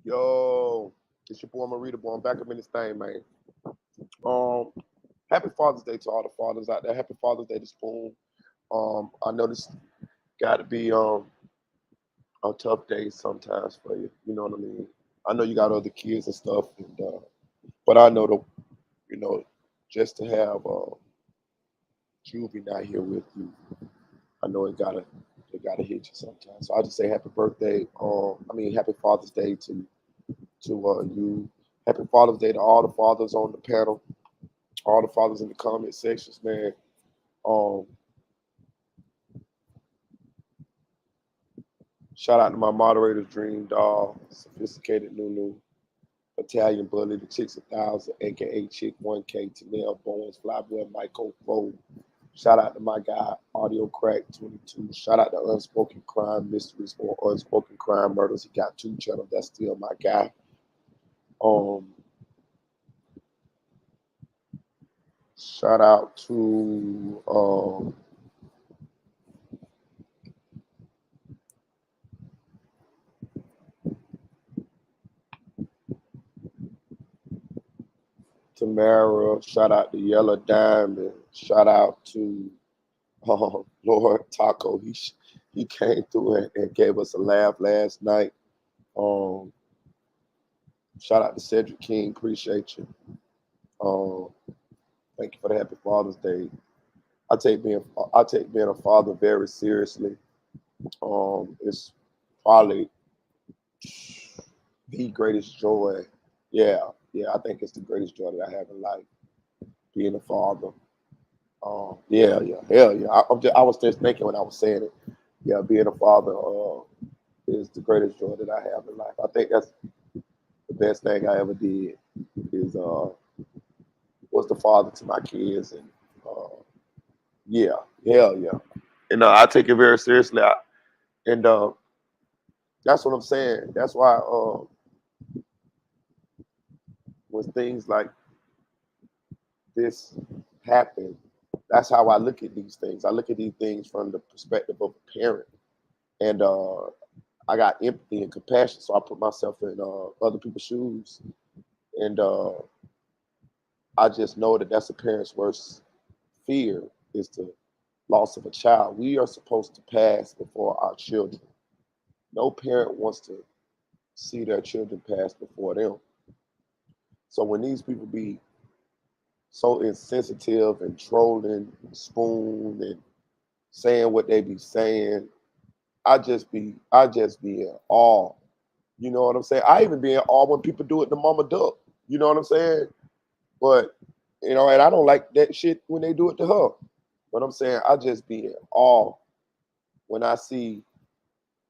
Yo, it's your boy Marita, boy. I'm back up in this thing, man. Um, Happy Father's Day to all the fathers out there. Happy Father's Day to Spoon. I know this got to be a tough day sometimes for you. You know what I mean? I know you got other kids and stuff, but I know just to have Juvie not here with you, I know it gotta hit you sometimes. So I just say happy birthday. Happy Father's Day to you. Happy Father's Day to all the fathers on the panel, all the fathers in the comment sections, man. Um, Shout out to my moderators, Dream Doll, Sophisticated Nunu, Italian Bully, the Chicks 1000, aka Chick 1K, Tanel Bowens, Flyboy Michael Foe. Shout out to my guy, Audio Crack 22. Shout out to Unspoken Crime Mysteries or Unspoken Crime Murders. He got two channels. That's still my guy. Um, Shout out Tamara. Shout out to Yellow Diamond. Shout out to Lord Taco. He came through and gave us a laugh last night. Um, Shout out to Cedric King. Appreciate you. Um, Thank you for the Happy Father's Day. I take being a father very seriously. It's probably the greatest joy. Yeah, yeah, I think it's the greatest joy that I have in life, being a father. Yeah, hell yeah. I was just thinking when I was saying it. Yeah, being a father is the greatest joy that I have in life. I think that's the best thing I ever did is was the father to my kids, and uh, yeah, hell yeah. And I take it very seriously. And That's what I'm saying. That's why when things like this happen, that's how I look at these things. I look at these things from the perspective of a parent, and I got empathy and compassion, so I put myself in other people's shoes, and I just know that that's a parent's worst fear is the loss of a child. We are supposed to pass before our children. No parent wants to see their children pass before them. So when these people be so insensitive and trolling, spoon and saying what they be saying, I just be in awe. You know what I'm saying? I even be in awe when people do it to Mama Duck. You know what I'm saying? But and I don't like that shit when they do it to her. But I'm saying I just be in awe when I see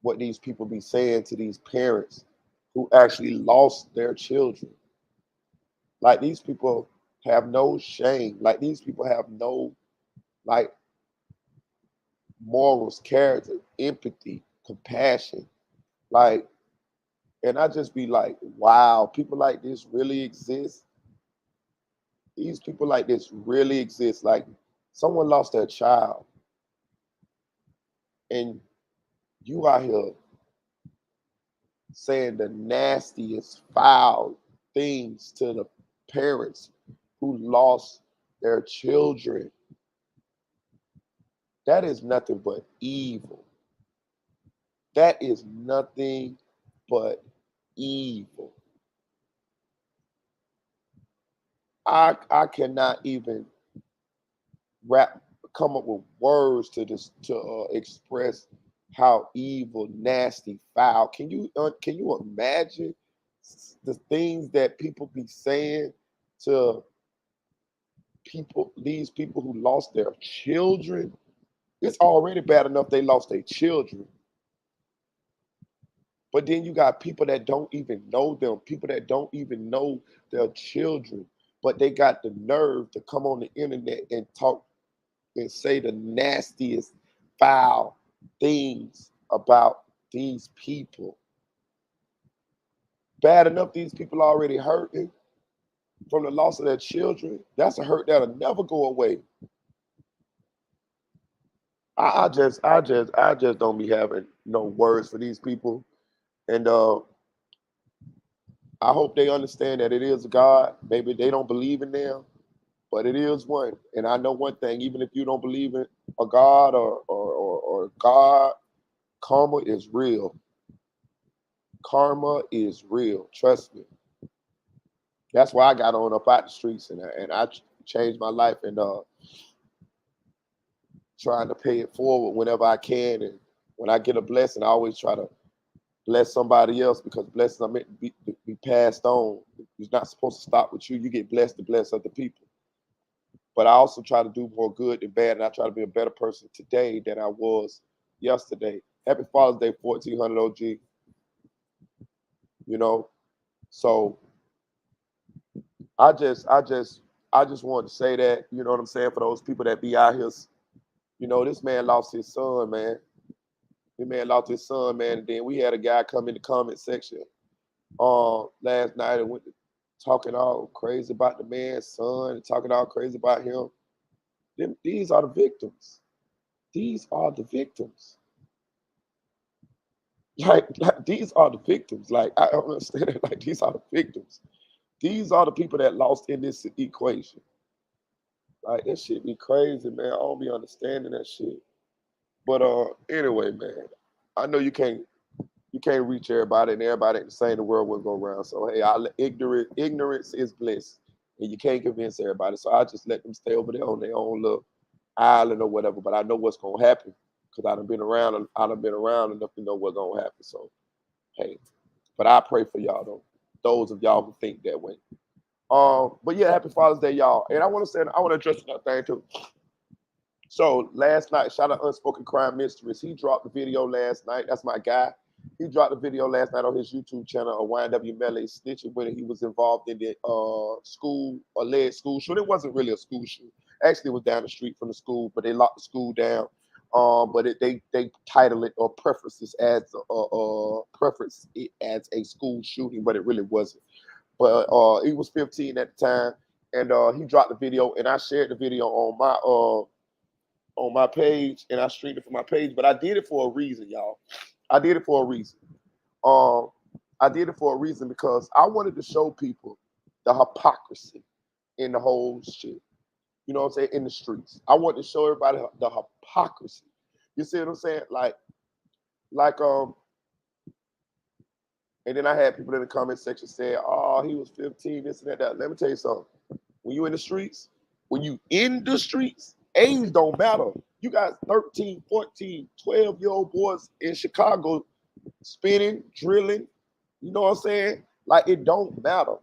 what these people be saying to these parents who actually lost their children. Like these people have no shame. Like these people have no like morals, character, empathy, compassion. Like, and I just be like, wow, people like this really exist. These people like this really exist. Like someone lost their child and you out here saying the nastiest, foul things to the parents who lost their children. That is nothing but evil. That is nothing but evil. I cannot even rap come up with words to express how evil, nasty, foul. Can you imagine the things that people be saying to these people who lost their children? It's already bad enough they lost their children. But then you got people that don't even know them, people that don't even know their children, but they got the nerve to come on the internet and talk and say the nastiest, foul things about these people. Bad enough these people already hurting from the loss of their children. That's a hurt that'll never go away. I just don't be having no words for these people. And I hope they understand that it is God. Maybe they don't believe in them, but it is one. And I know one thing, even if you don't believe in a God or God, karma is real. Karma is real. Trust me. That's why I got on up out the streets and I changed my life and trying to pay it forward whenever I can. And when I get a blessing, I always try to bless somebody else because blessings are meant to be passed on. It's not supposed to stop with you. You get blessed to bless other people. But I also try to do more good than bad, and I try to be a better person today than I was yesterday. Happy Father's Day, 1400 OG. You know, so I just wanted to say that. You know what I'm saying, for those people that be out here. You know, this man lost his son, man. This man lost his son, man. And then we had a guy come in the comment section last night and went to talking all crazy about the man's son and talking all crazy about him. These are the victims. These are the victims. Like these are the victims. Like I don't understand it. Like these are the victims. These are the people that lost in this equation. Like that shit be crazy, man. I don't be understanding that shit. But anyway, man, I know you can't reach everybody, and everybody ain't the same. The world will go around. So hey, ignorance is bliss, and you can't convince everybody. So I just let them stay over there on their own little island or whatever. But I know what's gonna happen because I done been around enough to know what's gonna happen. So hey, but I pray for y'all though. Those of y'all who think that way. But yeah, happy Father's Day, y'all. And I want to address another thing too. So last night, shout out Unspoken Crime Mysteries. He dropped the video last night. That's my guy. He dropped the video last night on his YouTube channel of YNW Melly snitching when he was involved in the alleged school shoot. It wasn't really a school shoot. Actually, it was down the street from the school, but they locked the school down. But they title it or preference it as a school shooting, but it really wasn't. But he was 15 at the time, and he dropped the video, and I shared the video on my page, and I streamed it from my page. But I did it for a reason, y'all. I did it for a reason. Um, I did it for a reason because I wanted to show people the hypocrisy in the whole shit. You know what I'm saying? In the streets, I wanted to show everybody the hypocrisy. You see what I'm saying? Like. And then I had people in the comment section saying, "Oh, he was 15, this and that." Let me tell you something. When you in the streets, age don't matter. You got 13, 14, 12-year-old boys in Chicago spinning, drilling. You know what I'm saying? Like it don't matter.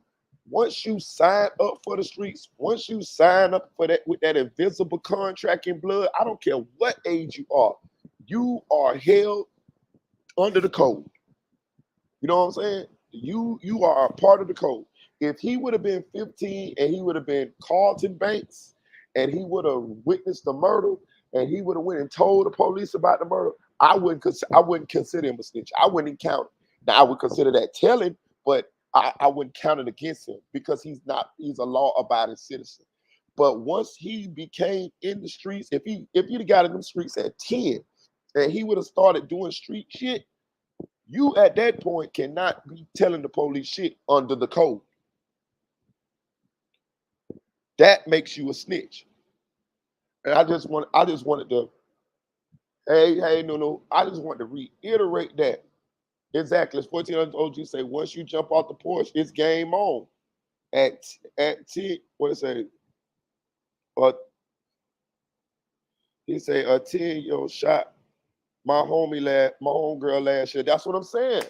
Once you sign up for the streets, once you sign up for that with that invisible contract in blood, I don't care what age you are held under the code. You know what I'm saying? You are a part of the code. If he would have been 15 and he would have been Carlton Banks and he would have witnessed the murder and he would have went and told the police about the murder, I wouldn't consider him a snitch. I wouldn't count it. Now I would consider that telling, but I wouldn't count it against him because he's a law-abiding citizen. But once he became in the streets, if he'd have got in the streets at 10 and he would have started doing street shit, you at that point cannot be telling the police shit under the code. That makes you a snitch. And I just wanted to, hey, no, I just wanted to reiterate that. Exactly. As 1400 OG say, once you jump off the porch, it's game on. At 10, what it say? Uh, he say a 10-year-old shot my homegirl last year. That's what I'm saying.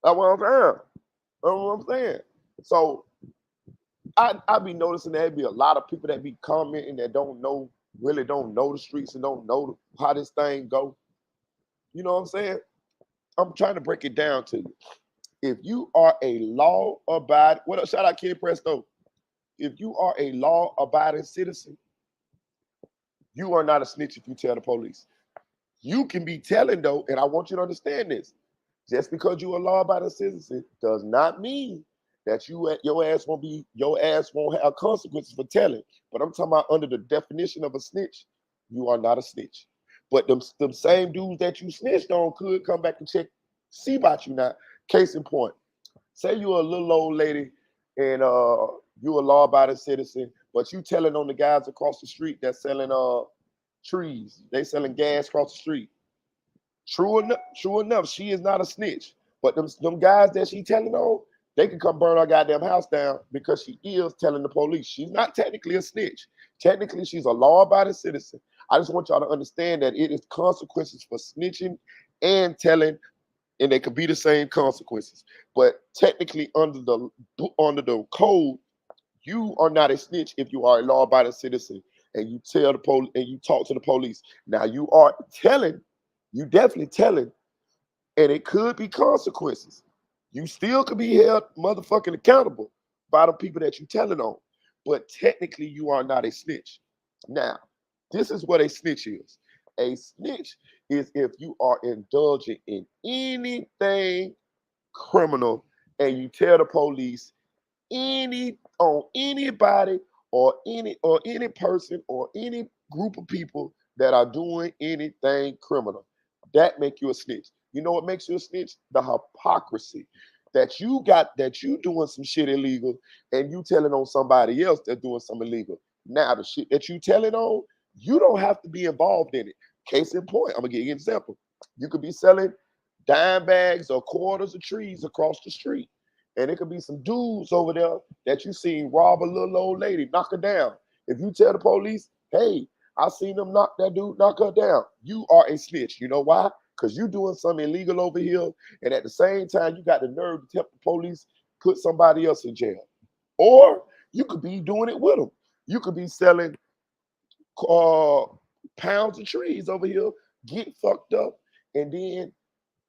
That's what I'm saying. That's what I'm saying. So I be noticing there be a lot of people that be commenting that really don't know the streets and don't know how this thing go. You know what I'm saying? I'm trying to break it down to you. If you are a law-abiding, what up? Shout out Kid Presto. If you are a law-abiding citizen, you are not a snitch if you tell the police. You can be telling though, and I want you to understand this. Just because you're a law-abiding citizen does not mean that your ass won't have consequences for telling. But I'm talking about under the definition of a snitch, you are not a snitch. But them same dudes that you snitched on could come back and see about you now. Case in point, Say you're a little old lady and you a law-abiding citizen, but you telling on the guys across the street that's selling trees. They selling gas across the street. True enough, she is not a snitch. But them guys that she telling on, they can come burn our goddamn house down because she is telling the police. She's not technically a snitch. Technically, she's a law-abiding citizen. I just want y'all to understand that it is consequences for snitching and telling, and they could be the same consequences. But technically, under the code, you are not a snitch if you are a law-abiding citizen and you tell the police and you talk to the police. Now you are telling, you definitely telling, and it could be consequences. You still could be held motherfucking accountable by the people that you telling on. But technically, you are not a snitch. Now, this is what a snitch is. A snitch is if you are indulging in anything criminal and you tell the police anybody or any person or any group of people that are doing anything criminal. That make you a snitch. You know what makes you a snitch? The hypocrisy that you doing some shit illegal and you telling on somebody else that's doing something illegal. Now the shit that you telling on, you don't have to be involved in it. Case in point, I'm gonna give you an example. You could be selling dime bags or quarters of trees across the street. And it could be some dudes over there that you seen rob a little old lady, knock her down. If you tell the police, hey, I seen them knock her down, you are a snitch. You know why? Because you doing something illegal over here. And at the same time, you got the nerve to tell the police, put somebody else in jail. Or you could be doing it with them. You could be selling uh, pounds of trees over here, get fucked up, and then,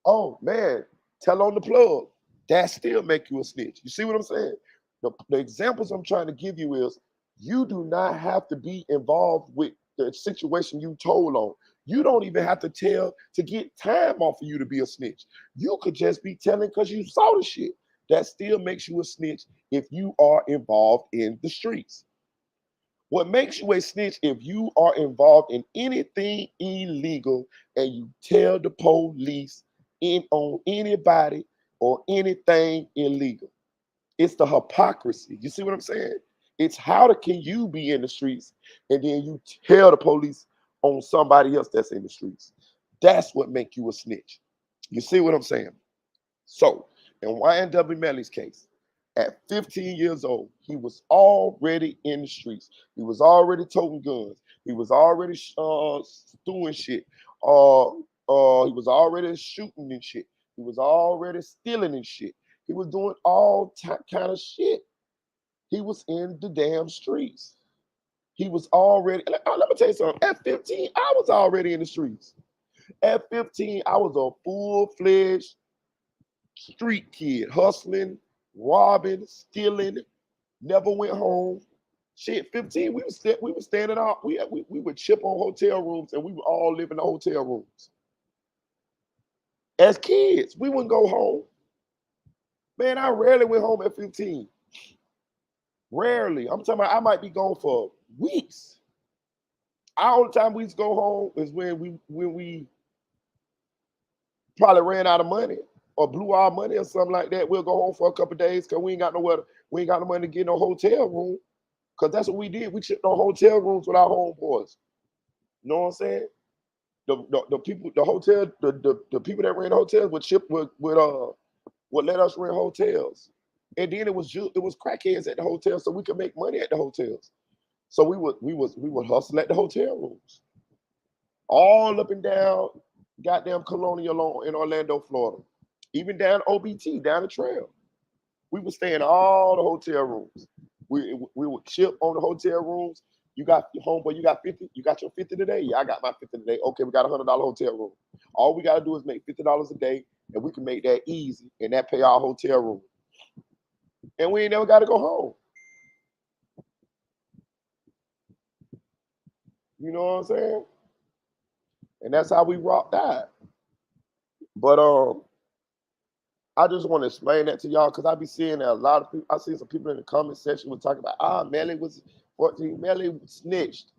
oh man, tell on the plug. That still make you a snitch. You see what I'm saying? The examples I'm trying to give you is you do not have to be involved with the situation you told on. You don't even have to tell to get time off of you to be a snitch. You could just be telling because you saw the shit. That still makes you a snitch if you are involved in the streets. What makes you a snitch if you are involved in anything illegal and you tell the police in on anybody or anything illegal? It's the hypocrisy. You see what I'm saying? It's can you be in the streets and then you tell the police on somebody else that's in the streets? That's what make you a snitch. You see what I'm saying? So, in YNW Melly's case, at 15 years old, he was already in the streets. He was already toting guns. He was already doing shit. He was already shooting and shit. He was already stealing and shit. He was doing all kind of shit. He was in the damn streets. He was already. Let me tell you something. At 15, I was already in the streets. At 15, I was a full-fledged street kid, hustling, robbing, stealing, never went home. Shit, 15, we were standing out. We would chip on hotel rooms and we would all live in the hotel rooms. As kids, we wouldn't go home. Man, I rarely went home at 15. Rarely. I'm talking about I might be gone for weeks. Our only time we used to go home is when we probably ran out of money or blew our money or something like that. We'll go home for a couple of days because we ain't got no money to get no hotel room. Because that's what we did. We chipped on hotel rooms with our homeboys. You know what I'm saying? The people, the people that ran hotels would let us rent hotels. And then it was crackheads at the hotel, so we could make money at the hotels. So we would hustle at the hotel rooms, all up and down goddamn Colonial in Orlando, Florida, even down OBT, down the trail. We would stay in all the hotel rooms. We would chip on the hotel rooms. You got your homeboy, you got 50, you got your 50 today? Yeah, I got my 50 today. Okay, we got $100 hotel room. All we gotta do is make $50 a day, and we can make that easy, and that pay our hotel room. And we ain't never gotta go home. You know what I'm saying? And that's how we rocked that. But I just want to explain that to y'all because I be seeing that a lot of people. I see some people in the comment section were talking about, Melly was 14. Melly snitched.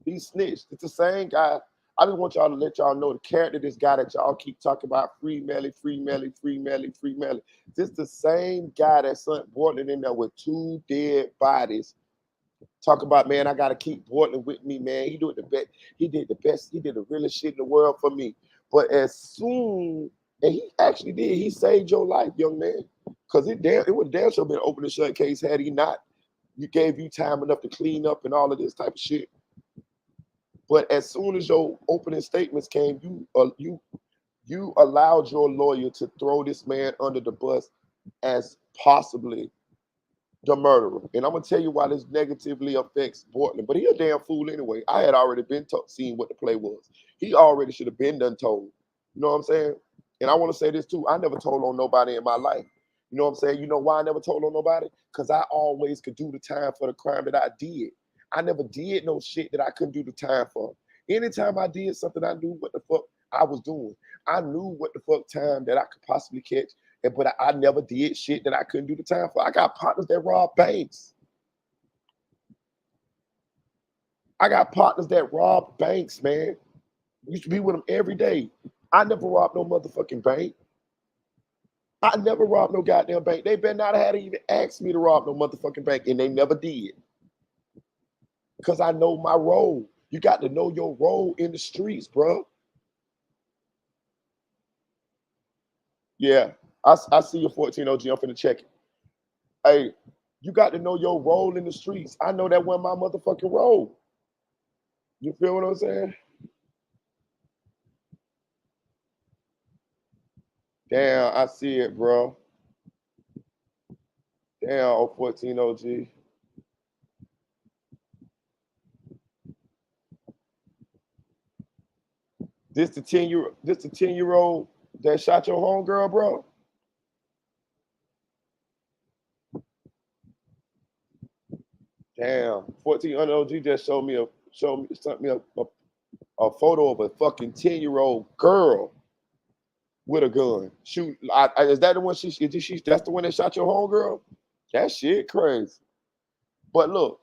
He snitched. It's the same guy. I just want y'all to let y'all know the character of this guy that y'all keep talking about, free Melly, free Melly, free Melly, free Melly. This the same guy that sent Bortland in there with 2 dead bodies. Talk about, man, I gotta keep Bortland with me, man. He did the best. He did the best. He did the realest shit in the world for me. But as soon, and he actually did, he saved your life, young man. Cause it would damn sure been an open and shut case had he not. You gave you time enough to clean up and all of this type of shit. But as soon as your opening statements came, you allowed your lawyer to throw this man under the bus as possibly the murderer. And I'm gonna tell you why this negatively affects Bortland. But he a damn fool anyway. I had already been seen what the play was. He already should have been done told. You know what I'm saying? And I want to say this too. I never told on nobody in my life. You know what I'm saying? You know why I never told on nobody? Because I always could do the time for the crime that I did. I never did no shit that I couldn't do the time for. Anytime I did something, I knew what the fuck I was doing. I knew what the fuck time that I could possibly catch, but I never did shit that I couldn't do the time for. I got partners that rob banks. I got partners that rob banks, man. Used to be with them every day. I never robbed no motherfucking bank. I never robbed no goddamn bank. They better not have even asked me to rob no motherfucking bank, and they never did. Because I know my role. You got to know your role in the streets, bro. Yeah, I see your 14 OG. I'm finna check it. Hey, you got to know your role in the streets. I know that wasn't my motherfucking role. You feel what I'm saying? Damn, I see it, bro. Damn, 14 OG. This the 10-year-old that shot your homegirl, bro. Damn, 14 OG just sent me a photo of a fucking 10-year-old girl with a gun. Shoot, is that the one that's the one that shot your homegirl? That shit crazy. But look,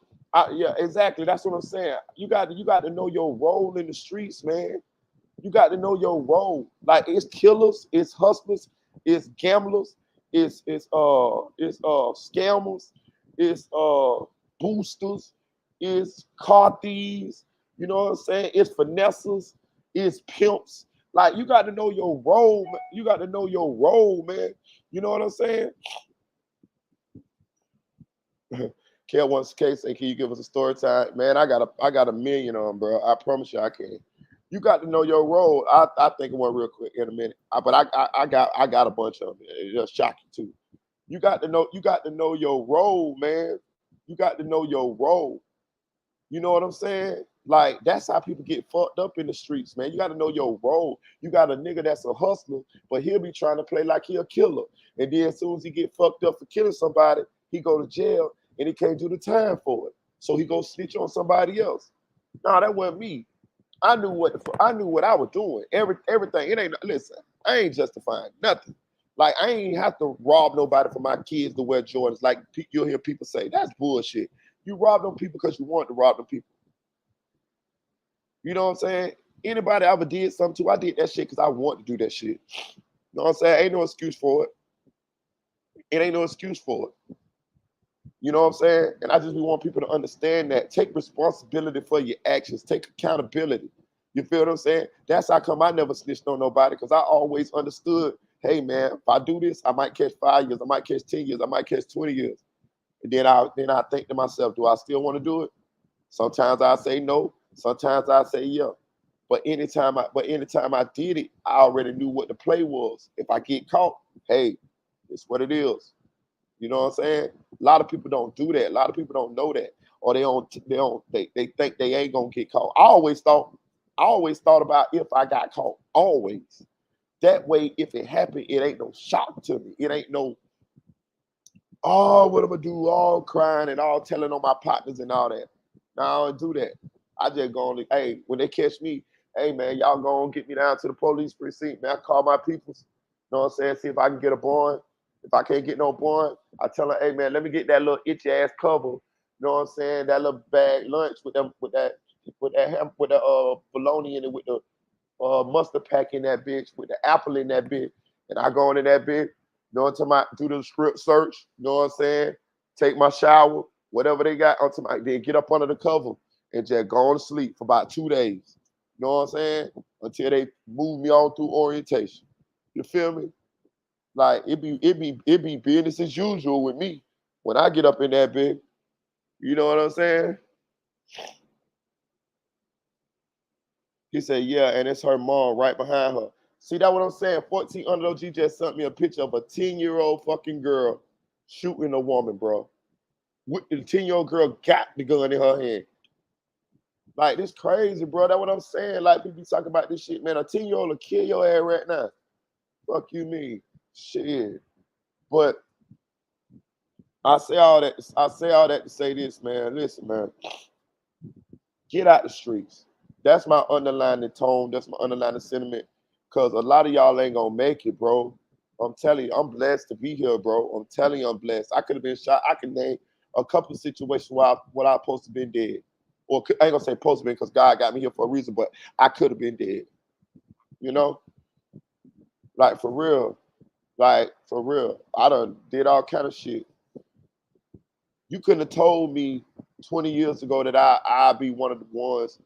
yeah, exactly. That's what I'm saying. You got to know your role in the streets, man. You got to know your role. Like it's killers, it's hustlers, it's gamblers, it's scammers, it's boosters, it's car thieves. You know what I'm saying? It's finessers, it's pimps. Like you got to know your role. You got to know your role, man. You know what I'm saying? Kel wants case say, can you give us a story time? Man, I got a million on, bro. I promise you I can. You got to know your role. I think of one real quick in a minute. But I got a bunch of them. It just shock you too. You got to know your role, man. You got to know your role. You know what I'm saying? Like that's how people get fucked up in the streets, man. You got to know your role. You got a nigga that's a hustler, but he'll be trying to play like he a killer. And then as soon as he get fucked up for killing somebody, he go to jail and he can't do the time for it. So he go snitch on somebody else. No, that wasn't me. I knew what I was doing. Everything. It ain't listen. I ain't justifying nothing. Like I ain't have to rob nobody for my kids to wear Jordans. Like you'll hear people say that's bullshit. You rob them people because you want to rob them people. You know what I'm saying? Anybody I ever did something to, I did that shit because I want to do that shit. You know what I'm saying? Ain't no excuse for it. It ain't no excuse for it. You know what I'm saying? And I just want people to understand that. Take responsibility for your actions. Take accountability. You feel what I'm saying? That's how come I never snitched on nobody because I always understood, hey man, if I do this, I might catch 5 years, I might catch 10 years, I might catch 20 years. And then I think to myself, do I still want to do it? Sometimes I say no, sometimes I say yeah. But anytime I did it, I already knew what the play was. If I get caught, hey, it's what it is. You know what I'm saying? A lot of people don't do that. A lot of people don't know that, or they think they ain't gonna get caught. I always thought about if I got caught. Always. That way, if it happened, it ain't no shock to me. It ain't no, oh, what am I do? All crying and all telling on my partners and all that. No, I don't do that. I just go on, hey, when they catch me, hey man, y'all go on get me down to the police precinct, man. I call my peoples. You know what I'm saying? See if I can get a bond. If I can't get no bond, I tell her, hey man, let me get that little itchy ass cover. You know what I'm saying? That little bag lunch with that with that with the bologna in it, with the mustard pack in that bitch, with the apple in that bitch, and I go into that bitch, you know what I'm talking about, do the script search, you know what I'm saying? Take my shower, whatever they got onto my, then get up under the cover and just go on to sleep for about 2 days. You know what I'm saying? Until they move me on through orientation. You feel me? Like it be business as usual with me when I get up in that bed. You know what I'm saying? He said, yeah, and it's her mom right behind her. See that what I'm saying? 14 under OG just sent me a picture of a 10-year-old fucking girl shooting a woman, bro. With the 10-year-old girl got the gun in her hand. Like, this crazy, bro. That's what I'm saying. Like, people be talking about this shit, man. A 10-year-old will kill your ass right now. Fuck you mean. Shit. But I say all that to say this, man. Listen, man. Get out the streets. That's my underlying tone. That's my underlying sentiment. Cause a lot of y'all ain't gonna make it, bro. I'm telling you, I'm blessed to be here, bro. I'm telling you, I'm blessed. I could have been shot. I can name a couple of situations where I supposed to been dead. Or I ain't gonna say supposed to be because God got me here for a reason, but I could have been dead. You know? Like for real. Like for real. I done did all kind of shit. You couldn't have told me 20 years ago that I'd be one of the ones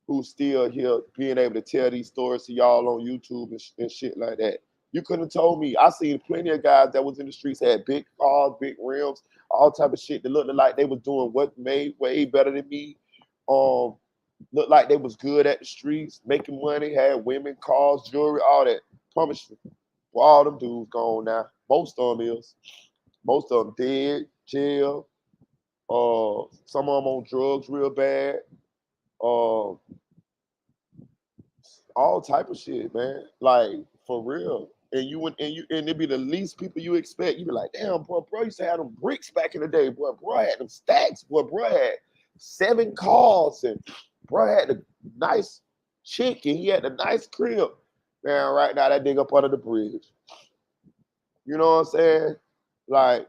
who's still here being able to tell these stories to y'all on YouTube and shit like that. You couldn't have told me. I seen plenty of guys that was in the streets, had big cars, big rims, all type of shit that looked like they was doing what made way better than me. Looked like they was good at the streets, making money, had women, cars, jewelry, all that. Promise you. Well, all them dudes gone now. Most of them is. Most of them dead, jail. Some of them on drugs real bad. Uh, all type of shit, man. Like for real. And it'd be the least people you expect. You be like, damn, bro used to have them bricks back in the day. Bro had them stacks. Bro had 7 cars and bro had the nice chick and he had the nice crib. Man, right now that nigga up under the bridge. You know what I'm saying? Like,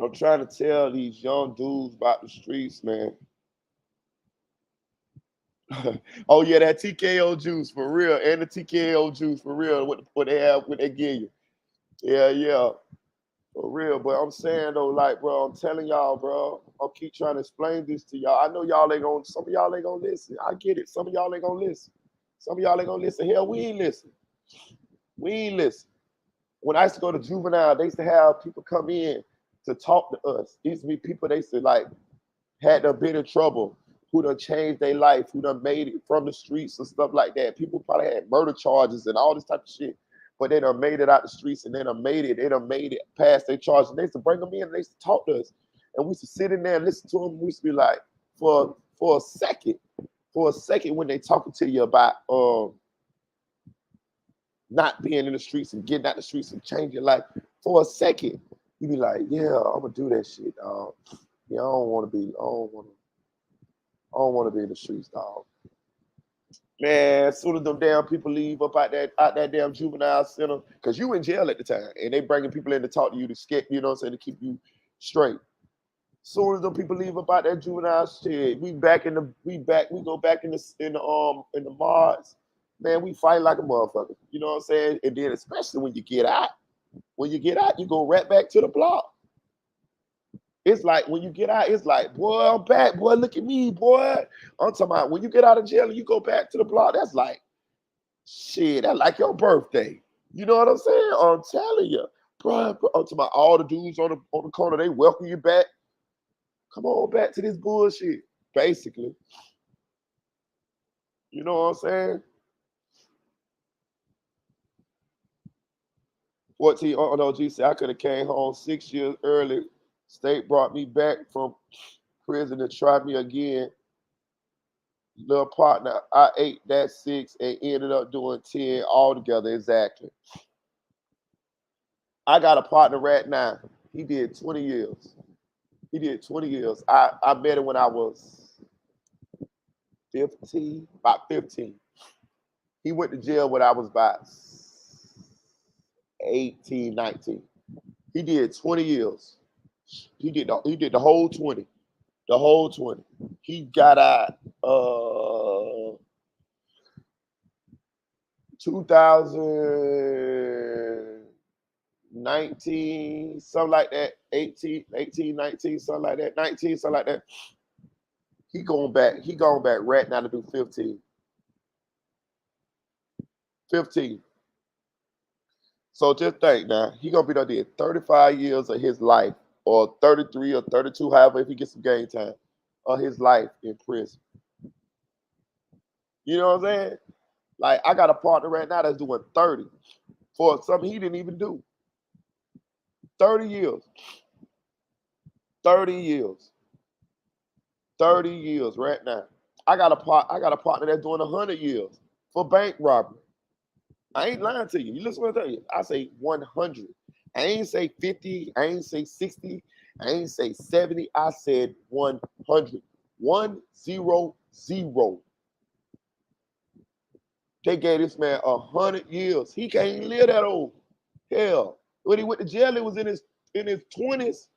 I'm trying to tell these young dudes about the streets, man. Oh yeah, that TKO juice for real, and the TKO juice for real. What they have, what they give you. Yeah, for real. But I'm saying though, like, bro, I'm telling y'all, bro. I'll keep trying to explain this to y'all. I know y'all ain't gonna. Some of y'all ain't gonna listen. I get it. Some of y'all ain't gonna listen. Some of y'all ain't gonna listen. Hell, we ain't listen. We ain't listen. When I used to go to juvenile, they used to have people come in to talk to us. These used to be people they used to like had them been in trouble, who done changed their life, who done made it from the streets and stuff like that. People probably had murder charges and all this type of shit, but they done made it out the streets and they done made it past their charges. And they used to bring them in and they used to talk to us. And we used to sit in there and listen to them. We used to be like, for a second when they talking to you about not being in the streets and getting out the streets and changing your life, for a second, you be like, yeah, I'm gonna do that shit. Yeah, I don't want to be. I don't want to be in the streets, dog. Man, as soon as them damn people leave up out that damn juvenile center, because you in jail at the time, and they bringing people in to talk to you to skip, you know what I'm saying, to keep you straight. As soon as them people leave up out that juvenile shit, we go back in the mods. Man, we fight like a motherfucker. You know what I'm saying? And then especially when you get out, you go right back to the block. It's like when you get out, it's like, boy, I'm back. Boy, look at me, boy. I'm talking about when you get out of jail and you go back to the block, that's like, shit, that's like your birthday. You know what I'm saying? I'm telling you. Bro, I'm talking about all the dudes on the corner, they welcome you back. Come on back to this bullshit, basically. You know what I'm saying? 14 on OG said I could have came home 6 years early. State brought me back from prison to try me again. Little partner, I ate that 6 and ended up doing 10 altogether. Exactly. I got a partner right now. He did 20 years. He did 20 years. I met him when I was 15, about 15. He went to jail when I was about 18, 19. He did 20 years. He did the whole 20. The whole 20. He got out 2019, something like that. 18, 19, something like that. 19, something like that. He going back right now to do 15. 15. So just think now, he gonna be there 35 years of his life, or 33 or 32, however, if he gets some game time of his life in prison. You know what I'm saying? Like I got a partner right now that's doing 30 for something he didn't even do. 30 years. 30 years. 30 years right now. I got a partner that's doing 100 years for bank robbery. I ain't lying to you. You listen to what I tell you. I say 100. I ain't say 50. I ain't say 60. I ain't say 70. I said 100. 100. They gave this man 100 years. He can't even live that old. Hell, when he went to jail, it was in his 20s.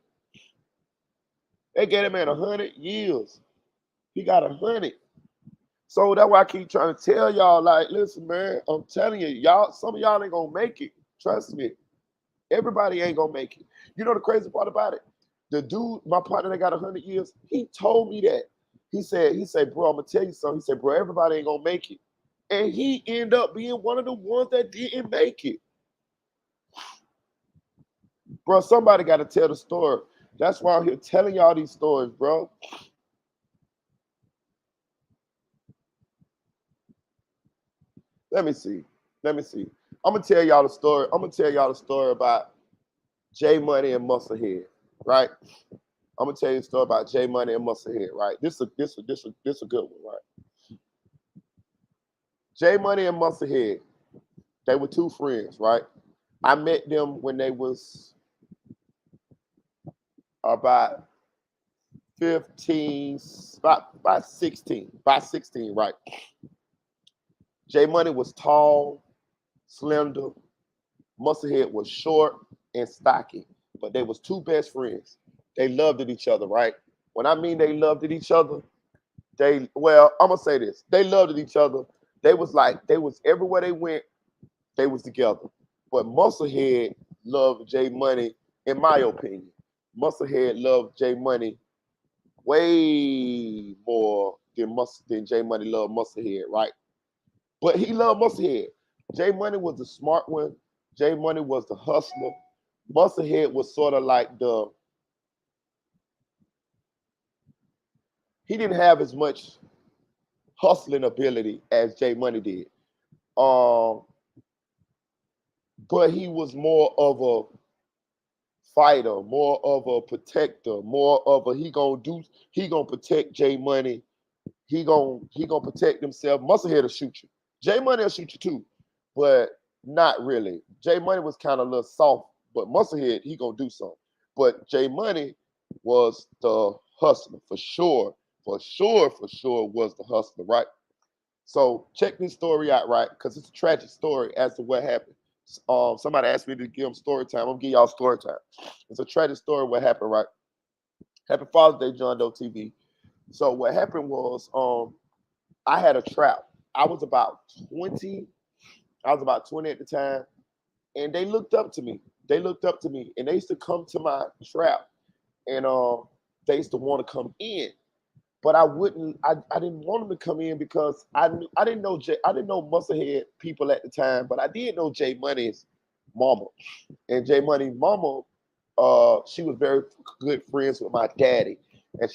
They gave that man 100 years. He got 100. So that's why I keep trying to tell y'all, like, listen, man, I'm telling you, y'all, some of y'all ain't gonna make it. Trust me. Everybody ain't gonna make it. You know the crazy part about it? The dude, my partner that got 100 years, he told me that. He said, bro, I'm gonna tell you something. He said, bro, everybody ain't gonna make it. And he ended up being one of the ones that didn't make it. Bro, somebody got to tell the story. That's why I'm here telling y'all these stories, bro. Let me see. Let me see. I'm gonna tell y'all the story. I'm gonna tell y'all the story about J Money and Musclehead, right? I'm gonna tell you a story about J Money and Musclehead, right? This a good one, right? J Money and Musclehead, they were two friends, right? I met them when they was about 15, about 16, right? J Money was tall, slender. Musclehead was short and stocky, but they was two best friends. They loved each other, right? When I mean they loved each other, I'm gonna say this. They loved each other. They was everywhere they went, they was together. But Musclehead loved J Money, in my opinion. Musclehead loved J Money way more than J Money loved Musclehead, right? But he loved Musclehead. J Money was the smart one. J Money was the hustler. Musclehead was sort of like he didn't have as much hustling ability as J Money did. Um, but he was more of a fighter, more of a protector, more of a he gonna protect J Money. He gonna protect himself. Musclehead will shoot you. J Money will shoot you too, but not really. J Money was kind of a little soft, but Musclehead he gonna do something. But J Money was the hustler for sure, for sure was the hustler, right? So check this story out, right? Because it's a tragic story as to what happened. Somebody asked me to give them story time. I'm gonna give y'all story time. It's a tragic story. What happened, right? Happy Father's Day, John Doe TV. So what happened was, I had a trap. I was about 20. I was about 20 at the time, and they looked up to me. They looked up to me, and they used to come to my trap, and they used to want to come in. But I wouldn't. I didn't want them to come in because I didn't know I didn't know Musclehead people at the time, but I did know J Money's mama, and J Money's mama, she was very good friends with my daddy, and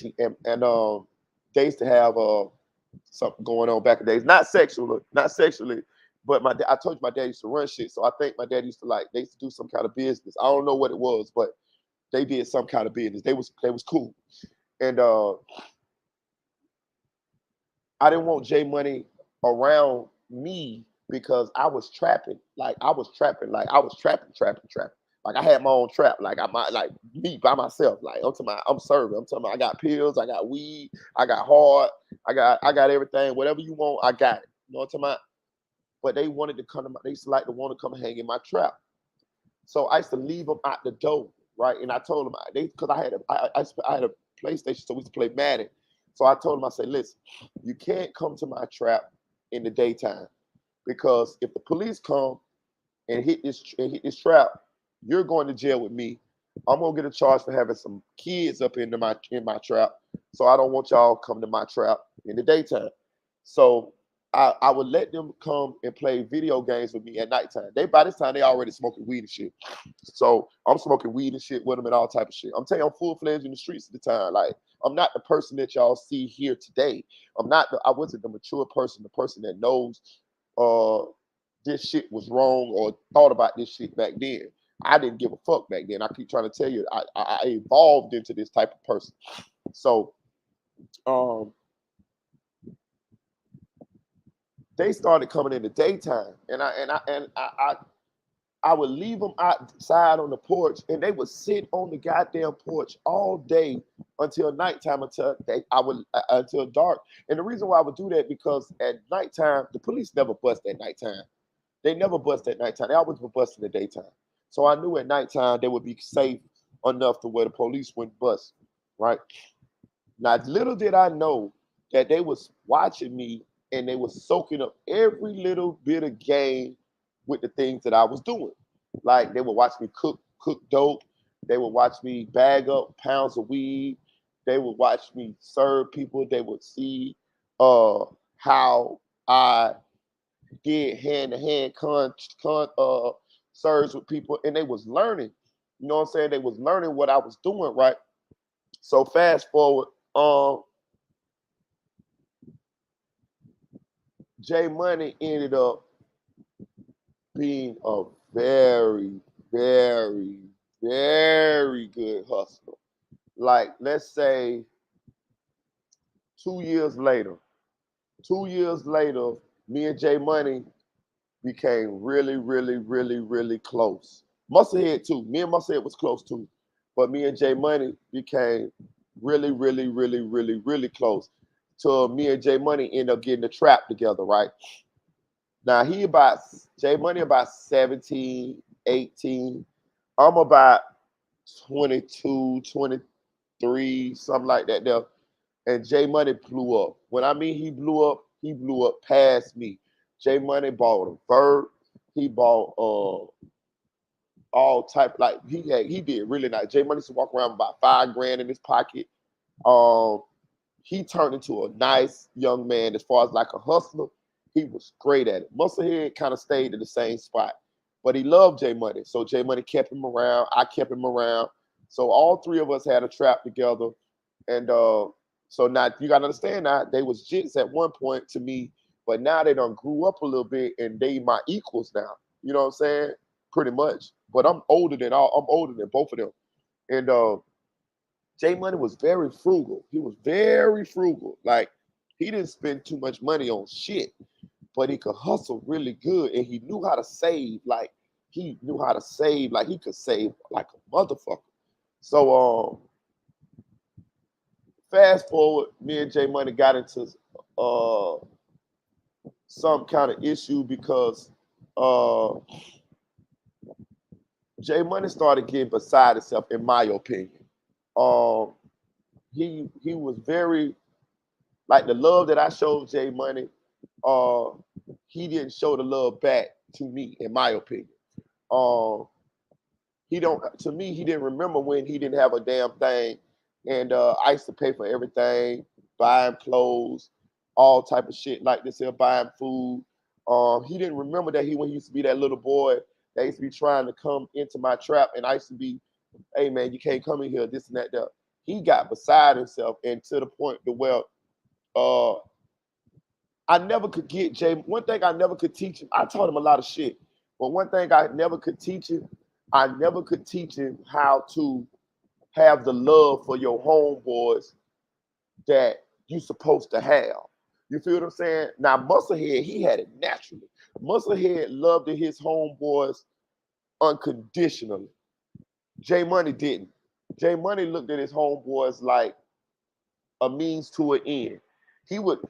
they used to have something going on back in the days, not sexually, but I told you my dad used to run shit, so I think my dad used to they used to do some kind of business. I don't know what it was, but they did some kind of business. They was cool, and I didn't want J Money around me because I was trapping. Like I was trapping. Like I was trapping. Like I had my own trap. Like I might like me by myself. Like I'm serving. I'm talking about I got pills, I got weed, I got hard, I got everything. Whatever you want, I got it. You know what I'm talking about? But they wanted to come to my, they used to like to want to come hang in my trap. So I used to leave them out the door, right? And I told them they because I had a PlayStation, so we used to play Madden. So I told him, I said, listen, you can't come to my trap in the daytime because if the police come and hit this trap, you're going to jail with me. I'm gonna get a charge for having some kids up in my trap. So I don't want y'all come to my trap in the daytime. So I would let them come and play video games with me at nighttime. They by this time they already smoking weed and shit. So I'm smoking weed and shit with them and all type of shit. I'm telling you, I'm full fledged in the streets at the time. Like I'm not the person that y'all see here today. I wasn't the mature person, the person that knows uh this shit was wrong or thought about this shit back then. I didn't give a fuck back then. I keep trying to tell you, I evolved into this type of person. So um, they started coming in the daytime, and I would leave them outside on the porch, and they would sit on the goddamn porch all day until nighttime, until dark. And the reason why I would do that because at nighttime the police never bust at nighttime. They never bust at nighttime. They always would bust in the daytime. So I knew at nighttime they would be safe enough to where the police wouldn't bust. Right now, little did I know that they was watching me and they was soaking up every little bit of game with the things that I was doing. Like they would watch me cook dope. They would watch me bag up pounds of weed. They would watch me serve people. They would see how I did hand to hand serves with people, and they was learning. You know what I'm saying? They was learning what I was doing, right? So fast forward, J Money ended up being a very, very, very good hustler. Like, let's say 2 years later, 2 years later, me and J Money became really, really, really, really close. Musclehead too. Me and Musclehead was close too. But me and J Money became really, really, really, really, really close. Till me and J Money end up getting the trap together, right? Now J Money about 17, 18. I'm about 22, 23, something like that there. And J Money blew up. When I mean he blew up past me. J Money bought a Vert. He bought all type, like he did really nice. J Money used to walk around with about $5 grand in his pocket. Um, he turned into a nice young man as far as like a hustler. He was great at it. Musclehead kind of stayed in the same spot, but he loved J Money. So J Money kept him around. I kept him around. So all three of us had a trap together. And so now you gotta understand now they was jits at one point to me, but now they done grew up a little bit and they my equals now. You know what I'm saying? Pretty much. But I'm older than both of them. And J Money was very frugal. He was very frugal. Like he didn't spend too much money on shit, but he could hustle really good and he knew how to save. Like he knew how to save, like he could save like a motherfucker. So fast forward, me and J Money got into uh some kind of issue because uh J Money started getting beside himself, in my opinion. Um he was very like the love that I showed J Money, uh he didn't show the love back to me, in my opinion. Um he don't to me he didn't remember when he didn't have a damn thing, and I used to pay for everything, buying clothes, all type of shit like this here, buying food. He didn't remember that when he used to be that little boy that used to be trying to come into my trap, and I used to be, hey man, you can't come in here, this and that there. He got beside himself and to the point to where uh I never could get Jay. One thing I never could teach him, I taught him a lot of shit. But one thing I never could teach him, I never could teach him how to have the love for your homeboys that you supposed to have. You feel what I'm saying? Now, Musclehead, he had it naturally. Musclehead loved his homeboys unconditionally. J Money didn't. J Money looked at his homeboys like a means to an end. He would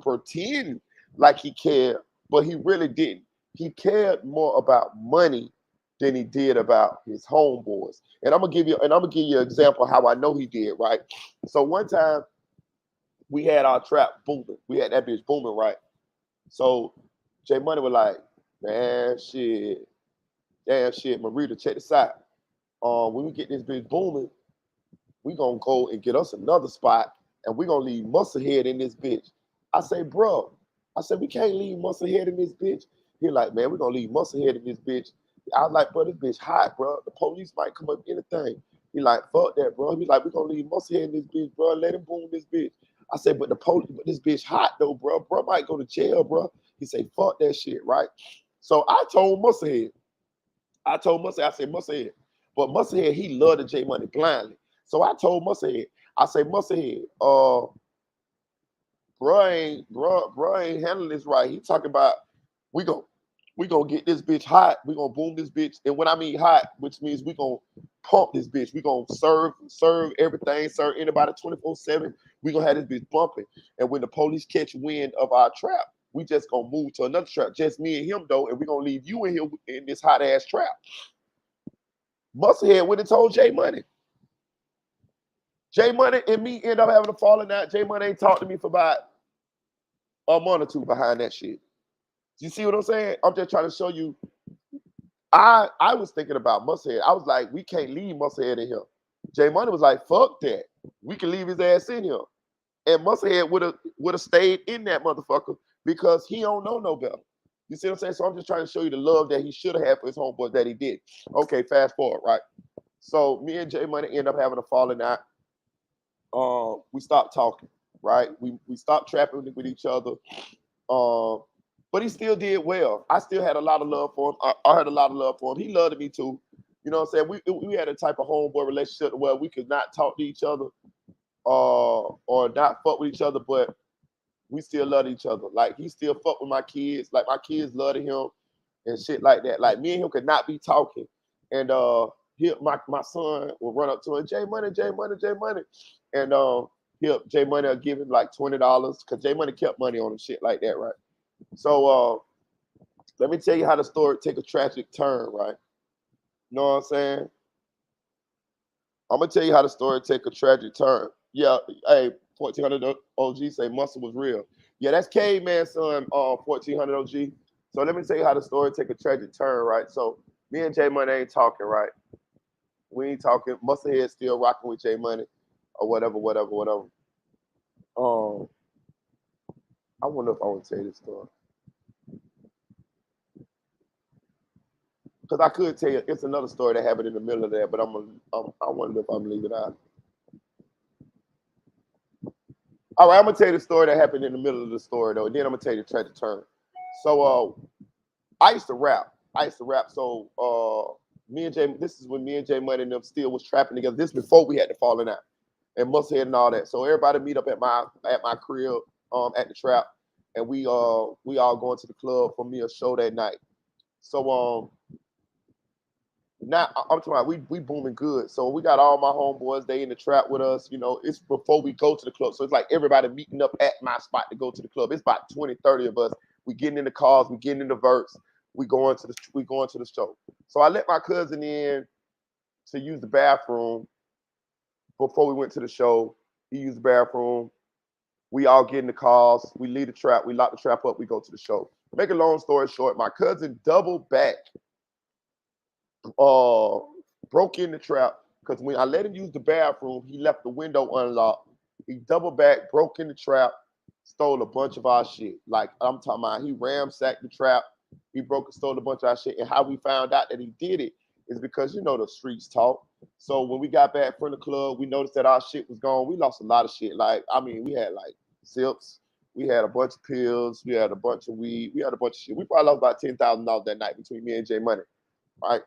pretend like he cared, but he really didn't. He cared more about money than he did about his homeboys. And I'm gonna give you an example how I know he did, right? So one time we had our trap booming. We had that bitch booming, right? So J Money was like, man, shit, damn shit, Marita, check this out. When we get this bitch booming, we gonna go and get us another spot, and we gonna leave Musclehead in this bitch. I say, bro, I said we can't leave Musclehead in this bitch. He like, man, we gonna leave Musclehead in this bitch. I was like, bro, this bitch hot, bro. The police might come up anything. He like, fuck that, bro. He like, we gonna leave Musclehead in this bitch, bro. Let him boom this bitch. I said, but this bitch hot though, bro. Bro might go to jail, bro. He say, fuck that shit, right? So I told Musclehead, I said, Musclehead. But Musclehead, he loved the J Money blindly. So I told Musclehead, I say, Musclehead, bro ain't handling this right. He talking about we gonna get this bitch hot. We gonna boom this bitch. And when I mean hot, which means we gonna pump this bitch. We gonna serve everything, serve anybody 24/7. We gonna have this bitch bumping. And when the police catch wind of our trap, we just gonna move to another trap. Just me and him though, and we gonna leave you in here in this hot ass trap. Musclehead went and told J Money. J Money and me end up having a falling out. J Money ain't talked to me for about a month or two behind that shit. You see what I'm saying? I'm just trying to show you. I was thinking about Musclehead. I was like, we can't leave Musclehead in here. J Money was like, fuck that. We can leave his ass in here. And Musclehead would have stayed in that motherfucker because he don't know no better. You see what I'm saying? So I'm just trying to show you the love that he should have had for his homeboys that he did. Okay, fast forward, right? So me and J Money end up having a falling out. We stopped talking, right? We stopped trapping with each other. But he still did well. I still had a lot of love for him. I had a lot of love for him. He loved me too. You know what I'm saying? We had a type of homeboy relationship where we could not talk to each other or not fuck with each other, but we still loved each other. Like he still fuck with my kids. Like my kids loved him and shit like that. Like me and him could not be talking. And my son will run up to him, J Money, J Money, J Money. And J Money will give him like $20 because J Money kept money on him, shit like that, right? So let me tell you how the story take a tragic turn, right? You know what I'm saying? I'm gonna tell you how the story take a tragic turn. Yeah, hey, 1400 OG say muscle was real. Yeah, that's Caveman son, 1400 OG. So let me tell you how the story take a tragic turn, right? So me and J Money ain't talking, right? We ain't talking. Musclehead still rocking with J Money or whatever. Um, I wonder if I want to tell you this story. Because I could tell you, it's another story that happened in the middle of that, but I wonder if I'm leaving it out. All right, I'm gonna tell you the story that happened in the middle of the story though, and then I'm gonna tell you the tragic turn. So I used to rap. So me and Jay, this is when me and Jay Money and them still was trapping together. This before we had the falling out and Musclehead and all that. So everybody meet up at my crib at the trap, and we all going to the club for me a show that night. So now I'm talking about we booming good. So we got all my homeboys, they in the trap with us. You know, it's before we go to the club. So it's like everybody meeting up at my spot to go to the club. It's about 20, 30 of us. We getting in the cars, we getting in the verts, we going to the show. So I let my cousin in to use the bathroom before we went to the show. He used the bathroom. We all get in the cars, we leave the trap, we lock the trap up, we go to the show. Make a long story short, my cousin doubled back broke in the trap because when I let him use the bathroom, he left the window unlocked. He doubled back, broke in the trap, stole a bunch of our shit. Like I'm talking about, he ransacked the trap. He stole a bunch of our shit. And how we found out that he did it is because you know the streets talk. So when we got back from the club, we noticed that our shit was gone. We lost a lot of shit. Like I mean, we had like zips. We had a bunch of pills. We had a bunch of weed. We had a bunch of shit. We probably lost about $10,000 that night between me and J Money. Right.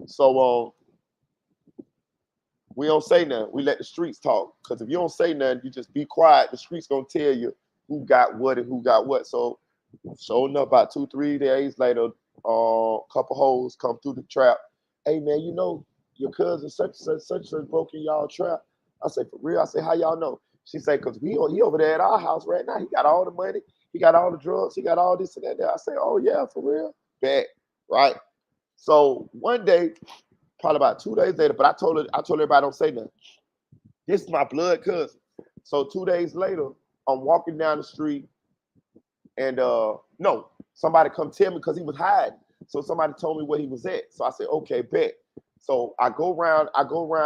So we don't say nothing. We let the streets talk. Because if you don't say nothing, you just be quiet. The streets gonna tell you who got what and who got what. So showing up about 2-3 days later, a couple hoes come through the trap. Hey man, you know your cousin such broke in y'all trap. I say for real. I say how y'all know? She say because he over there at our house right now. He got all the money. He got all the drugs. He got all this and that. I say oh yeah for real. Bet right. So one day, probably about 2 days later, but I told everybody don't say nothing. This is my blood cousin. So 2 days later, I'm walking down the street and no, somebody come tell me because he was hiding. So somebody told me where he was at. So I said, okay, bet. So I go around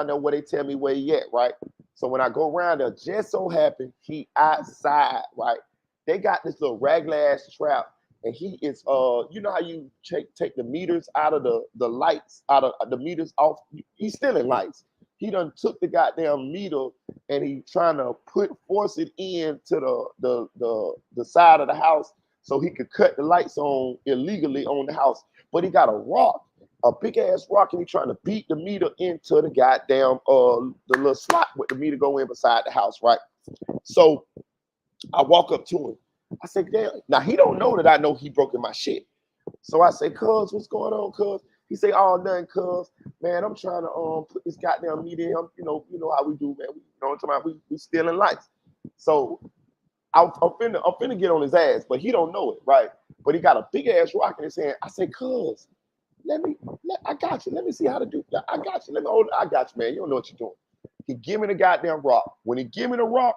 there where they tell me where he at, right? So when I go around there, just so happen he outside, right? They got this little ragged ass trap, and he is you know how you take the meters out of the lights, out of the meters off. He's still in lights. He done took the goddamn meter and he trying to force it into the side of the house so he could cut the lights on illegally on the house. But he got a rock, a big ass rock, and he trying to beat the meter into the goddamn the little slot with the meter go in beside the house, right? So I walk up to him. I say, damn. Now he don't know that I know he broken my shit. So I say, cuz, what's going on, cuz? He say, oh, nothing, cuz. Man, I'm trying to put this goddamn meat in. You know how we do, man. You know what I'm talking about? We stealing lights. So I'm finna get on his ass, but he don't know it, right? But he got a big ass rock in his hand. I say, cuz, I got you. Let me see how to do that. I got you. Let me hold it. I got you, man. You don't know what you're doing. He give me the goddamn rock. When he give me the rock,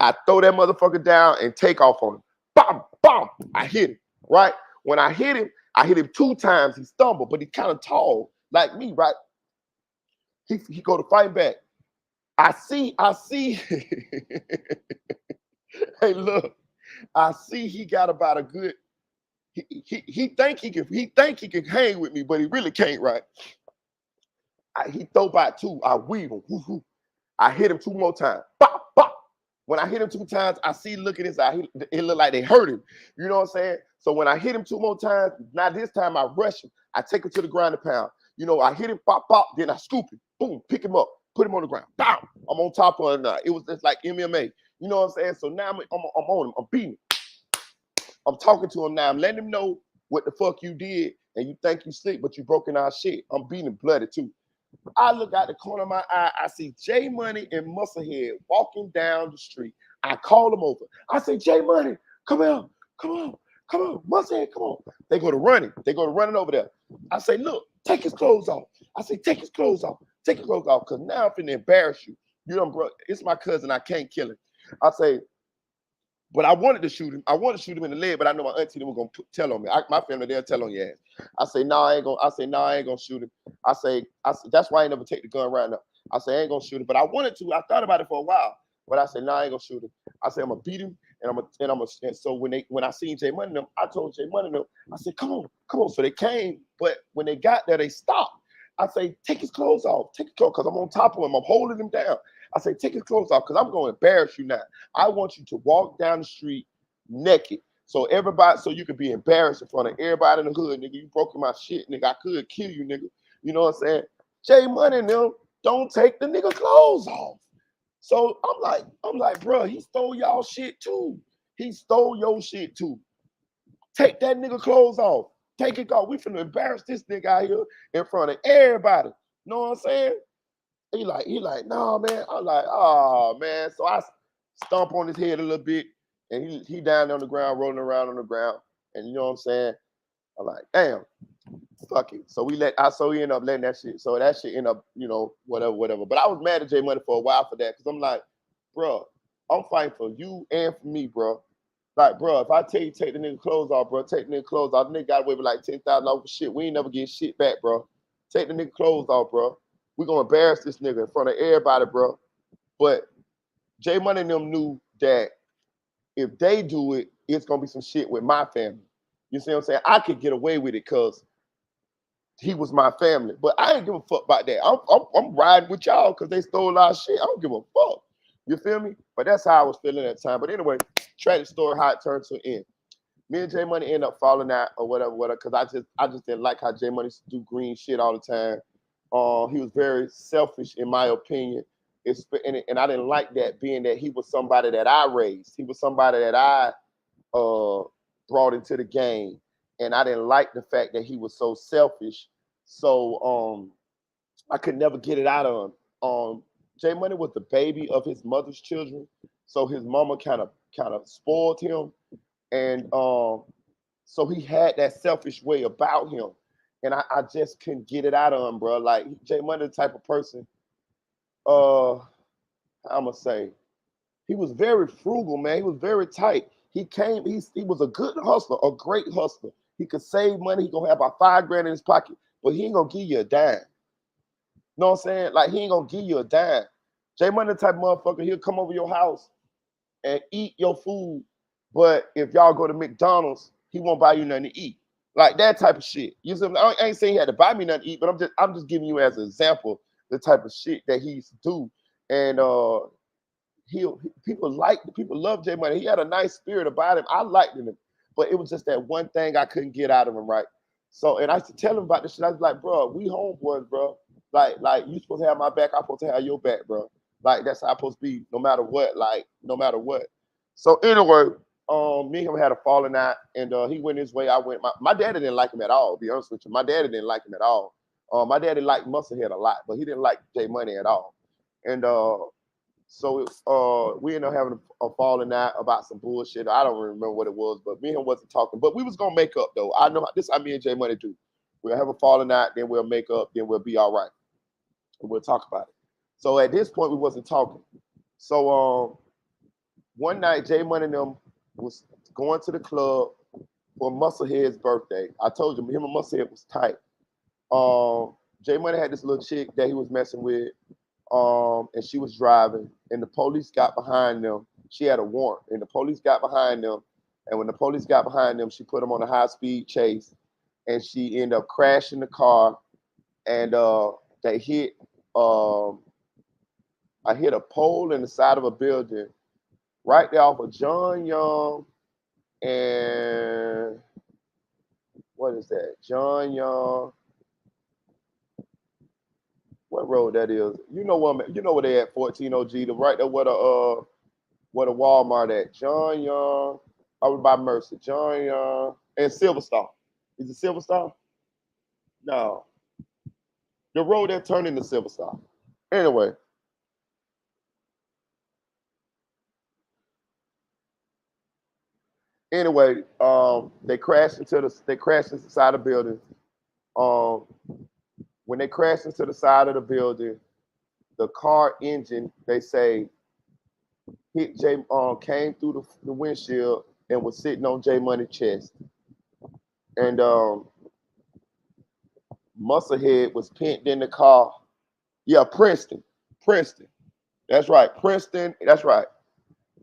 I throw that motherfucker down and take off on him. Bam, bam. I hit him, right? When I hit him 2 times. He stumbled, but he's kind of tall, like me, right? He go to fight back. I see. Hey, look, I see he got about a good. He think he can hang with me, but he really can't, right? He throw by 2. I weave him. Woo, woo. I hit him 2 more times. Bop, bop. When I hit him 2 times, I see look at his eye. It look like they hurt him. You know what I'm saying? So when I hit him 2 more times, now this time I rush him. I take him to the ground and pound. You know, I hit him, pop, pop, then I scoop him. Boom, pick him up, put him on the ground. Bow. I'm on top of him now. It was just like MMA. You know what I'm saying? So now I'm on him. I'm beating him. I'm talking to him now. I'm letting him know what the fuck you did, and you think you slick, but you broken our shit. I'm beating him bloody too. I look out the corner of my eye. I see J Money and Musclehead walking down the street. I call them over. I say, J Money, come here. Come on. Come on. Musclehead, come on. They go to running. They go to running over there. I say, look, take his clothes off. I say, take his clothes off. Take his clothes off, because now I'm finna embarrass you. You know, bro, it's my cousin. I can't kill him. I say, but I wanted to shoot him. I wanted to shoot him in the leg, but I know my auntie was gonna tell on me. My family, they'll tell on your ass. I say, no, I ain't gonna. I say, no, I ain't gonna shoot him. I say, that's why I ain't never take the gun right now. I say, I ain't gonna shoot him, but I wanted to. I thought about it for a while, but I said, no, I ain't gonna shoot him. I said, I'm gonna beat him, and so when I seen J Money them, I told J Money them, I said, come on, come on. So they came, but when they got there, they stopped. I say, take his clothes off, take his clothes, because I'm on top of him. I'm holding him down. I say, take his clothes off, because I'm gonna embarrass you now. I want you to walk down the street naked. So everybody, so you could be embarrassed in front of everybody in the hood, nigga. You broke my shit, nigga. I could kill you, nigga. You know what I'm saying? J Money and them don't take the nigga clothes off. So I'm like, bro, he stole y'all shit too. He stole your shit too. Take that nigga clothes off. Take it off. We finna embarrass this nigga out here in front of everybody. Know what I'm saying? He like, no, man. I'm like, oh man. So I stomp on his head a little bit, and he down on the ground, rolling around on the ground. And you know what I'm saying? I'm like, damn, fuck it. So we end up letting that shit. So that shit end up, you know, whatever. But I was mad at J Money for a while for that, because I'm like, bro, I'm fighting for you and for me, bro. Like, bro, if I tell you take the nigga clothes off, bro, take the nigga clothes off. The nigga got away with like $10,000 for shit. We ain't never get shit back, bro. Take the nigga clothes off, bro. We gonna embarrass this nigga in front of everybody, bro. But J Money and them knew that if they do it, it's gonna be some shit with my family. You see what I'm saying? I could get away with it because he was my family, but I ain't give a fuck about that. I'm riding with y'all because they stole our shit. I don't give a fuck. You feel me? But that's how I was feeling at the time. But anyway, tragic story how it turned to an end. Me and J Money end up falling out or whatever, because I just didn't like how J Money used to do green shit all the time. He was very selfish, in my opinion. And I didn't like that, being that he was somebody that I raised. He was somebody that I brought into the game. And I didn't like the fact that he was so selfish. So I could never get it out of him. J Money was the baby of his mother's children. So his mama kind of spoiled him. And so he had that selfish way about him. and I just couldn't get it out of him, bro. Like J Money, the type of person, uh, I'm gonna say, he was very frugal, man. He was very tight. He was a good hustler, a great hustler. He could save money. He gonna have about 5 grand in his pocket, but he ain't gonna give you a dime. You know what I'm saying? Like he ain't gonna give you a dime. J Money, the type of motherfucker, he'll come over your house and eat your food, but if y'all go to McDonald's, he won't buy you nothing to eat. Like that type of shit. You see, I ain't saying he had to buy me nothing to eat, but I'm just giving you as an example the type of shit that he used to do. And people love J Money. He had a nice spirit about him. I liked him, but it was just that one thing I couldn't get out of him, right? So, and I used to tell him about this shit. I was like, bro, we homeboys, bro. Like you supposed to have my back. I'm supposed to have your back, bro. Like that's how I'm supposed to be, no matter what. Like no matter what. So anyway, me and him had a falling out, and he went his way. I went. My daddy didn't like him at all. To be honest with you, my daddy didn't like him at all. My daddy liked Musclehead a lot, but he didn't like J Money at all. And so we ended up having a falling out about some bullshit. I don't remember what it was, but me and him wasn't talking. But we was gonna make up though. I know this. I me and J Money do. We'll have a falling out, then we'll make up, then we'll be all right, and we'll talk about it. So at this point, we wasn't talking. So one night, J Money and them was going to the club for Musclehead's birthday. I told you, him and Musclehead was tight. J Money had this little chick that he was messing with, and she was driving, and the police got behind them. She had a warrant, and the police got behind them. And when the police got behind them, she put them on a high-speed chase, and she ended up crashing the car, and they hit. Um, I hit a pole in the side of a building right there off of John Young and what is that? John Young. What road that is? You know what? You know where they at 14 OG, the right there where the Walmart at. John Young, over by Mercy. John Young and Silver Star. Is it Silver Star? No. The road that turned into Silver Star. Anyway. Anyway, they crashed into the side of the building. Um, when they crashed into the side of the building, the car engine, they say, hit J came through the windshield and was sitting on J Money's chest. And Musclehead was pinned in the car. Yeah, Princeton. Princeton. That's right. Princeton. That's right.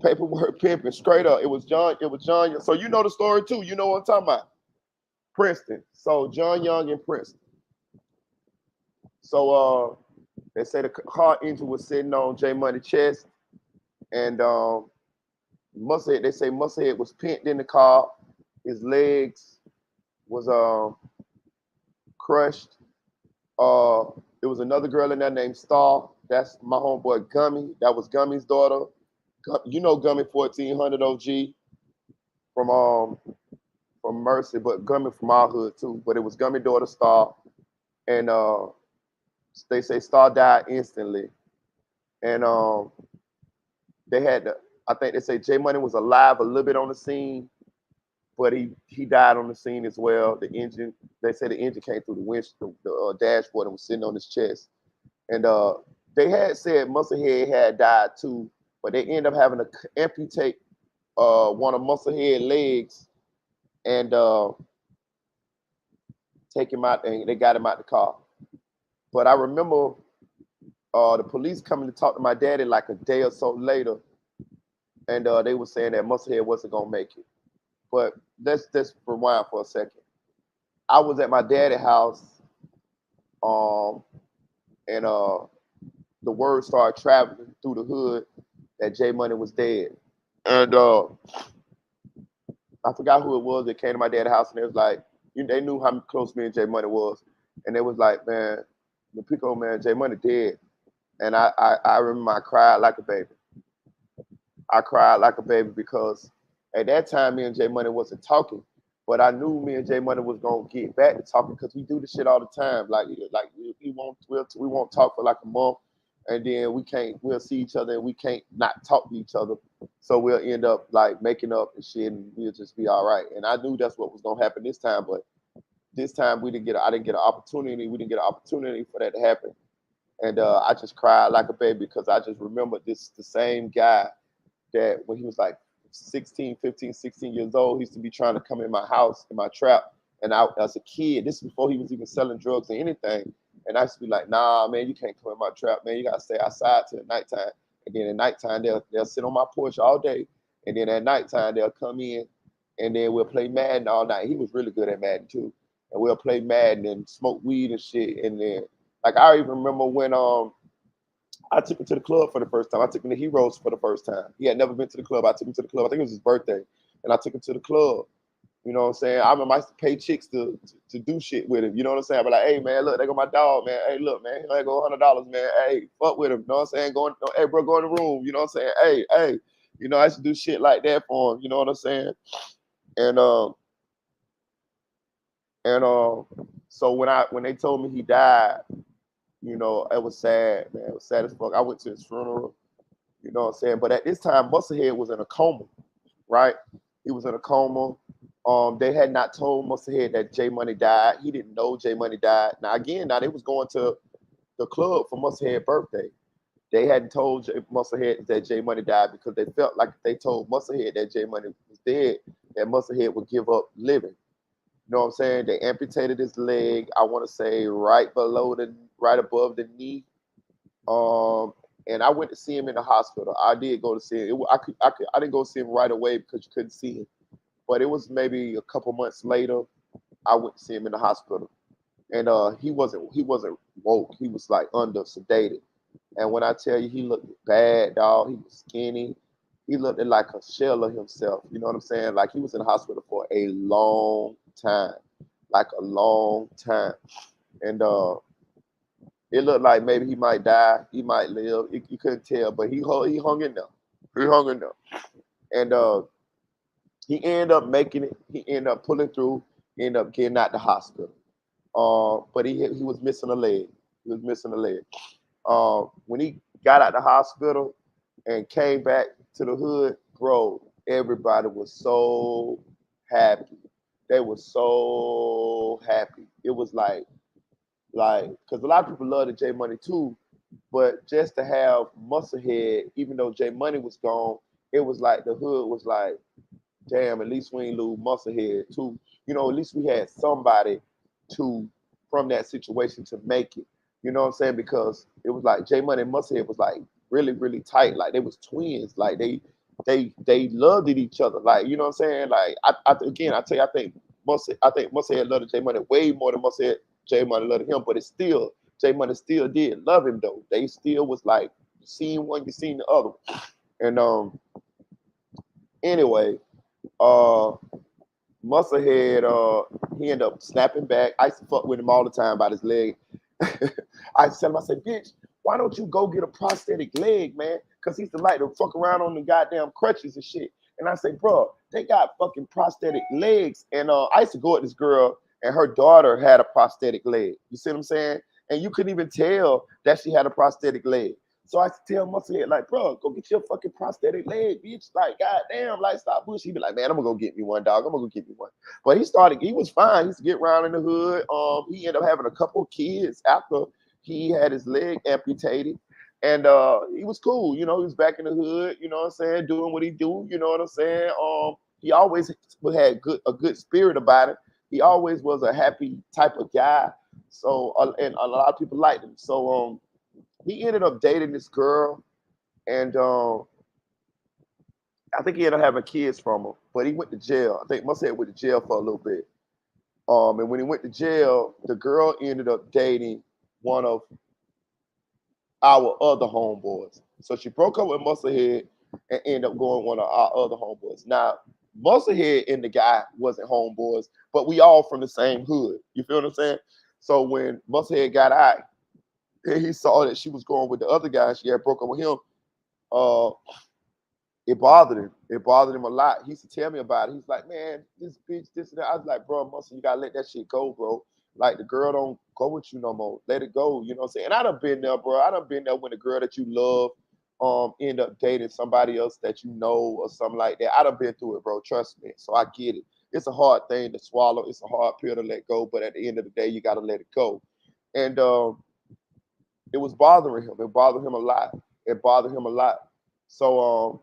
Paperwork pimping straight up. It was John. It was John. So you know the story too. You know what I'm talking about. Princeton. So John Young and Princeton. So they say the car engine was sitting on J Money's chest, and Musclehead. They say Musclehead was pinned in the car. His legs was crushed. Uh, there was another girl in there named Star. That's my homeboy Gummy. That was Gummy's daughter. You know Gummy 1400 OG from Mercy, but Gummy from our hood too. But it was Gummy daughter Star, and they say Star died instantly, and they had to. I think they say J Money was alive a little bit on the scene, but he died on the scene as well. The engine, they say the engine came through the dashboard and was sitting on his chest, and they had said Musclehead had died too, but they ended up having to amputate one of Musclehead legs and take him out, and they got him out the car. But I remember the police coming to talk to my daddy like a day or so later, and they were saying that Musclehead wasn't gonna make it. But let's rewind for a second. I was at my daddy's house, um, and the word started traveling through the hood that J Money was dead. And I forgot who it was that came to my dad's house, and they was like, they knew how close me and J Money was, and they was like, man, the Pico man, J Money dead. And I remember I cried like a baby. I cried like a baby because at that time me and J Money wasn't talking, but I knew me and J Money was gonna get back to talking because we do this shit all the time. Like we won't talk for like a month, and then we'll see each other and we can't not talk to each other. So we'll end up like making up and shit, and we'll just be all right. And I knew that's what was gonna happen this time, but this time I didn't get an opportunity. We didn't get an opportunity for that to happen. And I just cried like a baby because I just remember the same guy that when he was like 16, 15, 16 years old, he used to be trying to come in my house, in my trap. And I, as a kid, this is before he was even selling drugs or anything. And I used to be like, nah, man, you can't come in my trap, man. You got to stay outside till nighttime. And then at nighttime, they'll sit on my porch all day. And then at nighttime, they'll come in and then we'll play Madden all night. He was really good at Madden too. And we'll play Madden and smoke weed and shit. And then, like, I even remember when I took him to the club for the first time. I took him to Heroes for the first time. He had never been to the club. I took him to the club. I think it was his birthday. And I took him to the club. You know what I'm saying? I remember I used to pay chicks to do shit with him. You know what I'm saying? I be like, hey, man, look, they got my dog, man. Hey, look, man, here I go $100, man. Hey, fuck with him. You know what I'm saying? Hey, bro, go in the room. You know what I'm saying? Hey, hey. You know, I used to do shit like that for him. You know what I'm saying? And so when they told me he died, you know, it was sad, man. It was sad as fuck. I went to his funeral. You know what I'm saying? But at this time, Musclehead was in a coma, right? He was in a coma. They had not told Musclehead that J Money died. He didn't know J Money died. Now they was going to the club for Musclehead's birthday. They hadn't told Musclehead that J Money died because they felt like if they told Musclehead that J Money was dead, that Musclehead would give up living. You know what I'm saying? They amputated his leg. I want to say right above the knee. Um, and I went to see him in the hospital. I did go to see him. I didn't go see him right away because you couldn't see him. But it was maybe a couple months later. I went to see him in the hospital, and he wasn't woke. He was like under sedated. And when I tell you, he looked bad, dog. He was skinny. He looked like a shell of himself. You know what I'm saying? Like he was in the hospital for a long time, like a long time. And it looked like maybe he might die, he might live. You couldn't tell, but he hung in there. He hung in there, and he ended up making it. He ended up pulling through. He ended up getting out the hospital. But he was missing a leg. He was missing a leg. When he got out the hospital and came back to the hood, bro, everybody was so happy. They were so happy. It was like, because a lot of people love the J Money too, but just to have Musclehead, even though J Money was gone, it was like the hood was like, damn, at least we ain't lose Musclehead too. You know, at least we had somebody to from that situation to make it. You know what I'm saying? Because it was like J Money and Musclehead was like really, really tight. Like they was twins. Like they loved each other. Like, you know what I'm saying? Like again, I tell you, I think Musclehead loved J Money way more than Musclehead J Money loved him, but it's still J Money still did love him though. They still was like you seen one, you seen the other. And anyway, uh Musclehead, he ended up snapping back. I used to fuck with him all the time about his leg. I used to tell him, I said, bitch, why don't you go get a prosthetic leg, man? Because he used to like to fuck around on the goddamn crutches and shit. And I say, bro, they got fucking prosthetic legs. And I used to go at this girl, and her daughter had a prosthetic leg. You see what I'm saying? And you couldn't even tell that she had a prosthetic leg. So I used to tell Musclehead, like, bro, go get your fucking prosthetic leg, bitch. Like, goddamn, like, stop bullshit. He be like, man, I'm gonna go get me one, dog. I'm gonna go get me one. But he was fine. He used to get around in the hood. He ended up having a couple of kids after he had his leg amputated. And he was cool, you know, he was back in the hood, you know what I'm saying, doing what he do, you know what I'm saying. He always had a good spirit about it. He always was a happy type of guy. So and a lot of people liked him. So he ended up dating this girl, and I think he ended up having kids from her. But he went to jail. I think Musclehead went to jail for a little bit. And when he went to jail, the girl ended up dating one of our other homeboys. So she broke up with Musclehead and ended up going with one of our other homeboys. Now, Musclehead and the guy wasn't homeboys, but we all from the same hood. You feel what I'm saying? So when Musclehead got out, and he saw that she was going with the other guy, she had broke up with him, uh, it bothered him. It bothered him a lot. He used to tell me about it. He's like, man, this bitch, this and that. I was like, bro, Muscle, you gotta let that shit go, bro. Like the girl don't go with you no more. Let it go. You know what I'm saying? And I done been there, bro. I done been there when the girl that you love end up dating somebody else that you know or something like that. I done been through it, bro. Trust me. So I get it. it's a hard thing to swallow. It's a hard pill to let go, but at the end of the day, you got to let it go. And it was bothering him. It bothered him a lot. It bothered him a lot. So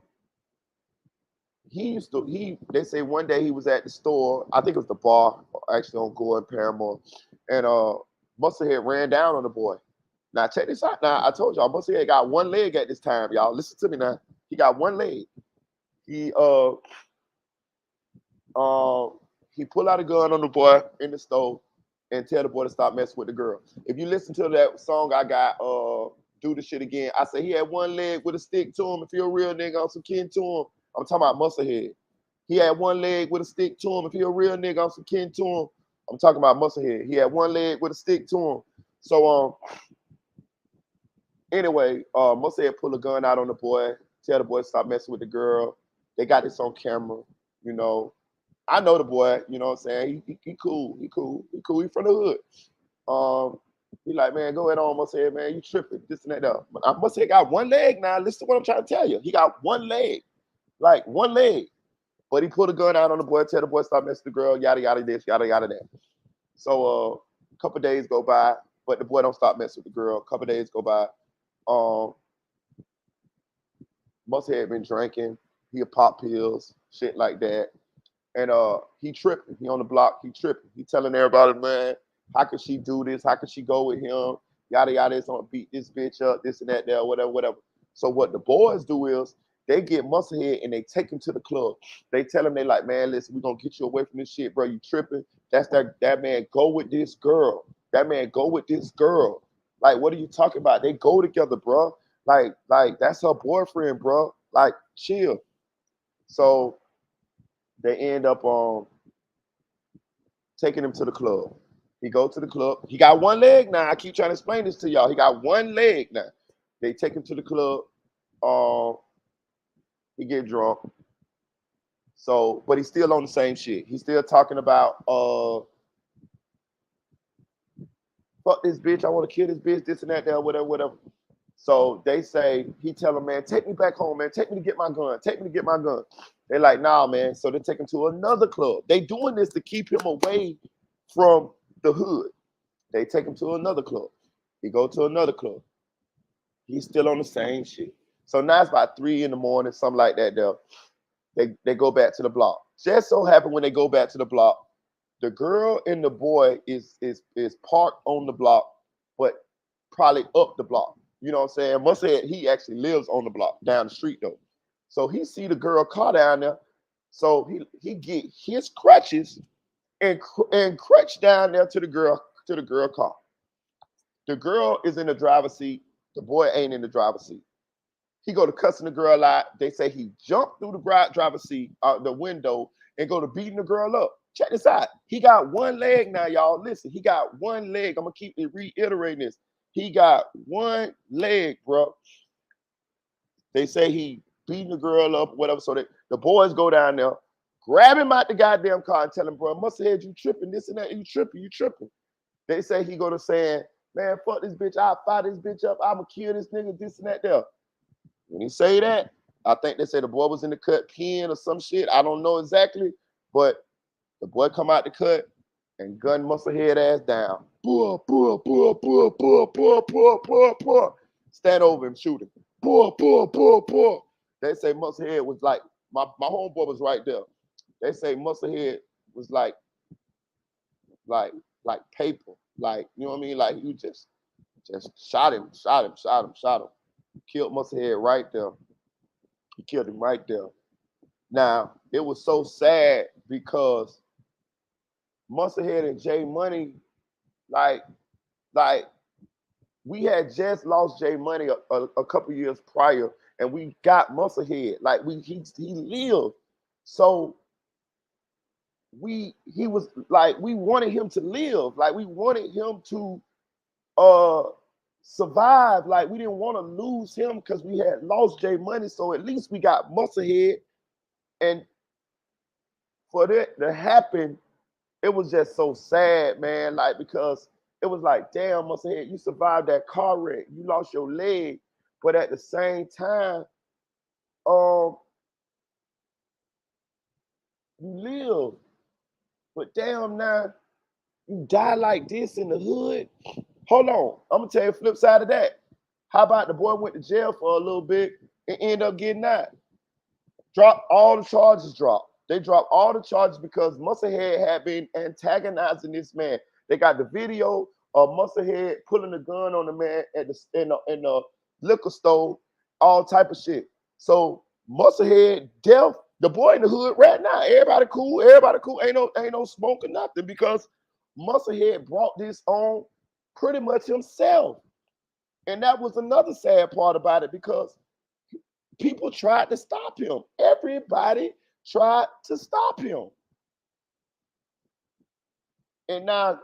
they say one day he was at the store, I think it was the bar, actually on Gore and Paramore, and Muscle had ran down on the boy. Now check this out. Now I told y'all Muscle had got one leg at this time, y'all. Listen to me now. He got one leg. He he pulled out a gun on the boy in the stove and tell the boy to stop messing with the girl. If you listen to that song I got, Do the Shit Again, I say he had one leg with a stick to him. If you're a real nigga, I'm some kin to him. I'm talking about Musclehead. He had one leg with a stick to him. If you're a real nigga, I'm some kin to him. I'm talking about Musclehead. He had one leg with a stick to him. So anyway, Musclehead pull a gun out on the boy, tell the boy to stop messing with the girl. They got this on camera, you know. I know the boy, you know what I'm saying? He cool. He cool. He cool. He from the hood. He like, man, go ahead on, Musclehead, man. You tripping. This and that. But I Musclehead got one leg now. Listen to what I'm trying to tell you. He got one leg. Like one leg. But he pulled a gun out on the boy, tell the boy stop messing with the girl, yada, yada, this, yada, yada, that. So a couple of days go by, but the boy don't stop messing with the girl. A couple of days go by. Musclehead been drinking. He'll pop pills, shit like that. And he tripping. He on the block. He tripping. He telling everybody, man, how could she do this? How could she go with him? Yada yada. It's gonna beat this bitch up. This and that. There. Whatever. Whatever. So what the boys do is they get Musclehead and they take him to the club. They tell him they like, man, listen, we gonna get you away from this shit, bro. You tripping? That's that man. Go with this girl. That man go with this girl. Like, what are you talking about? They go together, bro. Like that's her boyfriend, bro. Like, chill. So they end up taking him to the club. He go to the club. He got one leg now. I keep trying to explain this to y'all. He got one leg now. They take him to the club. He get drunk. So, but he's still on the same shit. He's still talking about fuck this bitch. I want to kill this bitch. This and that. There, whatever, whatever. So they say, he tell him, man, take me back home, man. Take me to get my gun. Take me to get my gun. They're like, nah, man. So they take him to another club. They doing this to keep him away from the hood. They take him to another club. He go to another club. He's still on the same shit. So now it's about 3 a.m, something like that. They go back to the block. Just so happened when they go back to the block, the girl and the boy is parked on the block, but probably up the block. You know what I'm saying? Musclehead, he actually lives on the block, down the street though. So he see the girl car down there. So he get his crutches and crutch down there to the girl car. The girl is in the driver's seat. The boy ain't in the driver's seat. He go to cussing the girl out. They say he jumped through the driver's seat out the window and go to beating the girl up. Check this out. He got one leg now, y'all. Listen, he got one leg. I'm gonna keep reiterating this. He got one leg, bro. They say he beating the girl up, whatever. So the boys go down there, grab him out the goddamn car and tell him, bro, Musclehead, you tripping, this and that, you tripping. They say he go to saying, man, fuck this bitch, I'll fire this bitch up, I'ma kill this nigga, this and that there. When he say that, I think they say the boy was in the cut pen or some shit. I don't know exactly, but the boy come out the cut and gun Musclehead ass down. Stand over him, shoot him. They say Musclehead was like, my homeboy was right there. They say Musclehead was like paper. Like, you know what I mean? Like, you just shot him. Killed Musclehead right there. He killed him right there. Now, it was so sad because Musclehead and J Money, like we had just lost J Money a couple years prior, and we got Musclehead. Like he lived, so he was like, we wanted him to live. Like we wanted him to survive. Like we didn't want to lose him because we had lost J Money. So at least we got Musclehead, and for that to happen, it was just so sad, man. Like, because it was like, damn, Musclehead, you survived that car wreck. You lost your leg, but at the same time, you live. But damn now, you die like this in the hood. Hold on. I'm gonna tell you the flip side of that. How about the boy went to jail for a little bit and ended up getting out? Drop all the charges dropped. They dropped all the charges because Musclehead had been antagonizing this man. They got the video of Musclehead pulling a gun on the man at the liquor store, all type of shit. So Musclehead deaf, the boy in the hood right now. Everybody cool, everybody cool. Ain't no smoke or nothing because Musclehead brought this on pretty much himself. And that was another sad part about it because people tried to stop him. Everybody tried to stop him. And now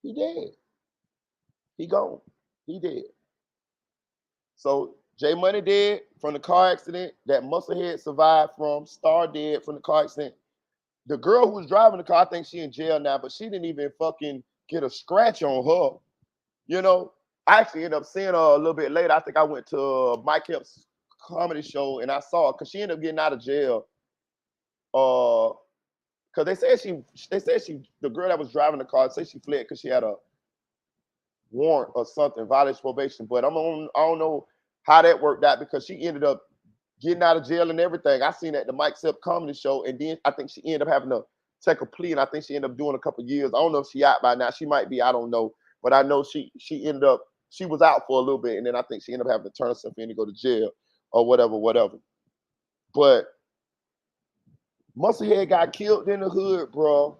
he dead. He gone. He dead. So J Money dead from the car accident that Musclehead survived from. Star dead from the car accident. The girl who was driving the car, I think she in jail now, but she didn't even fucking get a scratch on her. You know, I actually ended up seeing her a little bit later. I think I went to Mike Epps' comedy show and I saw her because she ended up getting out of jail. Because they said the girl that was driving the car, say she fled because she had a warrant or something, violation probation. But I don't know how that worked out because she ended up getting out of jail and everything. I seen that at the Mike Epps comedy show, and then I think she ended up having to take a plea, and I think she ended up doing a couple of years. I don't know if she out by now. She might be. I don't know. But I know she ended up, she was out for a little bit, and then I think she ended up having to turn herself in to go to jail or whatever. But Musclehead got killed in the hood, bro.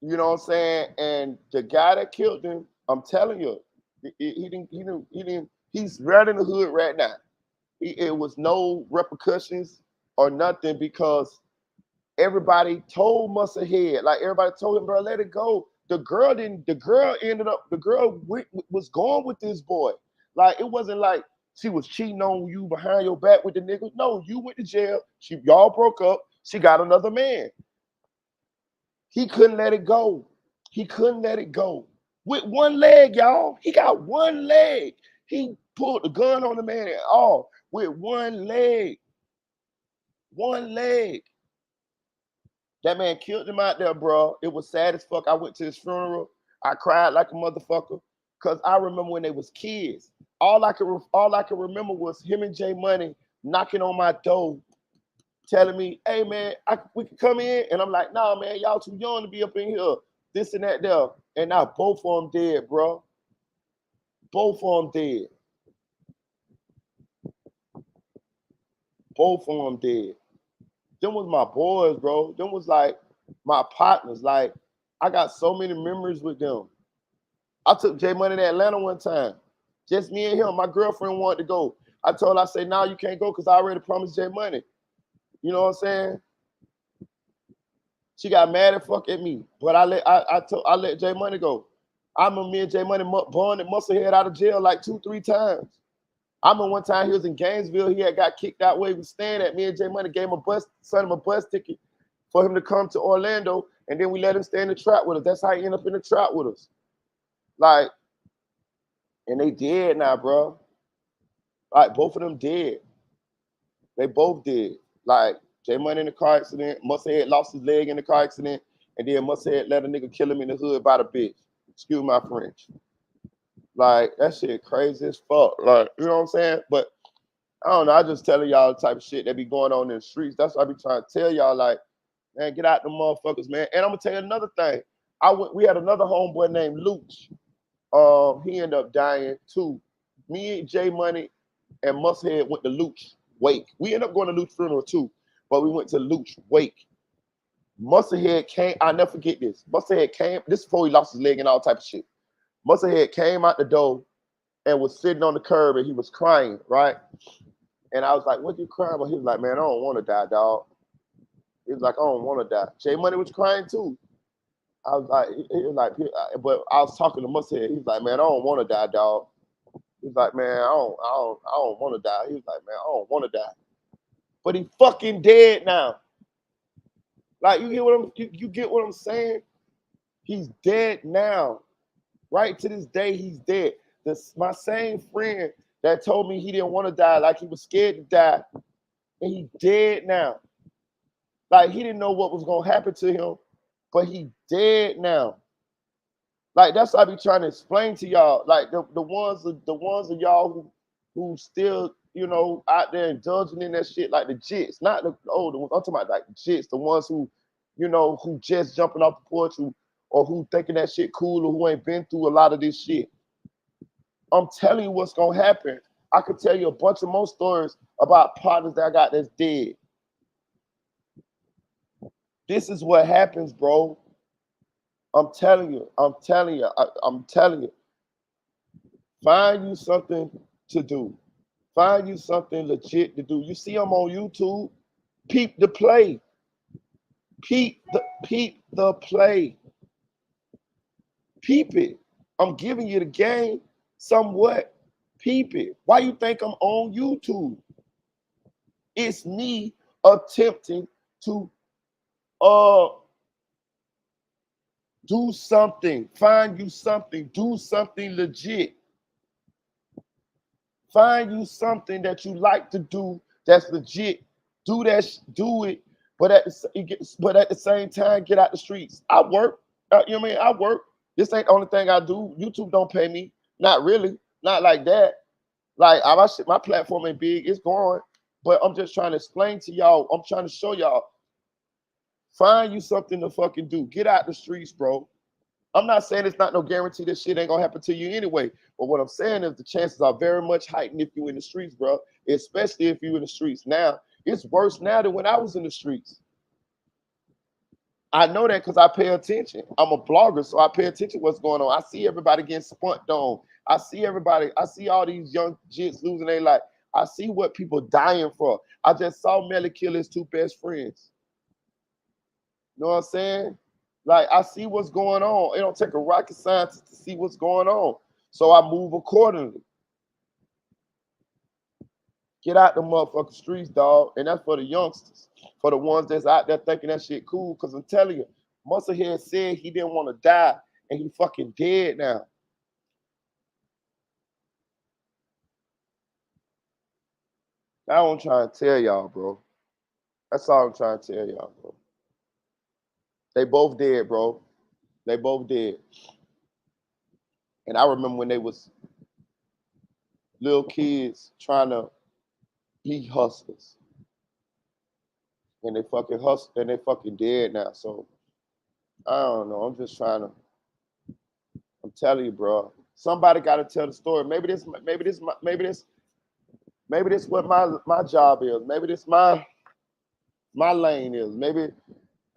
You know what I'm saying? And the guy that killed him, I'm telling you, he's right in the hood right now. It was no repercussions or nothing because everybody told Musclehead, like everybody told him, bro, let it go. The girl was going with this boy. Like, it wasn't like she was cheating on you behind your back with the nigga. No, you went to jail. Y'all broke up. She got another man. He couldn't let it go. He couldn't let it go. With one leg, y'all. He got one leg. He pulled the gun on the man and all with one leg. One leg. That man killed him out there, bro. It was sad as fuck. I went to his funeral. I cried like a motherfucker because I remember when they was kids. All I could remember was him and J Money knocking on my door, telling me, "Hey man, we can come in," and I'm like, "Nah, man, y'all too young to be up in here." This and that there, and now both of them dead, bro. Both of them dead. Both of them dead. Them was my boys, bro. Them was like my partners. Like, I got so many memories with them. I took J Money to Atlanta one time. Just me and him. My girlfriend wanted to go. I told her, I said, "No, you can't go because I already promised J Money." You know what I'm saying? She got mad and fuck at me. But I let J Money go. I remember me and J Money bonded Musclehead out of jail like 2-3 times. I remember one time he was in Gainesville. He had got kicked out where he was staying at. Me and J Money gave him sent him a bus ticket for him to come to Orlando, and then we let him stay in the trap with us. That's how he ended up in the trap with us. Like, and they dead now, bro. Like, both of them dead. They both dead. Like, J Money in the car accident. Musclehead lost his leg in the car accident, and then Musclehead let a nigga kill him in the hood by the bitch. Excuse my French. Like, that shit crazy as fuck. Like, you know what I'm saying? But I don't know. I just telling y'all the type of shit that be going on in the streets. That's what I be trying to tell y'all. Like, man, get out the motherfuckers, man. And I'm gonna tell you another thing. We had another homeboy named Luch. He ended up dying too. Me, J Money, and Mushead went to Luch wake. We ended up going to Luch funeral too, but we went to Luch wake. Musclehead came. I never forget this. Musclehead came. This is before he lost his leg and all type of shit. Musclehead came out the door and was sitting on the curb and he was crying, right? And I was like, "What you crying about?" He was like, "Man, I don't want to die, dog." He was like, "I don't want to die." J Money was crying too. I was like, he was like, but I was talking to Mushead. He was like, "Man, I don't want to die, dog." He was like, "Man, I don't want to die." He was like, "Man, I don't want to die." But he fucking dead now. Like, you get what I'm saying? He's dead now. Right to this day, he's dead. My same friend that told me he didn't want to die, like he was scared to die, and he dead now. Like he didn't know what was gonna happen to him, but he dead now. Like that's what I be trying to explain to y'all. Like the ones of y'all who still, out there indulging in that shit, like the jits, not the older ones. I'm talking about like the jits, the ones who just jumping off the porch, or who thinking that shit cool, or who ain't been through a lot of this shit. I'm telling you what's gonna happen. I could tell you a bunch of more stories about partners that I got that's dead. This is what happens, bro. I'm telling you. I'm telling you. Find you something to do. Find you something legit to do. You see them on YouTube. Peep the play. Peep the play. Peep it. I'm giving you the game somewhat. Peep it. Why you think I'm on YouTube? It's me attempting to uh do something. Find you something. Do something legit. Find you something that you like to do that's legit. Do that. Do it. But at the same time, get out the streets. I work. You know what I mean? I work. This ain't the only thing I do. YouTube don't pay me. Not really. Not like that. Like my platform ain't big. It's growing. But I'm just trying to explain to y'all. I'm trying to show y'all. Find you something to fucking do. Get out the streets, bro. I'm not saying it's not no guarantee that shit ain't gonna happen to you anyway. But what I'm saying is the chances are very much heightened if you in the streets, bro. Especially if you in the streets now. It's worse now than when I was in the streets. I know that because I pay attention. I'm a blogger, so I pay attention to what's going on. I see everybody getting spunked on. I see everybody. I see all these young jits losing their life. I see what people dying for. I just saw Melly kill his two best friends. You know what I'm saying? Like I see what's going on. It don't take a rocket scientist to see what's going on. So I move accordingly. Get out the motherfucking streets, dog. And that's for the youngsters. For the ones that's out there thinking that shit cool. Cause I'm telling you, Musclehead said he didn't want to die. And he fucking dead now. That's what I'm trying to tell y'all, bro. That's all I'm trying to tell y'all, bro. They both dead, bro. They both dead. And I remember when they was little kids trying to be hustlers. And they fucking hustle and they fucking dead now. So I don't know. I'm just trying to. I'm telling you, bro. Somebody got to tell the story. Maybe this what my job is. Maybe this my lane is. Maybe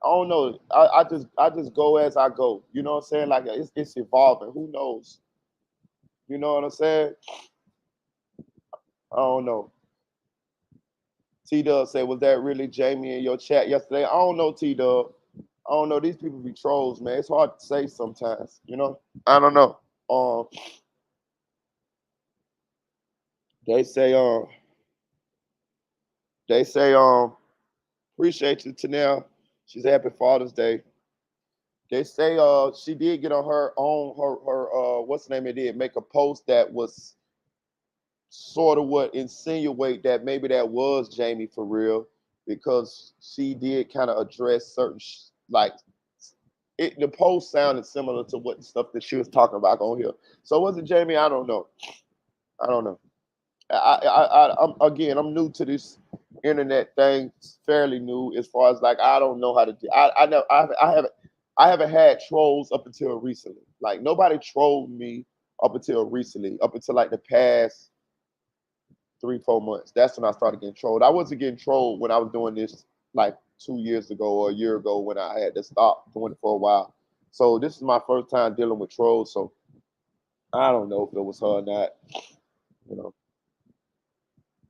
I don't know. I just go as I go. You know what I'm saying? Like it's evolving. Who knows? You know what I'm saying? I don't know. T Dub said, "Was that really Jamie in your chat yesterday?" I don't know, T Dub. I don't know. These people be trolls, man. It's hard to say sometimes. I don't know. Um, they say, they say, appreciate you, Tanel. She's happy Father's Day. They say, she did get on her own, what's the name? It did make a post that was sort of what insinuate that maybe that was Jamie for real, because she did kind of address certain like the post sounded similar to what the stuff that she was talking about on here. So was it Jamie? I don't know. I don't know. I'm new to this internet thing, fairly new as far as like I don't know how to do. I know I haven't had trolls up until recently. Like nobody trolled me up until recently, up until like the past 3-4 months. That's when I started getting trolled. I wasn't getting trolled when I was doing this like 2 years ago or a year ago when I had to stop doing it for a while. So this is my first time dealing with trolls. So I don't know if it was her or not. You know,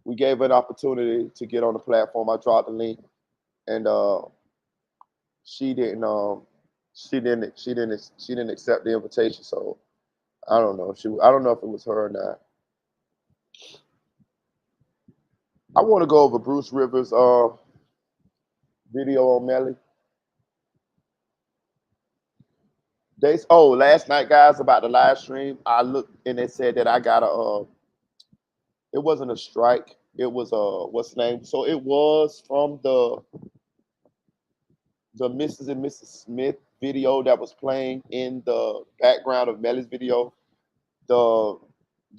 we gave her an opportunity to get on the platform. I dropped the link, and she didn't. She didn't accept the invitation. So I don't know. I don't know if it was her or not. I want to go over Bruce Rivers' video on Melly. Last night, guys, about the live stream, I looked and it said that I got it wasn't a strike. It was what's the name? So it was from the the Mrs. and Mrs. Smith video that was playing in the background of Melly's video, the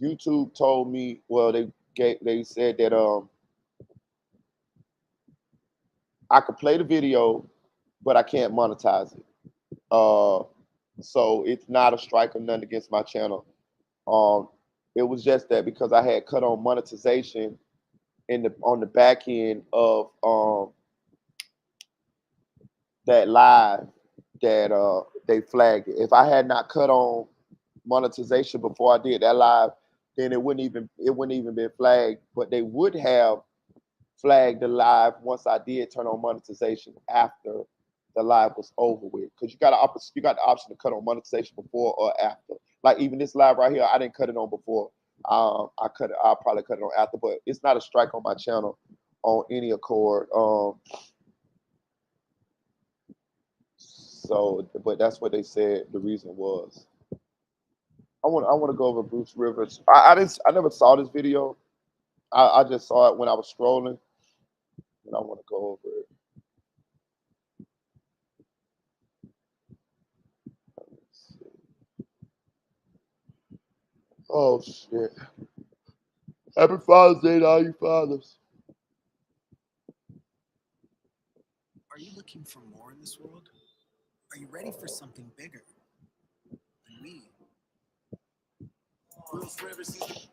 YouTube told me, well, they said that I could play the video, but I can't monetize it. So it's not a strike or nothing against my channel. Um, it was just that because I had cut on monetization on the back end of that live that they flagged it. If I had not cut on monetization before I did that live, then it wouldn't even been flagged. But they would have flagged the live once I did turn on monetization after the live was over with. Because you got the option to cut on monetization before or after. Like even this live right here, I didn't cut it on before. I'll probably cut it on after, but it's not a strike on my channel on any accord. So, but that's what they said the reason was. I want to go over Bruce Rivers. I never saw this video. I just saw it when I was scrolling, and I want to go over it. Oh shit! Happy Father's Day to all you fathers. Are you looking for more in this world? Are you ready for something bigger than we? Bruce Rivers.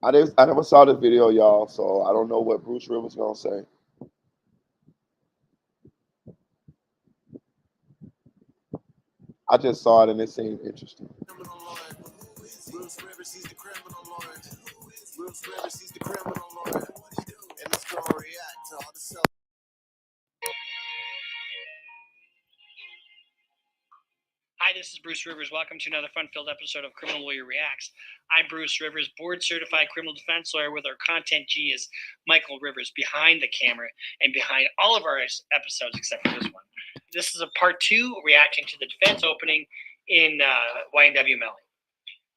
I never saw this video, y'all, so I don't know what Bruce Rivers gonna say. I just saw it and it seemed interesting. Bruce Rivers, he's the criminal lord. Bruce Rivers, he's the criminal lord. And let's go react to all the stuff. Hi, this is Bruce Rivers. Welcome to another fun-filled episode of Criminal Lawyer Reacts. I'm Bruce Rivers, board-certified criminal defense lawyer with our content G is Michael Rivers behind the camera and behind all of our episodes except for this one. This is a part 2 reacting to the defense opening in YNW Melly.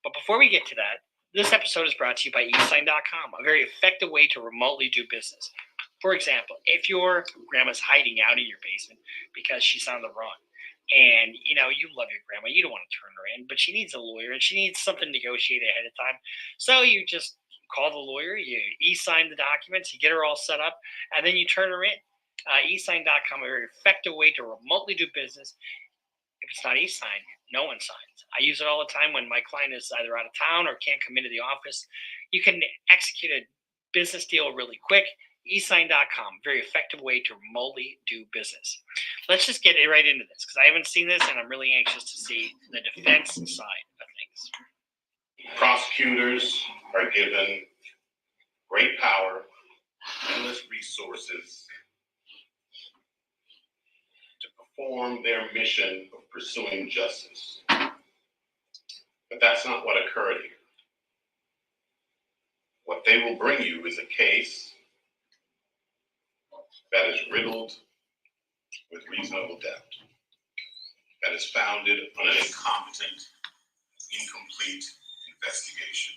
But before we get to that, this episode is brought to you by eSign.com, a very effective way to remotely do business. For example, if your grandma's hiding out in your basement because she's on the run, and you love your grandma, you don't want to turn her in, but she needs a lawyer and she needs something negotiated ahead of time. So you just call the lawyer, you e-sign the documents, you get her all set up, and then you turn her in. eSign.com, a very effective way to remotely do business. If it's not e-sign, no one signs. I use it all the time when my client is either out of town or can't come into the office. You can execute a business deal really quick. eSign.com, very effective way to remotely do business. Let's just get right into this because I haven't seen this and I'm really anxious to see the defense side of things. Prosecutors are given great power, endless resources to perform their mission of pursuing justice. But that's not what occurred here. What they will bring you is a case that is riddled with reasonable doubt, that is founded on an incompetent, incomplete investigation,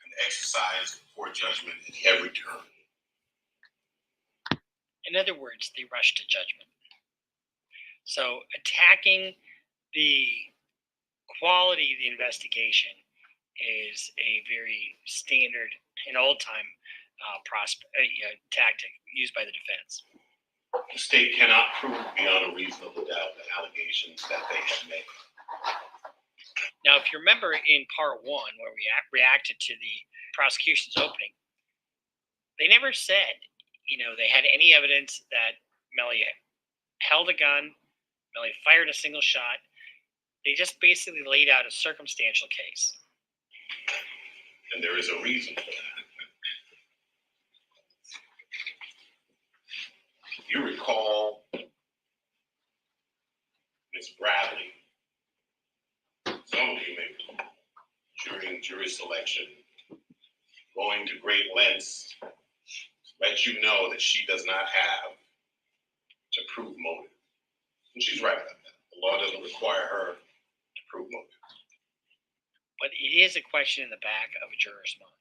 an exercise of poor judgment at every turn. In other words, they rush to judgment. So attacking the quality of the investigation is a very standard and old-time tactic used by the defense. The state cannot prove beyond a reasonable doubt the allegations that they have made. Now, if you remember in part 1, where we reacted to the prosecution's opening, they never said, they had any evidence that Melly held a gun, Melly fired a single shot. They just basically laid out a circumstantial case. And there is a reason for that. You recall Ms. Bradley, some of you may recall, during jury selection, going to great lengths to let you know that she does not have to prove motive. And she's right about that. The law doesn't require her to prove motive. But it is a question in the back of a juror's mind.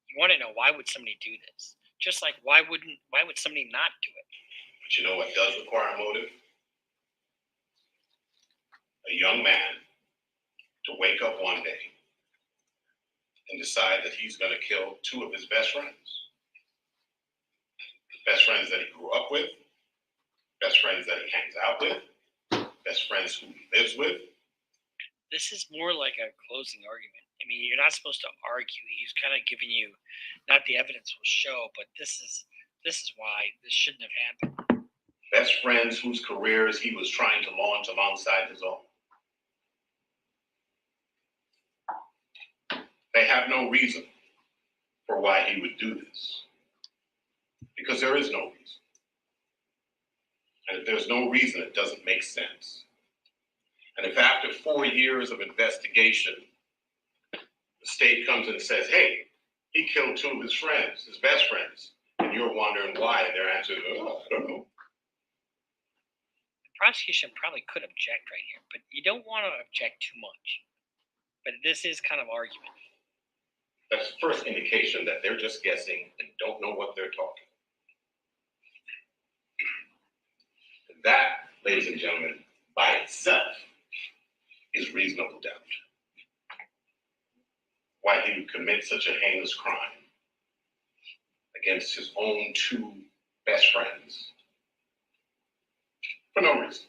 You want to know, why would somebody do this? Just like why would somebody not do it? But you know what does require motive? A young man to wake up one day and decide that he's going to kill two of his best friends. Best friends that he grew up with, best friends that he hangs out with, best friends who he lives with. This is more like a closing argument. I mean, you're not supposed to argue. He's kind of giving you, not the evidence will show, but this is why this shouldn't have happened. Best friends whose careers he was trying to launch alongside his own. They have no reason for why he would do this. Because there is no reason. And if there's no reason, it doesn't make sense. And if after 4 years of investigation, the state comes and says, hey, he killed two of his friends, his best friends, and you're wondering why, and their answer is, oh, I don't know. The prosecution probably could object right here, but you don't want to object too much. But this is kind of argument. That's the first indication that they're just guessing and don't know what they're talking. And that, ladies and gentlemen, by itself is reasonable doubt. Why he would commit such a heinous crime against his own two best friends for no reason.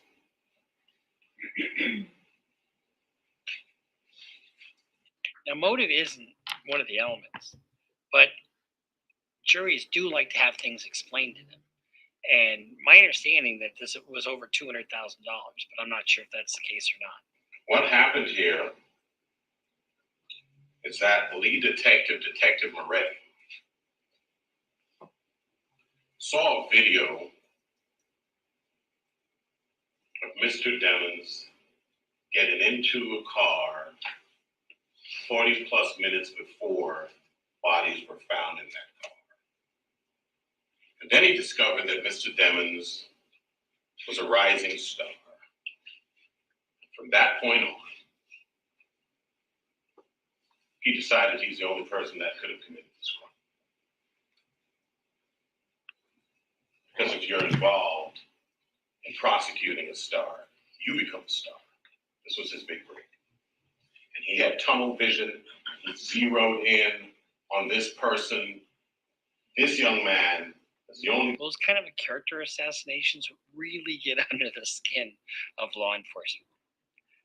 Now, motive isn't one of the elements, but juries do like to have things explained to them. And my understanding that this was over $200,000, but I'm not sure if that's the case or not. What happened here is that the lead detective, Detective Moretti, saw a video of Mr. Demons getting into a car 40 plus minutes before bodies were found in that car. And then he discovered that Mr. Demons was a rising star. From that point on, he decided he's the only person that could have committed this crime. Because if you're involved in prosecuting a star, you become a star. This was his big break. And he had tunnel vision. He zeroed in on this person. This young man is the only... Those kind of character assassinations really get under the skin of law enforcement.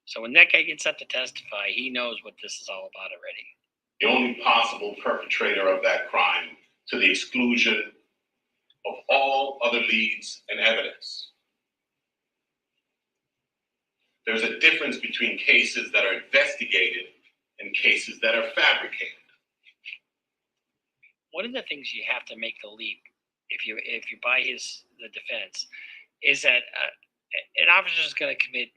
So when that guy gets up to testify, he knows what this is all about already. The only possible perpetrator of that crime, to the exclusion of all other leads and evidence. There's a difference between cases that are investigated and cases that are fabricated. One of the things you have to make the leap, if you buy the defense, is that an officer is going to commit,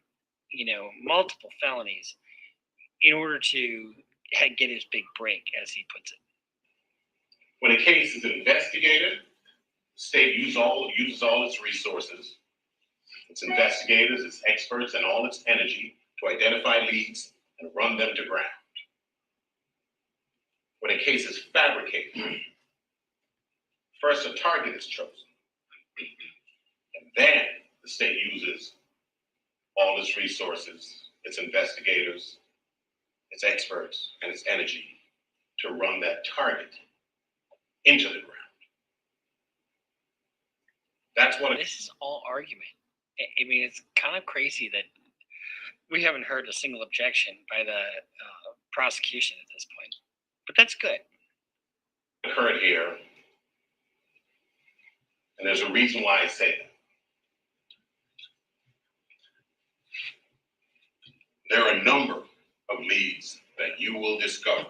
multiple felonies in order to get his big break, as he puts it. When a case is investigated, the state uses all its resources, its investigators, its experts, and all its energy to identify leads and run them to ground. When a case is fabricated, first a target is chosen, and then the state uses all its resources, its investigators, its experts, and its energy to run that target into the ground. That's what this is all argument. I mean, it's kind of crazy that we haven't heard a single objection by the prosecution at this point. But that's good. Occurred here, and there's a reason why I say that. There are a number of leads that you will discover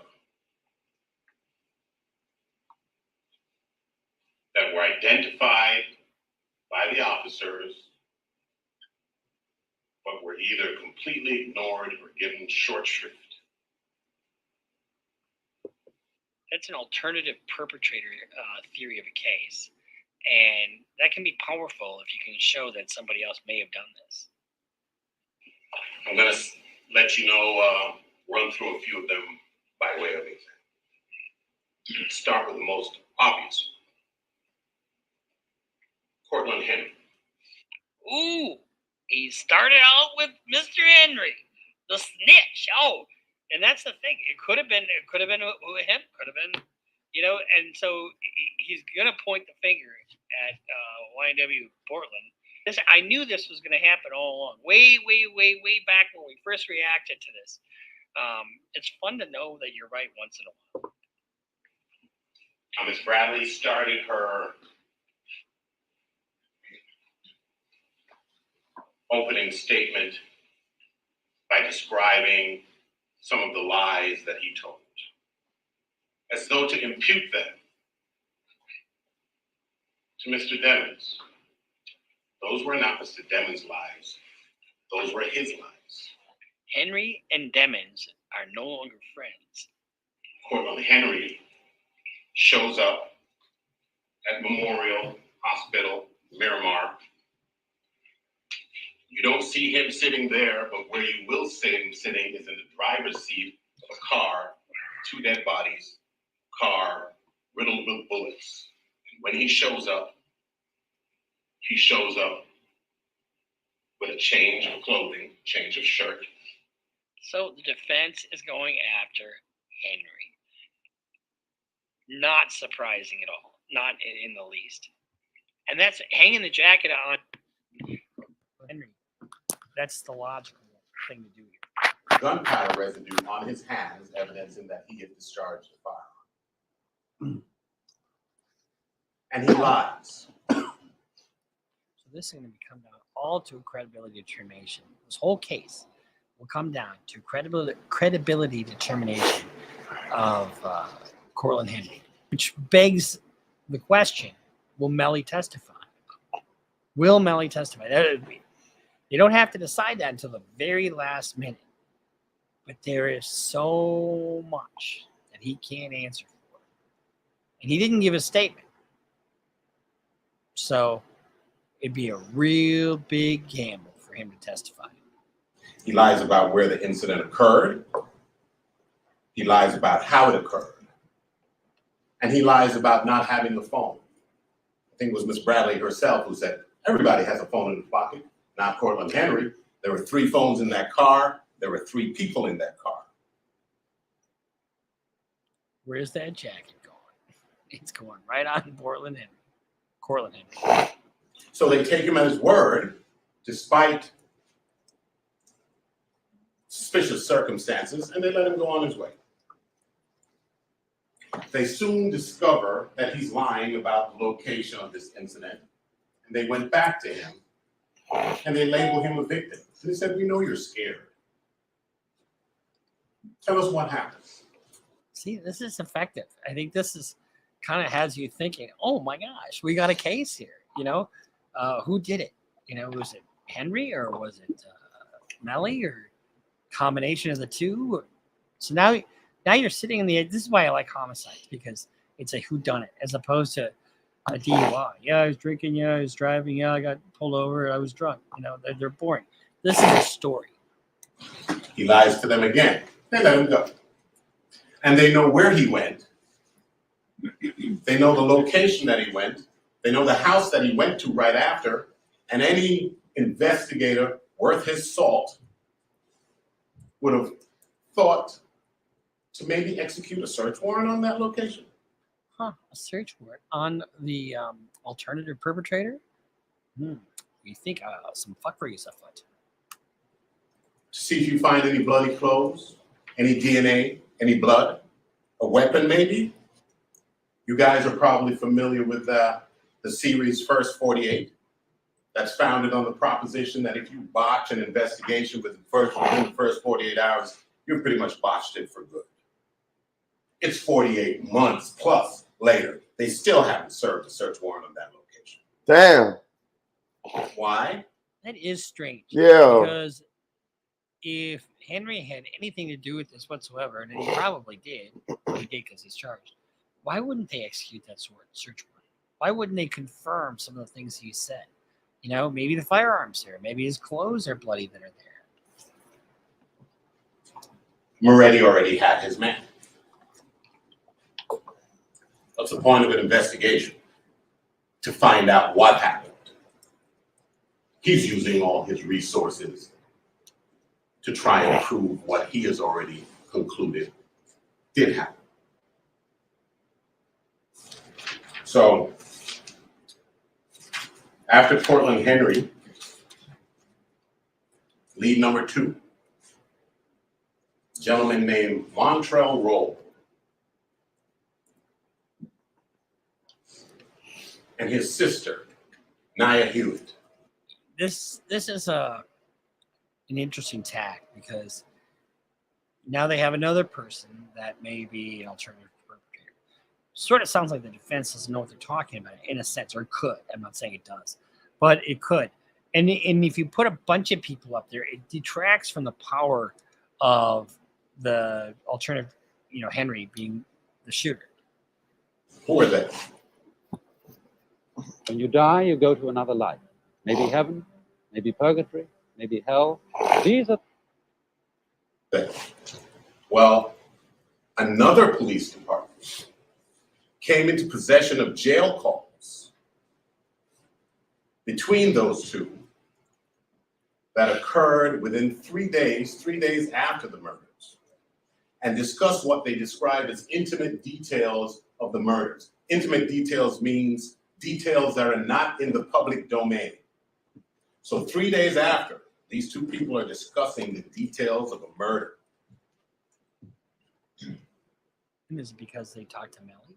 that were identified by the officers, but were either completely ignored or given short shrift. That's an alternative perpetrator theory of a case. And that can be powerful if you can show that somebody else may have done this. I'm going to let you know, run through a few of them by way of example. Start with the most obvious. Cortland Henry. Ooh, he started out with Mr. Henry, the snitch. Oh, and that's the thing. It could have been him. Could have been, And so he's gonna point the finger at YNW Portland. I knew this was gonna happen all along. Way back when we first reacted to this. It's fun to know that you're right once in a while. Miss Bradley started her opening statement by describing some of the lies that he told, as though to impute them to Mr. Demons. Those were not Mr. Demons' lies. Those were his lies. Henry and Demons are no longer friends. Cortland Henry shows up at Memorial Hospital, Miramar. You don't see him sitting there, but where you will see him sitting is in the driver's seat of a car, 2 dead bodies, car riddled with bullets. And when he shows up with a change of clothing, change of shirt. So the defense is going after Henry. Not surprising at all. Not in the least. And that's hanging the jacket on Henry. That's the logical thing to do here. Gunpowder residue on his hands, evidencing that he had discharged the firearm. And he lies. So this is going to come down all to a credibility determination. This whole case will come down to credibility determination of Cortland Henry, which begs the question: will Melly testify? Will Melly testify? You don't have to decide that until the very last minute. But there is so much that he can't answer for. And he didn't give a statement. So it'd be a real big gamble for him to testify. He lies about where the incident occurred. He lies about how it occurred. And he lies about not having the phone. I think it was Miss Bradley herself who said, everybody has a phone in the pocket. Not Cortland Henry. There were 3 phones in that car. There were 3 people in that car. Where's that jacket going? It's going right on Cortland Henry. So they take him at his word, despite suspicious circumstances, and they let him go on his way. They soon discover that he's lying about the location of this incident, and they went back to him, and they labeled him a victim. They said, we know you're scared. Tell us what happened. See, this is effective. I think this is kind of has you thinking, oh my gosh, we got a case here. Who did it? Was it Henry or was it Melly or combination of the two? So now you're sitting in this is why I like homicides, because it's a whodunit as opposed to a DUI. Yeah, I was drinking. Yeah, I was driving. Yeah, I got pulled over. I was drunk. They're boring. This is a story. He lies to them again. They let him go. And they know where he went. They know the location that he went. They know the house that he went to right after. And any investigator worth his salt would have thought to maybe execute a search warrant on that location. A search warrant on the alternative perpetrator? You think some fuckery is afoot. To see if you find any bloody clothes, any DNA, any blood, a weapon maybe. You guys are probably familiar with the series First 48. That's founded on the proposition that if you botch an investigation within the first 48 hours, you've pretty much botched it for good. It's 48 months plus later. They still haven't served a search warrant on that location. Damn. Why? That is strange. Yeah. Because if Henry had anything to do with this whatsoever, and he probably did, because he's charged, why wouldn't they execute that search warrant? Why wouldn't they confirm some of the things he said? Maybe the firearms here. Maybe his clothes are bloody that are there. Moretti already had his man. That's the point of an investigation, to find out what happened. He's using all his resources to try and prove what he has already concluded did happen. So, after Portland Henry, lead number 2, a gentleman named Montrell Roll, and his sister, Nia Hewitt. This is an interesting tack, because now they have another person that may be an alternative perpetrator. Sort of sounds like the defense doesn't know what they're talking about in a sense, or it could. I'm not saying it does, but it could. And if you put a bunch of people up there, it detracts from the power of the alternative, Henry being the shooter. Who are they? When you die, you go to another life. Maybe heaven, maybe purgatory, maybe hell. These are... Well, another police department came into possession of jail calls between those two that occurred within 3 days after the murders, and discussed what they described as intimate details of the murders. Intimate details means details that are not in the public domain. So 3 days after, these two people are discussing the details of a murder. And is it because they talked to Melly?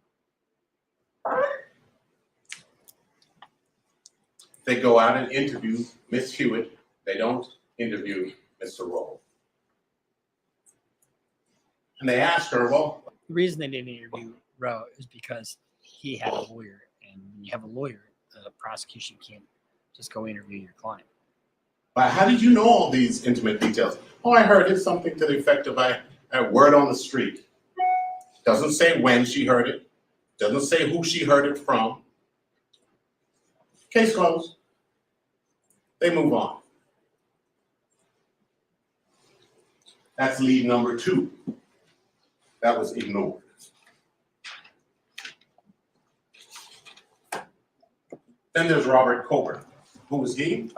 They go out and interview Miss Hewitt. They don't interview Mr. Roll. And they ask her, well, The reason they didn't interview Rowe is because he had a lawyer, and when you have a lawyer, the prosecution can't just go interview your client. but how did you know all these intimate details? Oh, I heard it, something to the effect of a word on the street. Doesn't say when she heard it. Doesn't say who she heard it from. Case closed. They move on. That's lead number 2. That was ignored. Then there's Robert Coburn. Who is he?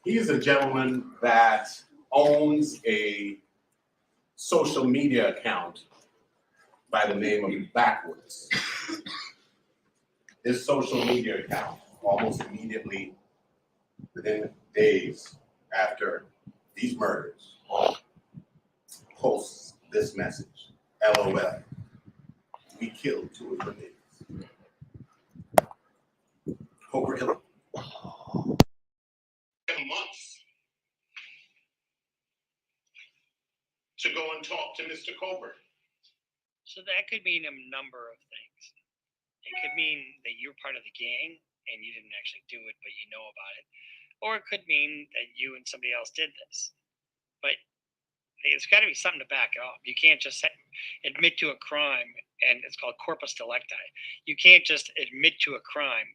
He is a gentleman that owns a social media account by the name of Backwoods. This social media account, almost immediately within days after these murders, posts this message: LOL, we killed 2 of the niggas. Coburn Hill. Months to go and talk to Mr. Coburn. So that could mean a number of things. It could mean that you're part of the gang and you didn't actually do it, but you know about it. Or it could mean that you and somebody else did this. But there's got to be something to back it up. You can't just admit to a crime, and it's called corpus delicti. You can't just admit to a crime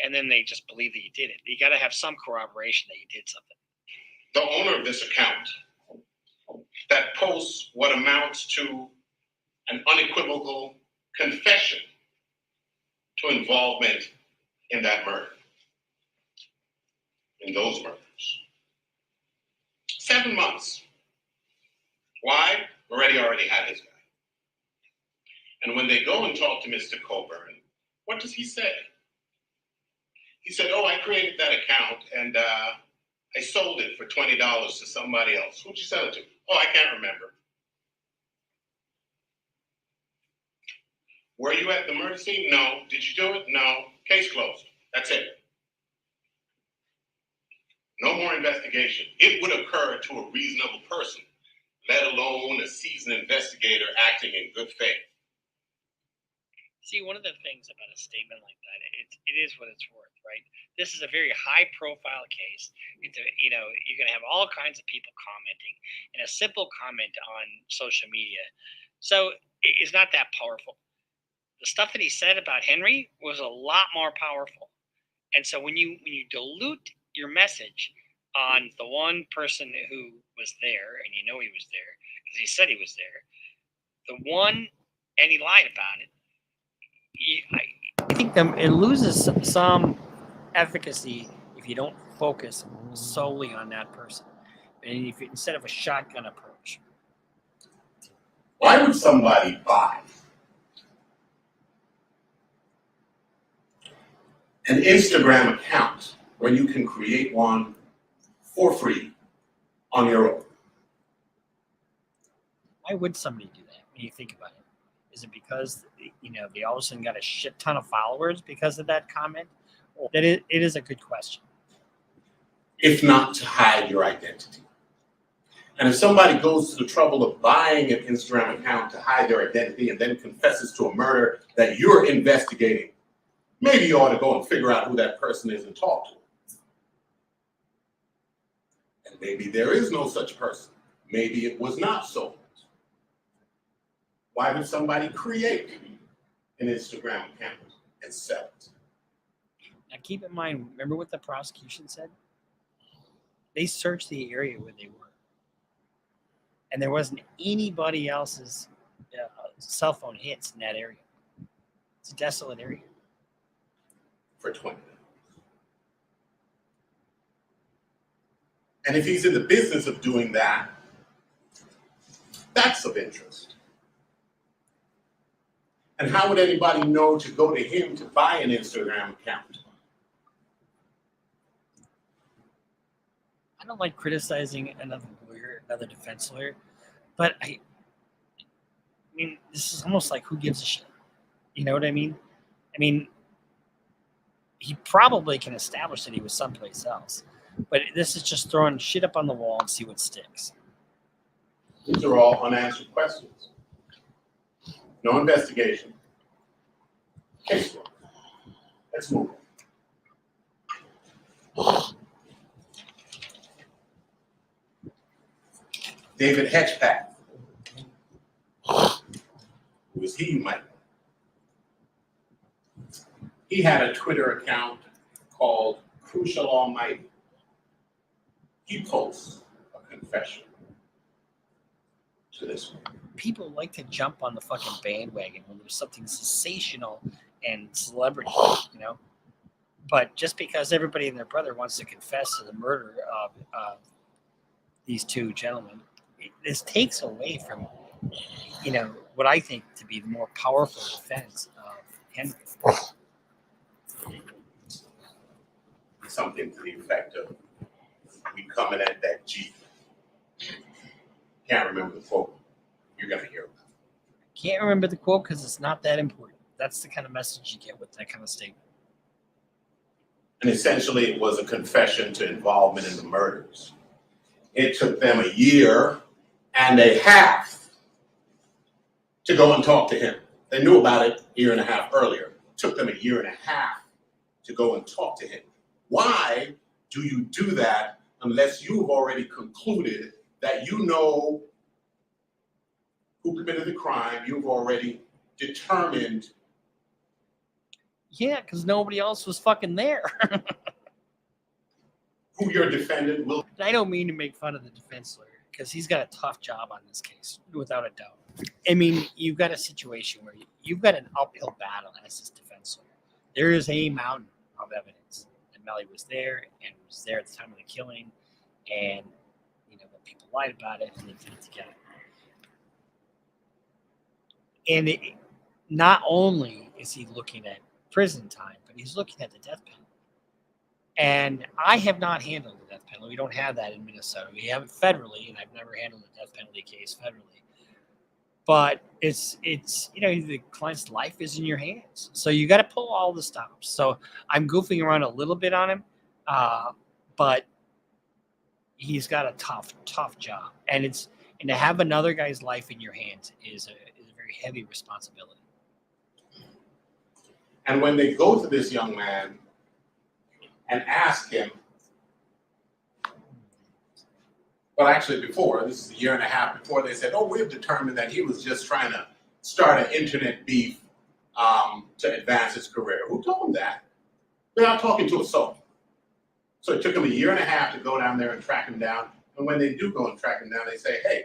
and then they just believe that you did it. You got to have some corroboration that you did something. The owner of this account that posts what amounts to an unequivocal confession to involvement in that murder, in those murders. 7 months. Why? Already had his guy. And when they go and talk to Mr. Coburn, what does he say? He said, oh, I created that account and I sold it for $20 to somebody else. Who'd you sell it to? Oh, I can't remember. Were you at the murder scene? No. Did you do it? No. Case closed. That's it. No more investigation. It would occur to a reasonable person, let alone a seasoned investigator acting in good faith. See, one of the things about a statement like that, it is what it's worth, right? This is a very high-profile case. It's you're going to have all kinds of people commenting, and a simple comment on social media. So it's not that powerful. The stuff that he said about Henry was a lot more powerful. And so when you dilute your message on the one person who was there, and you know he was there because he said he was there, the one and he lied about it. I think it loses some efficacy if you don't focus solely on that person, and if instead of a shotgun approach. Why would somebody buy an Instagram account when you can create one for free on your own? Why would somebody do that when you think about it? Is it because they all of a sudden got a shit ton of followers because of that comment? That it is a good question. If not to hide your identity. And if somebody goes to the trouble of buying an Instagram account to hide their identity and then confesses to a murder that you're investigating, maybe you ought to go and figure out who that person is and talk to them. And maybe there is no such person. Maybe it was not sold. Why would somebody create an Instagram account and sell it? Now keep in mind, remember what the prosecution said? They searched the area where they were. And there wasn't anybody else's cell phone hits in that area. It's a desolate area. For 20 minutes. And if he's in the business of doing that, that's of interest. And how would anybody know to go to him to buy an Instagram account? I don't like criticizing another lawyer, another defense lawyer, but I mean, this is almost like who gives a shit? You know what I mean? I mean, he probably can establish that he was someplace else, but this is just throwing shit up on the wall and see what sticks. These are all unanswered questions. No investigation. Case law. Let's move on. David Hedgepath. Who is he, Mike? He had a Twitter account called Crucial Almighty. He posts a confession to this one. People like to jump on the fucking bandwagon when there's something sensational and celebrity, But just because everybody and their brother wants to confess to the murder of these two gentlemen, this takes away from, what I think to be the more powerful defense of Henry. Something to the effect of, we coming at that G. Can't remember the quote. You're going to hear it. Can't remember the quote because it's not that important. That's the kind of message you get with that kind of statement. And essentially, it was a confession to involvement in the murders. It took them 1.5 years to go and talk to him. They knew about it 1.5 years earlier. It took them 1.5 years to go and talk to him. Why do you do that unless you've already concluded that you know who committed the crime? You've already determined. Yeah, because nobody else was fucking there. Who your defendant will. I don't mean to make fun of the defense lawyer because he's got a tough job on this case, without a doubt. I mean, you've got a situation where you've got an uphill battle as his defense lawyer. There is a mountain of evidence. And Melly was there and was there at the time of the killing. And, when people lied about it and they did it together. And not only is he looking at prison time, but he's looking at the death penalty. And I have not handled the death penalty. We don't have that in Minnesota. We have it federally, and I've never handled a death penalty case federally. But it's the client's life is in your hands. So you got to pull all the stops. So I'm goofing around a little bit on him, but he's got a tough job. And to have another guy's life in your hands is a very heavy responsibility. And when they go to this young man and ask him, well, actually before, this is 1.5 years before, they said, we've determined that he was just trying to start an internet beef to advance his career. Who told him that? They're not talking to a soul. So it took him 1.5 years to go down there and track him down. And when they do go and track him down, they say, hey,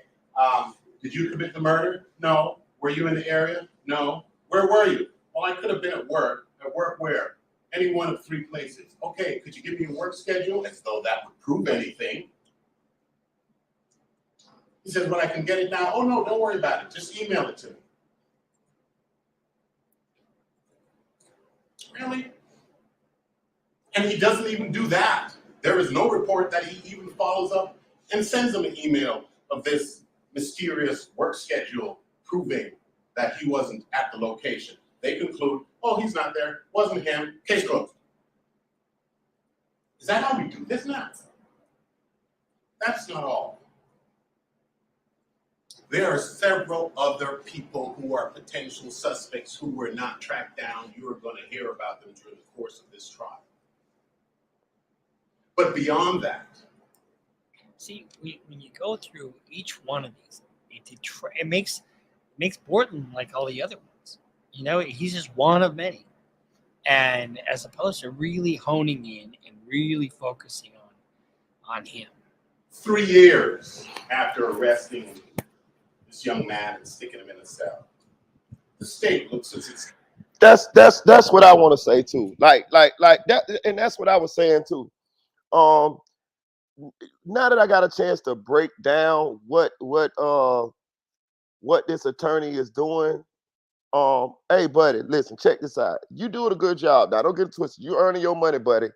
did you commit the murder? No. Were you in the area? No. Where were you? Well, I could have been at work. At work where? Any one of 3 places. Okay, could you give me a work schedule? As though that would prove anything. He says, well, I can get it now. Oh, no, don't worry about it. Just email it to me. Really? And he doesn't even do that. There is no report that he even follows up and sends them an email of this mysterious work schedule proving that he wasn't at the location. They conclude, oh, he's not there, wasn't him, case closed. Is that how we do this now? That's not all. There are several other people who are potential suspects who were not tracked down. You are going to hear about them during the course of this trial. But beyond that, See, when you go through each one of these, it makes Bortman like all the other ones. You know, he's just one of many. And as opposed to really honing in and really focusing on him. 3 years after arresting this young man and sticking him in a cell, the state looks at its. That's what I want to say too. Like that, and that's what I was saying too. Now that I got a chance to break down what this attorney is doing, hey buddy, listen, check this out. You doing a good job. Now don't get it twisted. You earning your money, buddy.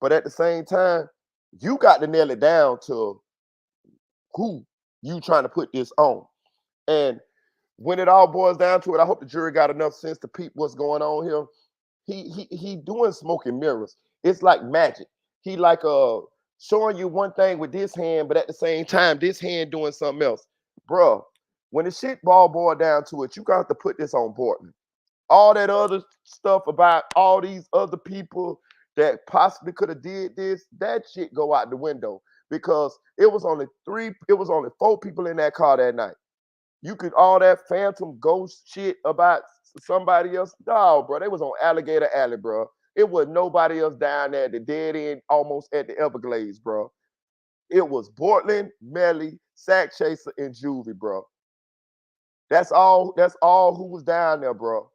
But at the same time, you got to nail it down to who you trying to put this on. And when it all boils down to it, I hope the jury got enough sense to peep what's going on here. He doing smoke and mirrors. It's like magic. He like showing you one thing with this hand, but at the same time, this hand doing something else. Bruh, when the shit boiled down to it, you got to put this on Portland. All that other stuff about all these other people that possibly could have did this, that shit go out the window because it was only 4 people in that car that night. You could all that phantom ghost shit about somebody else. No, bro, they was on Alligator Alley, bro. It was nobody else down there at the dead end, almost at the Everglades, bro. It was Portland, Melly, Sack Chaser, and Juvie, bro. That's all who was down there, bro.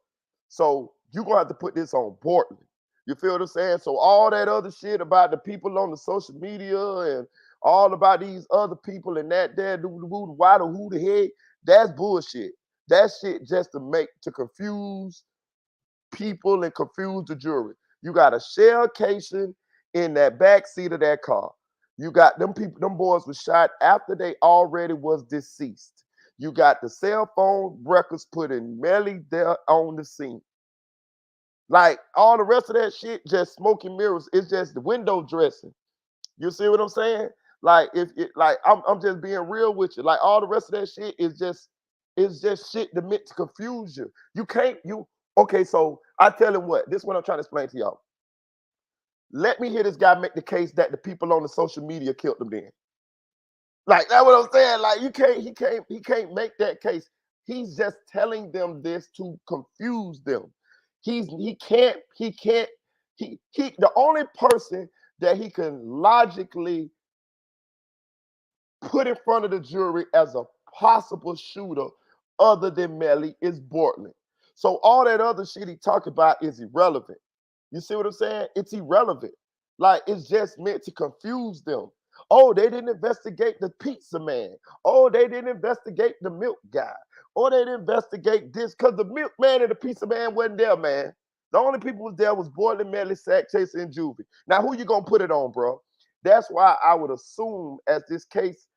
So you're gonna have to put this on Portland. You feel what I'm saying? So all that other shit about the people on the social media and all about these other people and that there, why the who the heck, that's bullshit. That shit just to confuse people and confuse the jury. You got a shell casing in that back seat of that car. You got them boys was shot after they already was deceased. You got the cell phone records put in Melly there on the scene. Like all the rest of that shit, just smoking mirrors. It's just the window dressing. You see what I'm saying? Like I'm just being real with you. Like all the rest of that shit is just shit that meant to confuse you. Okay, so I tell him what. This is what I'm trying to explain to y'all. Let me hear this guy make the case that the people on the social media killed him then. Like that's what I'm saying. Like he can't make that case. He's just telling them this to confuse them. The only person that he can logically put in front of the jury as a possible shooter other than Melly is Bortman. So all that other shit he talked about is irrelevant. You see what I'm saying? It's irrelevant. Like it's just meant to confuse them. Oh, they didn't investigate the pizza man. Oh, they didn't investigate the milk guy. Or they didn't investigate this because the milk man and the pizza man wasn't there, man. The only people was there was Bortman, Melly, Sack Chaser, and Juvie. Now, who you gonna put it on, bro? That's why I would assume as this case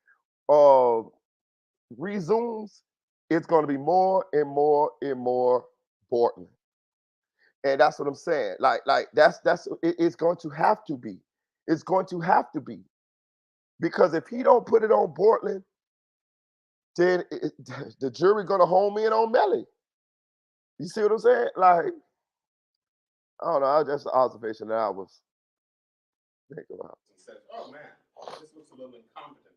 resumes, it's gonna be more and more and more Bortman. And that's what I'm saying. Like it's going to have to be. It's going to have to be. Because if he don't put it on Portland, then the jury gonna home in on Melly. You see what I'm saying? Like, I don't know. That's an observation that I was thinking about. He says, oh man, this looks a little incompetent.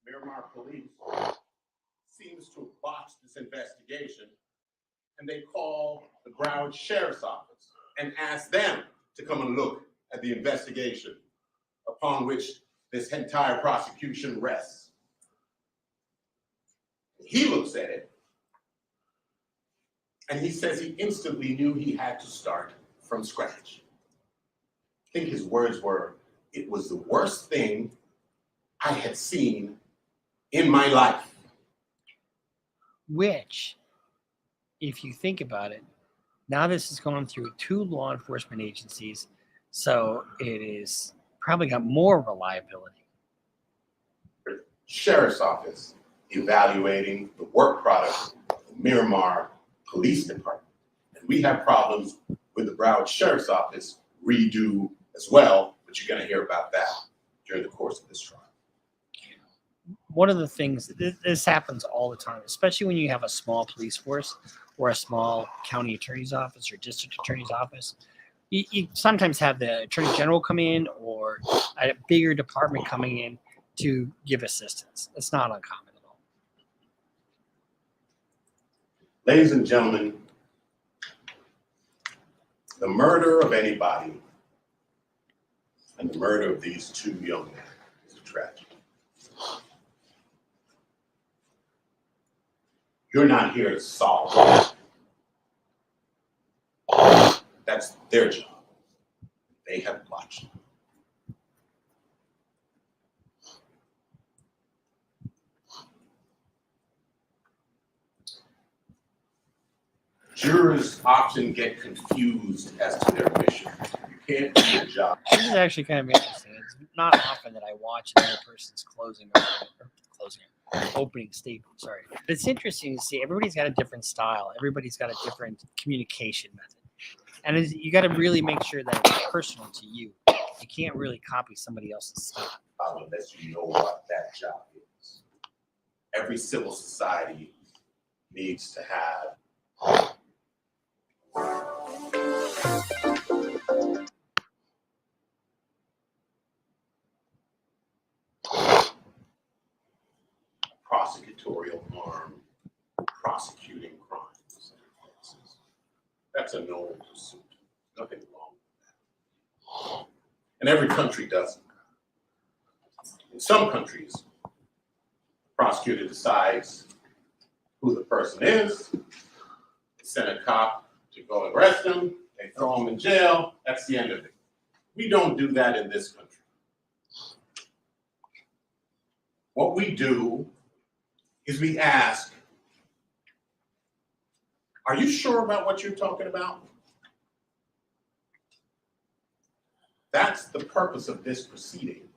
Miramar police seems to have botched this investigation, and they call the Broward Sheriff's Office and ask them to come and look at the investigation upon which this entire prosecution rests. He looks at it And he says he instantly knew he had to start from scratch. I think his words were, "It was the worst thing I had seen in my life." Which, if you think about it, now this has gone through 2 law enforcement agencies, so it is probably got more reliability. Sheriff's Office evaluating the work product of the Miramar Police Department. And we have problems with the Broward Sheriff's Office redo as well, but you're going to hear about that during the course of this trial. One of the things, this happens all the time, especially when you have a small police force or a small county attorney's office or district attorney's office. You sometimes have the attorney general come in or a bigger department coming in to give assistance. It's not uncommon at all. Ladies and gentlemen, the murder of anybody and the murder of these 2 young men is a tragedy. You're not here to solve it. That's their job. They have watched. Jurors often get confused as to their mission. You can't do your job. This is actually kind of interesting. It's not often that I watch another person's opening statement. Sorry. But it's interesting to see everybody's got a different style. Everybody's got a different communication method. And you got to really make sure that it's personal to you. You can't really copy somebody else's style. Unless you know what that job is. Every civil society needs to have prosecutorial arm prosecuting crimes. That's a noble pursuit. Nothing wrong with that. And every country does it. In some countries, the prosecutor decides who the person is, they send a cop to go and arrest him, they throw him in jail, that's the end of it. We don't do that in this country. What we do is we ask, are you sure about what you're talking about? That's the purpose of this proceeding.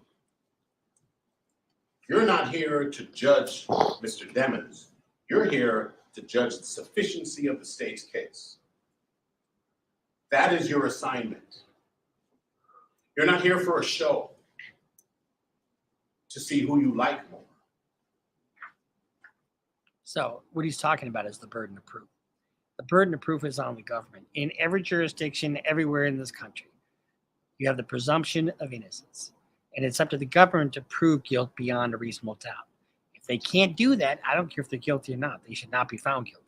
You're not here to judge Mr. Demons. You're here to judge the sufficiency of the state's case. That is your assignment. You're not here for a show to see who you like more. So what he's talking about is the burden of proof. The burden of proof is on the government. In every jurisdiction, everywhere in this country, you have the presumption of innocence. And it's up to the government to prove guilt beyond a reasonable doubt. If they can't do that, I don't care if they're guilty or not. They should not be found guilty.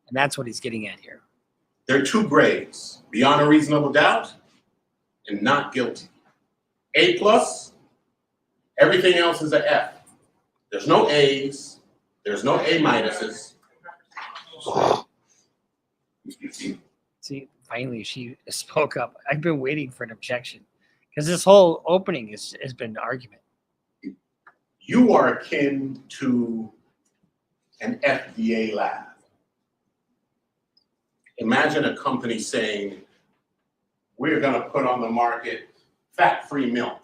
And that's what he's getting at here. There are 2 grades, beyond a reasonable doubt and not guilty. A+, everything else is an F. There's no A's, there's no A-. See, finally she spoke up. I've been waiting for an objection because this whole opening has been an argument. You are akin to an FDA lab. Imagine a company saying, we're going to put on the market fat-free milk.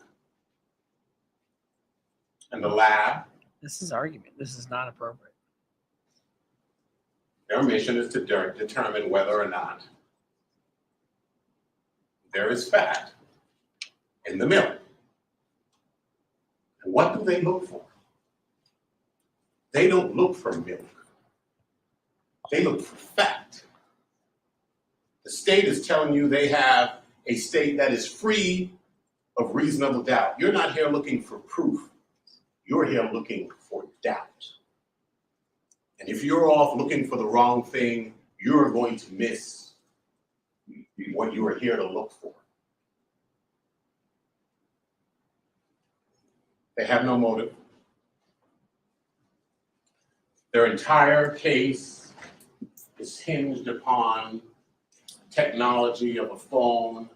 And the lab, This is argument. This is not appropriate. their mission is to determine whether or not there is fat in the milk. And what do they look for? They don't look for milk. They look for fat. The state is telling you they have a state that is free of reasonable doubt. You're not here looking for proof. You're here looking for doubt. And if you're off looking for the wrong thing, you're going to miss what you are here to look for. They have no motive. Their entire case is hinged upon technology of a phone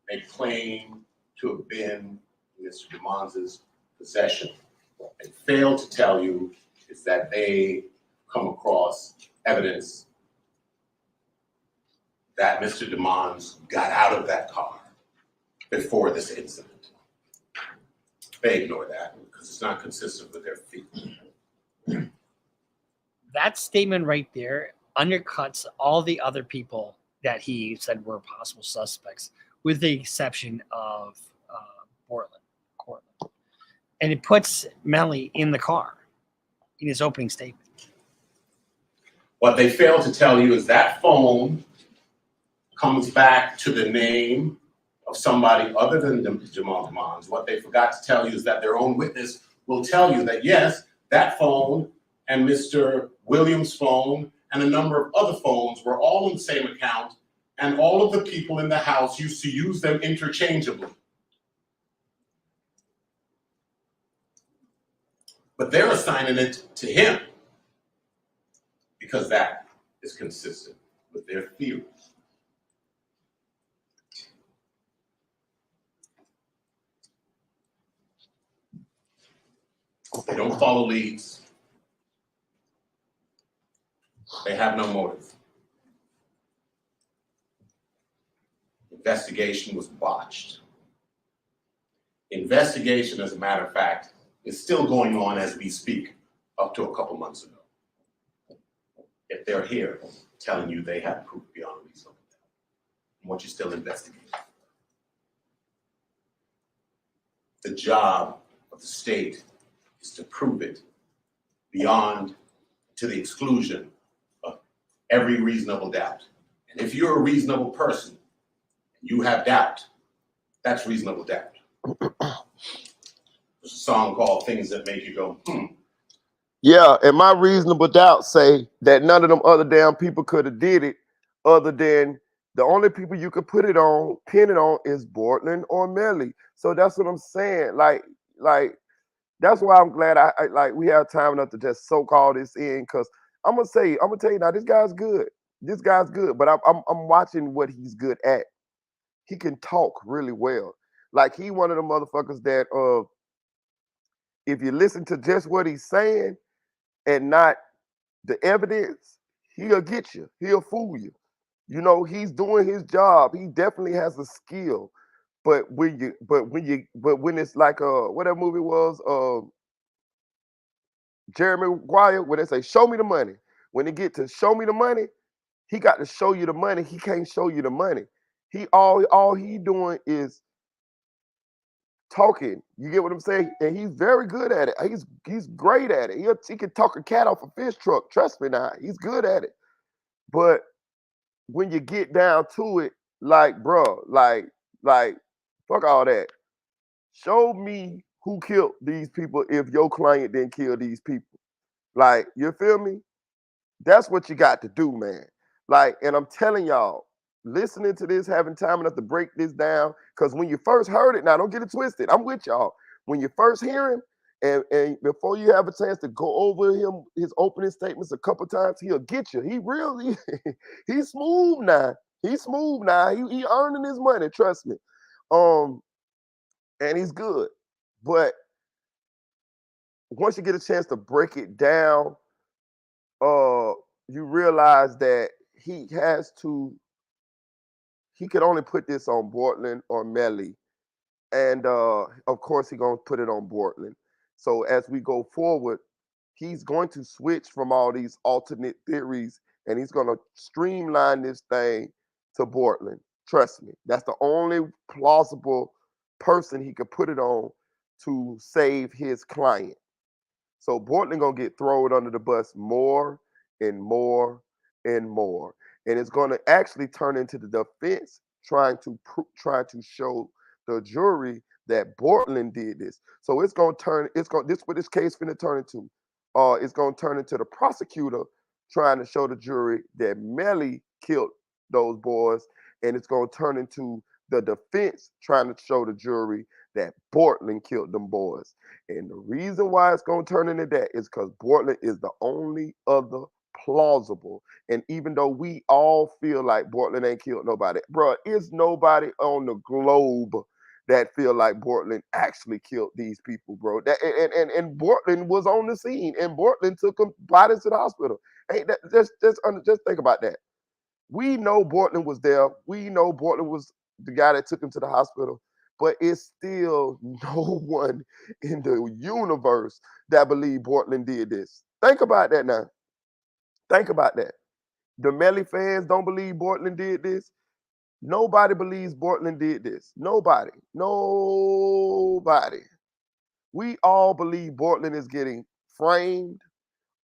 they claim to have been in Mr. DeMond's possession. What they fail to tell you is that they come across evidence that Mr. DeMond got out of that car before this incident. They ignore that because it's not consistent with their feet. That statement right there undercuts all the other people that he said were possible suspects, with the exception of Cortland. And it puts Melly in the car in his opening statement. What they fail to tell you is that phone comes back to the name of somebody other than Jamal DeMond. What they forgot to tell you is that their own witness will tell you that, yes, that phone and Mr. Williams' phone and a number of other phones were all in the same account, and all of the people in the house used to use them interchangeably. But they're assigning it to him because that is consistent with their theories. They don't follow leads. They have no motive. Investigation was botched. Investigation, as a matter of fact, is still going on as we speak, up to a couple months ago. If they're here telling you they have proof beyond a reasonable doubt, what you still investigating? The job of the state is to prove it beyond, to the exclusion of every reasonable doubt. And if you're a reasonable person, and you have doubt, that's reasonable doubt. There's a song called Things That Make You Go, Yeah, and my reasonable doubt say that none of them other damn people could have did it, other than the only people you could put it on, pin it on, is Bortland or Melly. So that's what I'm saying. Like that's why I'm glad I like we have time enough to just soak all this in, because I'm gonna tell you now, this guy's good. This guy's good, but I'm watching what he's good at. He can talk really well. Like, he one of the motherfuckers that if you listen to just what he's saying and not the evidence, he'll get you. He'll fool you. You know, he's doing his job. He definitely has a skill. But when it's like what that movie was, Jeremy Maguire, where they say, show me the money. When they get to show me the money, he got to show you the money. He can't show you the money. He all he doing is talking. You get what I'm saying? And he's very good at it. He's great at it. He can talk a cat off a fish truck. Trust me now. He's good at it. But when you get down to it, like, bro, like, fuck all that. Show me who killed these people if your client didn't kill these people. Like, you feel me? That's what you got to do, man. Like, and I'm telling y'all, listening to this, having time enough to break this down, because when you first heard it, now don't get it twisted. I'm with y'all. When you first hear him, and before you have a chance to go over his opening statements a couple times, he'll get you. He really, he's smooth now. He's smooth now. He earning his money, trust me. And he's good. But once you get a chance to break it down, you realize that he could only put this on Bortland or Melly. And of course, he's going to put it on Bortland. So as we go forward, he's going to switch from all these alternate theories, and he's going to streamline this thing to Bortland. Trust me. That's the only plausible person he could put it on to save his client. So Bortland going to get thrown under the bus more and more and more. And it's going to actually turn into the defense trying to show the jury that Bortland did this. So this what this case finna turn into. It's gonna turn into the prosecutor trying to show the jury that Melly killed those boys, and it's gonna turn into the defense trying to show the jury that Bortland killed them boys. And the reason why it's gonna turn into that is because Bortland is the only other plausible. And even though we all feel like Portland ain't killed nobody, bro, is nobody on the globe that feel like Portland actually killed these people, bro. That and Portland was on the scene, and Portland took them bodies to the hospital. Ain't that just think about that? We know Portland was there. We know Portland was the guy that took him to the hospital, but it's still no one in the universe that believe Portland did this. Think about that now. Think about that. The Melly fans don't believe Portland did this. Nobody believes Portland did this. Nobody. Nobody. We all believe Portland is getting framed.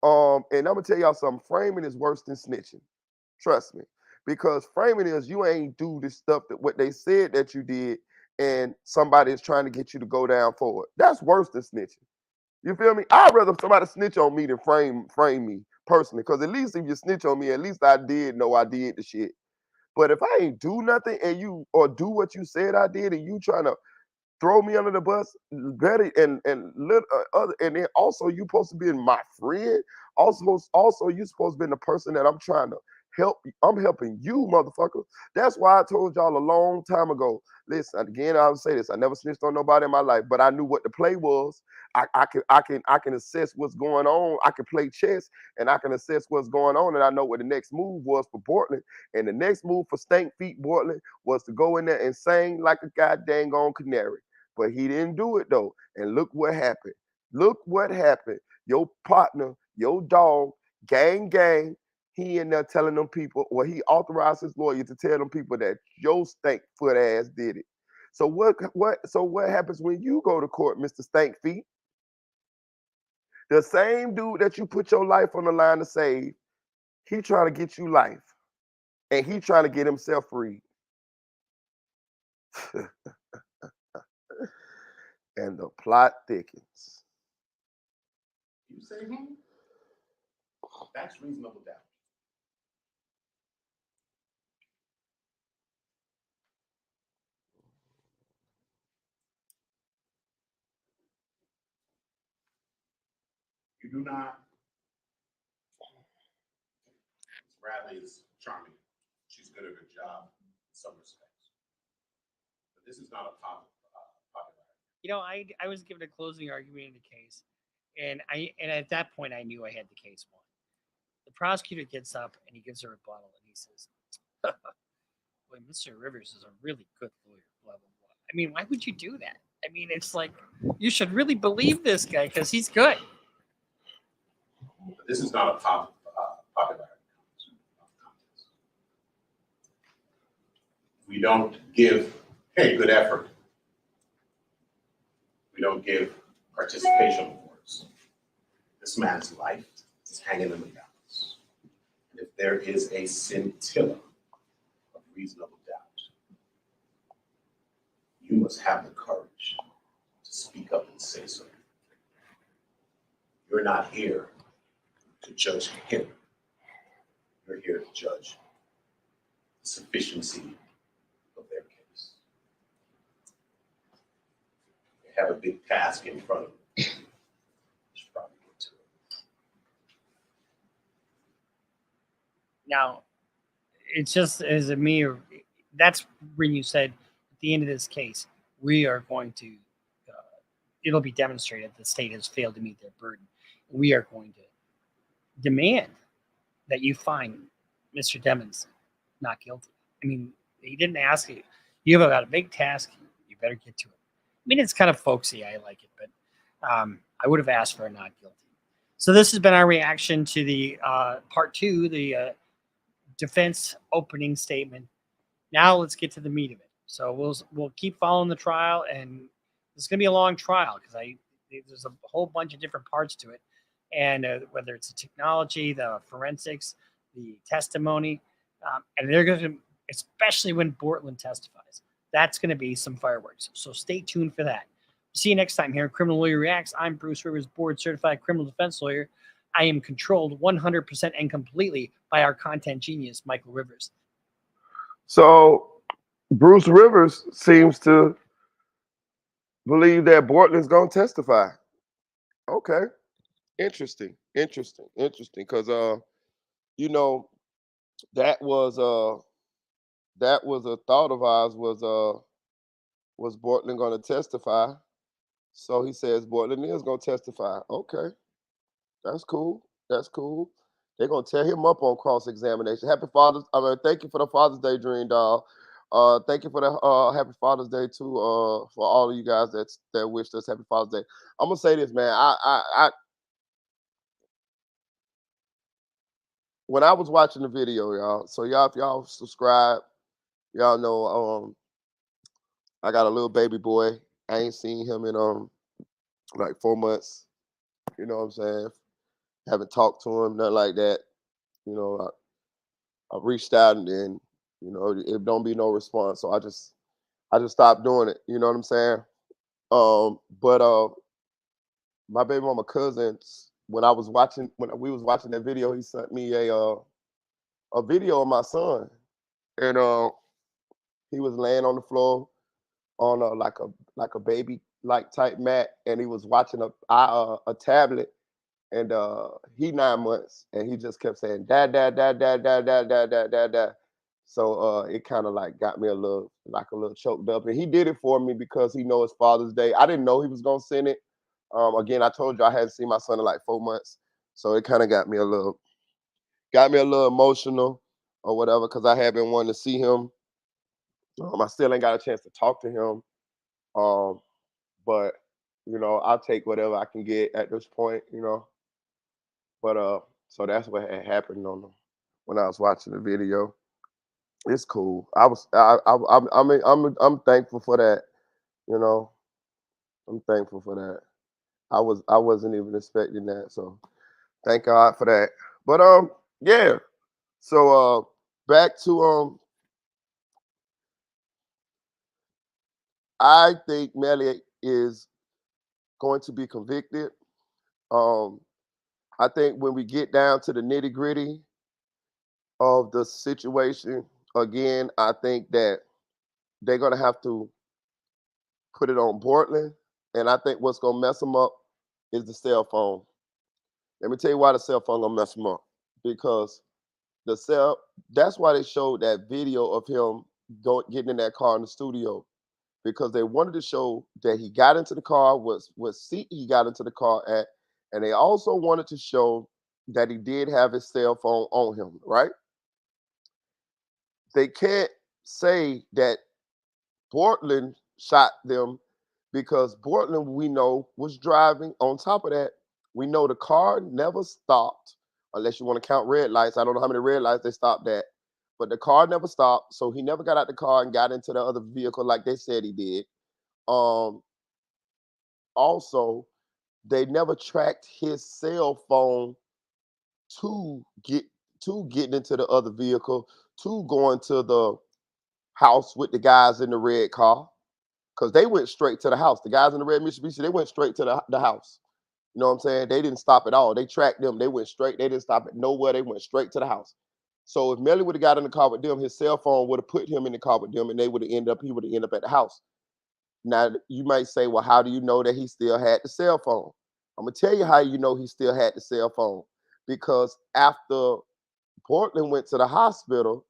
And I'm gonna tell y'all something. Framing is worse than snitching. Trust me. Because framing is you ain't do the stuff that what they said that you did, and somebody is trying to get you to go down for it. That's worse than snitching. You feel me? I'd rather somebody snitch on me than frame me personally. Because at least if you snitch on me, at least I did know I did the shit. But if I ain't do nothing and you or do what you said I did and you trying to throw me under the bus, better other, and then also you supposed to be my friend. Also you supposed to be the person that I'm trying to help. I'm helping you, motherfucker. That's why I told y'all a long time ago. Listen, again, I would say this: I never snitched on nobody in my life, but I knew what the play was. I can assess what's going on. I can play chess and I can assess what's going on, and I know what the next move was for Portland. And the next move for Stank Feet Portland was to go in there and sing like a goddamn on canary. But he didn't do it though. And look what happened. Look what happened. Your partner, your dog, gang, he in there telling them people, or he authorized his lawyer to tell them people that your stank foot ass did it. So what happens when you go to court, Mr. Stank Feet? The same dude that you put your life on the line to save, he trying to get you life. And he trying to get himself free. And the plot thickens. You say who? That's reasonable doubt. You do not. Bradley is charming. She's good at her job in some respects. But this is not a popular. I was given a closing argument in the case, and at that point I knew I had the case won. The prosecutor gets up and he gives a rebuttal and he says, "Boy, Mr. Rivers is a really good lawyer." Blah blah blah. I mean, why would you do that? I mean, it's like you should really believe this guy because he's good. But this is not a popular. We don't give, hey, good effort. We don't give participation awards. This man's life is hanging in the balance. And if there is a scintilla of reasonable doubt, you must have the courage to speak up and say so. You're not here to judge him. You're here to judge the sufficiency of their case. They have a big task in front of them. You should probably get to it. Now, it's just as a mere. That's when you said at the end of this case, we are going to. It'll be demonstrated the state has failed to meet their burden. We are going to demand that you find Mr. Demmons not guilty. I mean, he didn't ask you. You've got a big task. You better get to it. I mean, it's kind of folksy. I like it, but I would have asked for a not guilty. So this has been our reaction to the part two, the defense opening statement. Now let's get to the meat of it. So we'll keep following the trial, and it's going to be a long trial because there's a whole bunch of different parts to it, and whether it's the technology, the forensics, the testimony, and they're going to, especially when Portland testifies, that's going to be some fireworks. So stay tuned for that. See you next time here at Criminal Lawyer Reacts. I'm Bruce Rivers, board certified criminal defense lawyer. I am controlled 100% and completely by our content genius, Michael Rivers. So Bruce Rivers seems to believe that Portland's gonna testify. Okay, interesting. Because you know, that was a thought of ours was Bortland going to testify? So he says Bortland is going to testify. Okay, that's cool. That's cool. They're gonna tear him up on cross examination. Happy Father's. I mean, thank you for the Father's Day, Dream Doll. Thank you for the Happy Father's Day too. For all of you guys that wished us Happy Father's Day. I'm gonna say this, man. I when I was watching the video, y'all. So y'all, if y'all subscribe, y'all know I got a little baby boy. I ain't seen him in like 4 months. You know what I'm saying? Haven't talked to him, nothing like that. You know, I reached out and then, it don't be no response. So I just stopped doing it. You know what I'm saying? But my baby mama cousins, when we was watching that video, he sent me a video of my son, and he was laying on the floor on like a baby like type mat, and he was watching a tablet, and he 9 months, and he just kept saying dad, dad, dad, dad, dad, dad, dad, dad, dad, dad. So it kind of like got me a little choked up, and he did it for me because he knows it's Father's Day. I didn't know he was gonna send it. Again, I told you I hadn't seen my son in like 4 months, so it kind of got me a little emotional or whatever because I had been wanting to see him. I still ain't got a chance to talk to him, um, but I'll take whatever I can get at this point. But so that's what had happened when I was watching the video. It's cool. I'm thankful for that. You know, I'm thankful for that. I wasn't even expecting that, so thank God for that. But yeah. So back to I think Melly is going to be convicted. Um, I think when we get down to the nitty gritty of the situation, again, I think that they're gonna have to put it on Portland, and I think what's gonna mess them up is the cell phone. Let me tell you why the cell phone gonna mess them up because the cell. That's why they showed that video of him getting in that car in the studio because they wanted to show that he got into the car, what seat he got into the car at, and they also wanted to show that he did have his cell phone on him. Right? They can't say that Portland shot them because Portland, we know, was driving. On top of that, we know the car never stopped, unless you want to count red lights. I don't know how many red lights they stopped at, but the car never stopped. So he never got out the car and got into the other vehicle like they said he did. Um, Also, they never tracked his cell phone to getting into the other vehicle, to going to the house with the guys in the red car. Because they went straight to the house. The guys in the red Mitsubishi, they went straight to the house. You know what I'm saying? They didn't stop at all. They tracked them. They went straight. They didn't stop at nowhere. They went straight to the house. So if Melly would have got in the car with them, his cell phone would have put him in the car with them, and he would have ended up at the house. Now you might say, well, how do you know that he still had the cell phone? I'm gonna tell you how you know he still had the cell phone. Because after Portland went to the hospital,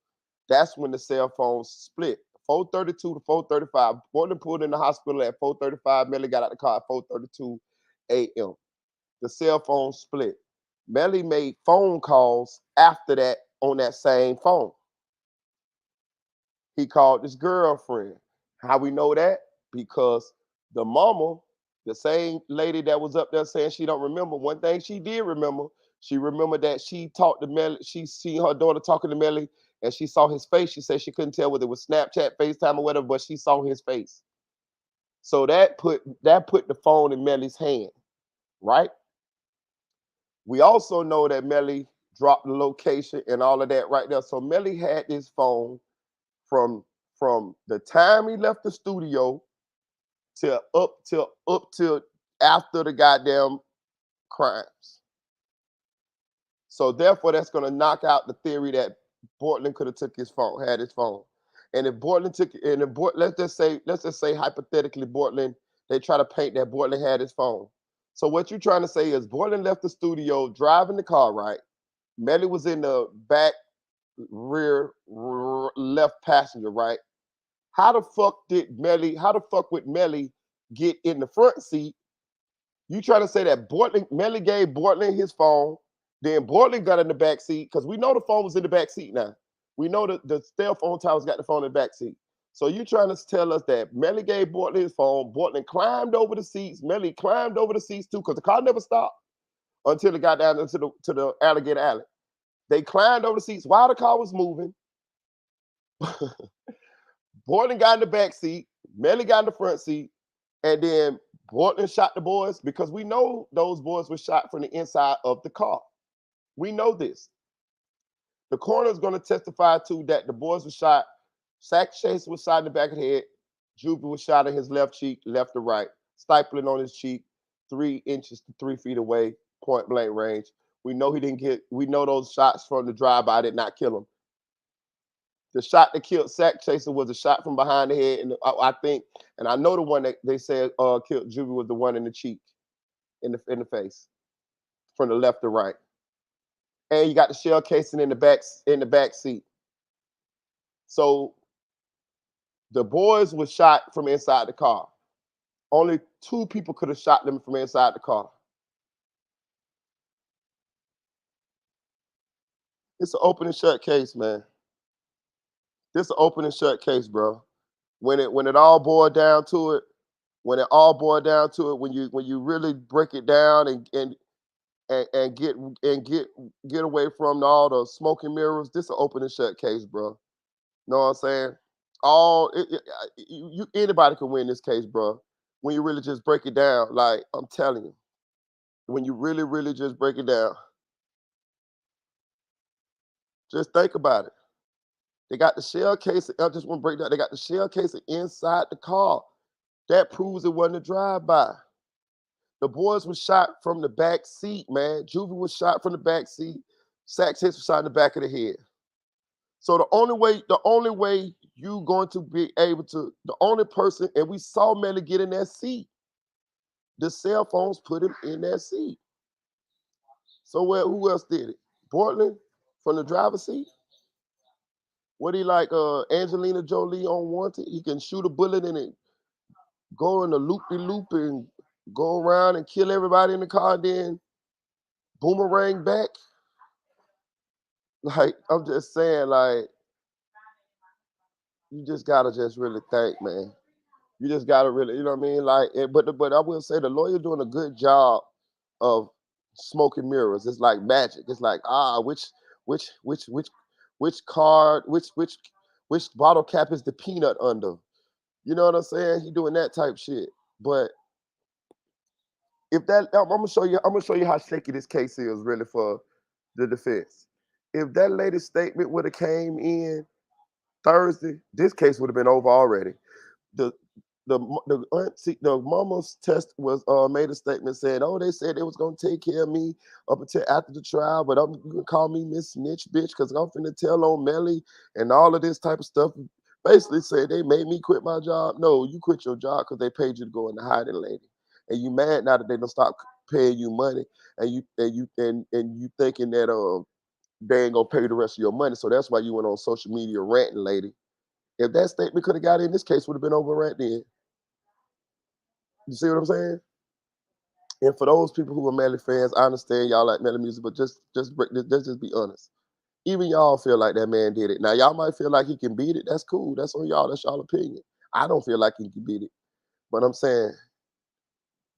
that's when the cell phones split. 4:32 to 4:35. Portland pulled in the hospital at 4:35. Melly got out the car at 4:32 a.m. The cell phone split. Melly made phone calls after that on that same phone. He called his girlfriend. How we know that? Because the mama, the same lady that was up there saying she don't remember, one thing she did remember, she remembered that she talked to Melly, she seen her daughter talking to Melly, and she saw his face. She said she couldn't tell whether it was Snapchat, FaceTime, or whatever, but she saw his face. So that put the phone in Melly's hand, right? We also know that Melly dropped the location and all of that right there. So Melly had this phone from the time he left the studio till after the goddamn crimes. So therefore, that's gonna knock out the theory that Portland could have took his phone, had his phone. And if Portland took it, and if let's just say hypothetically, Portland, they try to paint that Portland had his phone. So what you're trying to say is Portland left the studio driving the car, right? Melly was in the back rear left passenger, right? How the fuck would Melly get in the front seat? You trying to say that Melly gave Bortland his phone, then Bortland got in the back seat, because we know the phone was in the back seat now. We know the cell phone towers got the phone in the back seat. So you trying to tell us that Melly gave Bortland his phone, Bortland climbed over the seats, Melly climbed over the seats too, because the car never stopped until it got down into the alligator alley. They climbed over the seats while the car was moving. Bortland got in the back seat, Melly got in the front seat, and then Bortland shot the boys, because we know those boys were shot from the inside of the car. We know this. The coroner is going to testify to that the boys were shot. Sack Chase was shot in the back of the head. Juvie was shot in his left cheek, left to right, stifling on his cheek, 3 inches to 3 feet away, point blank range. We know he didn't get. We know those shots from the drive-by did not kill him. The shot that killed Sack Chaser was a shot from behind the head, and I think, and I know the one that they said killed Juvie was the one in the cheek, in the face, from the left to right. And you got the shell casing in the back seat. So the boys were shot from inside the car. Only 2 people could have shot them from inside the car. It's an open and shut case, man. This is an open and shut case, bro. When it all boiled down to it, when you really break it down and get away from all the smoke and mirrors, this is an open and shut case, bro. Know what I'm saying? Anybody can win this case, bro. When you really just break it down, like I'm telling you, when you really, really just break it down, just think about it. They got the shell casing. I just want to break down. They got the shell casing inside the car. That proves it wasn't a drive-by. The boys were shot from the back seat, man. Juvie was shot from the back seat. Sack Chase was shot in the back of the head. So the only way you going to be able to, the only person, and we saw Melly get in that seat. The cell phones put him in that seat. So who else did it? Portland from the driver's seat? What he like Angelina Jolie on Wanted? He can shoot a bullet and it go in a loop-de-loop and go around and kill everybody in the car, then boomerang back. Like, I'm just saying, like, you just gotta just really think, man. You just gotta really, you know what I mean? Like, but I will say the lawyer doing a good job of smoking mirrors. It's like magic. It's like which card, which bottle cap is the peanut under? You know what I'm saying? He doing that type shit. But if that, I'm gonna show you how shaky this case is really for the defense. If that lady's statement would have came in Thursday, this case would have been over already. The the mama's test was made a statement saying, "Oh, they said they was gonna take care of me up until after the trial, but I'm gonna call me Miss Snitch, bitch, because I'm finna tell on Melly and all of this type of stuff." Basically, said they made me quit my job. No, you quit your job because they paid you to go in the hiding, lady, and you mad now that they don't stop paying you money, and you thinking that they ain't gonna pay you the rest of your money, so that's why you went on social media ranting, lady. If that statement could have got in, this case would have been over right then. You see what I'm saying? And for those people who are Melly fans, I understand y'all like Melly music, but let's just be honest. Even y'all feel like that man did it. Now y'all might feel like he can beat it. That's cool. That's on y'all. That's y'all opinion. I don't feel like he can beat it. But I'm saying,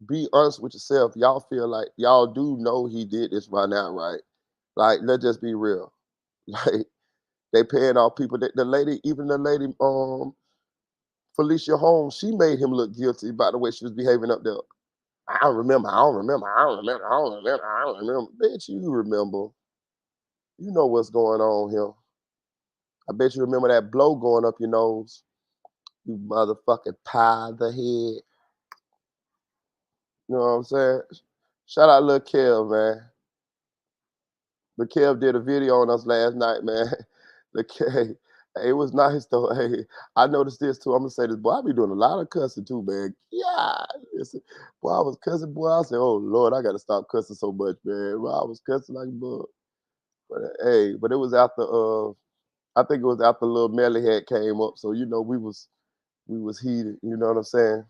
be honest with yourself. Y'all feel like y'all do know he did this right now, right? Like, let's just be real. Like, they paying off people. The lady, even the lady, Felicia Holmes, she made him look guilty by the way she was behaving up there. I don't remember. I don't remember. I don't remember. I don't remember. I don't remember. Bitch, you remember. You know what's going on here. I bet you remember that blow going up your nose. You motherfucking pie of the head. You know what I'm saying? Shout out Lil Kev, man. Lil Kev did a video on us last night, man. Lil Kev, it was nice though. Hey, I noticed this too. I'm gonna say this, boy. I be doing a lot of cussing too, man. Yeah, listen, boy, I was cussing, boy. I said, oh Lord, I gotta stop cussing so much, man. Boy, I was cussing like a bug. But it was after I think it was after little Melly had came up, so we was heated. You know what I'm saying?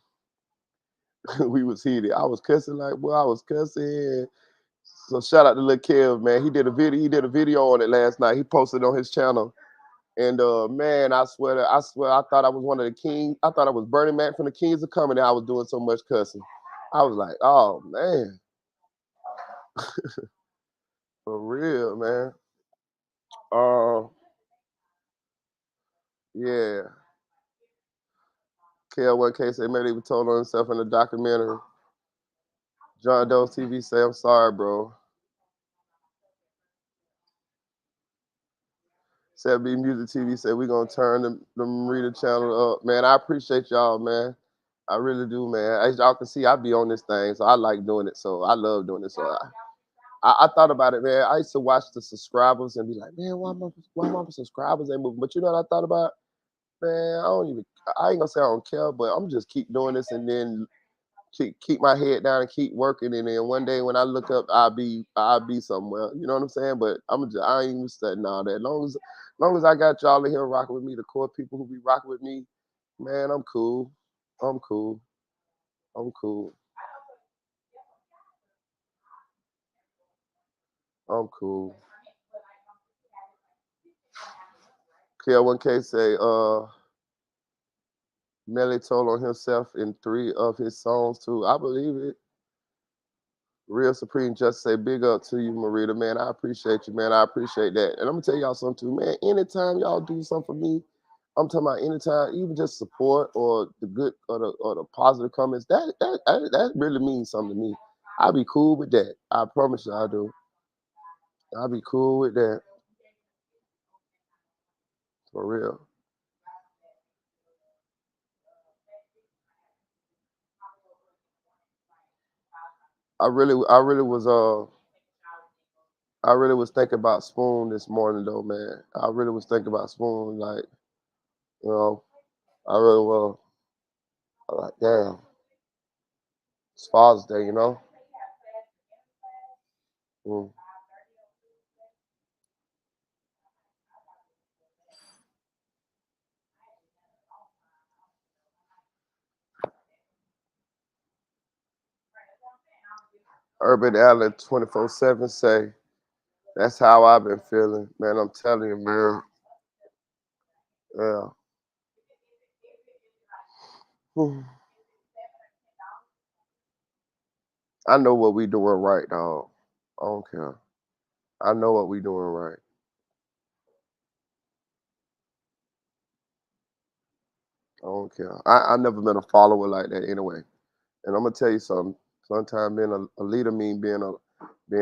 We was heated. I was cussing like boy, I was cussing. So shout out to Lil Kev, man. He did a video on it last night. He posted on his channel. And man, I swear, I thought I was one of the kings. I thought I was Bernie Mac from the Kings of Comedy. I was doing so much cussing. I was like, oh man, for real, man. Uh, yeah. KL1K said maybe he was told on himself in the documentary. John Doe TV say, I'm sorry, bro. Said B Music TV said we gonna turn the Marita channel up. Man, I appreciate y'all, man. I really do, man. As y'all can see, I be on this thing, so I like doing it. So I love doing it. So I thought about it, man. I used to watch the subscribers and be like, man, why my subscribers ain't moving? But you know what I thought about? Man, I ain't gonna say I don't care, but I'm just keep doing this and then keep my head down and keep working. And then one day when I look up, I'll be somewhere. You know what I'm saying? But I ain't even studying all that. Long as I got y'all in here rocking with me, the core people who be rocking with me, man, I'm cool. I'm cool. I'm cool. I'm cool. KL1K say, Melly told on himself in 3 of his songs too. I believe it. Real Supreme just say big up to you, Marita. Man, I appreciate you, man. I appreciate that. And I'm gonna tell y'all something too, man. Anytime y'all do something for me, I'm talking about anytime, even just support or the good or the positive comments, that really means something to me. I'll be cool with that. I promise you I do. I'll be cool with that. For real. I really was I really was thinking about Spoon this morning though, man. I really was thinking about Spoon, like, you know, I really was. I like, damn, it's Father's Day, you know? Mm. Urban Allen 24/7 say, that's how I've been feeling. Man, I'm telling you, man. Yeah. Hmm. I know what we doing right, dog. I don't care. I know what we doing right. I don't care. I never been a follower like that anyway. And I'm gonna tell you something. Sometimes being a leader mean being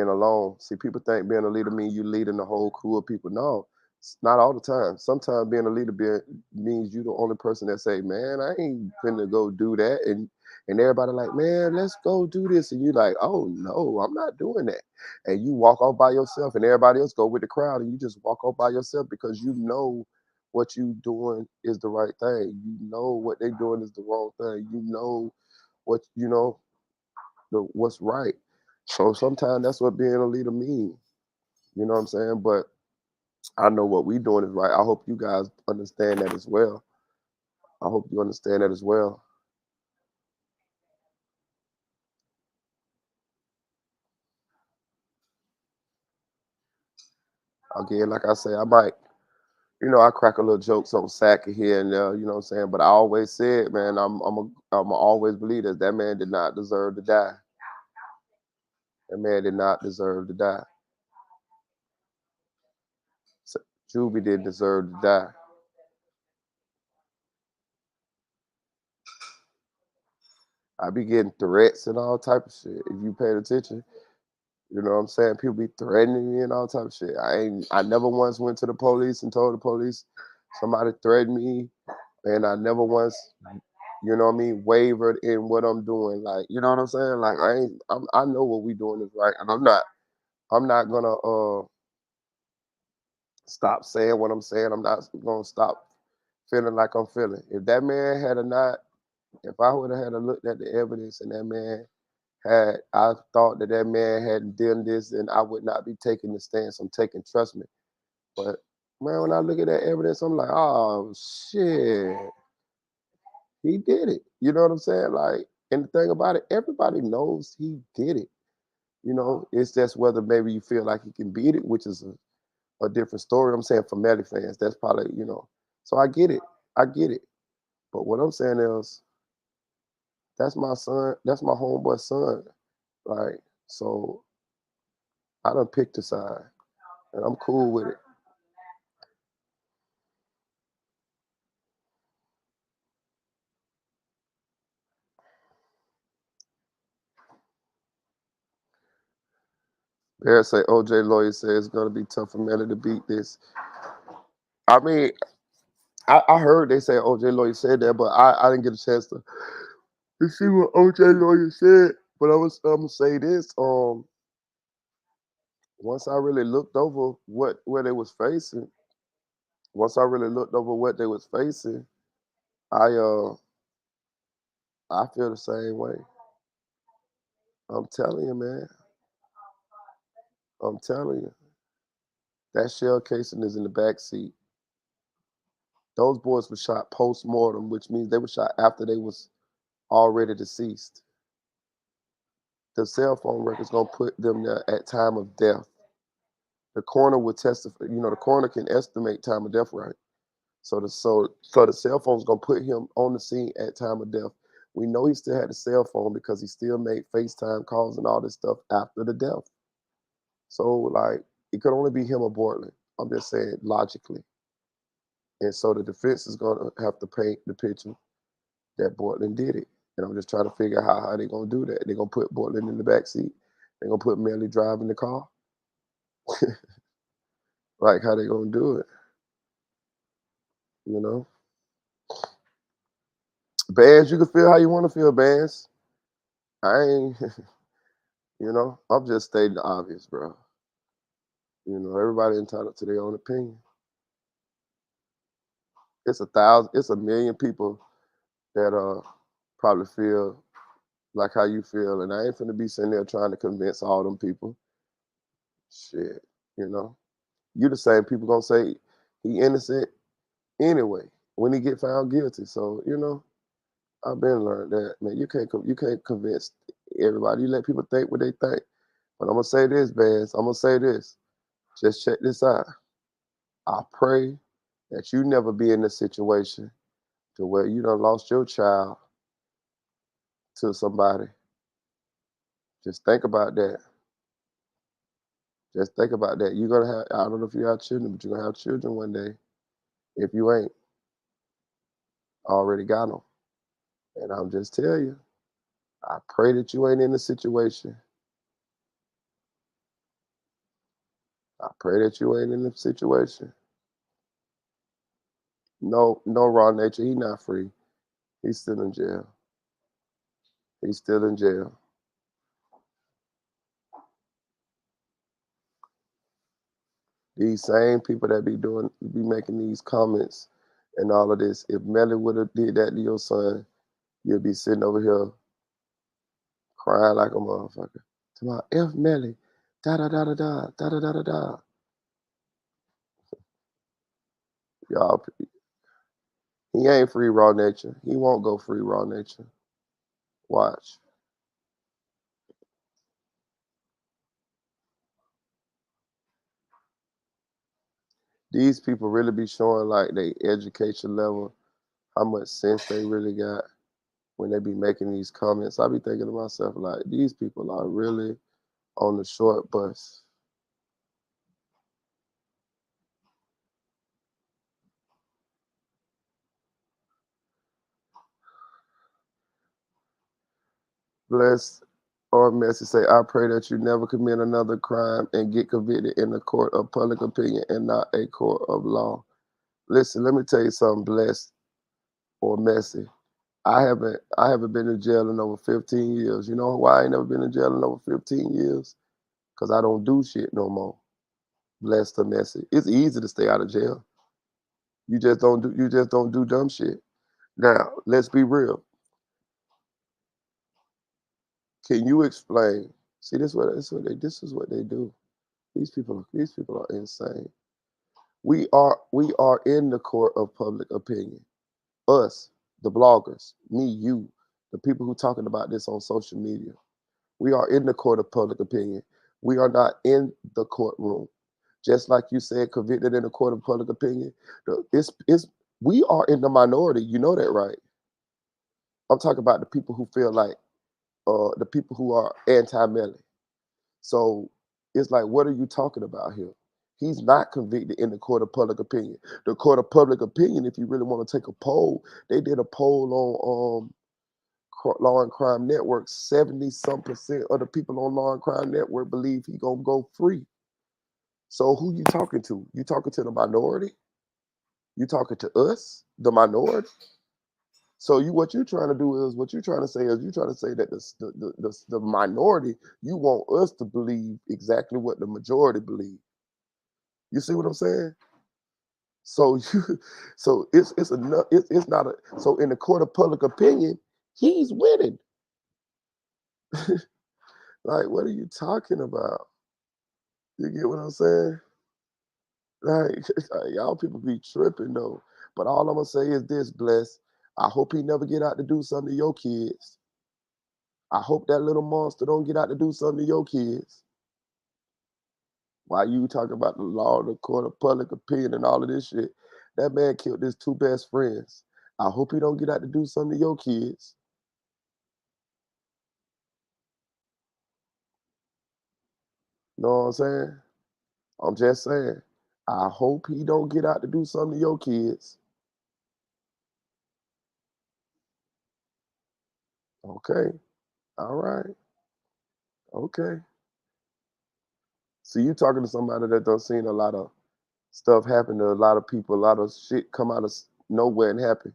alone. See, people think being a leader mean you leading the whole crew of people. No, it's not all the time. Sometimes being a leader means you the only person that say, "Man, I ain't finna go do that," and everybody like, "Man, let's go do this," and you like, "Oh no, I'm not doing that," and you walk off by yourself, and everybody else go with the crowd, and you just walk off by yourself because you know what you doing is the right thing. You know what they doing is the wrong thing. You know what what's right. So sometimes that's what being a leader means. You know what I'm saying? But I know what we doing is right. I hope you guys understand that as well. I hope you understand that as well. Again, like I say, I might, I crack a little jokes on Sack here and there, you know what I'm saying? But I always said, man, I'm always believe that man did not deserve to die. That man did not deserve to die. So, Juvie didn't deserve to die. I be getting threats and all type of shit. If you paid attention, you know what I'm saying? People be threatening me and all type of shit. I never once went to the police and told the police somebody threatened me, and I never once, wavered in what I'm doing. Like, you know what I'm saying? Like I know what we doing is right, and I'm not gonna stop saying what I'm saying. I'm not gonna stop feeling like I'm feeling. If that man had a not, if I would have had a looked at the evidence and that man had I thought that that man hadn't done this, then I would not be taking the stance I'm taking. Trust me. But man, when I look at that evidence, I'm like, oh shit, he did it. You know what I'm saying? Like, and the thing about it, everybody knows he did it. You know, it's just whether maybe you feel like he can beat it, which is a different story. I'm saying for Melly fans, that's probably, you know. So I get it. I get it. But what I'm saying is, that's my son. That's my homeboy son. Like, so I done picked a side, and I'm cool with it. Bear say OJ lawyer says it's gonna be tough for Melly to beat this. I mean, I heard they say OJ lawyer said that, but I didn't get a chance to see what OJ lawyer said. But I'm gonna say this. Once I really looked over where they was facing, once I really looked over what they was facing, I uh I feel the same way. I'm telling you, man. I'm telling you. That shell casing is in the back seat. Those boys were shot post mortem, which means they were shot after they was already deceased. The cell phone record's gonna put them there at time of death. The coroner would testify. You know, the coroner can estimate time of death, right? So the cell phone's gonna put him on the scene at time of death. We know he still had a cell phone because he still made FaceTime calls and all this stuff after the death. So like it could only be him or Bortland. I'm just saying logically. And so the defense is gonna have to paint the picture that Bortland did it. And I'm just trying to figure out how they're gonna do that. They're gonna put Bortland in the back seat. They're gonna put Melly driving the car. Like how they gonna do it, you know? Bands, you can feel how you want to feel, bands. I ain't, you know, I'm just stating the obvious, bro. You know, everybody entitled to their own opinion. It's a million people that probably feel like how you feel, and I ain't finna be sitting there trying to convince all them people. Shit, you know, you the same people gonna say he innocent anyway when he get found guilty. So you know, I've been learned that man, you can't convince everybody. You let people think what they think. But I'm gonna say this, Vance. I'm gonna say this. Just check this out. I pray that you never be in a situation to where you done lost your child to somebody. Just think about that. Just think about that. You're gonna have, I don't know if you have children, but you're gonna have children one day. If you ain't already got them. And I'm just telling you, I pray that you ain't in a situation. I pray that you ain't in a situation. No, no raw nature. He not free. He's still in jail. He's still in jail. These same people that be making these comments and all of this. If Melly would have did that to your son, you'd be sitting over here crying like a motherfucker. To F Melly, da da da da da da da da da da. Y'all, he ain't free raw nature. He won't go free raw nature. Watch. These people really be showing like their education level, how much sense they really got when they be making these comments. I be thinking to myself like, these people are really on the short bus. Bless or message say, I pray that you never commit another crime and get convicted in a court of public opinion and not a court of law. Listen, let me tell you something, blessed or messy. I haven't been in jail in over 15 years. You know why I ain't never been in jail in over 15 years? Because I don't do shit no more. Blessed or messy. It's easy to stay out of jail. You just don't do dumb shit. Now, let's be real. Can you explain? See, this is what they do. These people are insane. We are in the court of public opinion. Us, the bloggers, me, you, the people who talking about this on social media. We are in the court of public opinion. We are not in the courtroom. Just like you said, convicted in the court of public opinion. It's we are in the minority. You know that, right? I'm talking about the people who feel like the people who are anti-Melly. So it's like, what are you talking about here? He's not convicted in the court of public opinion. The court of public opinion, if you really want to take a poll, they did a poll on Law and Crime Network. 70% of the people on Law and Crime Network believe he gonna go free. So who you talking to? You talking to the minority? You talking to us, the minority? So what you're trying to do is what you're trying to say is you're trying to say that the minority, you want us to believe exactly what the majority believe. You see what I'm saying? So it's enough. It's not a so in the court of public opinion, he's winning. Like, what are you talking about? You get what I'm saying? Like, y'all people be tripping though. But all I'm gonna say is this, Bless. I hope he never get out to do something to your kids. I hope that little monster don't get out to do something to your kids. While you talking about the law, the court of public opinion, and all of this shit, that man killed his two best friends. I hope he don't get out to do something to your kids. Know what I'm saying? I'm just saying. I hope he don't get out to do something to your kids. Okay. All right. Okay. See, you talking to somebody that done seen a lot of stuff happen to a lot of people, a lot of shit come out of nowhere and happen.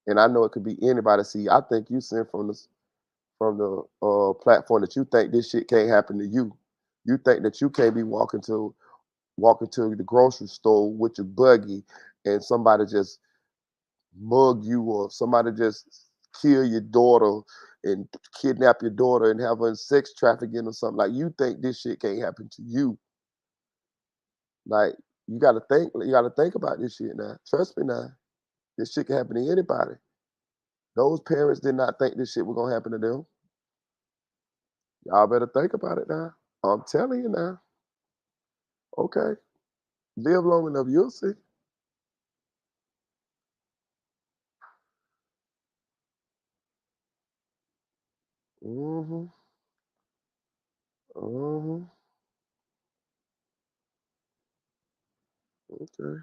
And I know it could be anybody. See, I think you sent from the platform that you think this shit can't happen to you. You think that you can't be walking to the grocery store with your buggy and somebody just mug you or somebody just kill your daughter and kidnap your daughter and have her in sex trafficking or something. Like, you think this shit can't happen to you. Like, you gotta think about this shit now. Trust me now. This shit can happen to anybody. Those parents did not think this shit was gonna happen to them. Y'all better think about it now. I'm telling you now. Okay. Live long enough, you'll see. Mm-hmm. Mm-hmm. Okay.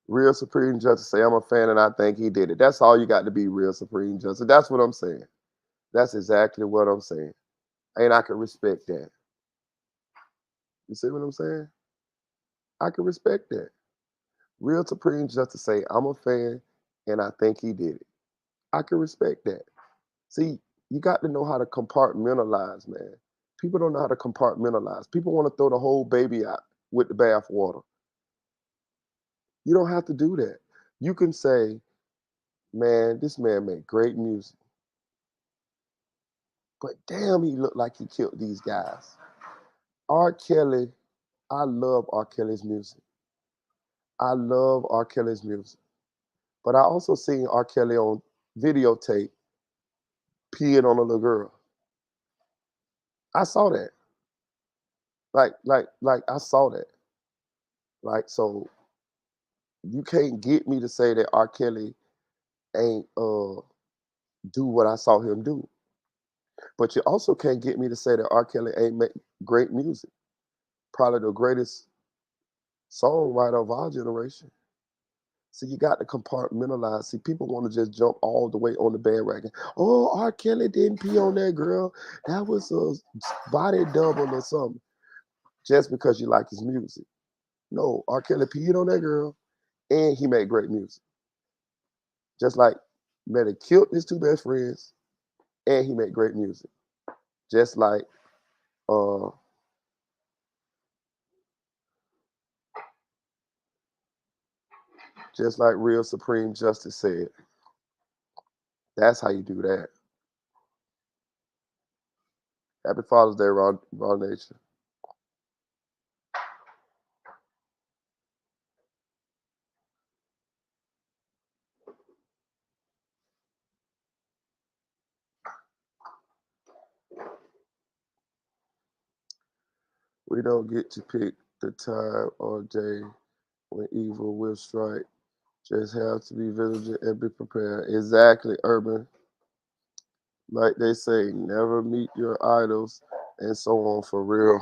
Real Supreme Justice say I'm a fan and I think he did it. That's all you got to be, Real Supreme Justice. That's what I'm saying. That's exactly what I'm saying. And I can respect that. You see what I'm saying? I can respect that. Real Supreme Justice say I'm a fan and I think he did it. I can respect that. See, you got to know how to compartmentalize, man. People don't know how to compartmentalize. People want to throw the whole baby out with the bathwater. You don't have to do that. You can say, man, this man made great music, but damn, he looked like he killed these guys. R. Kelly, I love R. Kelly's music. I love R. Kelly's music. But I also seen R. Kelly on videotape peeing on a little girl. I saw that. Like I saw that. Like, so you can't get me to say that R. Kelly ain't do what I saw him do. But you also can't get me to say that R. Kelly ain't make great music. Probably the greatest songwriter of our generation. So you got to compartmentalize. See, people want to just jump all the way on the bandwagon. Oh, R. Kelly didn't pee on that girl. That was a body double or something. Just because you like his music. No, R. Kelly peed on that girl and he made great music. Just like Melly killed his two best friends and he made great music. Just like uh just like Real Supreme Justice said. That's how you do that. Happy Father's Day, Raw Nation. We don't get to pick the time or day when evil will strike. Just have to be vigilant and be prepared. Exactly, Urban. Like they say, never meet your idols and so on for real.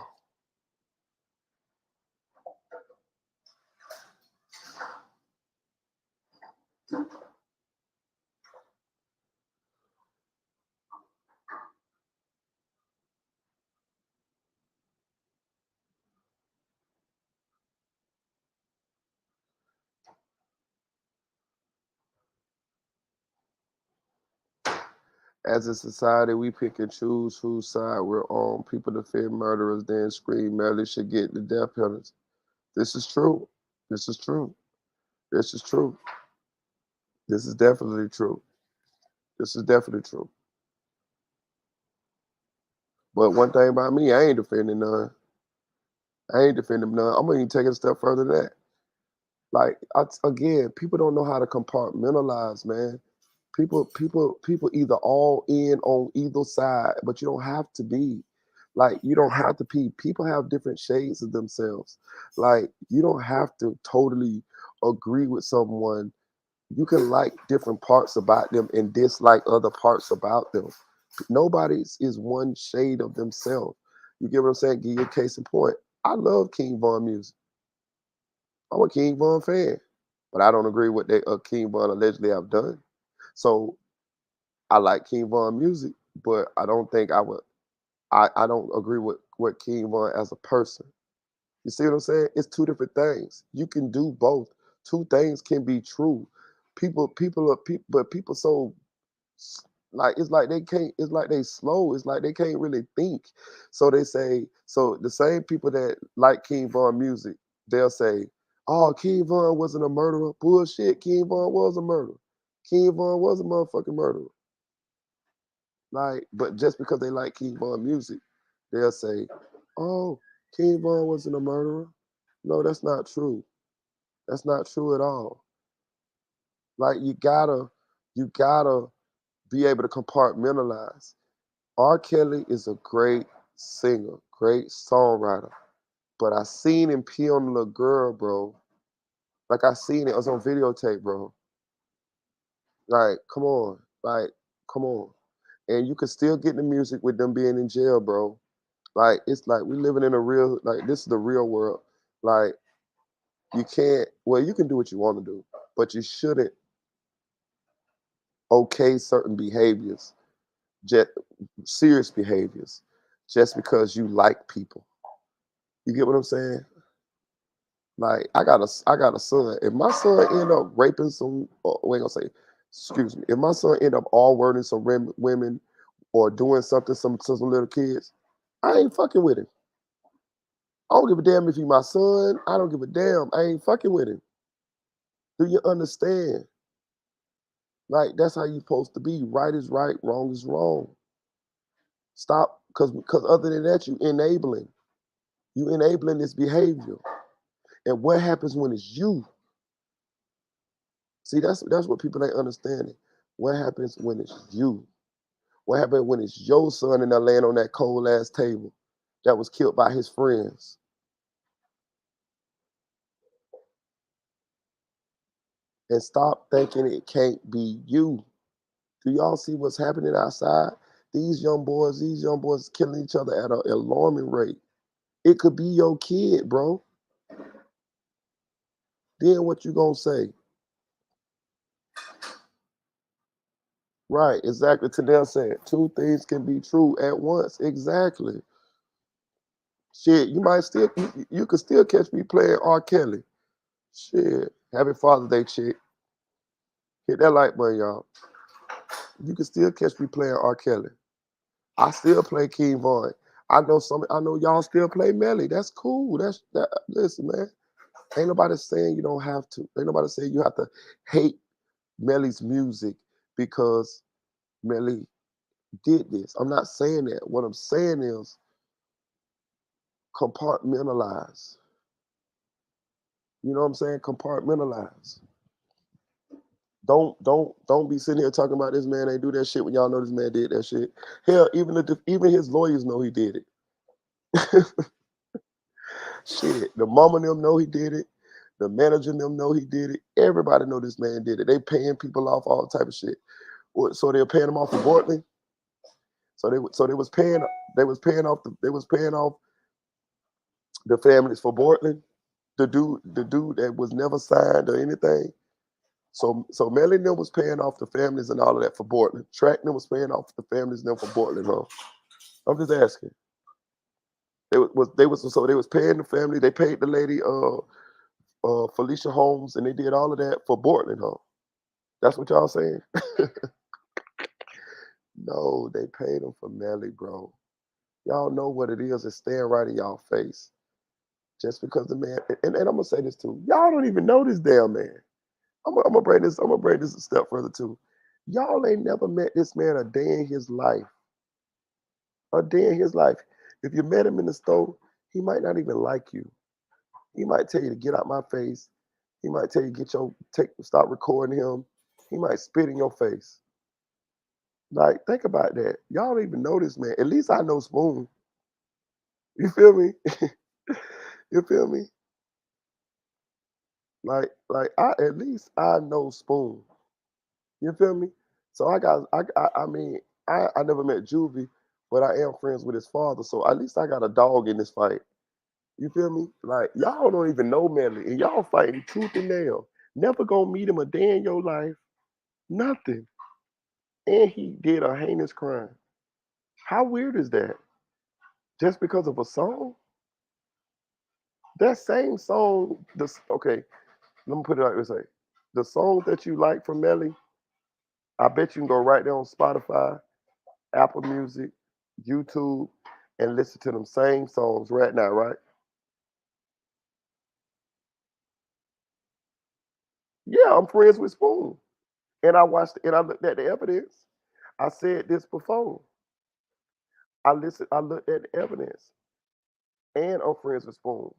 As a society, we pick and choose whose side we're on. People defend murderers, then scream Melly should get the death penalty. This is true. This is true. This is true. This is definitely true. This is definitely true. But one thing about me, I ain't defending none. I ain't defending none. I'm gonna even take it a step further than that. Like again, people don't know how to compartmentalize, man. People either all in on either side, but you don't have to be. Like you don't have to be. People have different shades of themselves. Like you don't have to totally agree with someone. You can like different parts about them and dislike other parts about them. Nobody's is one shade of themselves. You get what I'm saying? Give you a case in point. I love King Von music. I'm a King Von fan, but I don't agree with what King Von allegedly have done. So I like King Von music, but I don't think I would. I don't agree with what King Von as a person. You see what I'm saying? It's two different things. You can do both. Two things can be true. People are people, but people so like it's like they can't. It's like they slow. It's like they can't really think. So they say. So the same people that like King Von music, they'll say, "Oh, King Von wasn't a murderer." Bullshit. King Von was a murderer. King Von was a motherfucking murderer. Like, but just because they like King Von music, they'll say, "Oh, King Von wasn't a murderer." No, that's not true. That's not true at all. Like, you gotta be able to compartmentalize. R. Kelly is a great singer, great songwriter, but I seen him pee on a little girl, bro. Like I seen it. It was on videotape, bro. Like, come on, like, come on. And you can still get the music with them being in jail, bro. Like it's like we living in a real like this is the real world. Like you can't well you can do what you want to do, but you shouldn't okay certain behaviors, just serious behaviors, just because you like people. You get what I'm saying? Like I got a son. If my son end up raping some, we ain't gonna say, excuse me. If my son end up all wording some women or doing something to some little kids, I ain't fucking with him. I don't give a damn if he my son. I don't give a damn. I ain't fucking with him. Do you understand? Like that's how you supposed to be. Right is right, wrong is wrong. Stop, because other than that, you enabling. You enabling this behavior. And what happens when it's you? See, that's what people ain't understanding. What happens when it's you? What happens when it's your son and they're laying on that cold ass table that was killed by his friends? And stop thinking it can't be you. Do y'all see what's happening outside? These young boys killing each other at an alarming rate. It could be your kid, bro. Then what you gonna say? Right, exactly. Tadell said, two things can be true at once. Exactly. Shit, you could still catch me playing R. Kelly. Shit. Happy Father's Day, chick. Hit that like button, y'all. You can still catch me playing R. Kelly. I still play King Von. I know y'all still play Melly. That's cool. Listen, man. Ain't nobody saying you don't have to. Ain't nobody saying you have to hate Melly's music because Melly did this. I'm not saying that. What I'm saying is compartmentalize. You know what I'm saying? Compartmentalize. Don't be sitting here talking about this man ain't do that shit when y'all know this man did that shit. Hell, even his lawyers know he did it. Shit, the mama and them know he did it. The manager and them know he did it. Everybody know this man did it. They paying people off all type of shit. So they're paying him off for Portland. They was paying off the families for Portland. The dude that was never signed or anything. So Melly and them was paying off the families and all of that for Portland. Trackman was paying off the families and them for Portland, huh? I'm just asking. They was paying the family. They paid the lady Felicia Holmes and they did all of that for Portland, huh? That's what y'all saying? No, they paid them for Melly, bro. Y'all know what it is. It's staring right in y'all face. Just because the man and I'm gonna say this too. Y'all don't even know this damn man. I'm gonna bring this a step further too. Y'all ain't never met this man a day in his life. A day in his life. If you met him in the store, he might not even like you. He might tell you to get out my face. He might tell you stop recording him. He might spit in your face. Like, think about that. Y'all don't even know this man. At least I know Spoon. You feel me? You feel me? Like at least I know Spoon. You feel me? So I mean, I never met Juvie, but I am friends with his father. So at least I got a dog in this fight. You feel me? Like, y'all don't even know Melly, and y'all fighting tooth and nail. Never gonna meet him a day in your life. Nothing. And he did a heinous crime. How weird is that? Just because of a song? That same song, okay, let me put it like this way. The songs that you like from Melly, I bet you can go right there on Spotify, Apple Music, YouTube, and listen to them same songs right now, right? Yeah, I'm friends with Spoon. And I looked at the evidence. I said this before. I looked at the evidence. And I'm friends with Spoon.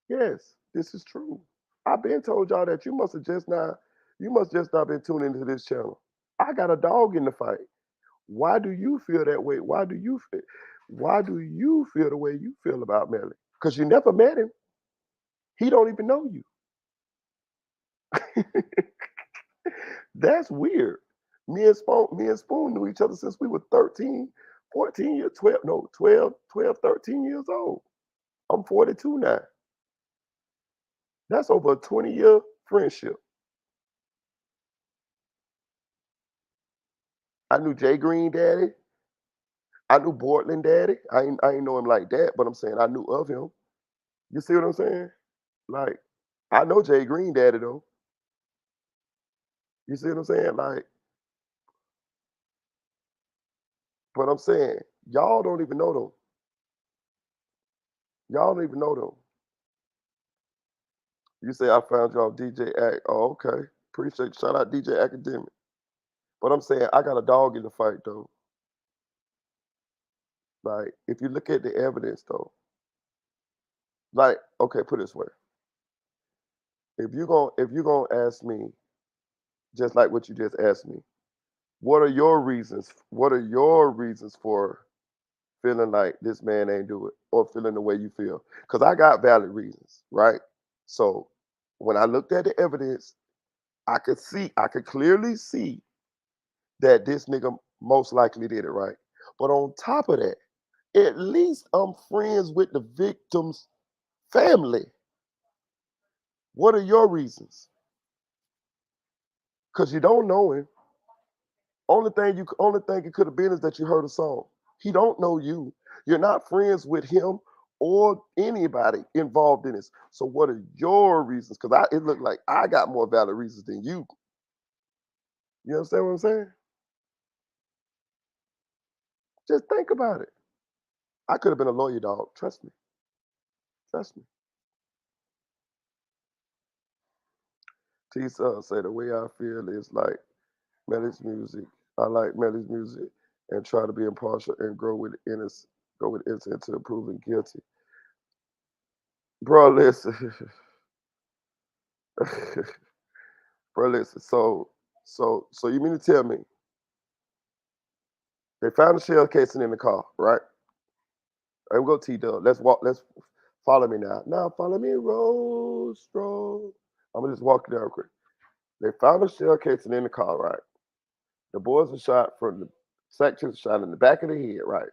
Yes, this is true. I've been told y'all that you must just not been tuning into this channel. I got a dog in the fight. Why do you feel that way? Why do you feel the way you feel about Melly? Because you never met him. He don't even know you. That's weird. Me and Spoon knew each other since we were 13, 14 years, 12, no, 12, 13 years old. I'm 42 now. That's over a 20-year friendship. I knew Jay Green Daddy. I knew Portland Daddy. I ain't know him like that, but I'm saying I knew of him. You see what I'm saying? Like, I know Jay Green Daddy though. You see what I'm saying? Like, but I'm saying y'all don't even know them. Y'all don't even know them. You say I found y'all DJ Act. Oh, okay. Appreciate you. Shout out DJ Academic. But I'm saying I got a dog in the fight though. Like, if you look at the evidence though, like, okay, put it this way. If you gonna ask me, just like what you just asked me, what are your reasons? What are your reasons for feeling like this man ain't do it or feeling the way you feel? Because I got valid reasons, right? So when I looked at the evidence, I could clearly see that this nigga most likely did it, right? But on top of that, at least I'm friends with the victim's family. What are your reasons? Because you don't know him. Only thing it could have been is that you heard a song. He don't know you. You're not friends with him or anybody involved in this. So what are your reasons? Because it looked like I got more valid reasons than you. You understand what I'm saying? Just think about it. I could have been a lawyer, dog. Trust me. Trust me. T say the way I feel is like Melly's music. I like Melly's music, and try to be impartial and go with innocent to proven guilty. Bro, listen. Bro, listen. So you mean to tell me they found a shell casing in the car, right? Hey, we go T Dub. Let's walk. Let's follow me now. Now follow me, roll strong. I'm gonna just walk you down quick. They found a shell casing in the car, right? The boys were shot from the section shot in the back of the head, right?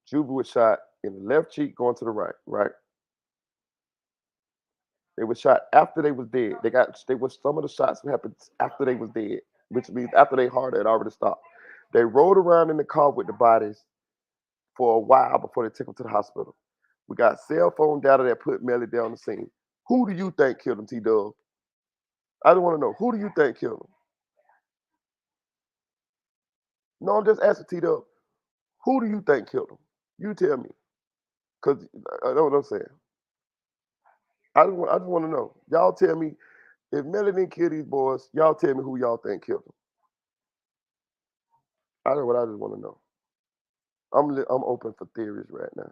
Juba was shot in the left cheek going to the right, right? They were shot after they was dead. They was some of the shots happened after they was dead, which means after their heart had already stopped. They rode around in the car with the bodies for a while before they took them to the hospital. We got cell phone data that put Melly down the scene. Who do you think killed him, T Dub? I don't want to know. Who do you think killed him? No, I'm just asking T Dub. Who do you think killed him? You tell me. Because I know what I'm saying. I just want to know. Y'all tell me if Melly didn't kill these boys, y'all tell me who y'all think killed them. I know what I just want to know. I'm open for theories right now.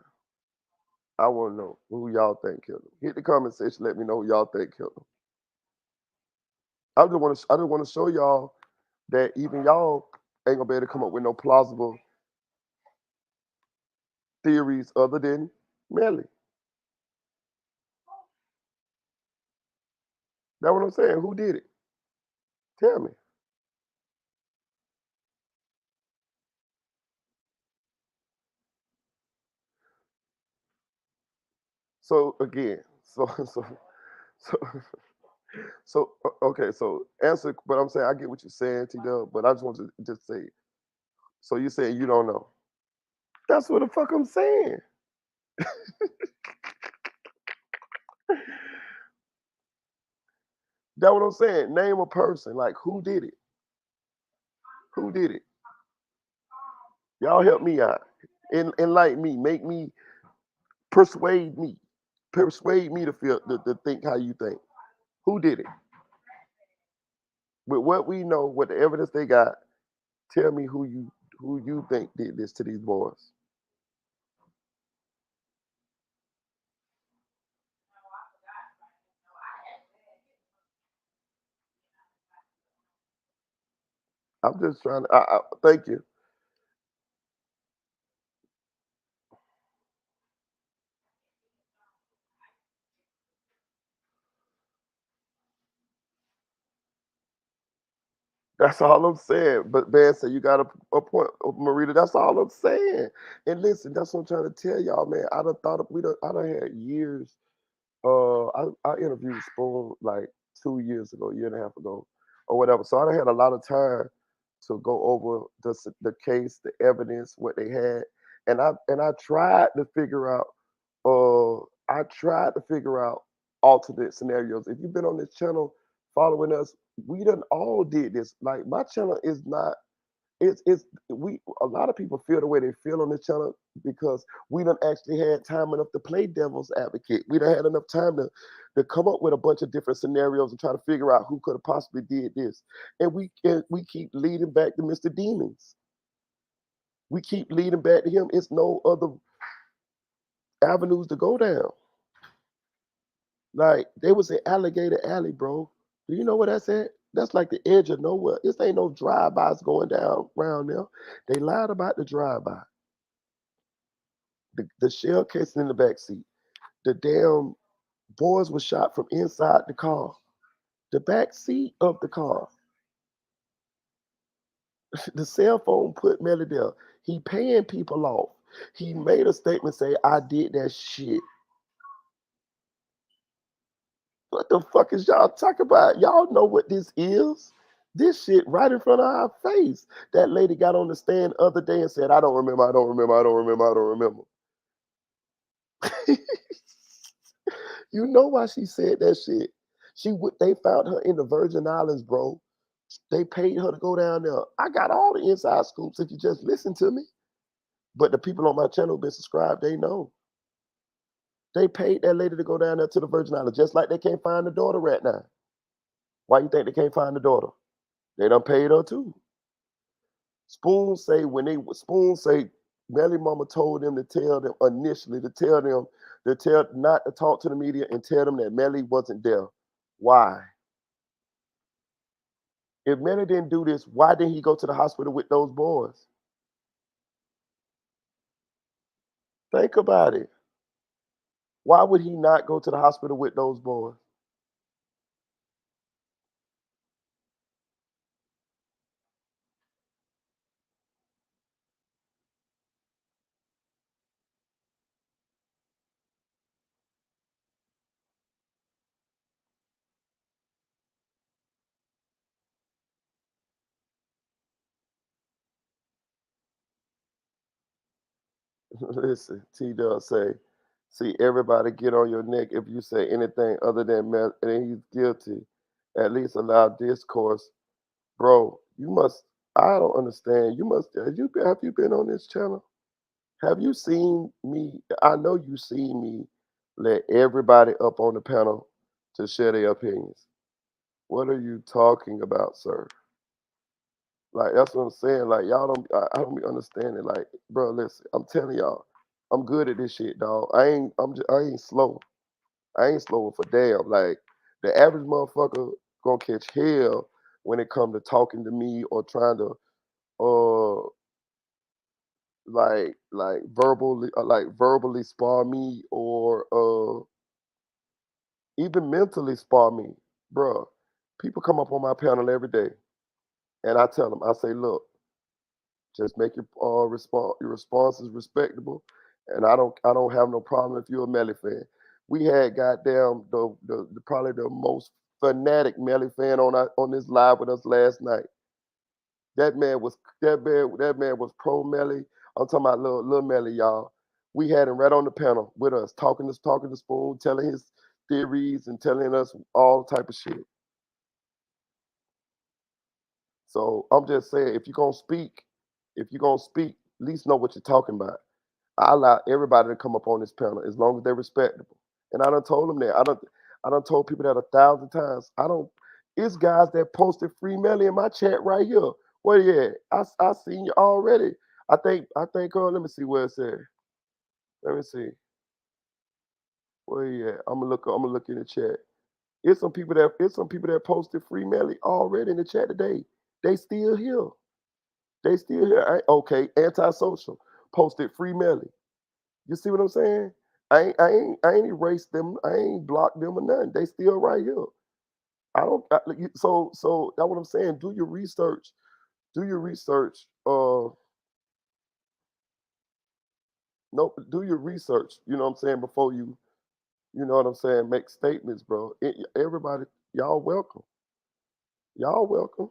I want to know who y'all think killed him. Hit the comment section. Let me know who y'all think killed him. I just want to show y'all that even y'all ain't gonna be able to come up with no plausible theories other than Melly. That's what I'm saying. Who did it? Tell me. So again, so okay. So answer, but I'm saying I get what you're saying, T Dub. But I just want to just say. So you saying you don't know? That's what the fuck I'm saying. That's what I'm saying. Name a person. Like who did it? Who did it? Y'all help me out. Enlighten me. Make me persuade me. Persuade me to feel to think how you think. Who did it? With what we know, what the evidence they got, tell me who you think did this to these boys. I'm just trying to. Thank you. That's all I'm saying. But man, say you got a point, Marita. That's all I'm saying. And listen, that's what I'm trying to tell y'all, man. I done thought I done had years. I interviewed Spoon like 2 years ago, year and a half ago, or whatever. So I done had a lot of time to go over the case, the evidence, what they had, and I tried to figure out. I tried to figure out alternate scenarios. If you've been on this channel following us, we done all did this. Like my channel is not. It's we a lot of people feel the way they feel on this channel because we done actually had time enough to play devil's advocate. We done had enough time to come up with a bunch of different scenarios and try to figure out who could have possibly did this. And we keep leading back to Mr. Demons. We keep leading back to him. It's no other avenues to go down. Like they was in Alligator Alley, bro. Do you know where that's at? That's like the edge of nowhere. This ain't no drive-bys going down around there. They lied about the drive-by. The shell casing in the back seat. The damn boys were shot from inside the car. The back seat of the car. The cell phone put Melly there. He paying people off. He made a statement say, I did that shit. What the fuck is y'all talking about? Y'all know what this is. This shit right in front of our face. That lady got on the stand the other day and said, I don't remember, I don't remember, I don't remember, I don't remember. You know why she said that shit. They found her in the Virgin Islands, bro. They paid her to go down there. I got all the inside scoops if you just listen to me. But the people on my channel been subscribed, they know. They paid that lady to go down there to the Virgin Islands, just like they can't find the daughter right now. Why you think they can't find the daughter? They done paid her too. Spoon say Melly Mama told them to tell them initially to tell not to talk to the media and tell them that Melly wasn't there. Why? If Melly didn't do this, why didn't he go to the hospital with those boys? Think about it. Why would he not go to the hospital with those boys? Listen, T Dub say, see everybody get on your neck if you say anything other than Mel and he's guilty. At least allow discourse. Bro, you must I don't understand. Have you been on this channel? Have you seen me? I know you seen me let everybody up on the panel to share their opinions. What are you talking about, sir? Like that's what I'm saying. Like y'all don't, I don't be understanding. Like, bro, listen, I'm telling y'all, I'm good at this shit, dog. I ain't slow. I ain't slow for damn. Like the average motherfucker gonna catch hell when it come to talking to me or trying to, uh, like verbally spar me or even mentally spar me, bro. People come up on my panel every day, and I tell them, I say, look. Just make your responses respectable, and I don't have no problem if you're a Melly fan. We had goddamn the probably the most fanatic Melly fan on this live with us last night. That man was pro Melly. I'm talking about little Melly, y'all. We had him right on the panel with us, talking to Spoon, telling his theories and telling us all type of shit. So I'm just saying, if you're gonna speak, at least know what you're talking about. I allow everybody to come up on this panel as long as they're respectable. And I done told them that. I done told people that 1,000 times. I don't. It's guys that posted free Melly in my chat right here. Where you at? I seen you already. I think. Let me see where it's at. Let me see where you at. I'm gonna look in the chat. It's some people that posted free Melly already in the chat today. They still here. They still here. Okay, antisocial posted free Melly. You see what I'm saying? I ain't erased them. I ain't blocked them or nothing. They still right here. I don't. So that's what I'm saying. Do your research. Do your research. No, do your research. You know what I'm saying before you. You know what I'm saying. Make statements, bro. Everybody, y'all welcome. Y'all welcome.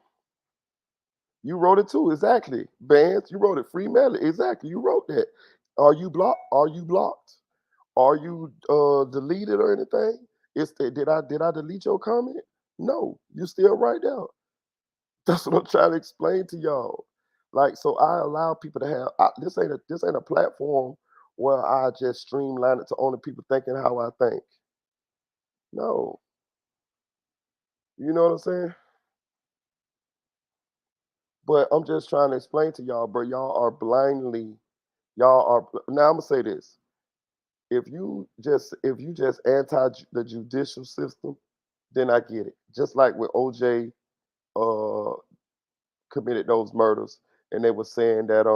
You wrote it too, exactly. Bands, you wrote it. Free Melly, exactly. You wrote that. Are you blocked? Are you blocked? Are you deleted or anything? Did I delete your comment? No, you still right there. That's what I'm trying to explain to y'all. Like, so I allow people to have this ain't a platform where I just streamline it to only people thinking how I think. No, you know what I'm saying? But I'm just trying to explain to y'all, bro. Y'all are. Now I'm gonna say this: if you just anti the judicial system, then I get it. Just like when OJ uh committed those murders, and they were saying that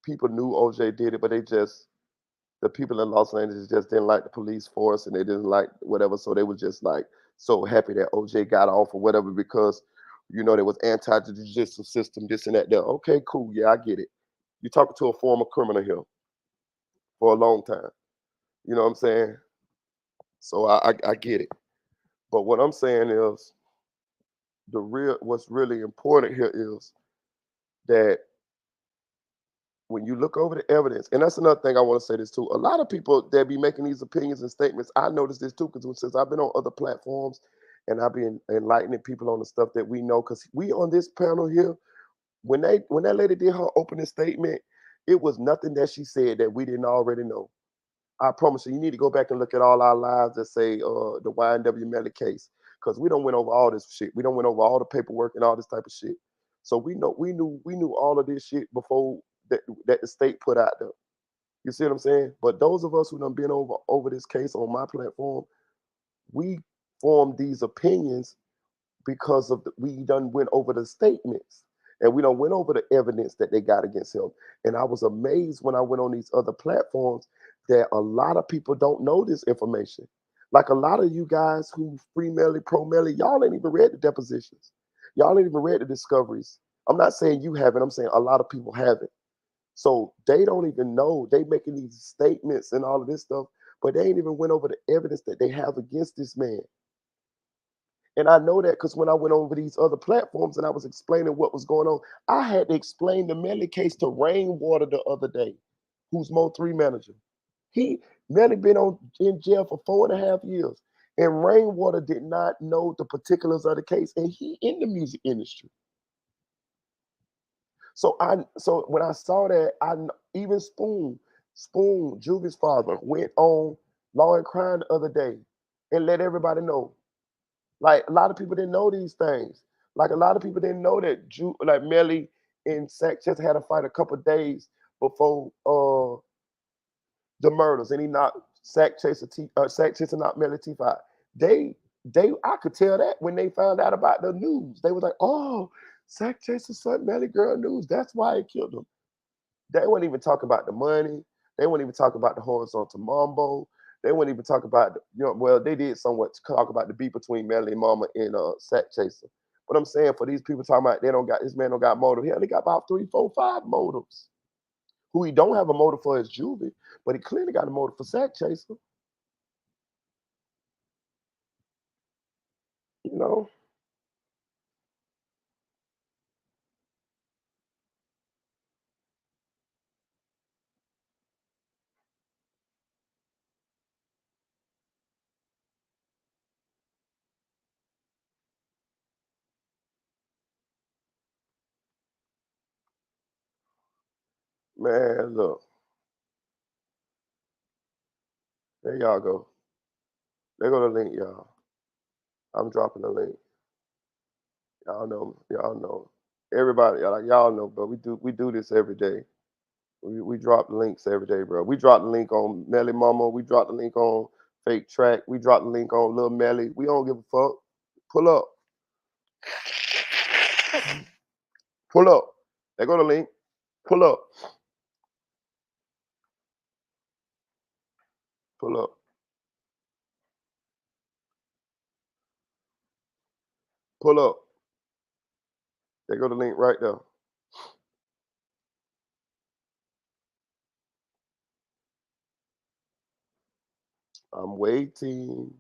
people knew OJ did it, but the people in Los Angeles just didn't like the police force and they didn't like whatever, so they were just like so happy that OJ got off or whatever because they was anti the judicial system, this and that. There, okay, cool, yeah, I get it. You're talking to a former criminal here for a long time. You know what I'm saying? So I get it. But what I'm saying is what's really important here is that when you look over the evidence, and that's another thing I want to say this too. A lot of people that be making these opinions and statements, I noticed this too, because since I've been on other platforms and I've been enlightening people on the stuff that we know, because we on this panel here, when that lady did her opening statement, it was nothing that she said that we didn't already know. I promise you, you need to go back and look at all our lives that say the YNW Melly case, because we don't went over all this shit. We don't went over all the paperwork and all this type of shit. So we knew all of this shit before that the state put out there. You see what I'm saying? But those of us who done been over this case on my platform, we formed these opinions because we done went over the statements and we done went over the evidence that they got against him. And I was amazed when I went on these other platforms that a lot of people don't know this information. Like a lot of you guys who free Melly, pro Melly, y'all ain't even read the depositions. Y'all ain't even read the discoveries. I'm not saying you haven't. I'm saying a lot of people haven't. So they don't even know. They making these statements and all of this stuff, but they ain't even went over the evidence that they have against this man. And I know that because when I went over these other platforms and I was explaining what was going on, I had to explain the Melly case to Rainwater the other day, who's Mo3 manager. He Melly been on in jail for 4.5 years. And Rainwater did not know the particulars of the case, and he in the music industry. So when I saw that, even Spoon, Juvie's father, went on Law and Crime the other day and let everybody know. Like a lot of people didn't know these things. Like a lot of people didn't know that like Melly and Sack just had a fight a couple days before the murders, and he knocked Sack Chaser knocked Melly T5. I could tell that when they found out about the news. They was like, oh, Sack Chaser son Melly girl news. That's why he killed him. They wouldn't even talk about the money. They wouldn't even talk about the horizontal mambo. They wouldn't even talk about well, they did somewhat talk about the beef between Melly and Mama and Sack Chaser. But I'm saying for these people talking about this man don't got motive. Hell, they got about 3, 4, 5 motives. Who he don't have a motive for is Juvie, but he clearly got a motive for Sack Chaser. You know, man, look, there y'all go. There go the link, y'all. I'm dropping the link. Y'all know. Everybody, y'all know, but we do this every day. We drop links every day, bro. We drop the link on Melly Mama. We drop the link on Fake Track. We drop the link on Lil Melly. We don't give a fuck. Pull up. Pull up. There go the link. Pull up. Pull up. Pull up. There go the link right there. I'm waiting.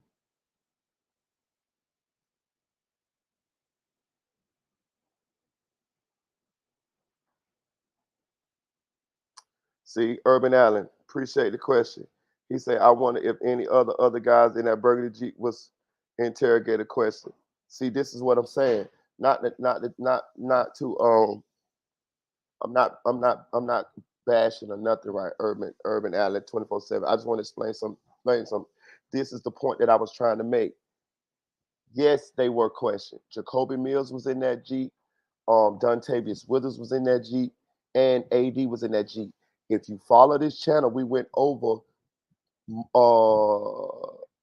See, Urban Allen, appreciate the question. He said, I wonder if any other guys in that burgundy Jeep was interrogated question. See, this is what I'm saying. Not to I'm not bashing or nothing, right? Urban Allen 24/7. I just want to explain some. This is the point that I was trying to make. Yes, they were questioned. Jacoby Mills was in that Jeep. Dontavius Withers was in that Jeep, and AD was in that Jeep. If you follow this channel, we went over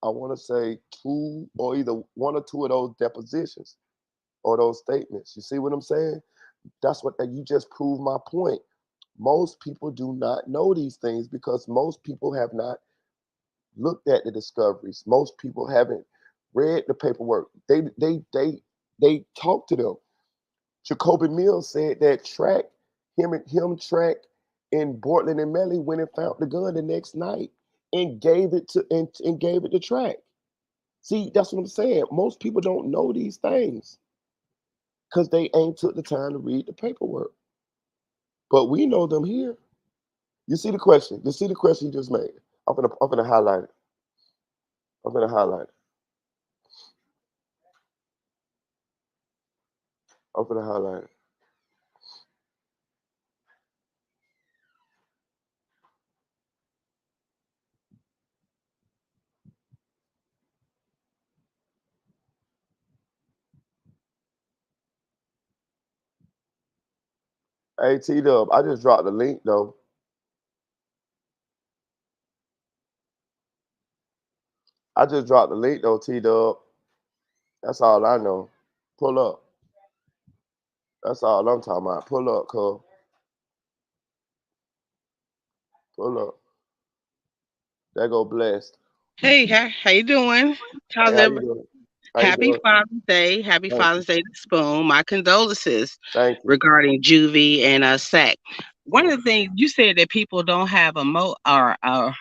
I want to say two or either one or two of those depositions or those statements. You see what I'm saying? That's what you just proved my point. Most people do not know these things because most people have not looked at the discoveries. Most people haven't read the paperwork. They talked to them. Jacoby Mills said that Track in Portland and Melly went and found the gun the next night and gave it to Track. See, that's what I'm saying. Most people don't know these things because they ain't took the time to read the paperwork. But we know them here. You see the question. You see the question you just made. I'm gonna highlight it. I'm gonna highlight it. I'm gonna highlight it. Hey T Dub, I just dropped the link though. I just dropped the link though, T Dub. That's all I know. Pull up. That's all I'm talking about. Pull up, cuz. Pull up. There go blessed. Hey, how you doing? Hey, How's how you every doing? How you Happy doing? Father's Day. Happy Thank you. Father's Day to Spoon. My condolences Thank you. regarding Juvie and Sack. One of the things you said that people don't have a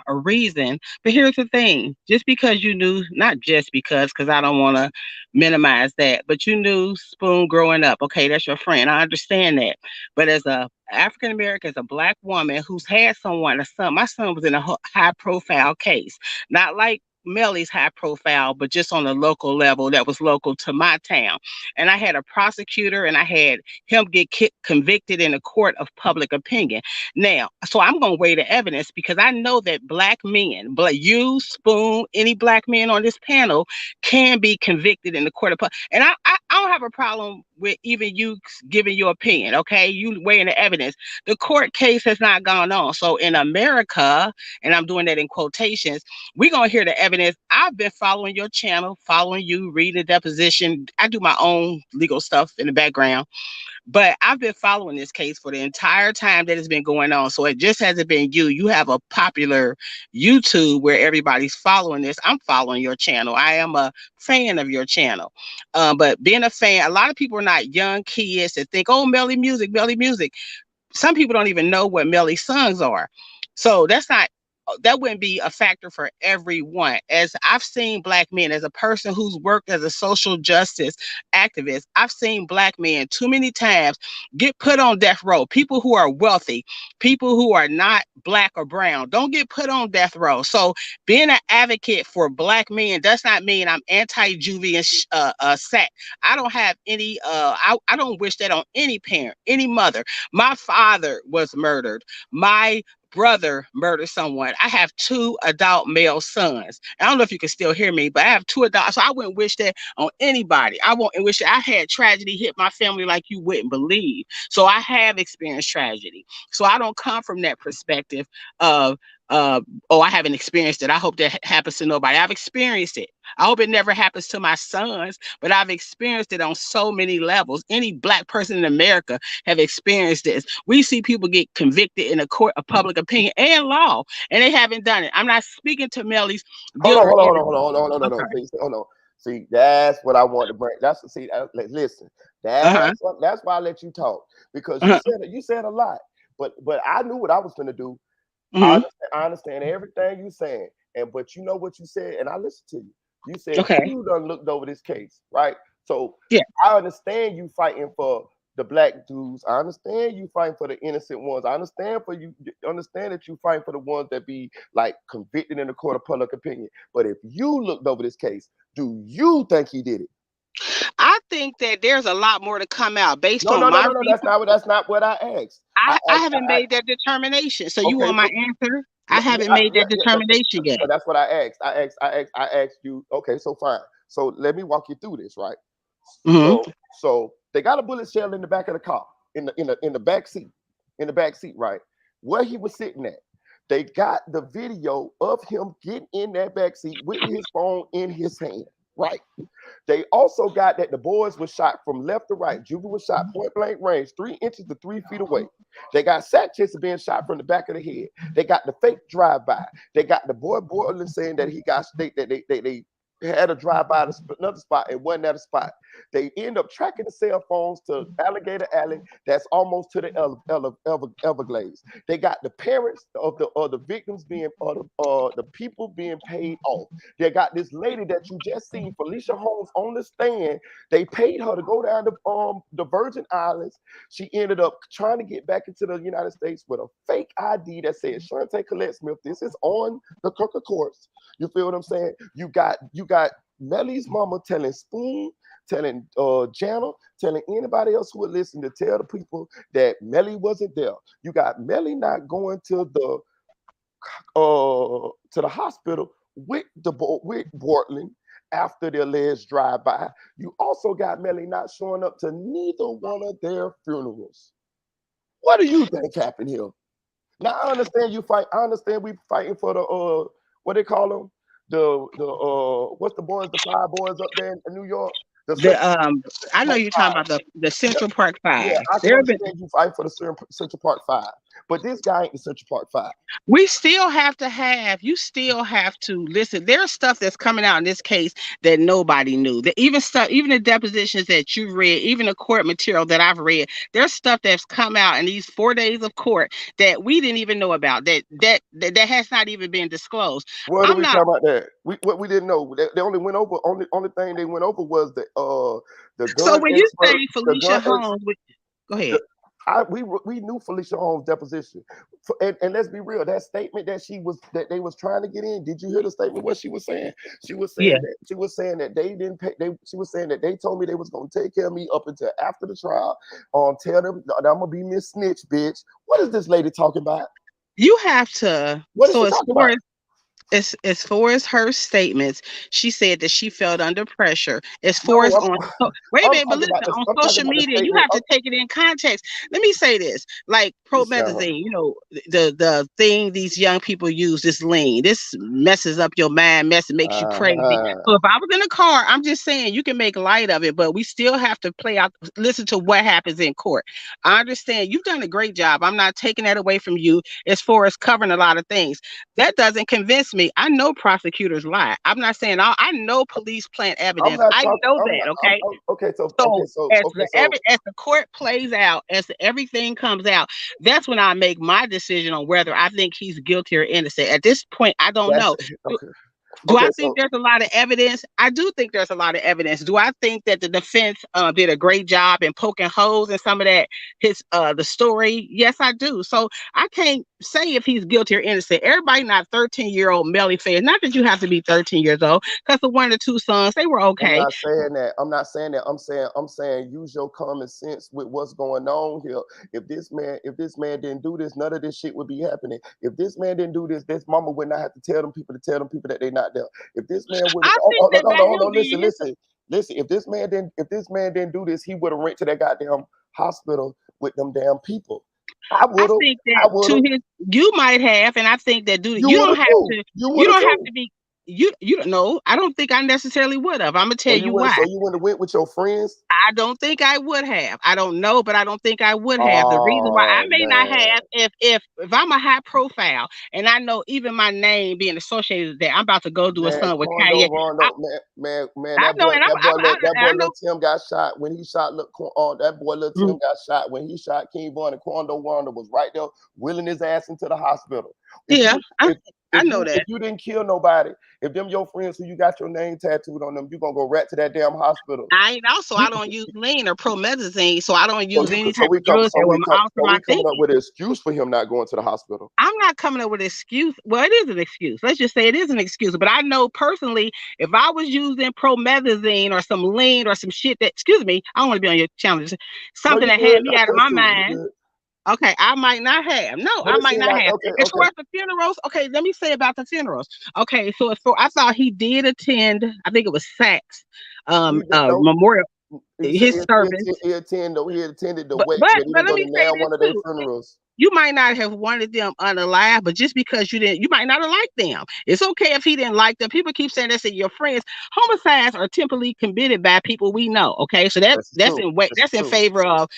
reason, but here's the thing: just because you knew, not just because I don't want to minimize that, but you knew Spoon growing up. Okay, that's your friend. I understand that, but as a African American, as a black woman who's had someone, a son, my son was in a high profile case, not like Melly's high profile, but just on a local level that was local to my town. And I had a prosecutor and I had him get convicted in a court of public opinion. Now, so I'm going to weigh the evidence because I know that black men, but you, Spoon, any black men on this panel can be convicted in the court of and I don't have a problem with even you giving your opinion, okay? You weighing the evidence. The court case has not gone on. So in America, and I'm doing that in quotations, we're going to hear the evidence. I've been following your channel, following you, reading the deposition. I do my own legal stuff in the background, but I've been following this case for the entire time that it's been going on. So it just hasn't been you. You have a popular YouTube where everybody's following this. I'm following your channel. I am a fan of your channel. But being a fan, a lot of people are not young kids that think, oh, Melly music, Melly music. Some people don't even know what Melly's songs are. So that wouldn't be a factor for everyone. As I've seen black men, as a person who's worked as a social justice activist, I've seen black men too many times get put on death row. People who are wealthy, people who are not black or brown, don't get put on death row. So being an advocate for black men does not mean I'm anti-juvie and sack. I don't have any. I don't wish that on any parent, any mother. My father was murdered. My brother murdered someone. I have two adult male sons. I don't know if you can still hear me, but I have two adults. So I wouldn't wish that on anybody. I won't wish that I had tragedy hit my family like you wouldn't believe. So I have experienced tragedy. So I don't come from that perspective of oh, I haven't experienced it. I hope that happens to nobody. I've experienced it. I hope it never happens to my sons, but I've experienced it on so many levels. Any black person in America have experienced this. We see people get convicted in a court of public opinion and law, and they haven't done it. I'm not speaking to Melly's Hold guilt on, or hold on, innocence. hold on, hold on, hold on, hold on, I'm hold on. sorry. Please, hold on. See, that's what I want to bring. Listen. Uh-huh. That's why I let you talk because Uh-huh. you said a lot, but I knew what I was gonna do. Hmm. I understand everything you saying, and but you know what you said, and I listened to you. You said Okay. you done looked over this case, right? So Yeah. I understand you fighting for the black dudes. I understand you fighting for the innocent ones. I understand that you fighting for the ones that be like convicted in the court of public opinion. But if you looked over this case, do you think he did it? I think that there's a lot more to come out based No, on no, no, my no, no. research. That's not what I asked. I I asked. haven't made that determination. So you Okay, want my answer? I haven't made that determination yet. but that's what I asked. I asked you. Okay, so fine. So let me walk you through this, right? Hmm. So they got a bullet shell in the back of the car, in the back seat, right? Where he was sitting at. They got the video of him getting in that back seat with his phone in his hand, right? They also got that the boys were shot from left to right. Juvie was shot point blank range, 3 inches to 3 feet away. They got Satchester being shot from the back of the head. They got the fake drive-by. They got the boy Borland saying that he got they had a drive-by to another spot and wasn't at a spot. They end up tracking the cell phones to Alligator Alley, that's almost to the Everglades. They got the parents of the victims being the people being paid off. They got this lady that you just seen, Felicia Holmes, on the stand. They paid her to go down to the Virgin Islands. She ended up trying to get back into the United States with a fake ID that said Shante Collette Smith. This is on the Cook Courts. You feel what I'm saying? You got Melly's mama telling Spoon, telling Jana, telling anybody else who would listen to tell the people that Melly wasn't there. You got Melly not going to the hospital with Bortland after the alleged drive-by. You also got Melly not showing up to neither one of their funerals. What do you think happened here? Now I understand you fight. I understand we fighting for the what they call them, the what's the boys, the five boys up there in New York, the The Central I know Park you're talking Five. about the Yeah, Central Park yeah, Five. I can There have been understand you fight for the Central Park Five, but this guy ain't the Central Park Five. we still have to have you still have to listen. There's stuff that's coming out in this case that nobody knew. That even stuff, even the depositions that you read, even the court material that I've read, there's stuff that's come out in these 4 days of court that we didn't even know about. That has not even been disclosed. What are I'm we not. talking about that? What we didn't know. They only went over only thing they went over was the So gun when you expert, say the Felicia gun ex, Holmes, go the, ahead. we knew Felicia Holmes' deposition, and let's be real. That statement that they was trying to get in. Did you hear the statement? What she was saying? Yeah. She was saying that they didn't pay. She was saying that they told me they was gonna take care of me up until after the trial. Tell them that I'm gonna be Miss Snitch, bitch. What is this lady talking about? You have to. What is So she talking about? as far as her statements, she said that she felt under pressure. As far No, as on wait a I'm minute, but talking listen, about this. on I'm talking social about the media, you statement. have to take it in context. Let me say this: like You sound her. promethazine, the thing these young people use, this lean, this messes up your mind, makes you crazy. Uh-huh. So if I was in a car, I'm just saying you can make light of it, but we still have to play out, listen to what happens in court. I understand you've done a great job. I'm not taking that away from you as far as covering a lot of things. That doesn't convince me. I know prosecutors lie. I'm not saying I know police plant I'm evidence. not I talking. know I'm not. that. Okay. Okay. So Okay. So as the court plays out, as everything comes out, that's when I make my decision on whether I think he's guilty or innocent. At this point, I don't that's know. okay. Do Okay. I think So there's a lot of evidence? I do think there's a lot of evidence. Do I think that the defense did a great job in poking holes in some of that the story? Yes, I do. So I can't say if he's guilty or innocent. Everybody not 13-year-old Melly fans. Not that you have to be 13 years old, because the one or two sons they were I'm okay. not saying that. I'm not saying that. I'm saying use your common sense with what's going on here. If this man didn't do this, none of this shit would be happening. If this man didn't do this mama would not have to tell them people that they're not there. If this man would have I think that by hold him on, being listen. If this man didn't do this, he would have went to that goddamn hospital with them damn people. I I would have. think that I would to have. his you might have, and I think that You you would don't have have too. to You you would have don't have too. to be you don't know. I don't think I necessarily would have. I'm gonna tell you why. So you wouldn't have went with your friends. I don't think I would have. I don't know, but I don't think I would have. The reason why I Oh may not man. have, if I'm a high profile and I know even my name being associated with that, I'm about to go do a Man, song with Quando Kanye. I, Rondo, man, I know, and that boy, I know. little Tim got shot when he shot. Look, that boy, little Mhm. Tim got shot when he shot King Von, and Quando Rondo was right there, wheeling his ass into the hospital. If Yeah, you, if I know if that. you didn't kill nobody, if them your friends who you got your name tattooed on them, you gonna go right to that damn hospital. I ain't also You, I don't use lean or promethazine, so I don't use any type of drugs so that will alter so my we coming up thinking. with an excuse for him not going to the hospital. I'm not coming up with an excuse. Well, it is an excuse. Let's just say it is an excuse. But I know personally, if I was using promethazine or some lean or some shit that, excuse me, I don't want to be on your channel. No, Something you that had good. me I out of trust my you. You mind. good. Okay, I might not have. No, But I it might seemed not like have. okay, As far okay. as the funerals, okay, let me say about the funerals. Okay, so I thought he did attend. I think it was Saks He did, no, memorial, he said his service. he attended the But wake, but but he but didn't let go me to say now this one of their too. funerals. You might not have wanted them unalive, but just because you might not have liked them. It's okay if he didn't like them. People keep saying that's your friends. Homicides are typically committed by people we know. Okay, so That's true. That's that's in true. favor of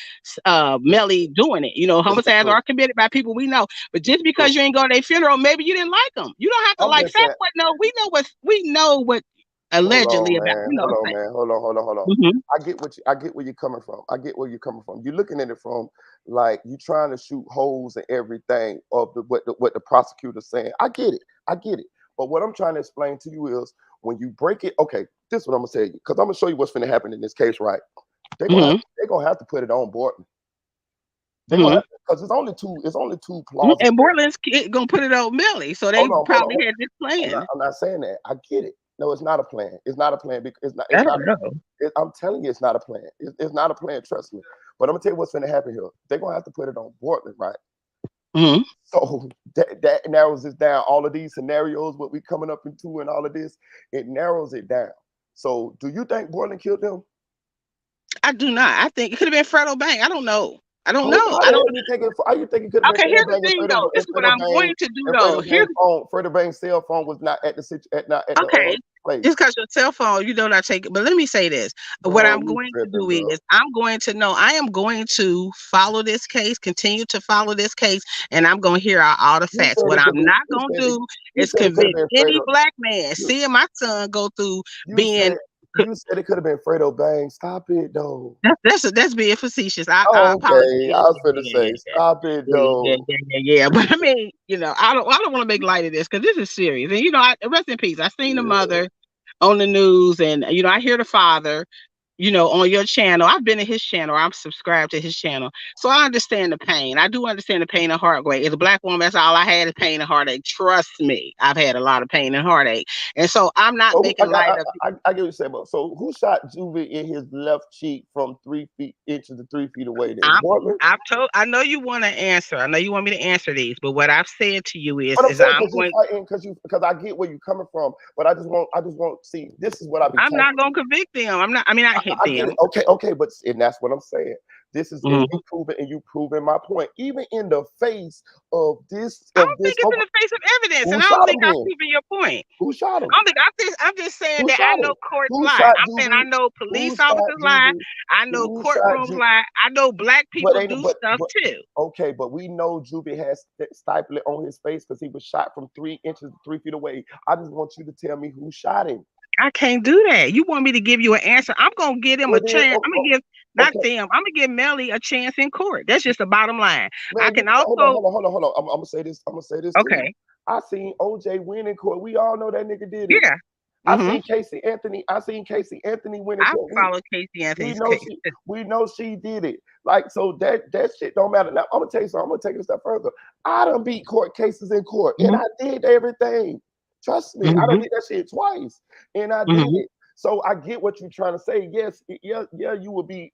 That's, Melly doing it. that's Homicides true. are committed by people we know. But That's just true. because you ain't go to their funeral, maybe you didn't like them. You don't have to I'm like just saying. fat, but no, we know what Hold allegedly on, about. man. You know Hold what on, I'm man. Hold on. saying? I get where you're coming from. I get where you're coming from. You're looking at it from like you trying to shoot holes in everything of what the prosecutor's saying. I get it. I get it. But what I'm trying to explain to you is when you break it. Okay, this is what I'm gonna tell you because I'm gonna show you what's gonna happen in this case. Right? Hmm. They're gonna have to put it on board. They're gonna Hmm. have because it's only two plausible. And Borland's gonna put it on Melly, so they Hold probably on. had this plan. I'm not saying that. I get it. No, it's not a plan. It's not a plan because I it's not. don't know. I'm telling you, it's not a plan. It's not a plan. Trust me. But I'm gonna tell you what's gonna happen here. They're gonna have to put it on Portland, right? Hmm. So that narrows it down. All of these scenarios, what we coming up into, and all of this, it narrows it down. So, do you think Portland killed them? I do not. I think it could have been Fredo Bank. I don't know. I don't know. I don't. How you think it could have Okay, been here's Fredo the Bang thing, though. This is what Fredo I'm Bang going to do, and though. Fredo Bang's cell phone was not at the Okay, place. just because your cell phone, you don't not take it. But let me say this. What Bro, I'm you going to tripping, do bro. is I am going to follow this case, continue to follow this case, and I'm going to hear out all the You facts. said What it could I'm be. not You going to said do you is said it could have convict been any Fredo. black man seeing my son go through You being. said it could have been Fredo Bang. Stop it, though. That's being facetious. I apologize. Okay, I was gonna say, stop it, though. Yeah. But I mean, I don't want to make light of this because this is serious. And rest in peace. I seen the mother on the news, and I hear the father. On your channel. I've been to his channel. I'm subscribed to his channel. So I understand the pain. I do understand the pain and heartache. As a black woman, that's all I had is pain and heartache. Trust me, I've had a lot of pain and heartache. And so I'm not making light of it. I get what you're saying, but so who shot Juvie in his left cheek from 3 inches to 3 feet away? Then I know you want to answer. I know you want me to answer these, but what I've said to you is, but I'm saying I'm going because I get where you're coming from, but I just want see, this is what I be I'm not gonna convict them. I'm not. I mean, I hit them. Get it. Okay, but and that's what I'm saying. This is and you proving my point. Even in the face of this, I don't think it's in the face of evidence, and I don't think I'm proving your point. Who shot him? I'm just saying that I know courts lie. I'm saying I know police officers lie. I know courtrooms lie. I know black people do stuff too. Okay, but we know Juvie has stipling on his face because he was shot from 3 inches to 3 feet away. I just want you to tell me who shot him. I can't do that. You want me to give you an answer? I'm gonna give him a chance. I'm gonna give I'm gonna give Melly a chance in court. That's just the bottom line. Man, I can also hold on. I'm gonna say this. Okay. Too. I seen OJ win in court. We all know that nigga did it. Yeah. I seen Casey Anthony win in court. I follow Casey Anthony's case. We know she did it. Like, so that shit don't matter. Now I'm gonna tell you something. I'm gonna take it a step further. I done beat court cases in court, and I did everything. Trust me, I done did that shit twice, and I did it. So I get what you're trying to say. Yes, you will be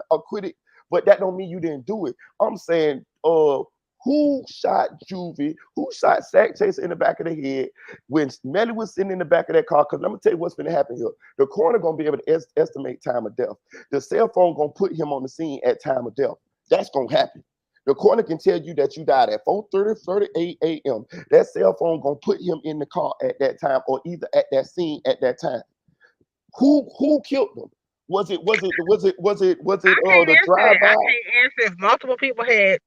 acquitted, but that don't mean you didn't do it. I'm saying, who shot Juvie? Who shot Sack Chase in the back of the head when Melly was sitting in the back of that car? Because let me tell you what's going to happen here. The coroner going to be able to estimate time of death. The cell phone going to put him on the scene at time of death. That's going to happen. The coroner can tell you that you died at 4:38 a.m. That cell phone going to put him in the car at that time, or either at that scene at that time. Who killed them? Was it the drive-by? I can't answer if multiple people had,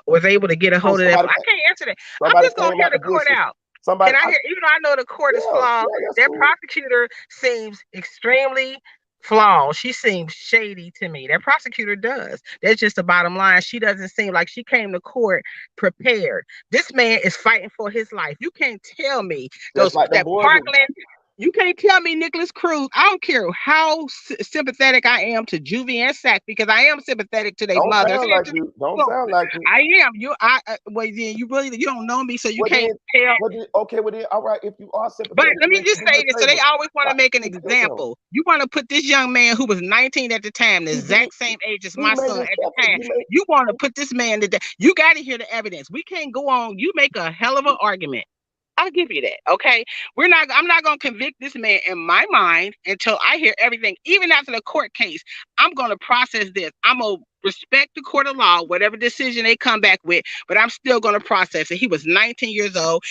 was able to get a hold of that. I can't answer that. I'm just gonna hear the court out. Can I hear? Even though I know the court is flawed, that prosecutor seems extremely flawed. She seems shady to me. That prosecutor does. That's just the bottom line. She doesn't seem like she came to court prepared. This man is fighting for his life. You can't tell me that Parkland. You can't tell me Nicholas Cruz. I don't care how sympathetic I am to Juvie and Sack, because I am sympathetic to their mothers. Don't sound like you. I am. Well, then you don't know me, so you can't tell. All right. If you are sympathetic, but let me just say this: so they always want to make an example. You want to put this young man who was 19 at the time, the exact same age as my son at the time. You want to put this man to death. You got to hear the evidence. We can't go on. You make a hell of an argument. I'll give you that. Okay. I'm not going to convict this man in my mind until I hear everything. Even after the court case, I'm going to process this. I'm going to respect the court of law, whatever decision they come back with, but I'm still going to process it. He was 19 years old.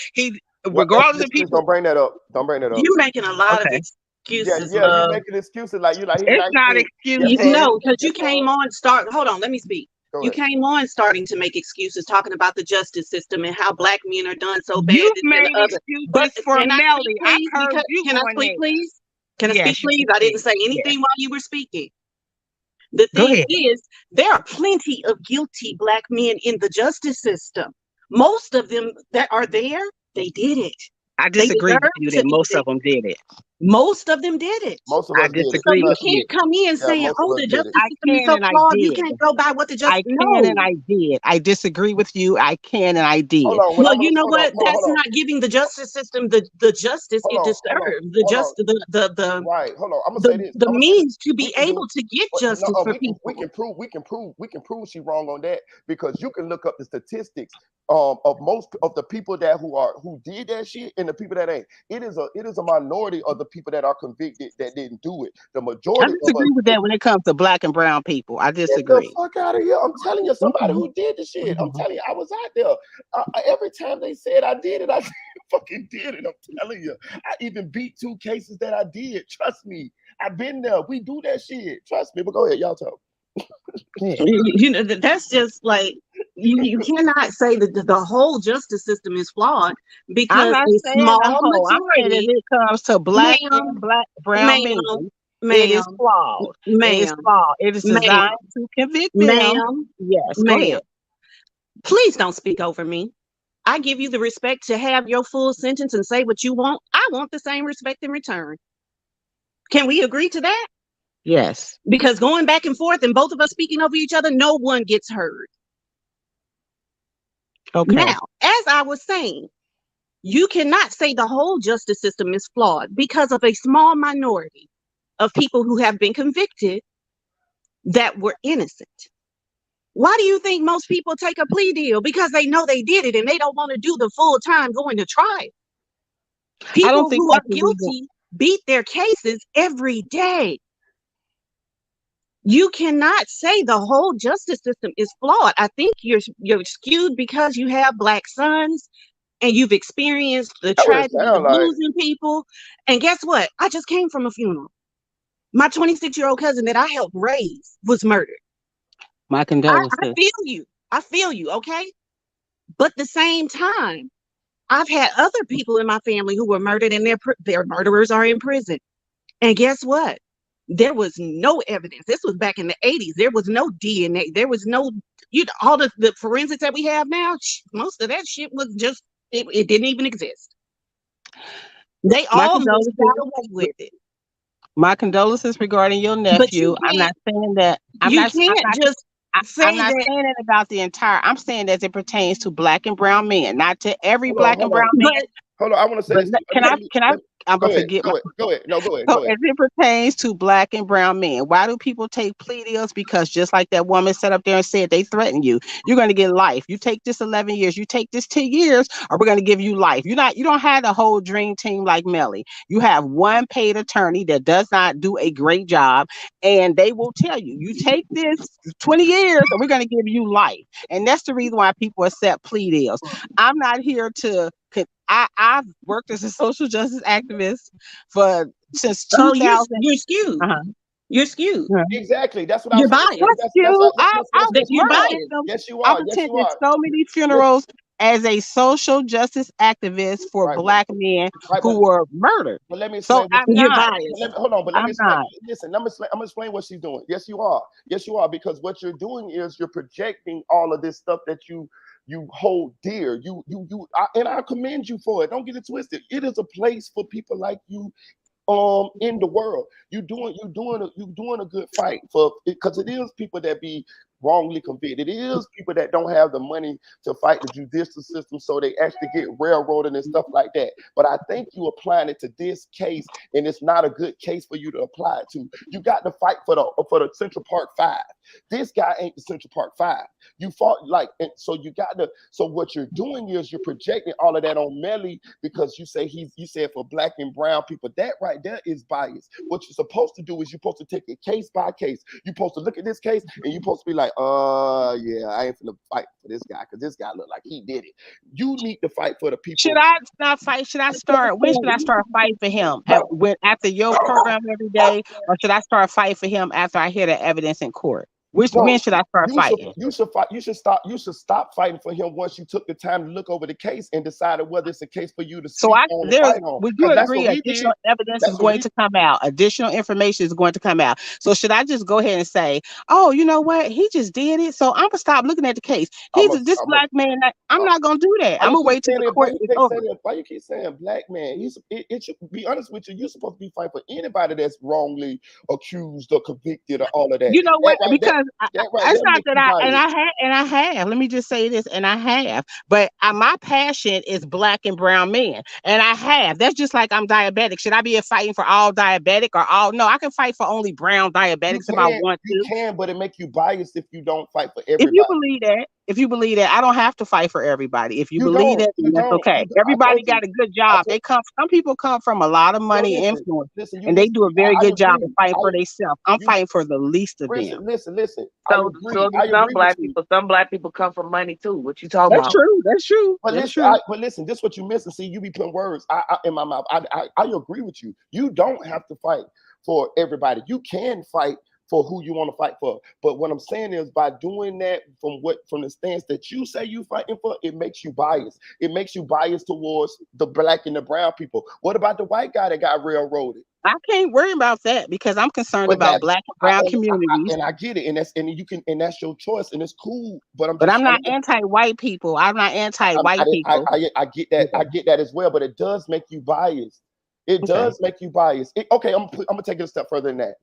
Regardless of people. Don't bring that up. You're making a lot of excuses. You're making excuses like you like. It's not excuses. No, because you came on. Hold on. Let me speak. You came on starting to make excuses, talking about the justice system and how black men are done so bad. You've made excuses for Melly. Can I speak, please? Can I speak, please? I didn't say anything while you were speaking. The thing is, there are plenty of guilty black men in the justice system. Most of them that are there, they did it. I disagree with you that most of them did it. Most of them did it. I disagree with you. You can't come in saying, "Oh, the justice system is so flawed." You can't go by what the justice. I can and I did. I disagree with you. I can and I did. Well, you know what? That's not giving the justice system the justice it deserves. The justice, right. Hold on. I'm gonna say this. The means to be able to get justice for people. We can prove she wrong on that, because you can look up the statistics of most of the people who did that shit and the people that ain't. It is a minority of the people that are convicted that didn't do it. The I majority of us disagree with that when it comes to black and brown people. I get the disagree. fuck out of here. I'm telling you, somebody who did the shit. I'm telling you, I was out there. Every time they said I did it, I fucking did it. I'm telling you. I even beat 2 cases that I did. Trust me. I've been there. We do that shit. Trust me. But go ahead, y'all talk. You know, that's just like you cannot say that the whole justice system is flawed I'm because not a saying the small whole. I'm saying as majority, it comes to black ma'am, and brown ma'am, men, it is ma'am, flawed. It is ma'am, flawed. It is ma'am, designed to convict them. ma'am, Yes, go ma'am. ahead. Please don't speak over me. I give you the respect to have your full sentence and say what you want. I want the same respect in return. Can we agree to that? Yes. Because going back and forth and both of us speaking over each other, no one gets heard. Okay. Now, as I was saying, you cannot say the whole justice system is flawed because of a small minority of people who have been convicted that were innocent. Why do you think most people take a plea deal? Because they know they did it and they don't want to do the full time going to trial. I don't People think who are that's the reason. guilty beat their cases every day. You cannot say the whole justice system is flawed. I think you're skewed because you have black sons and you've experienced the That's what it tragedy of sound like. losing people. And guess what? I just came from a funeral. My 26-year-old cousin that I helped raise was murdered. My I condolences. feel you. I feel you, okay? But at the same time, I've had other people in my family who were murdered and their murderers are in prison. And guess what? There was no evidence. This was back in the 80s. There was no DNA. There was no, all the forensics that we have now, most of that shit was just, it didn't even exist. They My all got condolences. away with it. My condolences regarding your But you nephew. I'm not saying that. I'm can't just say I'm not that. saying it about the entire. I'm saying as it pertains to black and brown men, not to every Hold black on, and hold brown on. man. But Hold on, I want to say But this. can I? I'm Go gonna ahead, forget go my. ahead, go ahead. No, go ahead, So go ahead. as it pertains to black and brown men, why do people take plea deals? Because just like that woman sat up there and said, they threaten you. You're going to get life. You take this 11 years. You take this 10 years, or we're going to give you life. You don't have the whole dream team like Melly. You have one paid attorney that does not do a great job, and they will tell you, you take this 20 years, or we're going to give you life. And that's the reason why people accept plea deals. I'm not here to. I've worked as a social justice activist since 2000. You're skewed. Uh-huh. You're skewed. Exactly. That's what I You're was saying. biased. That's you. I've You're worked biased. with them. Yes, you I've are. Yes, you attended are. so many funerals as a social justice activist for Right, black men right, who were murdered. but let me So explain what I'm You're not. biased. hold on, but let I'm me explain. not. Listen, I'm gonna explain what she's doing. Yes, you are. Yes, you are. Because what you're doing is you're projecting all of this stuff that you hold dear. And I commend you for it. Don't get it twisted. It is a place for people like you in the world. You're doing a good fight for it, because it is people that be wrongly convicted. It is people that don't have the money to fight the judicial system, so they actually get railroaded and stuff like that. But I think you applying it to this case, and it's not a good case for you to apply it to. You got to fight for the Central Park 5. This guy ain't the Central Park 5. You fought and so you got to. So what you're doing is you're projecting all of that on Melly, because you said for black and brown people. That right there is bias. What you're supposed to do is you're supposed to take it case by case. You're supposed to look at this case and you're supposed to be like, yeah, I ain't finna fight for this guy because this guy look like he did it. You need to fight for the people. Should I not fight? Should I start? When should I start fighting for him? After your program every day, or should I start fighting for him after I hear the evidence in court? When should I start fighting? You should fight. You should stop fighting for him once you took the time to look over the case and decided whether it's a case for you to speak on and fight on. Would you agree additional evidence is going to come out? Additional information is going to come out. So should I just go ahead and say, oh, you know what? He just did it. So I'm gonna stop looking at the case. This black man. I'm not gonna do that. I'm gonna wait till the court is over. Why you keep saying black man? It should be honest with you. You're supposed to be fighting for anybody that's wrongly accused or convicted or all of that. You know what? Right, because it's not that I have. Let me just say this, and I have. But my passion is black and brown men, and I have. That's just like I'm diabetic. Should I be fighting for all diabetic or all? No, I can fight for only brown diabetics if I want to. You can, but it make you biased if you don't fight for everybody. If you believe that, If you believe that, I don't have to fight for everybody. If you You believe don't. that, You then that's don't. okay. You don't. I Everybody told you. got a good I job. told. Some people come from a lot of No, money and listen. influence, Listen. You and they listen. do a very I good job of agree. fighting for themselves. I'm You fighting for the least of them. listen. I So agree. do I some agree with black you. people. Some black people come from money too. What you talking That's about? true. That's true. But That's listen, true. this is what you missing. See, you be putting words in my mouth. I agree with you. You don't have to fight for everybody. You can fight for who you want to fight for. But what I'm saying is, by doing that from the stance that you say you fighting for, it makes you biased. It makes you biased towards the black and the brown people. What about the white guy that got railroaded? I can't worry about that because I'm concerned But about black and brown communities. I get it, and that's your choice, and it's cool. But I'm not anti-white people. I'm not anti-white people. I get that. I get that as well. But it does make you biased. It does make you biased. Okay, I'm gonna take it a step further than that.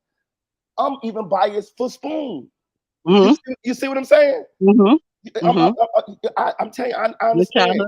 I'm even biased for Spoon. Mm-hmm. You see what I'm saying? Mm-hmm. I'm telling you, I understand.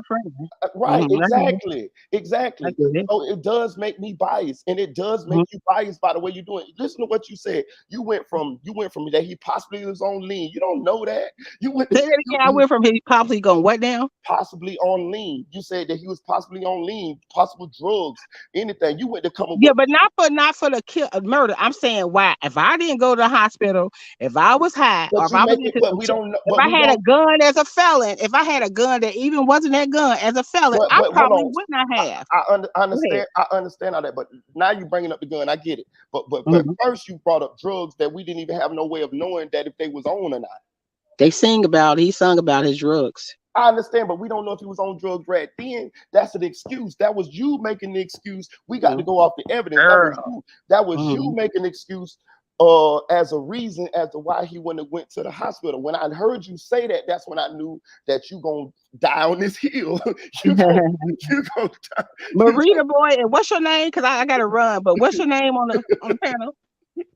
Right, Mm-hmm. exactly. So it does make me biased, and it does make you biased by the way you're doing it. Listen to what you said. You went from that he possibly was on lean. You don't know that. You went. I went from he possibly going what now? Possibly on lean. You said that he was possibly on lean, possible drugs, anything. You went to come up. Yeah, but not for the murder. I'm saying why? If I didn't go to the hospital, if I was high, or if I was if I had a gun as a felon, if I had a gun that even wasn't that gun as a felon, I probably would not have. I understand. I understand all that, but now you're bringing up the gun. I get it. But first you brought up drugs that we didn't even have no way of knowing that if they was on or not. He sung about his drugs. I understand, but we don't know if he was on drugs right then. That's an excuse. That was you making the excuse. We got to go off the evidence. That was you making the excuse as a reason as to why he wouldn't have went to the hospital. When I heard you say that, that's when I knew that you gonna die on this hill. you gonna die. Marita boy, and what's your name? Because I gotta run, but what's your name on the panel?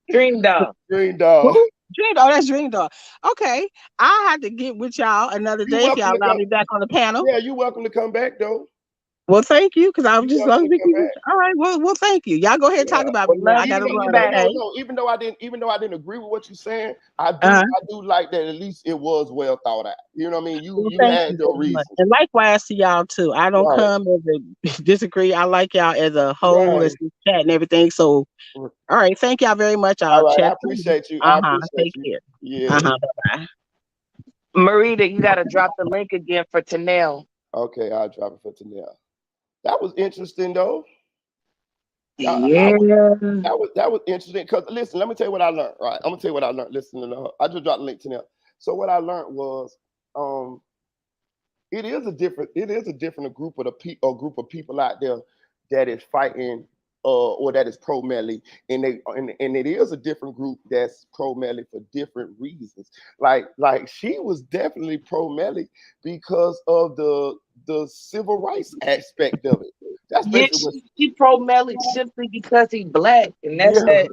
Dream Dog. Dream Dog. Dream Dog, that's Dream Dog. Okay, I'll have to get with y'all another day if y'all allow me back on the panel. Yeah, you're welcome to come back though. Well, thank you, because I was just all right. Well, thank you. Y'all go ahead and talk about me. I gotta run. Okay. No, even though I didn't agree with what you're saying, I do like that. At least it was well thought out. You know what I mean? You had your reason. And likewise to y'all too. I don't come as a disagree. I like y'all as a whole, as a chat and everything. So, all right, thank y'all very much. I'll chat. I appreciate you. I appreciate you. Yeah. Bye-bye. Marita, you gotta drop the link again for Tanel. Okay, I'll drop it for Tanel. That was interesting though. Yeah. That was interesting because listen, let me tell you what I learned. Right, I'm gonna tell you what I learned. Listen to her. I just dropped the link to them. So what I learned was, it is a different group of people out there that is fighting or that is pro Melly, and it is a different group that's pro Melly for different reasons. Like she was definitely pro Melly because of the civil rights aspect of it. That's she pro Melly simply because he black, and that's that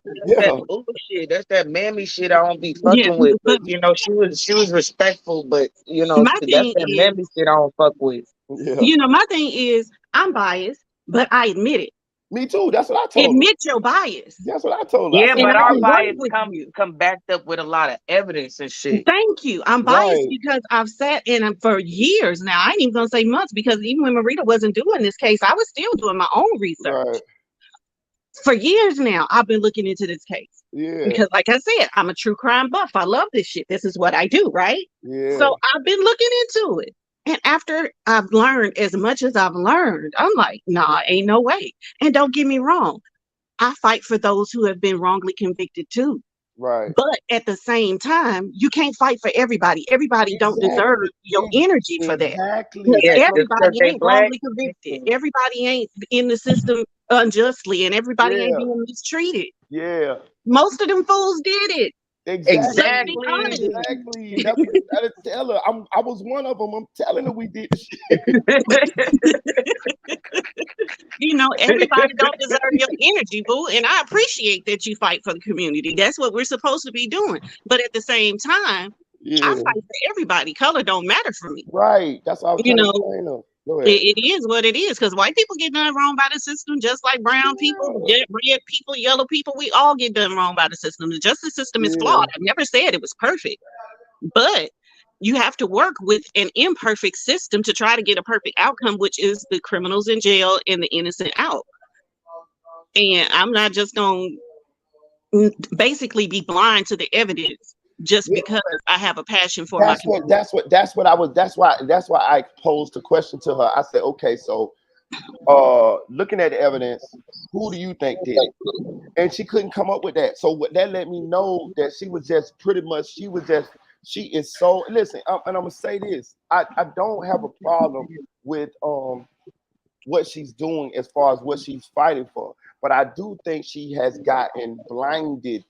bullshit. That's that mammy shit I don't be fucking with. But you know, she was respectful, but you know, that's that mammy shit I don't fuck with. Yeah. You know, my thing is I'm biased, but I admit it. Me too. That's what I told Admit your bias. That's what I told her. Yeah, but our bias come backed up with a lot of evidence and shit. Thank you. I'm biased because I've sat in for years now. I ain't even gonna say months because even when Marita wasn't doing this case, I was still doing my own research. Right. For years now, I've been looking into this case. Yeah. Because like I said, I'm a true crime buff. I love this shit. This is what I do, right? Yeah. So I've been looking into it. And after I've learned as much as I've learned, I'm like, nah, ain't no way. And don't get me wrong. I fight for those who have been wrongly convicted too. Right. But at the same time, you can't fight for everybody. Everybody don't deserve your energy for that. Exactly. Everybody ain't wrongly convicted. Everybody ain't in the system unjustly, and everybody ain't being mistreated. Yeah. Most of them fools did it. Exactly. That's what I gotta tell her. I was one of them. I'm telling her we did the shit. You know, everybody don't deserve your energy, boo. And I appreciate that you fight for the community. That's what we're supposed to be doing. But at the same time, I fight for everybody. Color don't matter for me. Right. That's all. You know. It is what it is, because white people get done wrong by the system just like brown people, red people, yellow people. We all get done wrong by the system. The justice system is flawed. I've never said it was perfect, but you have to work with an imperfect system to try to get a perfect outcome, which is the criminals in jail and the innocent out. And I'm not just going to basically be blind to the evidence just because I have a passion for my community. That's why I posed the question to her. I said, okay, so looking at the evidence, who do you think did it? And she couldn't come up with that. So what that let me know that she was just pretty much, she is so, listen, and I'm gonna say this, I don't have a problem with what she's doing as far as what she's fighting for, but I do think she has gotten blinded,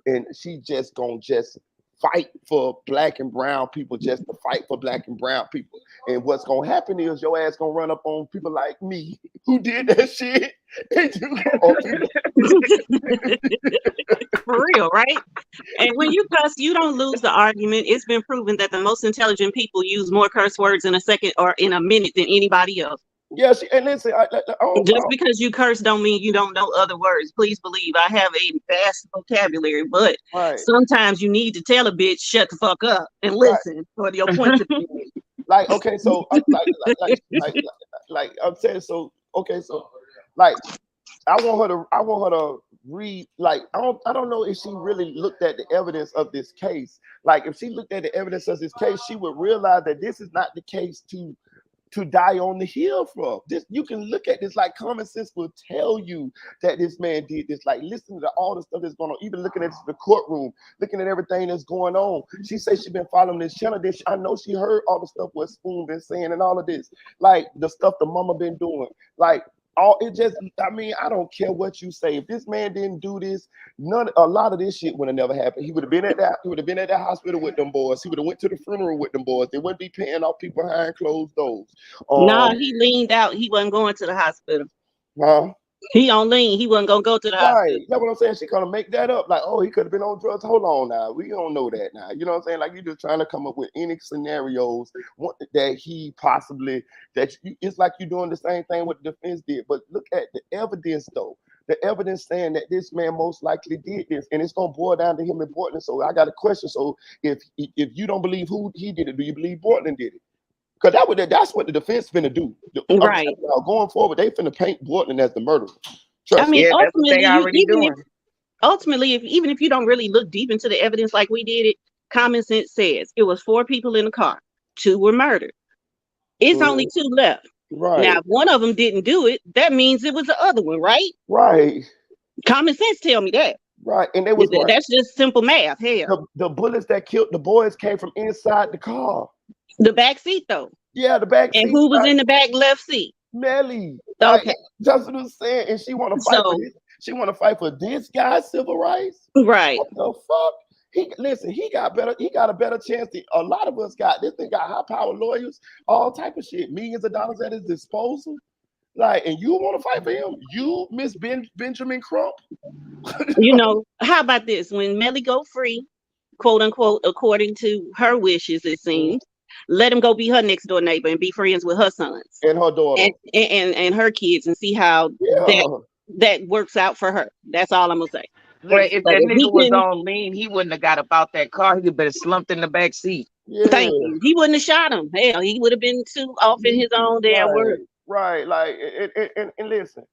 and she just gonna just fight for black and brown people just to fight for black and brown people. And what's gonna happen is your ass gonna run up on people like me who did that shit. And For real, right? And when you cuss, you don't lose the argument. It's been proven that the most intelligent people use more curse words in a second or in a minute than anybody else. Yes, and listen, just because you curse don't mean you don't know other words. Please believe I have a vast vocabulary, but sometimes you need to tell a bitch shut the fuck up and listen for your point to be made. Like, okay, so like I'm saying, so okay, so like I want her to read, like I don't know if she really looked at the evidence of this case. Like if she looked at the evidence of this case, she would realize that this is not the case to die on the hill from. This, you can look at this, like common sense will tell you that this man did this. Like listen to all the stuff that's going on, even looking at the courtroom, looking at everything that's going on. She says she's been following this channel. I know she heard all the stuff what Spoon been saying and all of this, like the stuff the mama been doing, like all it just, I mean, I don't care what you say. If this man didn't do this, a lot of this shit would have never happened. He would have been at that hospital with them boys. He would have went to the funeral with them boys. They wouldn't be paying off people behind closed doors. No, he leaned out. He wasn't going to the hospital. Huh? He on lean. He wasn't gonna go to the hospital. That's what I'm saying. She gonna make that up. Like, oh, he could have been on drugs. Hold on now. We don't know that now. You know what I'm saying? Like, you're just trying to come up with any scenarios that he possibly, it's like you're doing the same thing what the defense did. But look at the evidence though. The evidence saying that this man most likely did this, and it's gonna boil down to him and Portland. So I got a question. So if you don't believe who he did it, do you believe Portland did it? Because that's what the defense finna do. Right. Going forward, they finna paint Portland as the murderer. I mean, ultimately, even if you don't really look deep into the evidence like we did it, common sense says it was 4 people in the car, 2 were murdered. It's only 2 left. Right. Now, if one of them didn't do it, that means it was the other one, right? Right. Common sense tell me that. Right. And that's just simple math. Hell. The bullets that killed the boys came from inside the car. The back seat, though. Yeah, the back seat. And who was in the back left seat? Melly. Okay. That's what I'm saying. And she want to fight for this. She want to fight for this guy's civil rights. Right. What the fuck? He got a better chance than a lot of us got. This thing got high power lawyers, all type of shit, millions of dollars at his disposal. Like, and you want to fight for him? You, Miss Benjamin Crump? You know, how about this? When Melly go free, quote unquote, according to her wishes, it seems, let him go be her next door neighbor and be friends with her sons and her daughter and her kids and see how that works out for her. That's all I'm gonna say. Well, if that nigga was on lean, he wouldn't have got about that car. He'd been slumped in the back seat. Yeah. Thank you. He wouldn't have shot him. Hell, he would have been too off in his own damn word. Right. Like, and listen,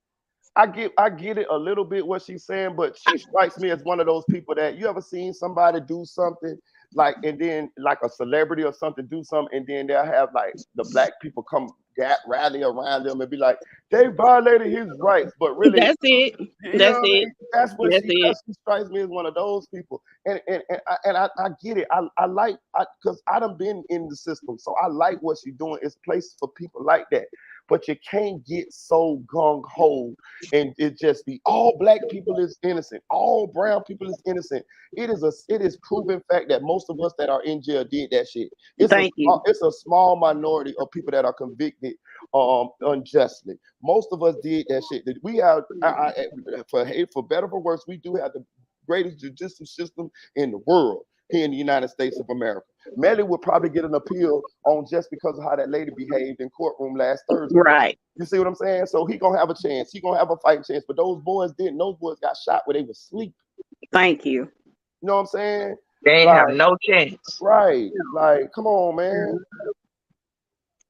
I get it a little bit what she's saying, but she strikes me as one of those people that you ever seen somebody do something like, and then like a celebrity or something do something, and then they'll have like the black people come rally around them and be like, they violated his rights, but really that's it. That's it. That's what she strikes me as one of those people. And I get it. I like, because I done been in the system, so I like what she's doing. It's places for people like that. But you can't get so gung-ho and it just be all black people is innocent, all brown people is innocent. It is proven fact that most of us that are in jail did that shit. It's a small minority of people that are convicted unjustly. Most of us did that shit. We have, for better or for worse, we do have the greatest judicial system in the world here in the United States of America. Melly would probably get an appeal on just because of how that lady behaved in courtroom last Thursday. Right. You see what I'm saying? So he gonna have a chance. He gonna have a fighting chance. But those boys didn't. Those boys got shot where they were asleep. Thank you. You know what I'm saying? They ain't have no chance. Right. Like, come on, man.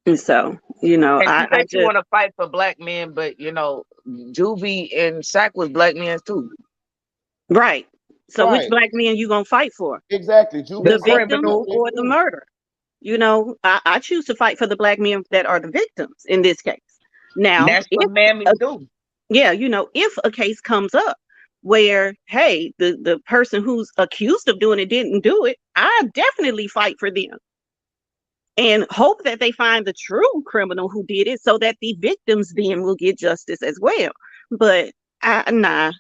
And so, you know, And she I said she just want to fight for black men, but you know, Juvie and Sack was black men too. right. So which Right. black men you gonna fight for? Exactly. Juvie The The and Sack was victims black criminal. men or the too. murder? You know, I choose to fight for the black men that are the victims in this case. Now, That's what if mammies do. yeah, you know, if a case comes up where, hey, the person who's accused of doing it didn't do it, I definitely fight for them and hope that they find the true criminal who did it so that the victims then will get justice as well. But nah.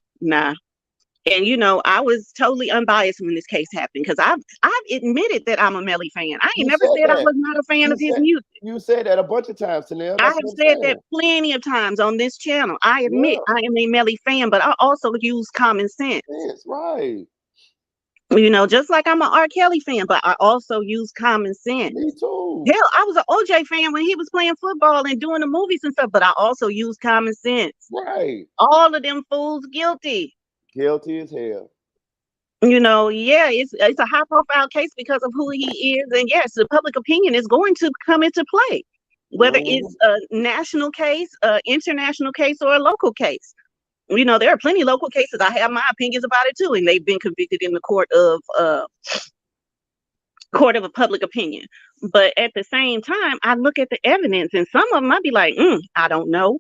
And you know, I was totally unbiased when this case happened because I've admitted that I'm a Melly fan. I ain't You never said said I that. was not a fan You of his said music. you said that a bunch of times, Tanel. I That's have what I'm said that saying. plenty of times on this channel. I admit Yeah. I am a Melly fan, but I also use common sense. That's right. You know, just like I'm an R. Kelly fan, but I also use common sense. Me too. Hell, I was an OJ fan when he was playing football and doing the movies and stuff, but I also use common sense. Right. All of them fools guilty. Guilty as hell. You know, yeah, it's a high profile case because of who he is, and yes, the public opinion is going to come into play, whether Mhm. it's a national case, a international case, or a local case. You know, there are plenty of local cases. I have my opinions about it too, and they've been convicted in the court of a public opinion. But at the same time, I look at the evidence, and some of them I'd be like, I don't know.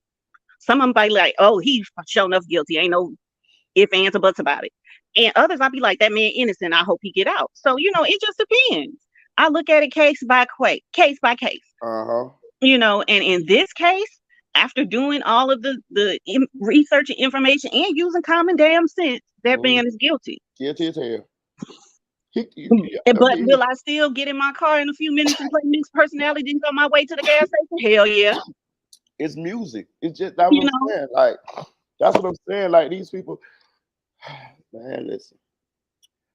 Some of them be like, oh, he's sure enough guilty. Ain't no if, ands, or buts about it. And others, I'd be like, that man innocent. I hope he get out. So, you know, it just depends. I look at it case by case. Uh-huh. You know, and in this case, after doing all of the research and information and using common damn sense, that man is guilty. Guilty as hell. But will I still get in my car in a few minutes and play mixed personalities on my way to the gas station? Hell yeah. It's music. It's just that's what I'm saying. Like, that's what I'm saying. Like, these people, man, listen.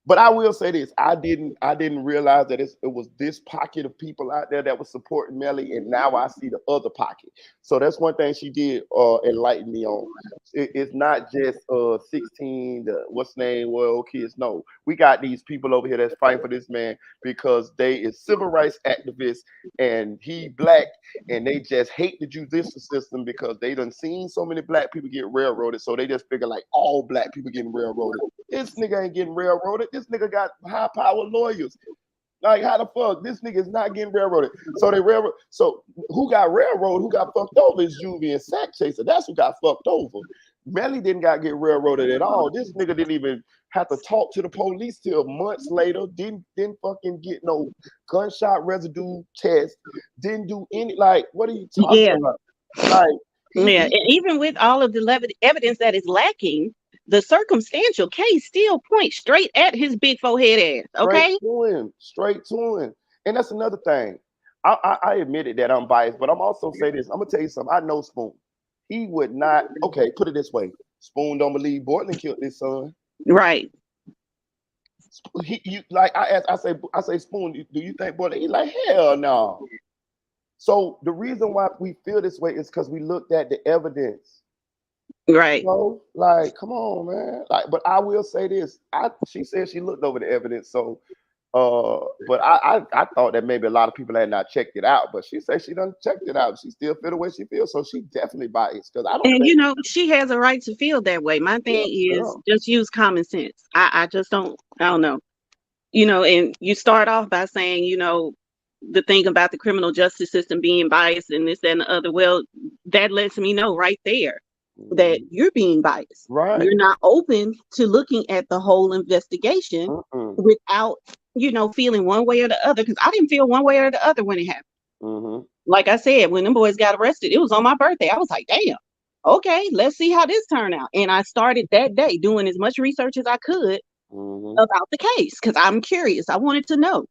But I will say this: I didn't realize that it was this pocket of people out there that was supporting Melly, and now I see the other pocket. So that's one thing she did enlighten me on. It's not just 16, what's name, well, kids. No, we got these people over here that's fighting for this man because they is civil rights activists, and he black, and they just hate the judicial system because they done seen so many black people get railroaded, so they just figure like all black people getting railroaded. This nigga ain't getting railroaded. This nigga got high power lawyers. Like, how the fuck? This nigga is not getting railroaded. So they railroad. So who got railroaded? Who got fucked over is Juvie and Sack Chaser. That's who got fucked over. Melly didn't get railroaded at all. This nigga didn't even have to talk to the police till months later. Didn't fucking get no gunshot residue test. Didn't do any, like, what are you talking about? Like, and even with all of the evidence that is lacking, the circumstantial case still points straight at his big forehead ass. Okay, straight to him. And that's another thing. I admitted that I'm biased, but I'm also say this. I'm gonna tell you something. I know Spoon. He would not. Okay, put it this way. Spoon don't believe Bortland killed his son. Right. I say Spoon. Do you think Bortland? He like, hell no. So the reason why we feel this way is because we looked at the evidence. Right. You know, like, come on, man. Like, but I will say this. She said she looked over the evidence, so but I thought that maybe a lot of people had not checked it out, but she said she done checked it out. She still feel the way she feels, so she definitely biased. Because I don't and you know, she has a right to feel that way. My thing is just use common sense. I just don't know. You know, and you start off by saying, you know, the thing about the criminal justice system being biased and this and the other. Well, that lets me know right there that you're being biased. Right. You're not open to looking at the whole investigation without, you know, feeling one way or the other. Because I didn't feel one way or the other when it happened. Like I said, when them boys got arrested, it was on my birthday. I was like, damn, okay, let's see how this turned out. And I started that day doing as much research as I could about the case because I'm curious. I wanted to know.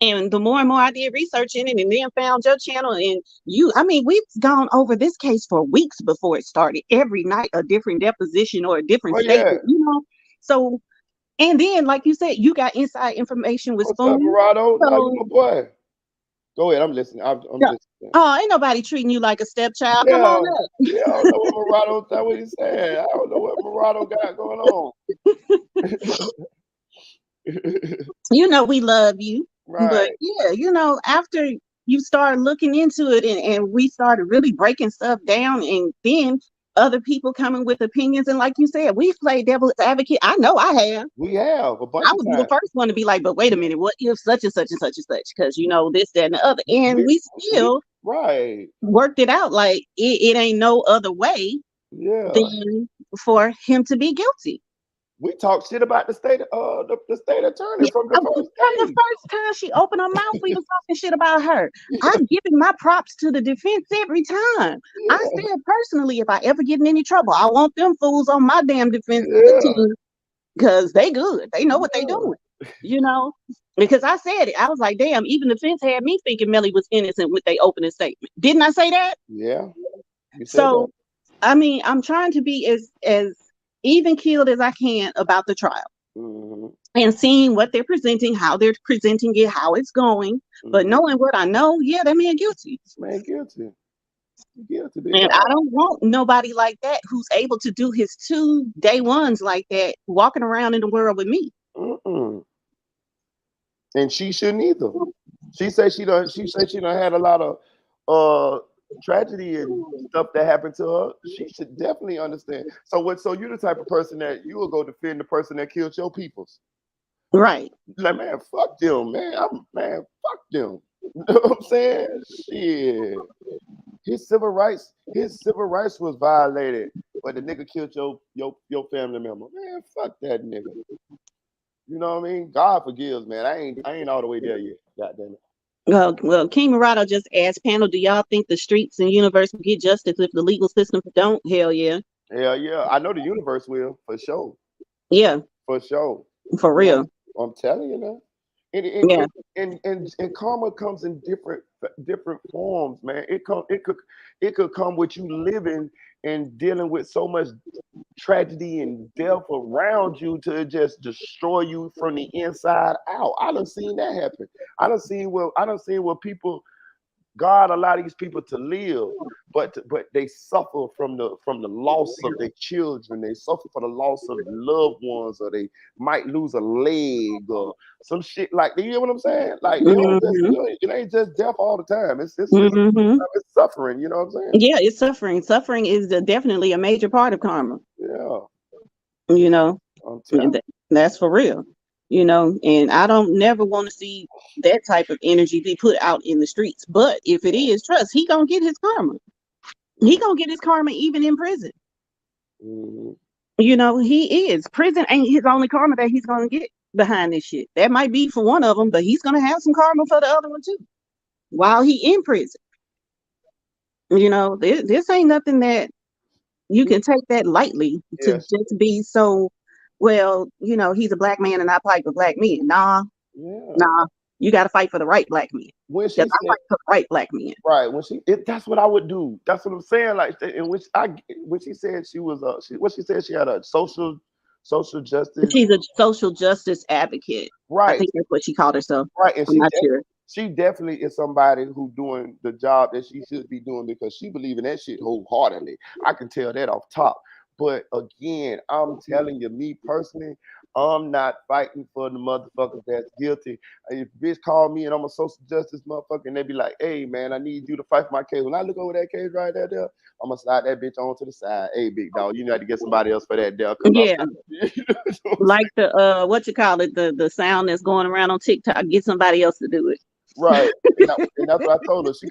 And the more and more I did research in it and then found your channel and we've gone over this case for weeks before it started. Every night, a different deposition or a different statement, you know? So, and then, like you said, you got inside information with Spoon. Murado? No, you my boy. Go ahead, I'm listening. I'm listening. Oh, ain't nobody treating you like a stepchild. Come on up. Yeah, I don't know what Murado, that's what he's saying. I don't know what Murado got going on. You know, we love you. But Right. yeah, you know, after you start looking into it and we started really breaking stuff down, and then other people coming with opinions. And like you said, we've played devil's advocate. I know I have. We have a bunch I of would be the times. first one to be like, but wait a minute, what if such and such and such and such? Because you know, this, that, and the other. And we We still right. worked it out like it ain't no other way Yeah. than for him to be guilty. We talked shit about the the state attorney Yeah, from the first from the day. first time she opened her mouth, we was talking shit about her. I'm giving my props to the defense every time. I Yeah. said personally, if I ever get in any trouble, I want them fools on my damn defense Yeah. team because they good. They know what they Yeah. doing. You know, because I said it. I was like, damn, even the defense had me thinking Melly was innocent with their opening statement. Didn't I say that? Yeah. You said that. So, I mean, I'm trying to be as even keeled as I can about the trial Mm-hmm. and seeing what they're presenting, how they're presenting it, how it's going. But Mm-hmm. knowing what I know, yeah, that man guilty. Man, guilty. Guilty, big And I dog. don't want nobody like that who's able to do his 2 day ones like that, walking around in the world with me. Mm-mm. And she shouldn't either. She said she done. She said she done had a lot of tragedy and stuff that happened to her. She should definitely understand. So what? So you the type of person that you will go defend the person that killed your peoples. Right. Like, man, fuck them, man. Fuck them. You know what I'm saying? Shit. His civil rights was violated, but the nigga killed your family member. Man, fuck that nigga. You know what I mean? God forgives, man. I ain't all the way there yet. God damn it. Well, King Murado just asked panel, do y'all think the streets and universe will get justice if the legal system don't? Hell yeah. Hell yeah. I know the universe will, for sure. Yeah, For sure. for real. I'm telling you now. And and, Yeah. and karma comes in different forms, man. It could come with you living and dealing with so much tragedy and death around you to just destroy you from the inside out. I done seen that happen. I done seen where people God allow these people to live, but they suffer from the loss of their children. They suffer for the loss of loved ones, or they might lose a leg or some shit like that. You know what I'm saying? Like Hmm. it ain't just death all the time. Hmm. It's suffering. You know what I'm saying? Yeah, it's suffering. Suffering is definitely a major part of karma. Yeah, You know, I'm and telling. that's for real. You know, and I don't never want to see that type of energy be put out in the streets. But if it is, trust, he gonna get his karma. He gonna get his karma even in prison. Mhm. You know, he is. Prison ain't his only karma that he's gonna get behind this shit. That might be for one of them, but he's gonna have some karma for the other one too while he in prison. You know, this ain't nothing that you can take that lightly to Yes. just be so, well, you know, he's a black man and I fight for black men. Nah, Yeah. nah. You got to fight for the right black men. When Because she I said fight for the right black men. right, that's what I would do. That's what I'm saying. Like, in which when she said she was what she said she had a social justice. She's a social justice advocate. I Right. think that's what she called herself. Right, and I'm not sure. she definitely is somebody who doing the job that she should be doing because she believe in that shit wholeheartedly. I can tell that off top. But again, I'm telling you, me personally, I'm not fighting for the motherfuckers that's guilty. If bitch call me and I'm a social justice motherfucker, and they be like, "Hey man, I need you to fight for my case." When I look over that case right there, I'm gonna slide that bitch on to the side. Hey, big dog, you need to get somebody else for that there, cause I'm Yeah. not. You know what I'm Like the what you call it, the sound that's going around on TikTok, get somebody else to do it. Right. And that's what I told her. She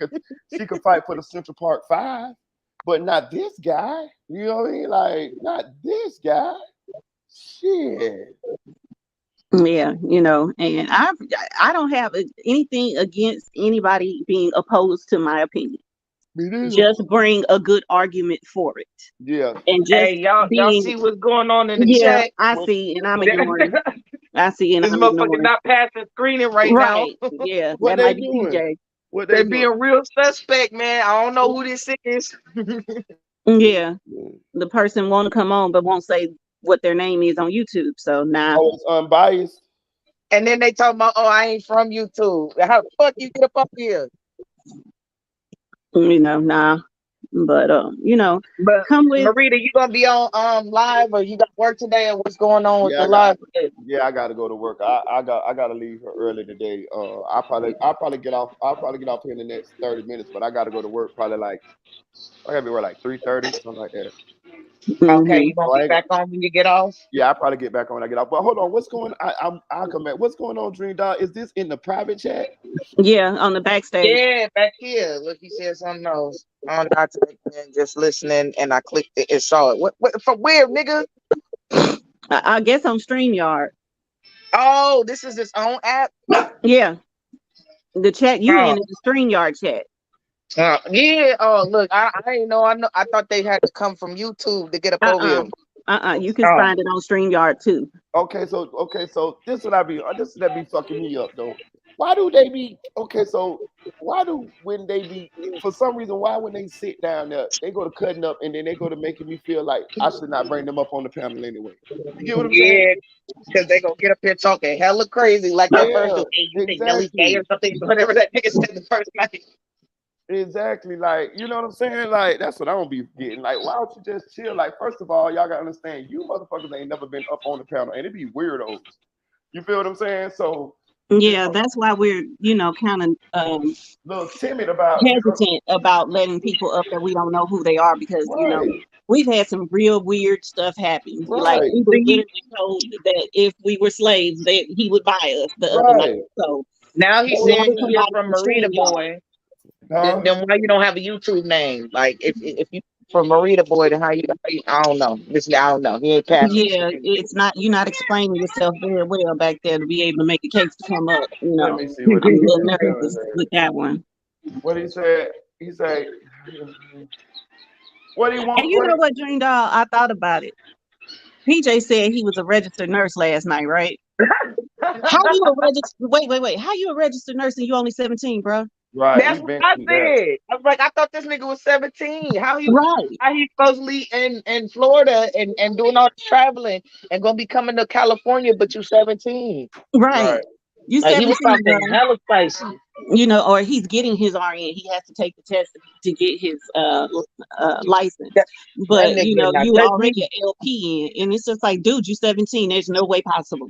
could fight for the Central Park Five, but not this guy. You know what I mean? Like, not this guy. Shit. Yeah, you know, and I don't have anything against anybody being opposed to my opinion. Me neither. Just bring a good argument for it. Yeah. And just Hey, y'all being, see what's going on in the yeah, chat? I What see, and I'm what ignoring. I see, and This I'm motherfucker ignoring. not passing screening right now. Right. Yeah, what that they might be doing? TJ. What They they doing? being real suspect, man. I don't know who this is. Yeah, Yeah. the person want to come on but won't say what their name is on YouTube. So nah, Oh, it's unbiased. And then they talk about, oh, I ain't from YouTube. How the fuck you get up here? you know, nah. But But come with. Marita, you gonna be on live, or you got work today, or what's going on with Yeah, the live? I gotta go to work. I gotta leave here early today. I'll probably get off. I'll probably get off here in the next 30 minutes, but I gotta go to work probably like I gotta be where like 3:30, something like that. Okay, Mhm. you gonna So be back on when you get off? yeah, I'll probably get back on when I get off. But hold on, what's going I'll come back. What's going on, Dream Dog? Is this in the private chat? Yeah, on the backstage. Yeah, back here. Look, he said something else. I'm not taking, just listening, and I clicked it and saw it. What from where, nigga? I guess on StreamYard. Oh, this is his own app. Yeah, the chat you Oh, in is the StreamYard chat. yeah. Oh, look, I didn't know. I know. I thought they had to come from YouTube to get up over here. You can Oh, find it on StreamYard too. Okay, so this that be fucking me up though. Why do they be okay? So why do when they be for some reason why when they sit down there they go to cutting up and then they go to making me feel like I should not bring them up on the panel anyway. You get what I'm saying? yeah. Because they gonna get up here talking hella crazy like that first Yeah, dude. Hey, you think Melly's gay exactly. or something? Whatever that nigga said the first night. Exactly. Like, you know what I'm saying? Like, that's what I don't be getting. Like, why don't you just chill? Like, first of all, y'all gotta understand, you motherfuckers ain't never been up on the panel, and it be weirdos. You feel what I'm saying? So, you Yeah, know, that's why we're kind of a little timid about, hesitant about letting people up that we don't know who they are because right, we've had some real weird stuff happen. Like right, we were literally told that if we were slaves, that he would buy us the other night. right. So Now we he's have saying he is somebody from from Marita StreamYard. Boy. Huh? Then why you don't have a YouTube name? Like if you from Marita Boy, then how you? I don't know. This I don't know. He ain't passing. Yeah, it's not you're not explaining yourself very well back there to be able to make a case to come up. Let me see what I'm he a little said. nervous with that one. What he said, he said, what he And want? you know what, Dream Doll? I thought about it. PJ said he was a registered nurse last night, right? How you a registered? Wait. How you a registered nurse and you only 17, bro? Right, That's we what been I through that. said. I was like, I thought this nigga was 17. Right, How he supposedly in Florida and doing all the traveling and gonna be coming to California, but you 17. right. Right. You Like he was 17, bro. talking hella spicy. Or he's getting his RN. He has to take the test to get his license. That, that But nigga not you touch me. already an LP, and it's just like, dude, you 17. There's no way possible.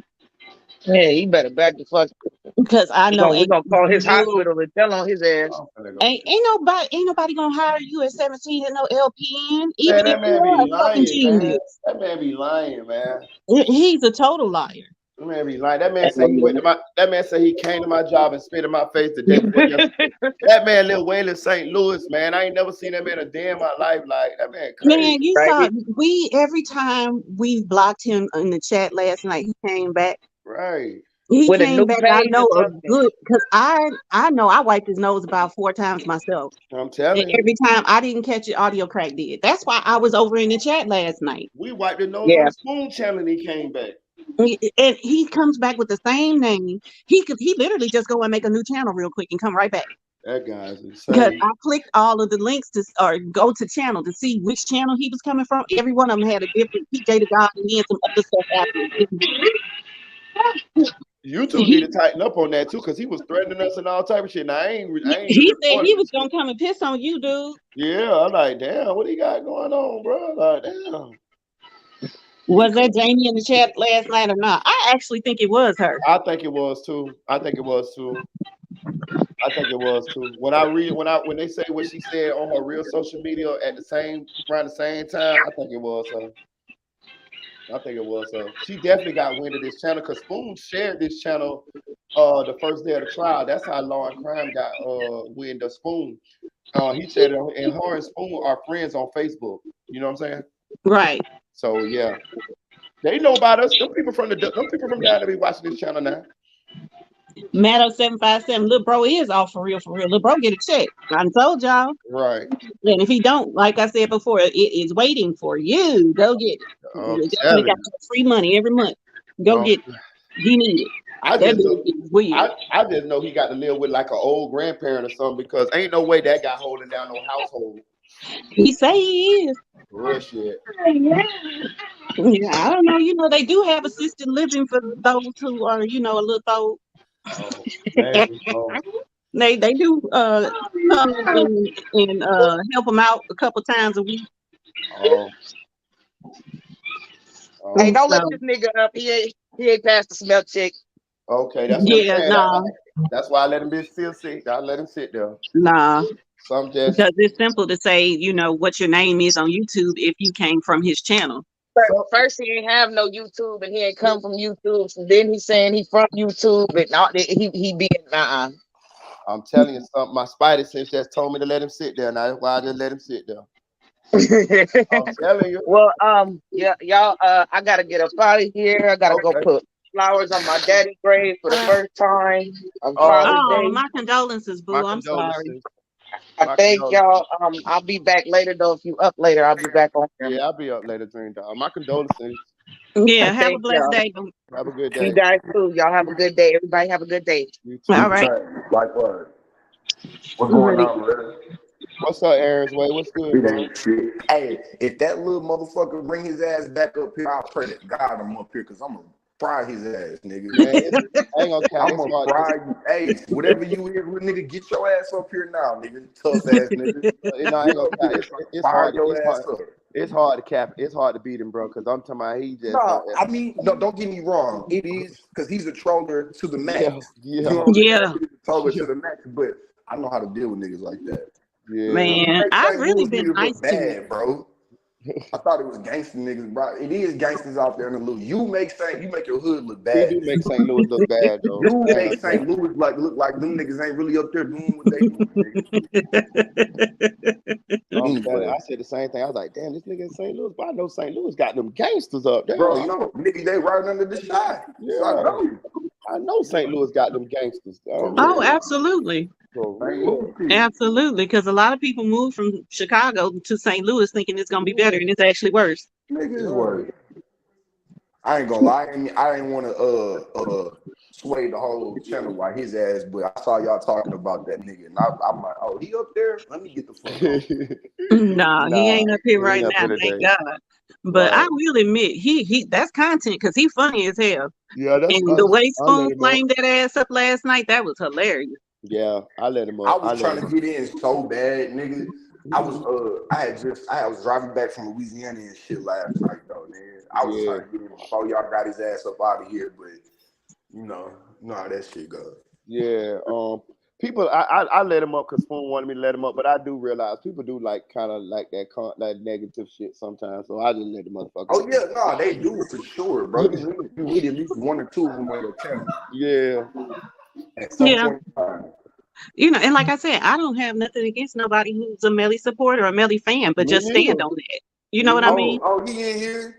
Yeah, he better back the fuck. Because I know We're gonna call his you hospital and tell on his ass. ain't nobody gonna hire you at 17 and no LPN, Man, even if that you man are be a fucking lying, man. genius. That man be lying, man. He's a total liar. That man be lying. That man said he went to my. That man said he came to my job and spit in my face the day before yesterday. That man live way in St. Louis, man. I ain't never seen that man a day in my life. Like that man crazy. Man, you Right? saw every time we blocked him in the chat last night, he came back. Right. He With a came new back, I page know or a something. good because I know I wiped his nose about 4 times myself. I'm And telling you. every time I didn't catch it, audio crack did. That's why I was over in the chat last night. We wiped the nose on Yeah. the Spoon channel and he came back. And he comes back with the same name. He literally just go and make a new channel real quick and come right back. That guy's Because insane. I clicked all of the links or go to channel to see which channel he was coming from. Every one of them had a different PJ the God and then some other stuff after. YouTube need to tighten up on that too, because he was threatening us and all type of shit. Now I ain't He said he reporting was shit. gonna come and piss on you, dude. Yeah, I'm like, damn, what he got going on, bro? Like, damn. Was that Jamie in the chat last night or not? I actually think it was her. I think it was too. When they say what she said on her real social media around the same time, I think it was her. She definitely got wind of this channel because Spoon shared this channel the first day of the trial. That's how Law and Crime got wind of Spoon. He said it, and her and Spoon are friends on Facebook. You know what I'm saying? Right. So yeah. They know about us. Them people from down there be watching this channel now. Matto 757, little bro is off for real. Little bro get a check. I told y'all. Right. And if he don't, like I said before, it is waiting for you. Go get it. You definitely got free money every month. Go get it. He need it. I just know he got to live with like an old grandparent or something because ain't no way that guy holding down no household. He say he is. Real shit. Yeah, I don't know. They do have assisted living for those who are, a little old. Oh, man. They do come and help them out a couple times a week. Oh. Hey, don't So, let this nigga up. He ain't passed the smell check. Okay, that's what I'm yeah, saying. nah, That's why I let him be still sick. I let him sit there. nah. Some just Because it's simple to say, you know, what your name is on YouTube if you came from his channel. First, he ain't have no YouTube, and he ain't come from YouTube. So then he's saying he from YouTube, and not he being I'm telling you something. My spidey sense just told me to let him sit there. Now that's why I just let him sit there. I'm telling you. Well, yeah, y'all, I gotta get up out of here. I gotta go Okay. put flowers on my daddy's grave for the first time on Oh, Father's Oh, Day. my condolences, boo. my I'm sorry. condolences. I My thank condolences. y'all. I'll be back later though. If you up later, I'll be back on here. Yeah, I'll be up later, Dream Dog. My condolences. Yeah, I have a thank blessed y'all. day, boo. Have a good You day. guys too. Y'all have a good day. Everybody have a good day. You too. All right. Likewise. What's I'm going ready. on, brother? What's up, Aaron's way? What's good, It bro? ain't shit. Hey, if that little motherfucker bring his ass back up here, I'll pray to God I'm up here because I'm gonna fry his ass, nigga. Man, I ain't gonna count. I'm It's gonna hard. fry you. Hey, whatever you is, little nigga, get your ass up here now, nigga. Tough ass nigga. You know, I Get ain't gonna up count. here. It's Fire hard. your ass up. It's hard to cap. It's hard to beat him, bro. Because I'm talking about he just. Nah, I mean, no, don't get me wrong. It is because he's a troller to the max. Yeah, You know what I'm saying? Yeah, He's a troller to the max, but I know how to deal with niggas like that. yeah. You man. make I've St. really Louis been niggas nice look to him. bad, bro. I thought it was gangster niggas, bro. It is gangsters out there in the loot. You make your hood look He bad. do make St. Louis look bad, though. You I ain't make gonna tell St. Louis look like them niggas ain't really up there doing what they doing, nigga. I'm telling you, Anyway, I said the same thing. I was like, damn, this nigga in St. Louis. But I know St. Louis got them gangsters up there. bro, no, nigga, they right under the shot. So I Yeah, know. I know St. Louis got them gangsters. For Oh, real. absolutely. For St. real. Louis people. Absolutely. Because a lot of people move from Chicago to St. Louis thinking it's going to be better, and it's actually worse. Nigga is Right. worried. I ain't gonna lie. I didn't want to sway the whole channel by his ass, but I saw y'all talking about that nigga, and I'm like, oh, he up there? Let me get the fuck on. Nah, he ain't up here he right ain't up now, here thank today. God. But I Right. will admit, he that's content because he funny as hell. Yeah, that's And the way I let Spoon him up. flamed that ass up last night, that was hilarious. Yeah, I let him I up. was trying to get in so bad, nigga. I was driving back from Louisiana and shit last night though, man. I was Yeah. trying to get in before y'all got his ass up out of here, but you know how that shit goes. Yeah. People, I let him up because Spoon wanted me to let him up, but I do realize people do like kind of like that negative shit sometimes. So I just let the motherfucker. Oh yeah, no, they do for sure, bro. You need at least one or two of them on your channel. Yeah. At some Yeah. point in time. You know, and like I said, I don't have nothing against nobody who's a Melly supporter or a Melly fan, but Me just stand neither. on that. You know what I mean? Oh, he in here.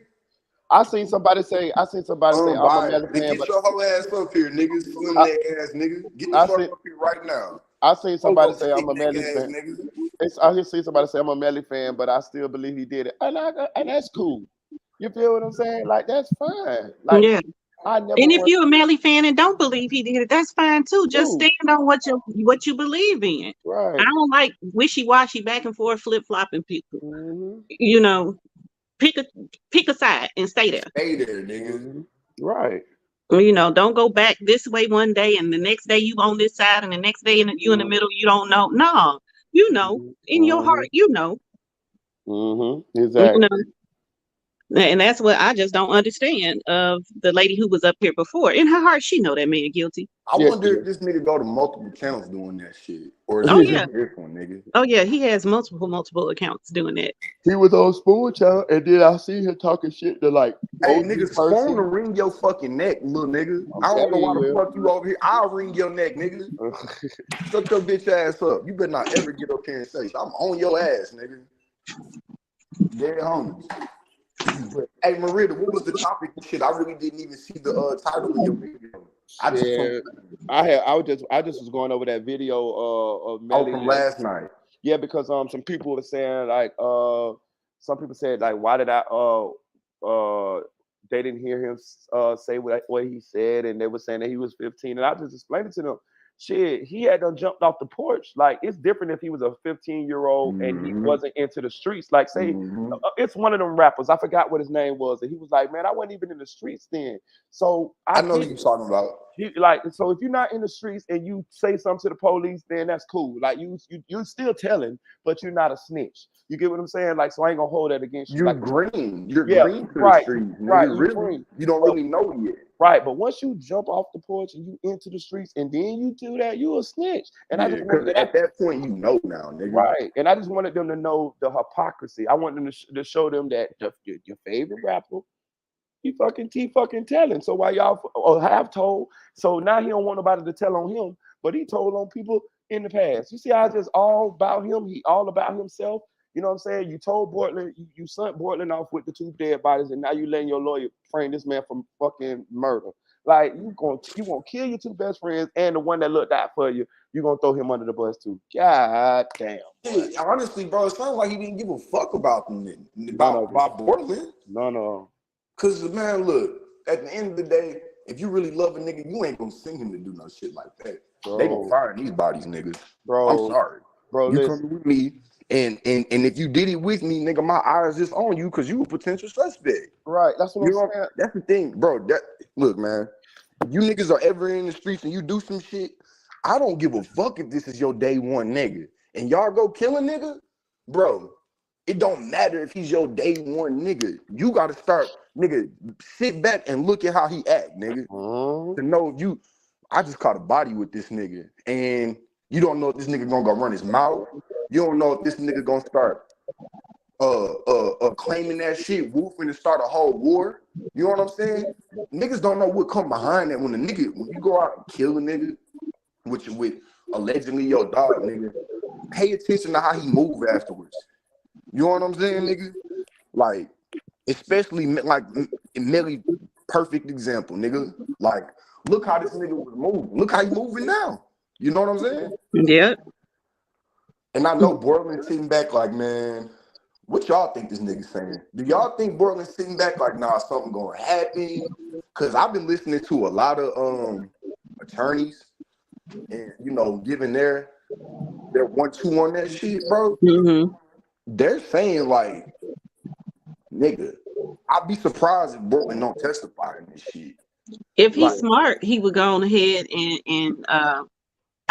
I seen somebody say I'm a Bye. Melly fan, Get but your whole ass up here, nigga. Slim I, neck ass nigga. Get the I fuck seen up here right now. I seen somebody Hobo say stick I'm a neck Melly ass fan. nigga. I hear see somebody say I'm a Melly fan, but I still believe he did it, and that's cool. You feel what I'm saying? Like that's fine. Like Yeah. I never And if want you're a Melly fan and don't believe he did it, that's fine too. Just to. stand on what you believe in. Right. I don't like wishy-washy back and forth flip-flopping people. Mm-hmm. You know, pick a side and stay there. Stay there, nigga. Mm-hmm. Right. You know, don't go back this way one day and the next day you on this side and the next day you in the middle, you don't know. No, you know, in your heart, you know. Mm-hmm. You Exactly. know. And that's what I just don't understand of the lady who was up here before. In her heart, she know that man guilty. I Yes, wonder if this nigga go to multiple channels doing that shit. Or is Oh it yeah. just this one, nigga? Oh yeah, he has multiple accounts doing that. He was on Spoon Channel, and then I see him talking shit to like Hey, OG nigga, Spoon person. to wring your fucking neck, little nigga. I'm I don't know telling why you, the fuck you over here. I'll wring your neck, nigga. Shut your bitch ass up. You better not ever get up here and say, I'm on your ass, nigga. Dead homies. But hey, Marita, what was the topic? Shit, I really didn't even see the title of your video. I just was going over that video of Melly from last night. Yeah, because some people were saying like some people said like why did I they didn't hear him say what he said, and they were saying that he was 15, and I just explained it to them. Shit, he had done jumped off the porch. Like it's different if he was a 15-year-old and he wasn't into the streets. Like say it's one of them rappers. I forgot what his name was, and he was like, man, I wasn't even in the streets then. So I know who you're talking about. So if you're not in the streets and you say something to the police, then that's cool. Like you're still telling, but you're not a snitch. You get what I'm saying? Like, so I ain't gonna hold that against you. You're Like, green. You're yeah, green to the right, streets, nigga. right. You Really, green. you don't really know yet. Right, but once you jump off the porch and you into the streets and then you do that, you a snitch. And I just because at that point you know now, nigga. right. And I just wanted them to know the hypocrisy. I want them to show them that your favorite rapper, he fucking telling. So why y'all or have told? So now he don't want nobody to tell on him, but he told on people in the past. You see how it's just all about him? He all about himself. You know what I'm saying? You told Bortland, you sent Bortland off with the 2 dead bodies, and now you letting your lawyer frame this man for fucking murder. Like you gonna kill your 2 best friends and the one that looked out for you. You gonna throw him under the bus too? God damn. Dude, honestly, bro, it sounds like he didn't give a fuck about them, about Bortland. No. Cause man, look, at the end of the day, if you really love a nigga, you ain't gonna send him to do no shit like that. Bro. They gonna fire these bodies, niggas. Bro, I'm sorry. Bro, you coming with me, and if you did it with me, nigga, my eyes is on you because you a potential suspect. Right, that's what I'm saying. That's the thing, bro. Look, man, if you niggas are ever in the streets and you do some shit, I don't give a fuck if this is your day one nigga. And y'all go kill a nigga, bro. It don't matter if he's your day one nigga. You gotta start, nigga, sit back and look at how he act, nigga. To know if I just caught a body with this nigga. And you don't know if this nigga gonna go run his mouth. You don't know if this nigga gonna start claiming that shit, woofing and start a whole war. You know what I'm saying? Niggas don't know what come behind that when you go out and kill a nigga with allegedly your dog, nigga, pay attention to how he move afterwards. You know what I'm saying, nigga? Like, especially like Melly, perfect example, nigga. Like, look how this nigga was moving. Look how he moving now. You know what I'm saying? Yeah. And I know Bortland sitting back like, man, what y'all think this nigga saying? Do y'all think Bortland sitting back like, nah, something gonna happen? Cause I've been listening to a lot of attorneys and giving their 1-2 on that shit, bro. Mm-hmm. They're saying like, nigga, I'd be surprised if Bortland don't testify in this shit. If he's smart, he would go on ahead and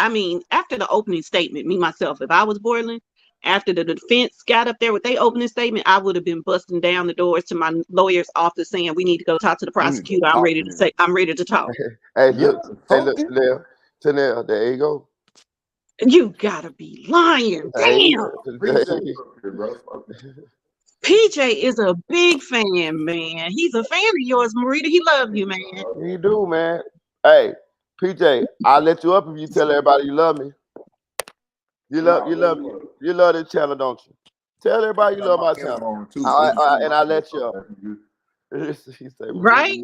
I mean, after the opening statement, me myself, if I was Bortland, after the defense got up there with their opening statement, I would have been busting down the doors to my lawyer's office saying, we need to go talk to the prosecutor. I'm ready to talk. Hey, look, Tanel, there you go. You gotta be lying. Damn. PJ is a big fan, man. He's a fan of yours, Marita. He loves you, man. You do, man. Hey, PJ, I'll let you up if you tell everybody you love me. You love this channel, don't you? Tell everybody you love my channel. And I'll let you up. He said, right?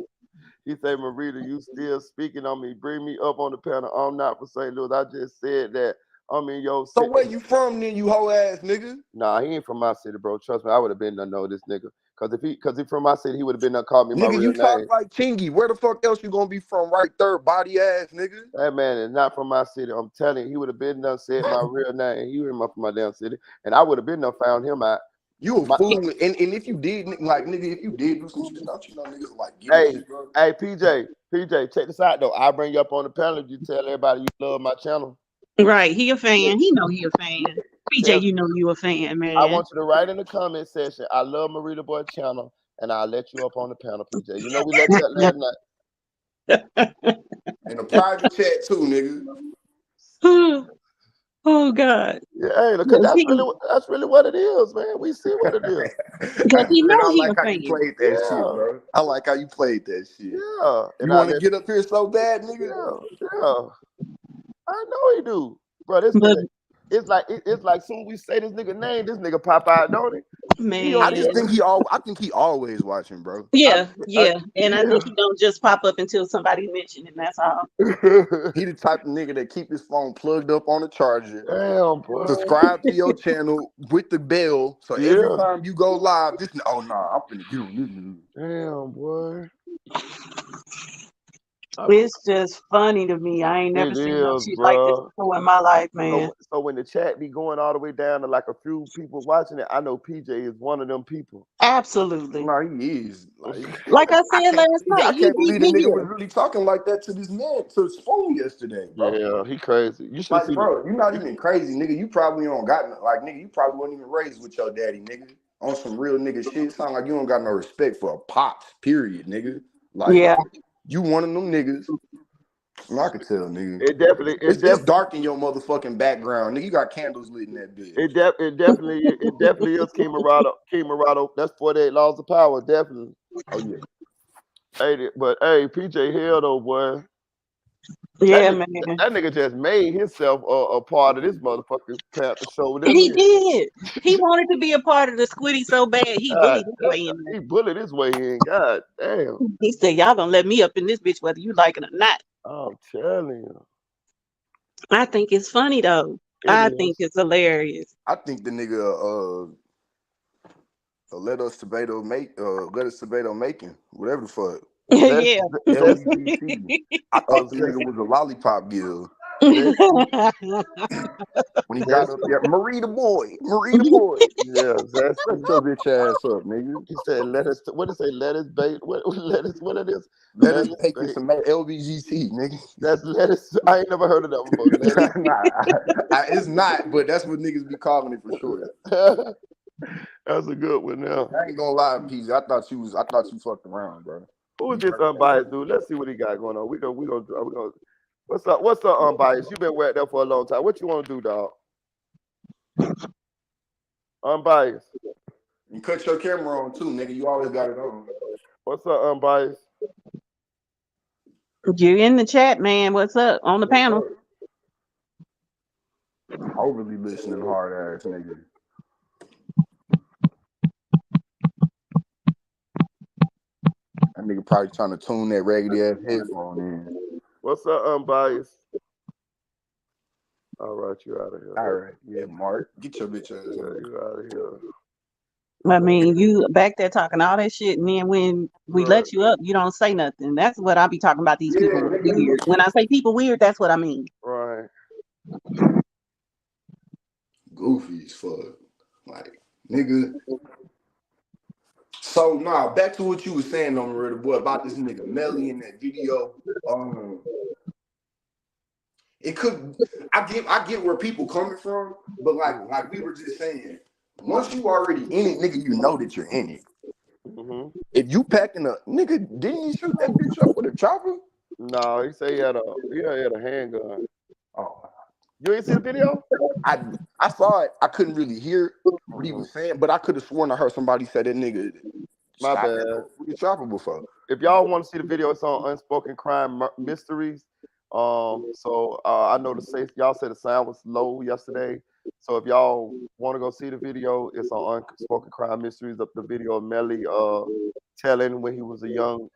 He said, Marita, you still speaking on me. Bring me up on the panel. I'm not from St. Louis. I just said that I'm in your city. So where you from then, you whole ass nigga? Nah, he ain't from my city, bro. Trust me, I would have been to know this nigga. Cause if he from my city, he would have been to call me my real name. Nigga, you talk like Chingy. Where the fuck else you gonna be from? Right there, body ass nigga. That man is not from my city. I'm telling you, he would have been done said my real name. He was from my damn city, and I would have been done found him out. You a fool, and if you did, like nigga, if you did do some shit, don't you know niggas like hey, PJ, check this out though. I'll bring you up on the panel if you tell everybody you love my channel. Right, he a fan. He know he a fan. PJ, you know you a fan, man. I want you to write in the comment section, I love Marita Boy channel, and I'll let you up on the panel, PJ. You know we let you that last night. In a private chat too, nigga. Oh God. Yeah, hey, look, that's really what it is, man. We see what it is. Because he knows I like how you played that shit, bro. I like how you played that shit. Yeah. You want to get up here so bad, nigga? Yeah. I know he do, bro. This nigga, it's like soon as we say this nigga name, this nigga pop out, don't he? Man, I think he always watching, bro. Yeah, and I think he don't just pop up until somebody mentioned him. That's all. He the type of nigga that keep his phone plugged up on the charger. Damn, bro. Subscribe to your channel with the bell, so every time you go live, I'm finna get on this. Damn, boy. It's just funny to me. I ain't never It seen no is, shit like this bro. before in my life, man. So when the chat be going all the way down to like a few people watching it, I know PJ is one of them people. Absolutely. No, he is. Like I said last I night, he can't believe the beat me nigga was here. really talking like that to this man, to Spoon yesterday, bro. Yeah, he crazy. You should Like, see bro, you're not even crazy, nigga. You probably don't got no, like, nigga, you probably wasn't even raised with your daddy, nigga. On some real nigga shit. Sound like you don't got no respect for a pops, period, nigga. Like, Yeah. you one of them niggas. I can tell, nigga. It's It's dark in your motherfucking background, nigga. You got candles lit in that bitch. It definitely is King Morado. That's 48 laws of power, definitely. Oh yeah. Hey, PJ Hill though, boy. Yeah, man. That nigga just made himself a part of this motherfucking Panther show. He did. He wanted to be a part of the Squiddy so bad, he bullied his way in there. He bullied his way in. God damn. He said, y'all gonna let me up in this bitch whether you like it or not. I'm telling you. I think it's funny though. I think it's hilarious. I think the nigga let us tomato making, whatever the fuck. Yeah. LGBT. I thought the nigga was a lollipop gill. When he got up there, Marie the boy. Yeah, that's shut your bitch ass up, nigga. He said, "Let us." What did it say? Let us bait. What it is? Let us take it some LBGT, nigga. That's lettuce. I ain't never heard of that before. Nah, it's not, but that's what niggas be calling it for sure. That's a good one now. I ain't gonna lie, PZ. I thought you fucked around, bro. Who is this unbiased dude? Let's see what he got going on. We gonna. What's up? What's up, unbiased? You been wet there for a long time. What you want to do, dog? Unbiased. You cut your camera on too, nigga. You always got it on. What's up, unbiased? You in the chat, man. What's up on the panel? Overly listening, hard ass nigga. That nigga probably trying to tune that raggedy ass headphone in. What's up, unbiased? All right, you out of here. All right, yeah, Mark, get your bitch ass. Yeah, you out of here. I mean, you back there talking all that shit, and then when we let you up, you don't say nothing. That's what I be talking about. These people weird. When I say people weird, that's what I mean. Right. Goofy as fuck, like nigga. So back to what you was saying, Marita boy, about this nigga Melly in that video. It could. I get where people coming from, but like we were just saying. Once you already in it, nigga, you know that you're in it. Mm-hmm. If you packing a nigga, didn't he shoot that bitch up with a chopper? No, he said he had a handgun. Oh, you ain't see the video? I saw it. I couldn't really hear what he was saying, but I could have sworn I heard somebody say that nigga. My bad. With the chopper before. If y'all want to see the video, it's on Unspoken Crime Mysteries. So I know y'all said the sound was low yesterday. So if y'all want to go see the video, it's on Unspoken Crime Mysteries. The video of Melly telling when he was a young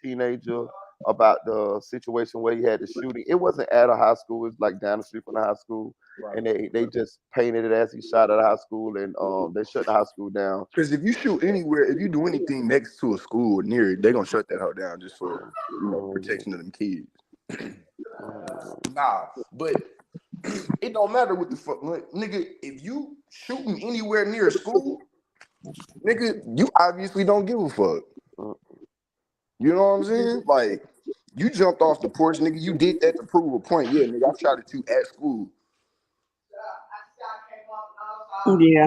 teenager about the situation where he had the shooting. It wasn't at a high school; it was like down the street from the high school, right. And they just painted it as he shot at a high school, and they shut the high school down. Because if you shoot anywhere, if you do anything next to a school or near it, they're gonna shut that hoe down just for protection of them kids. But it don't matter what the fuck, nigga. If you shooting anywhere near a school, nigga, you obviously don't give a fuck. You know what I'm saying? Like, you jumped off the porch, nigga. You did that to prove a point. Yeah, nigga, I shot at you at school. Yeah.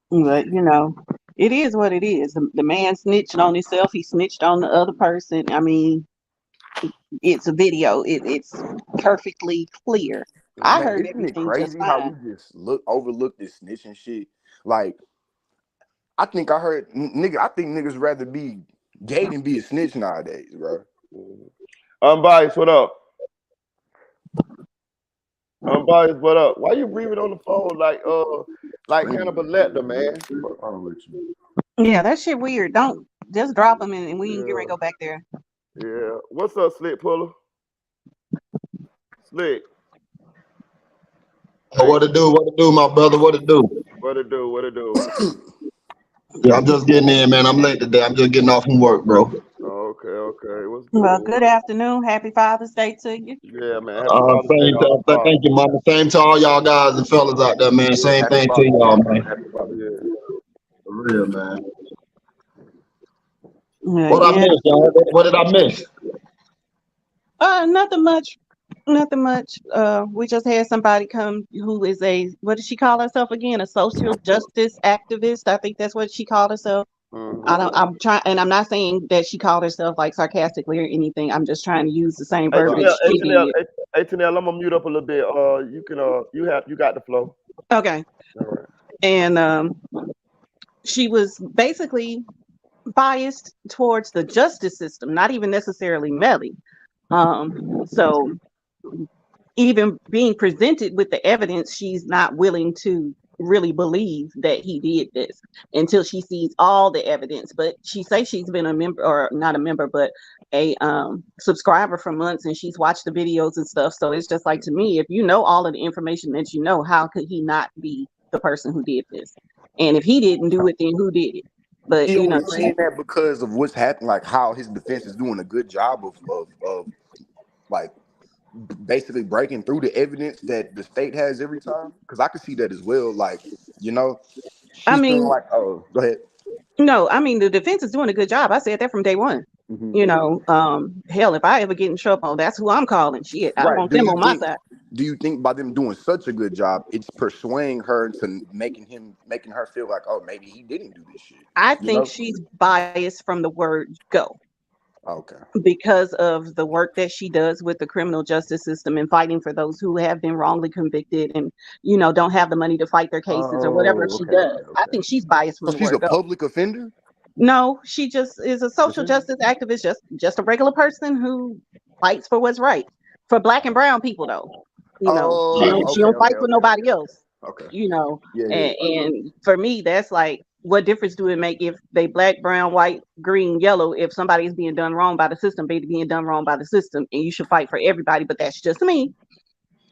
But, it is what it is. The man snitched on himself. He snitched on the other person. I mean, it's a video. It's perfectly clear. I heard everything crazy just how fine. we just overlook this snitching shit. Like, I think niggas rather be gay than be a snitch nowadays, bro. Unbiased, what up? Unbiased, what up? Why you breathing on the phone like Hannibal Lecter, man? Yeah, that shit weird. Don't just drop them and we can get ready to go back there. Yeah. What's up, Slick Puller? Slick. What it do, my brother? What it do? What it do? Yeah, I'm just getting in, man. I'm late today. I'm just getting off from work, bro. Okay. Well, good afternoon. Happy Father's Day to you. Yeah, man. Happy Father's Day Same to all the thank fathers. you, mama. Same to all y'all guys and fellas out there, man. Yeah, Same happy thing to Father's y'all, Day. man. Happy Father's Day. For real, man. Yeah, What I yeah. missed, y'all? What did I miss? Nothing much. Nothing much. We just had somebody come who is what does she call herself again? A social justice activist. I think that's what she called herself. I'm trying, and I'm not saying that she called herself like sarcastically or anything. I'm just trying to use the same Hey, verbiage Tanel, hey, she Tanel, did. hey, Tanel, I'm gonna mute up a little bit. You can, you got the flow. Okay. All right. And she was basically biased towards the justice system, not even necessarily Melly. So even being presented with the evidence, she's not willing to really believe that he did this until she sees all the evidence. But she says she's been a member, or not a member, but a subscriber for months, and she's watched the videos and stuff. So it's just like, to me, if you know all of the information that you know, how could he not be the person who did this? And if he didn't do it, then who did it? But He only saying that because of what's happening, like how his defense is doing a good job of like basically breaking through the evidence that the state has every time. Because I could see that as well. Like, you know, I she's feeling mean, like, oh, go ahead. no, I mean, the defense is doing a good job. I said that from day one. Hell, if I ever get in trouble, that's who I'm calling. Shit, I Right. want them on my side. Do you think by them doing such a good job, it's persuading her into making her feel like, oh, maybe he didn't do this shit? I You think know? she's biased from the word go Okay. because of the work that she does with the criminal justice system and fighting for those who have been wrongly convicted and, don't have the money to fight their cases or whatever Oh, she okay, does. okay, I okay. think she's biased from So the she's a word go. public offender? No, she just is a social justice activist, just a regular person who fights for what's right. For Black and brown people, though. Oh, She okay, don't fight okay, for okay, nobody okay. else. Okay. you know Yeah, yeah. and for me, that's like, what difference do it make if they black, brown, white, green, yellow? If somebody is being done wrong by the system, being done wrong by the system, and you should fight for everybody. But that's just me.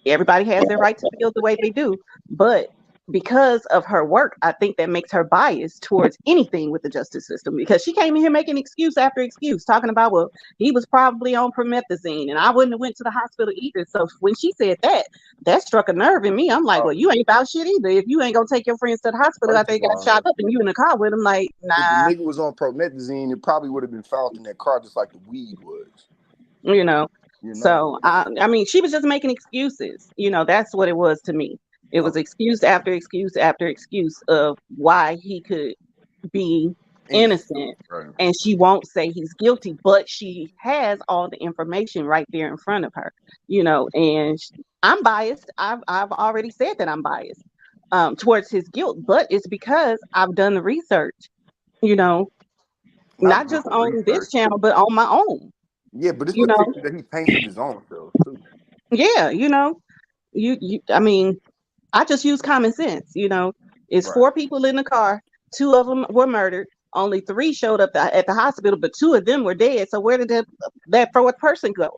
Everybody has their right to feel the way they do, but because of her work, I think that makes her biased towards anything with the justice system, because she came in here making excuse after excuse, talking about, well, he was probably on promethazine and I wouldn't have went to the hospital either. So when she said that, that struck a nerve in me. I'm like, well, you ain't about shit either. If you ain't gonna take your friends to the hospital First after they of got all, shot up and you in the car with them, like, if the nah. nigga was on promethazine, it probably would have been found in that car just like the weed was. you know You know? So I mean, she was just making excuses. That's what it was to me. It was excuse after excuse after excuse of why he could be innocent, Right. and she won't say he's guilty, but she has all the information right there in front of her. And I'm biased. I've already said that I'm biased towards his guilt, but it's because I've done the research. You know, Not not just just the on this research. channel, but on my own. Yeah, but it's You the know, picture that he paints of his own self too. yeah. I mean, I just use common sense. It's Right. 4 people in the car. 2 of them were murdered. Only 3 showed up at the hospital, but 2 of them were dead. So where did that 4th person go?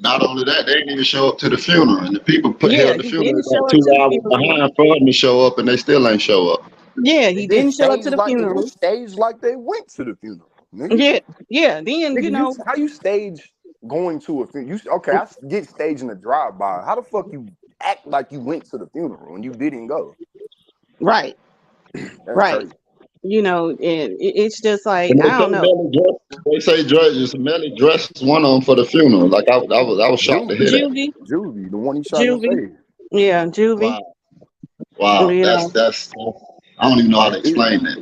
Not only that, they didn't even show up to the funeral, and the people Yeah, held the he funeral didn't show like up to the 2 hours funeral. behind for them to show up, and they still ain't show up. Yeah, he didn't show up to the They funeral. staged like they went to the funeral. Nigga. Yeah. Then Nigga, how you stage going to a funeral? Okay, I get staging a drive-by. How the fuck you act like you went to the funeral and you didn't go? Right. That's Right. crazy. And it's just like, And I don't know. they say Melly dressed one of them for the funeral. Like I was shocked to hear that. Juvie, the one he shot in the Juvie. face. Yeah, Juvie. Wow. That's I don't even know how to explain that.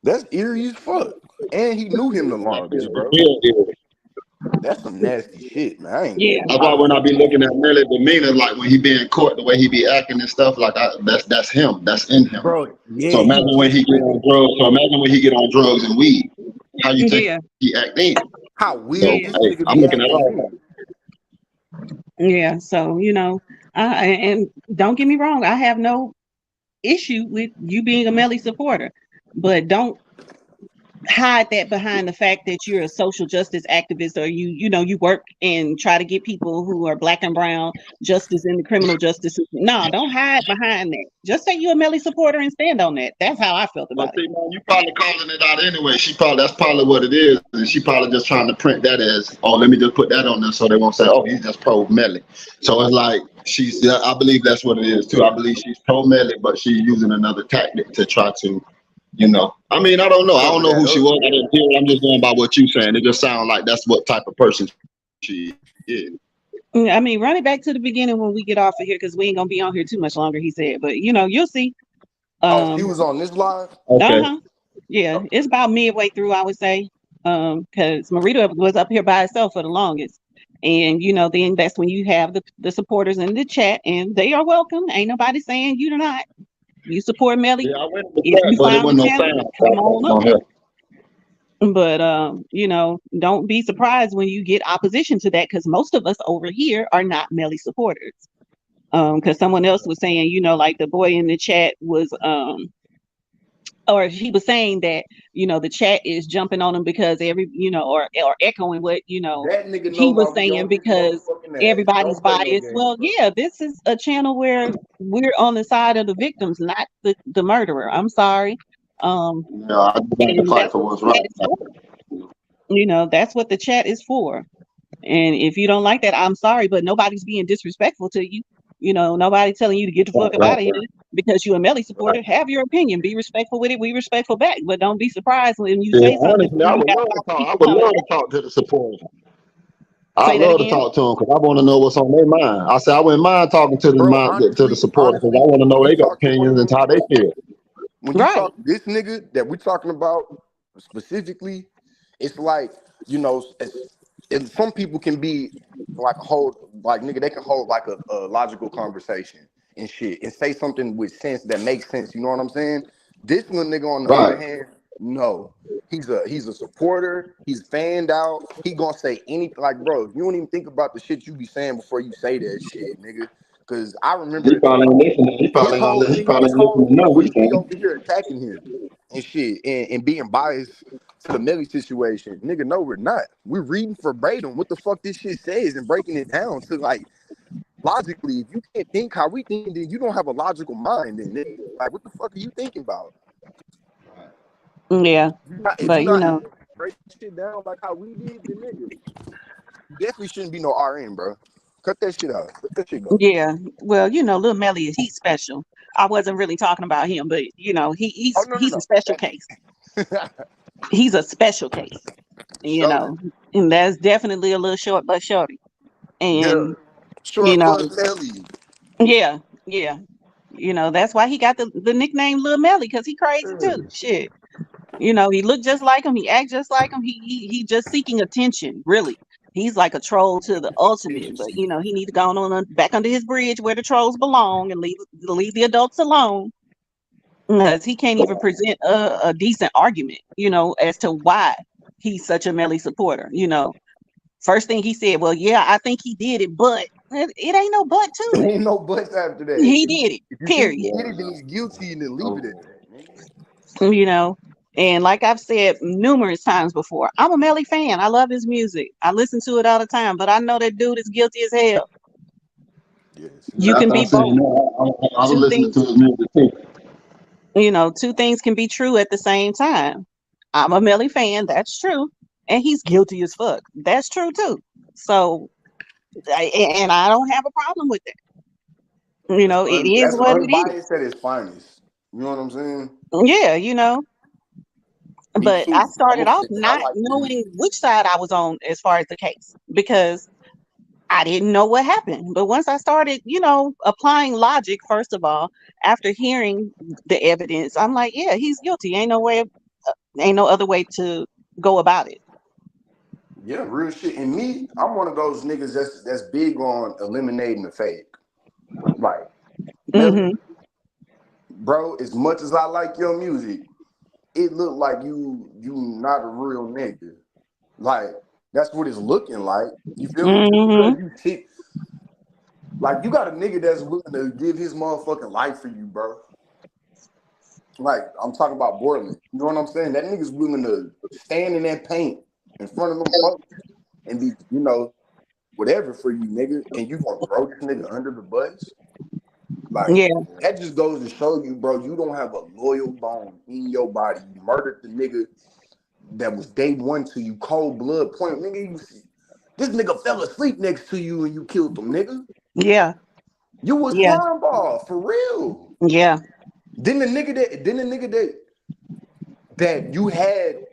That's eerie as fuck. And he knew him the longest, bro. That's some nasty shit, man. I ain't gonna That's lie. why when I be looking at Melly demeanor, like when he be in court, the way he be acting and stuff, like that's him. That's in him. Bro, yeah. So imagine when he get on drugs. So imagine when he get on drugs and weed. How you think he act then? How weird this nigga I'm be looking at all acting. Yeah, so and don't get me wrong, I have no issue with you being a Melly supporter, but don't hide that behind the fact that you're a social justice activist, or you work and try to get people who are black and brown justice in the criminal justice system. No, don't hide behind that. Just say you're a Melly supporter and stand on that. That's how I felt But about it. see, man, you probably calling it out anyway. That's probably what it is, and she probably just trying to print that as, oh, let me just put that on there so they won't say, oh, he's just pro Melly. So it's like I believe that's what it is too. I believe she's pro Melly, but she's using another tactic to try to, I mean, I don't know. I don't know who she was. I didn't hear it. I'm just going by what you saying. It just sounds like that's what type of person she is. I mean, run it back to the beginning when we get off of here, because we ain't gonna be on here too much longer, he said. But you'll see. He was on this live? Okay. Yeah, it's about midway through, I would say. Because Marita was up here by herself for the longest. And then that's when you have the supporters in the chat, and they are welcome. Ain't nobody saying you're not. You support Melly. Yeah, I went in the If chat, you but it found the wasn't no channel, sound. come on up. On But don't be surprised when you get opposition to that, because most of us over here are not Melly supporters. Because someone else was saying, like the boy in the chat was or he was saying that the chat is jumping on him because or echoing what That nigga he know was my we saying, on his because motherfucking ass. everybody's Don't play no biased. games, Well, bro. yeah, this is a channel where we're on the side of the victims, not the murderer. I'm sorry. I just got to fight for what's right. That's what the chat is for. And if you don't like that, I'm sorry, but nobody's being disrespectful to you. Nobody telling you to get the fuck up out of here because you're a Melly supporter. Have your opinion. Be respectful with it. We respectful back. But don't be surprised when you say something. Honestly, I would love to talk. I would love to talk to the supporters. I'd love to talk to them because I want to know what's on their mind. I said I wouldn't mind talking to the supporters because I want to know their opinions and how they feel. When you talk to this nigga that we're talking about specifically, it's like, and some people can be like nigga, they can hold like a logical conversation and shit and say something with sense that makes sense. You know what I'm saying? This one nigga on the other hand, no. He's a supporter. He's fanned out. He gonna say anything. Like, bro, you don't even think about the shit you be saying before you say that shit, nigga. Cause I remember He probably ain't listening. He probably listening to know we be over here attacking him and shit and being biased to the Melly situation. Nigga, no, we're not. We're reading verbatim what the fuck this shit says and breaking it down to like logically. If you can't think how we think, then you don't have a logical mind. Then nigga. Like, what the fuck are you thinking about? Yeah, If you not break shit down like how we did, then nigga, you definitely shouldn't be no RN, bro. Cut that shit out. Let that shit go. Yeah, well, Lil Melly, he's special. I wasn't really talking about him, but he's a special case. He's a special case, and that's definitely a little short but shorty. And short but Melly. Yeah. That's why he got the nickname Lil Melly, because he crazy too. Shit. He look just like him. He act just like him. He just seeking attention. Really, he's like a troll to the ultimate. But he need to go on back under his bridge where the trolls belong and leave the adults alone, because he can't even present a decent argument. As to why he's such a Melly supporter. First thing he said, well, yeah, I think he did it, but it ain't no but to it. Ain't no buts after that. He did it. If you period. Think he did it, then he's guilty, and then leave it at that. And like I've said numerous times before, I'm a Melly fan. I love his music. I listen to it all the time, but I know that dude is guilty as hell. Yes. You can be both. I was listening to his music too. Two things can be true at the same time. I'm a Melly fan. That's true. And he's guilty as fuck. That's true too. So, and I don't have a problem with it. It is what it is. Unbiased at its finest. You know what I'm saying? Yeah, But I started off not knowing which side I was on as far as the case, because I didn't know what happened. But once I started, applying logic, first of all, after hearing the evidence, I'm like, yeah, he's guilty. Ain't no other way to go about it. Yeah, real shit. And me, I'm one of those niggas that's big on eliminating the fake. Like, bro, as much as I like your music, it look like you not a real nigga. Like, that's what it's looking like. You feel me? Because you tip. Like, you got a nigga that's willing to give his motherfucking life for you, bro. Like, I'm talking about Borland. You know what I'm saying? That nigga's willing to stand in that paint in front of them folks and be, you know, whatever for you, nigga. And you gonna throw this nigga under the bus? Like, Yeah. that just goes to show you, bro, you don't have a loyal bone in your body. You murdered the nigga that was day one to you, cold blood point. Nigga, you see, this nigga fell asleep next to you and you killed him, nigga. Yeah. You was Yeah. slime ball, for real. Yeah. Then the nigga that you had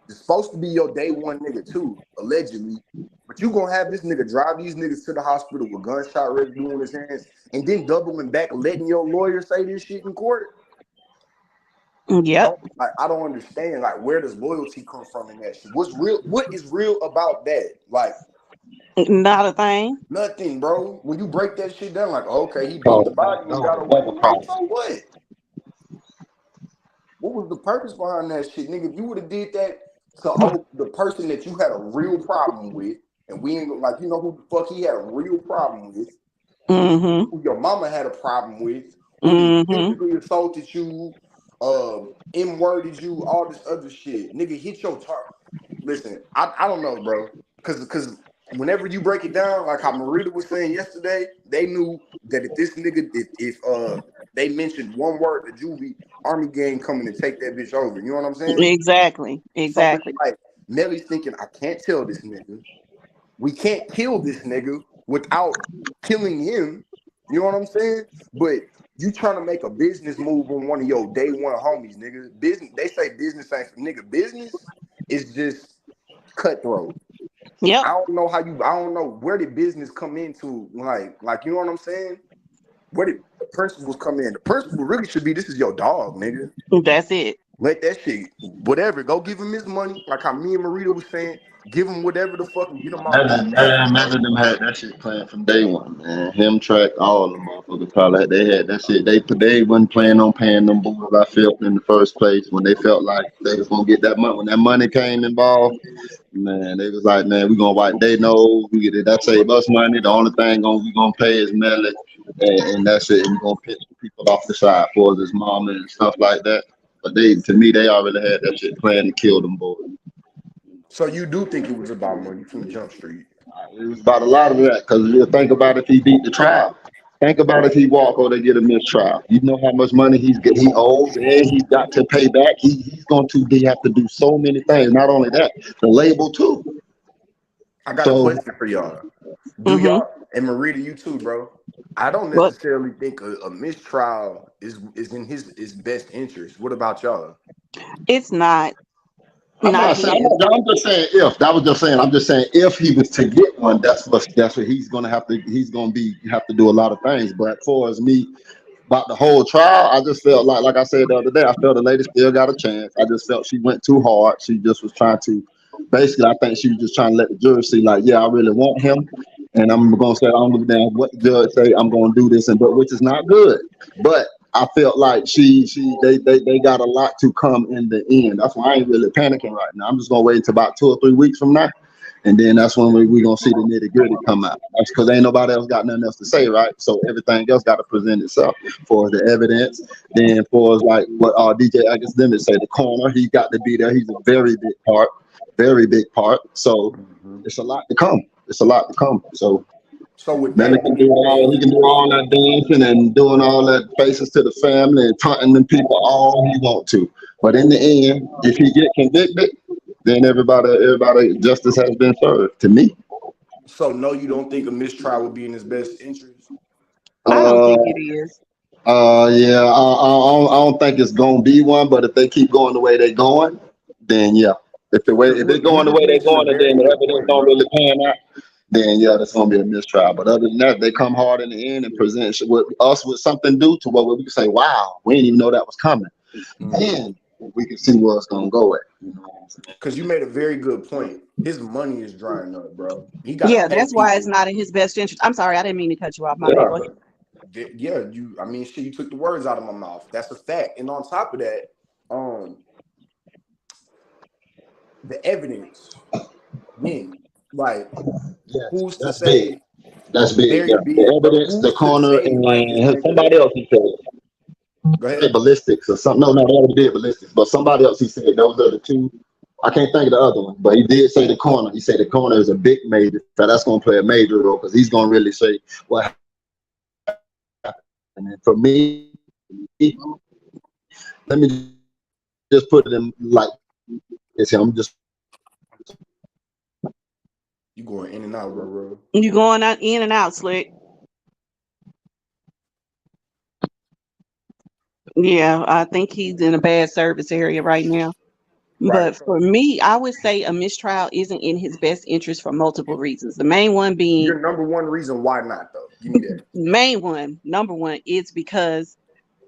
is supposed to be your day one nigga too, allegedly. But you gonna have this nigga drive these niggas to the hospital with gunshot residue on his hands and then doubling back, letting your lawyer say this shit in court. Yep. I don't understand. Like, where does loyalty come from in that shit? What's real? What is real about that? Like, not a thing. Nothing, bro. When you break that shit down, like, okay, he beat the body and got away. So what? What was the purpose behind that shit, nigga? If you would have did that to the person that you had a real problem with, and we ain't like, you know who the fuck he had a real problem with, who your mama had a problem with, who physically assaulted you, M-worded you, all this other shit. Nigga, hit your target. Listen, I don't know, bro. Cause whenever you break it down, like how Marita was saying yesterday, they knew that if this nigga, if they mentioned one word to Juvie, Army gang coming to take that bitch over. You know what I'm saying? Exactly. So it's like Melly's thinking, I can't tell this nigga. We can't kill this nigga without killing him. You know what I'm saying? But you trying to make a business move on one of your day one homies, nigga. Business. They say business ain't for nigga. Business is just cutthroat. Yeah. I don't know where did business come into, like you know what I'm saying? Where did the principles come in? The principle really should be, this is your dog, nigga. That's it. Let that shit, whatever. Go give him his money, like how me and Marita was saying. Give him whatever the fuck and get him out. Imagine them had that shit planned from day one, man. Him track all the motherfuckers probably they had that shit. They wasn't planning on paying them boys, I felt, in the first place when they felt like they was gonna get that money. When that money came involved, man, they was like, man, we gonna wipe they know we get it. That save us money. The only thing we gonna pay is Melly, and that's it. And we gonna pitch the people off the side for his mama and stuff like that. But to me, they already had that shit planned to kill them boys. So you do think it was about money from Jump Street? It was about a lot of that, because you think about if he beat the trial. Think about if he walk or they get a mistrial. You know how much money he owes, and he's got to pay back. He's going to have to do so many things. Not only that, the label too. I got a question for y'all. Do y'all, and Marita, you too, bro? I don't necessarily think a mistrial is in his best interest. What about y'all? It's not. I'm just saying if. That was just saying. I'm just saying if he was to get one, that's what he's gonna have to. He's gonna have to do a lot of things. But for as me about the whole trial, I just felt like I said the other day, I felt the lady still got a chance. I just felt she went too hard. She just was trying to. Basically, I think she was just trying to let the jury see, like, yeah, I really want him, and I'm gonna say, I don't give a damn what the judge say. I'm gonna do this, which is not good. But I felt like they got a lot to come in the end. That's why I ain't really panicking right now. I'm just gonna wait until about 2 or 3 weeks from now, and then that's when we gonna see the nitty gritty come out. That's because ain't nobody else got nothing else to say, right? So everything else got to present itself for the evidence. Then for like what DJ Academic say, the corner, he got to be there. He's a very big part. So it's a lot to come. So with Melly can do all that dancing and doing all that faces to the family and taunting them people all he want to. But in the end, if he get convicted, then everybody justice has been served to me. So no, you don't think a mistrial would be in his best interest? I don't think it is. Yeah, I don't think it's gonna be one. But if they keep going the way they're going, then yeah. If they're going the way they're going, and then the evidence don't really pan out, then yeah, that's gonna be a mistrial. But other than that, they come hard in the end and present with something due to what we can say, wow, we didn't even know that was coming. And we can see where it's gonna go at. Because you made a very good point. His money is drying up, bro. That's why it's not in his best interest. I'm sorry, I didn't mean to cut you off. My bad. Yeah, you took the words out of my mouth. That's a fact. And on top of that, the evidence, man, like, who's to say? That's big. Yeah. The evidence, the corner, and somebody else he said. Go ahead. ballistics or something. No, they already did ballistics, but somebody else he said those are the two. I can't think of the other one, but he did say the corner. He said the corner is a big major, so that's going to play a major role because he's going to really say what happened. And for me, let me just put it in like this. I'm just. You going in and out, bro. You going out in and out, Slick. Yeah, I think he's in a bad service area right now. Right. But for me, I would say a mistrial isn't in his best interest for multiple reasons. The main one being Your number one reason why not, though. Give me that. number one, is because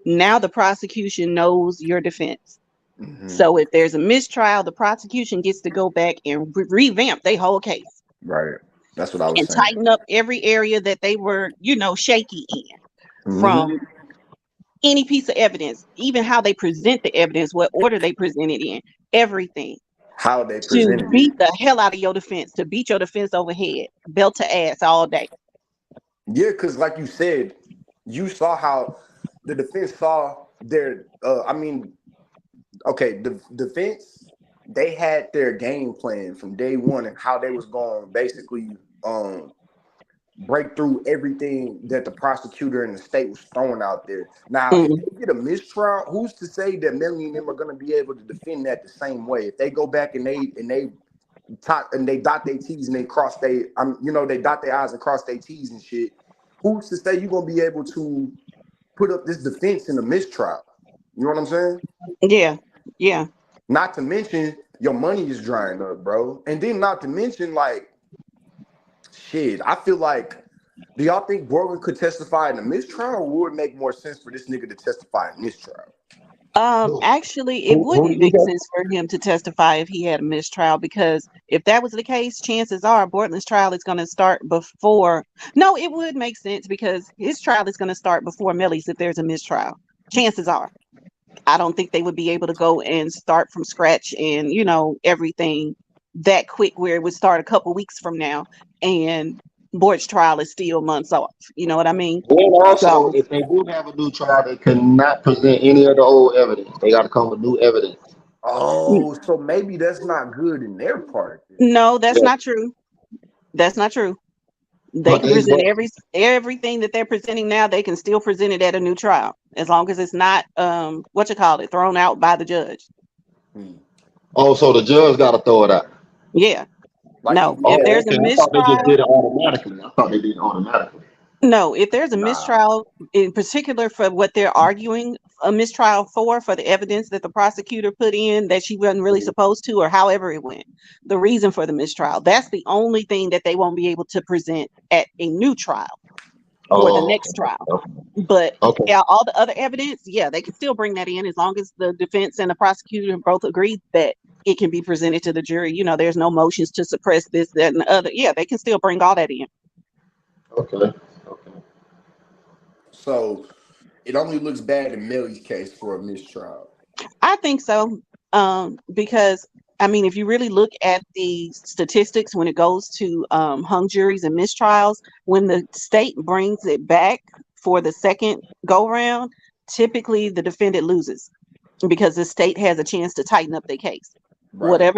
now the prosecution knows your defense. Mm-hmm. So if there's a mistrial, the prosecution gets to go back and revamp their whole case. Right. That's what I was and saying. tighten up every area that they were, shaky in. Mm-hmm. From any piece of evidence, even how they present the evidence, what order they present it in, everything. How they present to beat the hell out of your defense, to beat your defense overhead, belt to ass all day. Yeah, because like you said, you saw how the defense saw their, the defense, they had their game plan from day one and how they was going to basically break through everything that the prosecutor and the state was throwing out there. Now, if they get a mistrial, who's to say that Melly and them are going to be able to defend that the same way? If they go back and they dot their T's and they cross they dot their I's and cross their T's and shit, who's to say you're going to be able to put up this defense in a mistrial? You know what I'm saying? Yeah. Not to mention your money is drying up, bro. And then not to mention, like, shit, I feel like, do y'all think Borland could testify in a mistrial, or would it make more sense for this nigga to testify in this trial? Actually, it wouldn't make sense for him to testify if he had a mistrial, because if that was the case, chances are Borland's trial is going to start before. No, it would make sense because his trial is going to start before Melly's if there's a mistrial. Chances are. I don't think they would be able to go and start from scratch and, everything that quick where it would start a couple weeks from now and Bort's trial is still months off. You know what I mean? And also, if they do have a new trial, they cannot present any of the old evidence. They got to come with new evidence. Oh, so maybe that's not good in their part. No, that's not true. That's not true. They can present everything that they're presenting now. They can still present it at a new trial as long as it's not thrown out by the judge. Oh, so the judge got to throw it out. Yeah. If there's a mistrial, I thought they just did it automatically. I thought they did it automatically. No, if there's a mistrial, in particular for what they're arguing a mistrial for the evidence that the prosecutor put in that she wasn't really supposed to, or however it went, the reason for the mistrial, that's the only thing that they won't be able to present at a new trial or the next trial. But all the other evidence, they can still bring that in as long as the defense and the prosecutor both agree that it can be presented to the jury. There's no motions to suppress this, that, and the other. Yeah, they can still bring all that in. Okay. So it only looks bad in Melly's case for a mistrial. I think so. Because if you really look at the statistics when it goes to hung juries and mistrials, when the state brings it back for the second go round, typically the defendant loses because the state has a chance to tighten up their case. Right.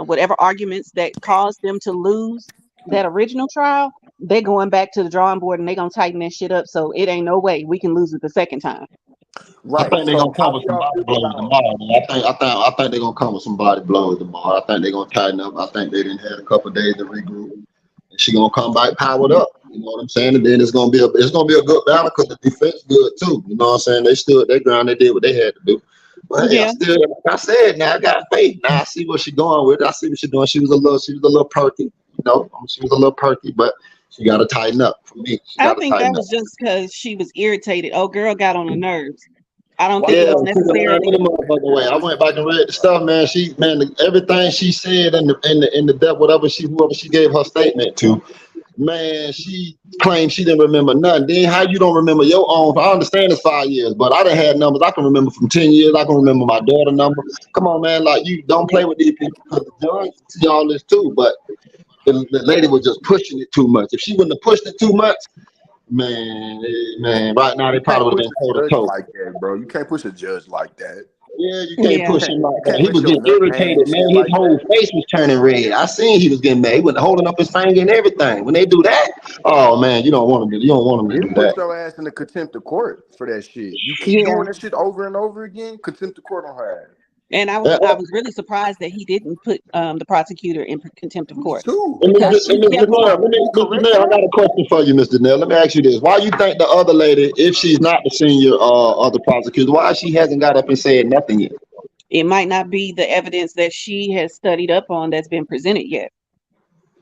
Whatever arguments that caused them to lose that original trial, they're going back to the drawing board and they're gonna tighten that shit up. So it ain't no way we can lose it the second time. Right. I think they're gonna come with some body blows tomorrow. I think they're gonna come with some body blows tomorrow. I think they're gonna tighten up. I think they didn't have a couple of days to regroup. And she gonna come back powered up. You know what I'm saying? And then it's gonna be a good battle because the defense good too. You know what I'm saying? They stood their ground. They did what they had to do. But hey, like I said, now I got faith. Now I see what she's going with. I see what she's doing. She was a little perky. She was a little perky, but she got to tighten up for me. I think that was just because she was irritated. Oh, girl got on the nerves. I don't think it was necessarily. I went back and read the stuff, man. Everything she said in the depth, whoever she gave her statement to, man, she claimed she didn't remember nothing. Then how you don't remember your own? I understand it's 5 years, but I done had numbers I can remember from 10 years. I can remember my daughter's number. Come on, man, like you don't play with these people because the judge see all this too, but. The lady was just pushing it too much. If she wouldn't have pushed it too much, Man, right now they You can't probably push would have a been toe to judge toe. like that, bro. You can't push a judge like that. Yeah, you can't push him like You that. can't He let was your getting nut hang irritated, and man. shit His like whole that. face was turning red. I seen he was getting mad. He was holding up his finger and everything. When they do that, oh man, you don't want him to. You don't want him to He'll do put that. your ass in the contempt of court for that shit. You keep doing that shit over and over again, contempt of court on her ass. And I Uh, was really surprised that he didn't put the prosecutor in contempt of Me court too. And because Mr. she and Mr. kept Janelle, on. Mr. Janelle, I got a question for you, Mr. Janelle. Let me ask you this: why you think the other lady, if she's not the senior other prosecutor, why she hasn't got up and said nothing yet? It might not be the evidence that she has studied up on that's been presented yet.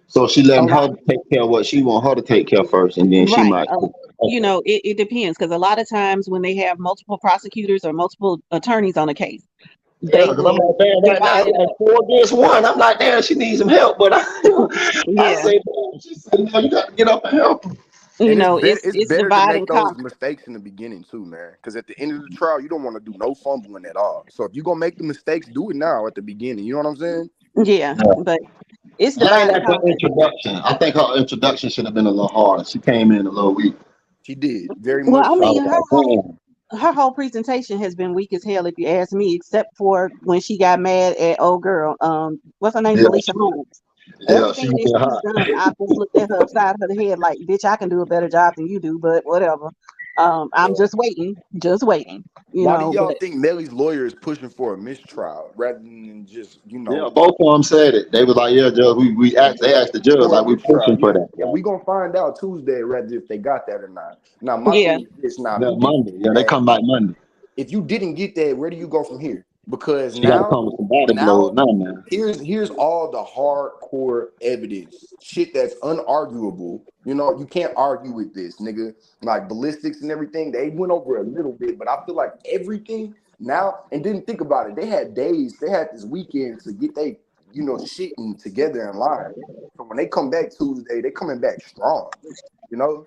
So she A letting lot, her take care of what she want her to take care of first, and then she right? might. You Okay. know, it depends because a lot of times when they have multiple prosecutors or multiple attorneys on a case, Yeah, they because I'm will like, damn, right now divide it's it like up. 4 against 1. I'm like, damn, she needs some help, but I Yeah, say, damn, she said, no, you got to get up and help her. you And know, it's it's better to divide make and those conquer. mistakes in the beginning too, man. Because at the end of the trial, you don't want to do no fumbling at all. So if you're gonna make the mistakes, do it now at the beginning. You know what I'm saying? Yeah, but it's I ain't divide and like her conquer. introduction. I think her introduction should have been a little harder. She came in a little weak. She did very Well, much I I so. mean, was like, damn. her whole presentation has been weak as hell, if you ask me, except for when she got mad at old girl. What's her name? Yeah, Felicia Holmes. she Everything was that getting she's hot. done, I've just looked at her upside of the head like, bitch, I can do a better job than you do, but whatever. I'm just waiting, you Why do know. y'all But think Melly's lawyer is pushing for a mistrial rather than just, Yeah, both of them said it. They was like, yeah, judge, they asked the judge, for a like, we mistrial? pushing for Yeah. that. And Right? we gonna find out Tuesday rather if they got that or not. Now my yeah, thing is this: now if Yeah, you didn't Monday. Yeah, get they that, come back Monday. if you didn't get that, where do you go from here? Because She got to come with some body blows now now, man. here's all the hardcore evidence, shit that's unarguable. You know, you can't argue with this, nigga. Like ballistics and everything, they went over a little bit, but I feel like everything now, and didn't think about it. They had days, they had this weekend to get they, shitting together in line. So when they come back Tuesday, they coming back strong. You know,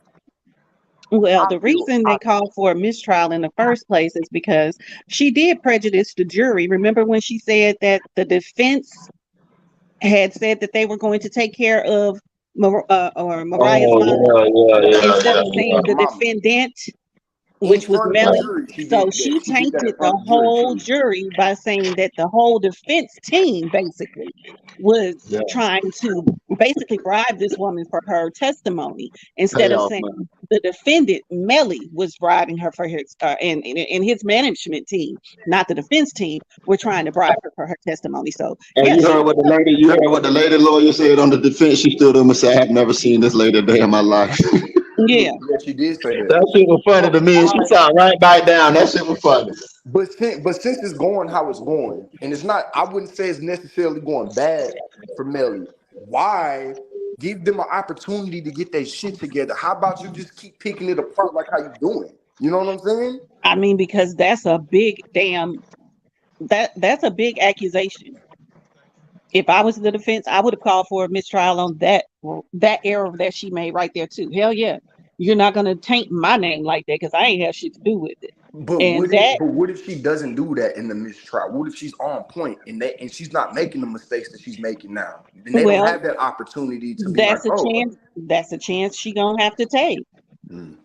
well, I the feel reason I they called for a mistrial in the first place is because she did prejudice the jury. Remember when she said that the defense had said that they were going to take care of Mariah's Oh, mom instead of yeah. saying the mama. defendant, In which was front of the Melly. jury, she So did that. she She did that in tainted front the of the jury whole too. jury by saying that the whole defense team basically was Yeah. trying to basically bribe this woman for her testimony instead of Payoff saying money. the defendant Melly was bribing her for his and his management team, not the defense team, were trying to bribe her for her testimony. So And yeah, you she heard what the lady lawyer said on the defense. She stood up and said, I've never seen this lady a day in my life. yeah. Yeah, she did say that. That shit was funny But to me. And she why? sat right back down. That shit was funny. But since it's going how it's going, and it's not, I wouldn't say it's necessarily going bad for Melly. Why give them an opportunity to get their shit together? How about you just keep picking it apart like how you doing? You know what I'm saying? I mean, because that's a big damn that's a big accusation. If I was the defense, I would have called for a mistrial on that error that she made right there too. Hell yeah, you're not gonna taint my name like that because I ain't have shit to do with it. But And what if that, but what if she doesn't do that in the mistrial? What if she's on point and she's not making the mistakes that she's making now? And they don't well, have that opportunity to be like, oh, that's a chance she gonna have to take, mm,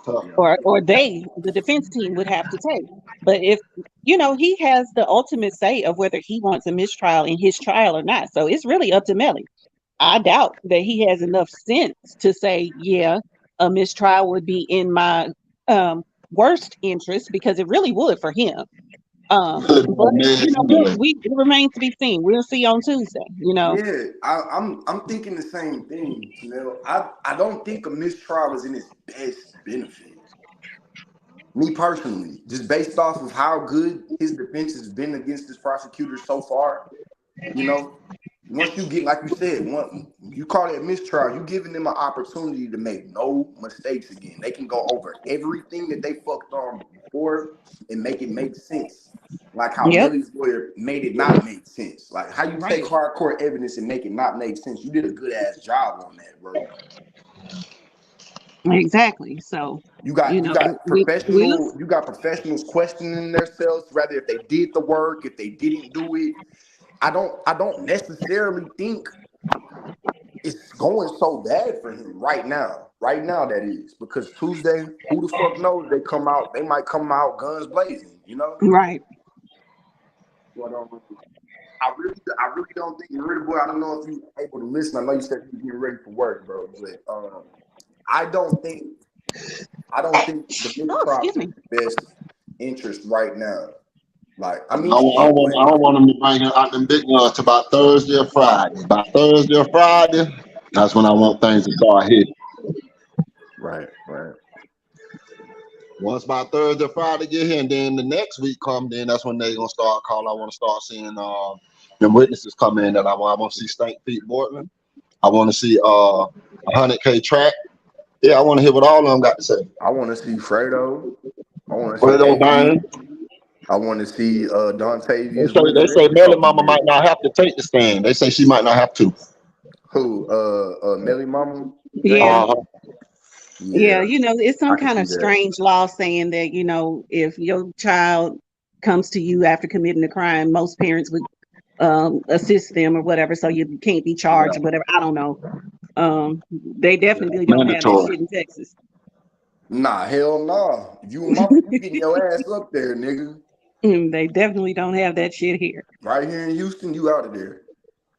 yeah. or the defense team would have to take. But if he has the ultimate say of whether he wants a mistrial in his trial or not. So it's really up to Melly. I doubt that he has enough sense to say, yeah, a mistrial would be in my worst interest because it really would for him. But it remains to be seen. We'll see on Tuesday. Yeah, I'm thinking the same thing, Chanel. I don't think a mistrial is in his best benefit. Me personally, just based off of how good his defense has been against this prosecutor so far, you know, once you get, like you said, you call it mistrial, you giving them an opportunity to make no mistakes again. They can go over everything that they fucked on before and make it make sense. Like how Yep. Melly's lawyer made it not make sense. Like how you Right. take hardcore evidence and make it not make sense. You did a good ass job on that, bro. Exactly. So You got we'll professionals questioning themselves rather if they did the work, if they didn't do it. I don't necessarily think it's going so bad for him right now. Right now, that is because Tuesday, who the fuck knows? They come out. They might come out guns blazing. You know. Right. But I really don't think Murder Boy. I don't know if you able to listen. I know you said you're getting ready for work, bro. But I don't think the Middle Crop is the best interest right now. Like, I mean, I don't want them to bring it out them big ones to about Thursday or Friday. By Thursday or Friday, that's when I want things to start hitting. Right. Once by Thursday or Friday get here, and then the next week come, then that's when they gonna start calling. I want to start seeing the witnesses come in. That I want to see Stank Feet Bortman. I want to see 100K Track. Yeah, I want to hear what all of them got to say. I want to see Fredo. I want to Fredo see Bang. I want to see Dontavius. They say Melly Mama might not have to take the stand. They say she might not have to. Who? Melly Mama? Yeah. Yeah, you know, it's some kind of strange law saying that, you know, if your child comes to you after committing a crime, most parents would assist them or whatever, so you can't be charged or whatever. I don't know. They definitely don't have that shit in Texas. Nah, hell nah. You mama, you getting your ass up there, nigga. They definitely don't have that shit here. Right here in Houston, you out of there.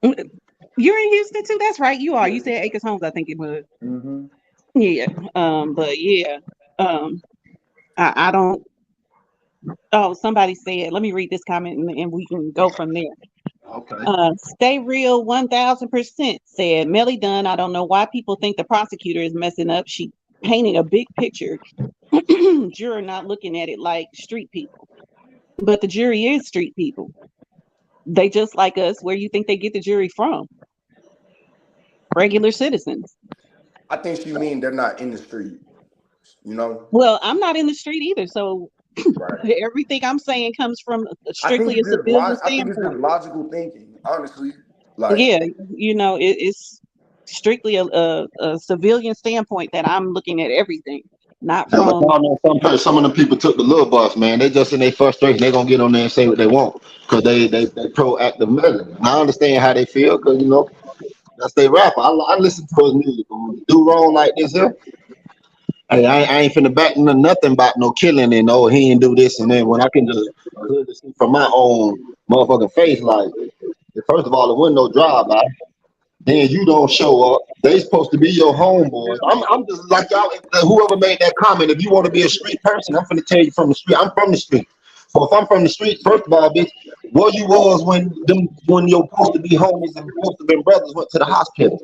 You're in Houston too? That's right, you are. You said Acres Homes, I think it was. Mm-hmm. Yeah. But yeah. I don't. Oh, somebody said, let me read this comment and we can go from there. Okay. Stay Real 1000% said, Melly Dunn, I don't know why people think the prosecutor is messing up. She painting a big picture. Juror not looking at it like street people. But the jury is street people. They just like us. Where you think they get the jury from? Regular citizens. I think she mean they're not in the street. You know? Well, I'm not in the street either, so everything I'm saying comes from strictly a civilian standpoint. I think it's just logical thinking, honestly. Like, yeah, you know, it's strictly a civilian standpoint that I'm looking at everything, not from. Some of the people took the little bus, man. They just in their frustration. They gonna get on there and say what they want because they proactive measure. I understand how they feel because you know that's their rapper. I listen to his music. When you do wrong like this here, hey, I ain't finna back nothing about no killing and oh he ain't do this and then when I can just clearly see from my own motherfucking face like first of all it wasn't no drive by. Then you don't show up. They supposed to be your homeboys. I'm just like y'all. Whoever made that comment, if you want to be a street person, I'm finna tell you from the street. I'm from the street. So if I'm from the street, first of all, bitch, what you was when your supposed to be homies and supposed to be brothers went to the hospital.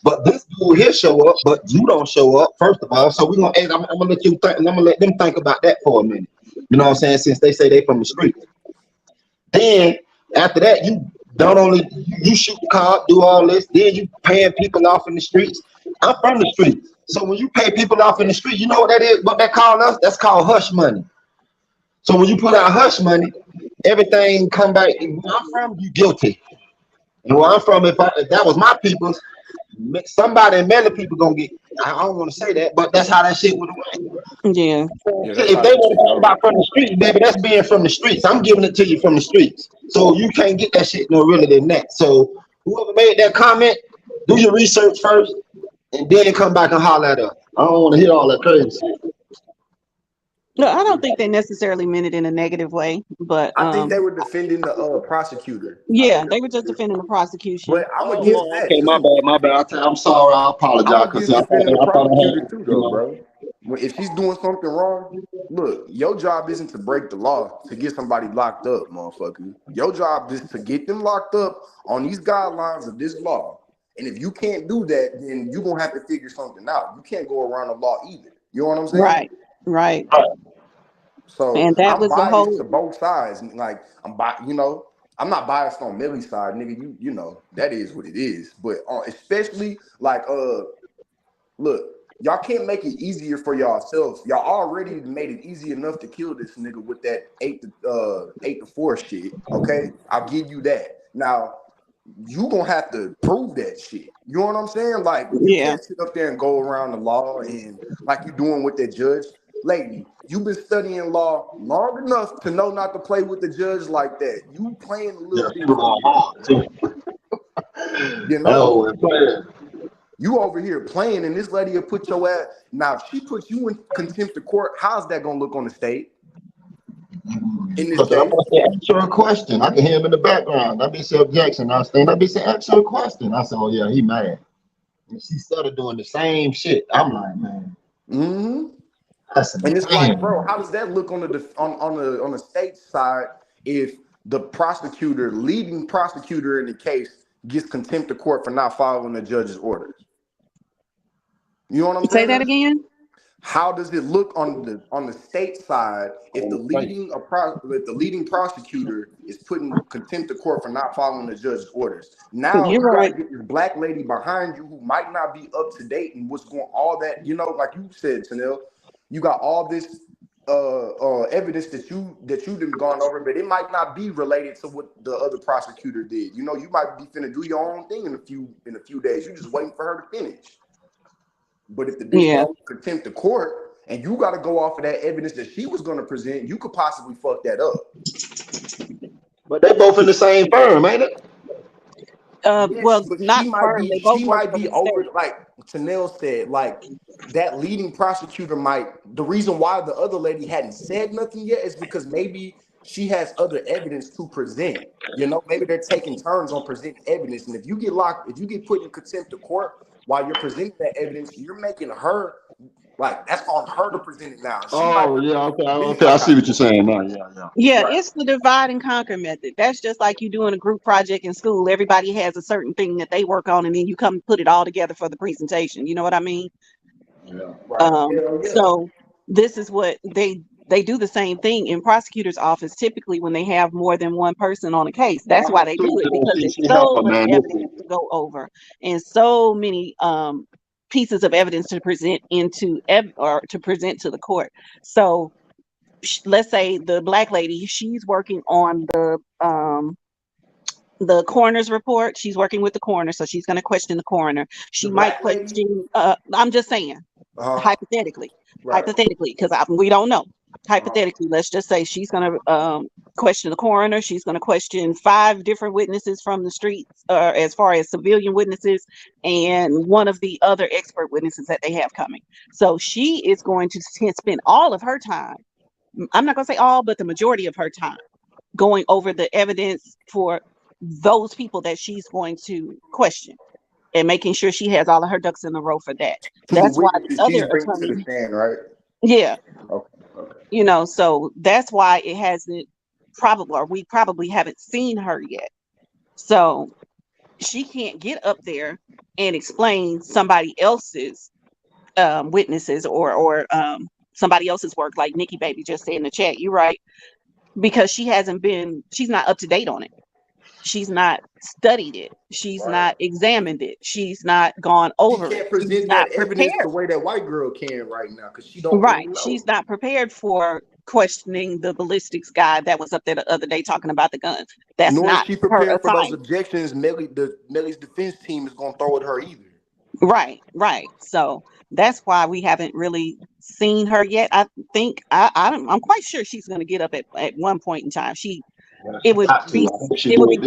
But this dude here show up, but you don't show up. First of all, so I'm gonna let you think, and I'm gonna let them think about that for a minute. You know what I'm saying? Since they say they from the street. Then after that, you don't only you shoot the car, do all this, then you paying people off in the streets. I'm from the streets. So when you pay people off in the street, you know what that is? What that call us? That's called hush money. So when you put out hush money, everything come back. Where I'm from, you guilty. And where I'm from, if that was my people's, somebody in Melly people gonna get. I don't want to say that, but that's how that shit would went. Yeah. If they want to talk about from the streets, baby, that's being from the streets. I'm giving it to you from the streets. So you can't get that shit no realer than that. So whoever made that comment, do your research first, and then come back and holler at us. I don't want to hear all that crazy shit. No, I don't think they necessarily meant it in a negative way, but I think they were defending the prosecutor. Yeah, they were just defending the prosecution. But I'm against that. Okay, my bad. I'm sorry. I apologize. I'm against defending the prosecutor too, though, bro. If she's doing something wrong, look, your job isn't to break the law to get somebody locked up, motherfucker. Your job is to get them locked up on these guidelines of this law. And if you can't do that, then you're gonna have to figure something out. You can't go around the law either. You know what I'm saying? Right. So and that was biased the whole to both sides. Like I'm not biased on Melly's side, nigga. You know that is what it is. But especially like look, y'all can't make it easier for yourselves. Y'all already made it easy enough to kill this nigga with that 8 to 4 shit. Okay, I'll give you that. Now you gonna have to prove that shit. You know what I'm saying? Like you can't sit up there and go around the law and like you doing with that judge. Lady, you've been studying law long enough to know not to play with the judge like that. You playing a little bit. You You over here playing, and this lady will put your ass. Now, if she puts you in contempt of court, how's that gonna look on the state? In this Because I'm case, about to answer a question. I can hear him in the background. I be saying objection. I stand. I be saying answer a question. I said, oh yeah, he mad. And she started doing the same shit. I'm like, man. And it's like, bro, how does that look on the state side if the prosecutor, leading prosecutor in the case, gets contempt of court for not following the judge's orders? You know what I'm saying? Say that again. How does it look on the state side if the leading prosecutor is putting contempt of court for not following the judge's orders? Now you gotta get this black lady behind you who might not be up to date and what's going all that, you know, like you said, Tanel, you got all this evidence that you done gone over, but it might not be related to what the other prosecutor did. You know, you might be finna do your own thing in a few days. You're just waiting for her to finish. But if the bitch goes contempt of court and you got to go off of that evidence that she was going to present, you could possibly fuck that up. But they both in the same firm, ain't it? Well, not firm. They both work for the over, state. like Tanel said, like that leading prosecutor might. The reason why the other lady hadn't said nothing yet is because maybe she has other evidence to present. You know, maybe they're taking turns on presenting evidence, and if you get put in contempt of court while you're presenting that evidence, you're making her, like, that's on her to present it now. Okay. I see what you're saying now. Yeah, it's the divide and conquer method. That's just like you doing a group project in school. Everybody has a certain thing that they work on, and then you come put it all together for the presentation. You know what I mean? So this is what they do the same thing in prosecutor's office. Typically, when they have more than one person on a case, that's why they do it, because there's so much evidence to go over and so many pieces of evidence to present to present to the court. So let's say the black lady, she's working on the coroner's report. She's working with the coroner, so she's going to question the coroner. She might question. I'm just saying, hypothetically, because we don't know. Hypothetically, let's just say she's going to question the coroner. She's going to question 5 different witnesses from the streets, as far as civilian witnesses, and one of the other expert witnesses that they have coming. So she is going to spend all of her time. I'm not going to say all, but the majority of her time going over the evidence for those people that she's going to question and making sure she has all of her ducks in a row for that. That's why the other attorney, to the stand, right? Yeah. Okay. You know, so that's why it hasn't we probably haven't seen her yet. So she can't get up there and explain somebody else's witnesses or somebody else's work, like Nikki Baby just said in the chat. You're right, because she's not up to date on it. She's not studied it. She's not examined it. She's not gone over it. She can't present that evidence the way that white girl can right now, because she don't really know. She's not prepared for questioning the ballistics guy that was up there the other day talking about the guns. That's Nor not is she prepared for those assignment. objections. Melly's defense team is gonna throw at her either. Right. So that's why we haven't really seen her yet. I think I'm quite sure she's going to get up at one point in time. It would be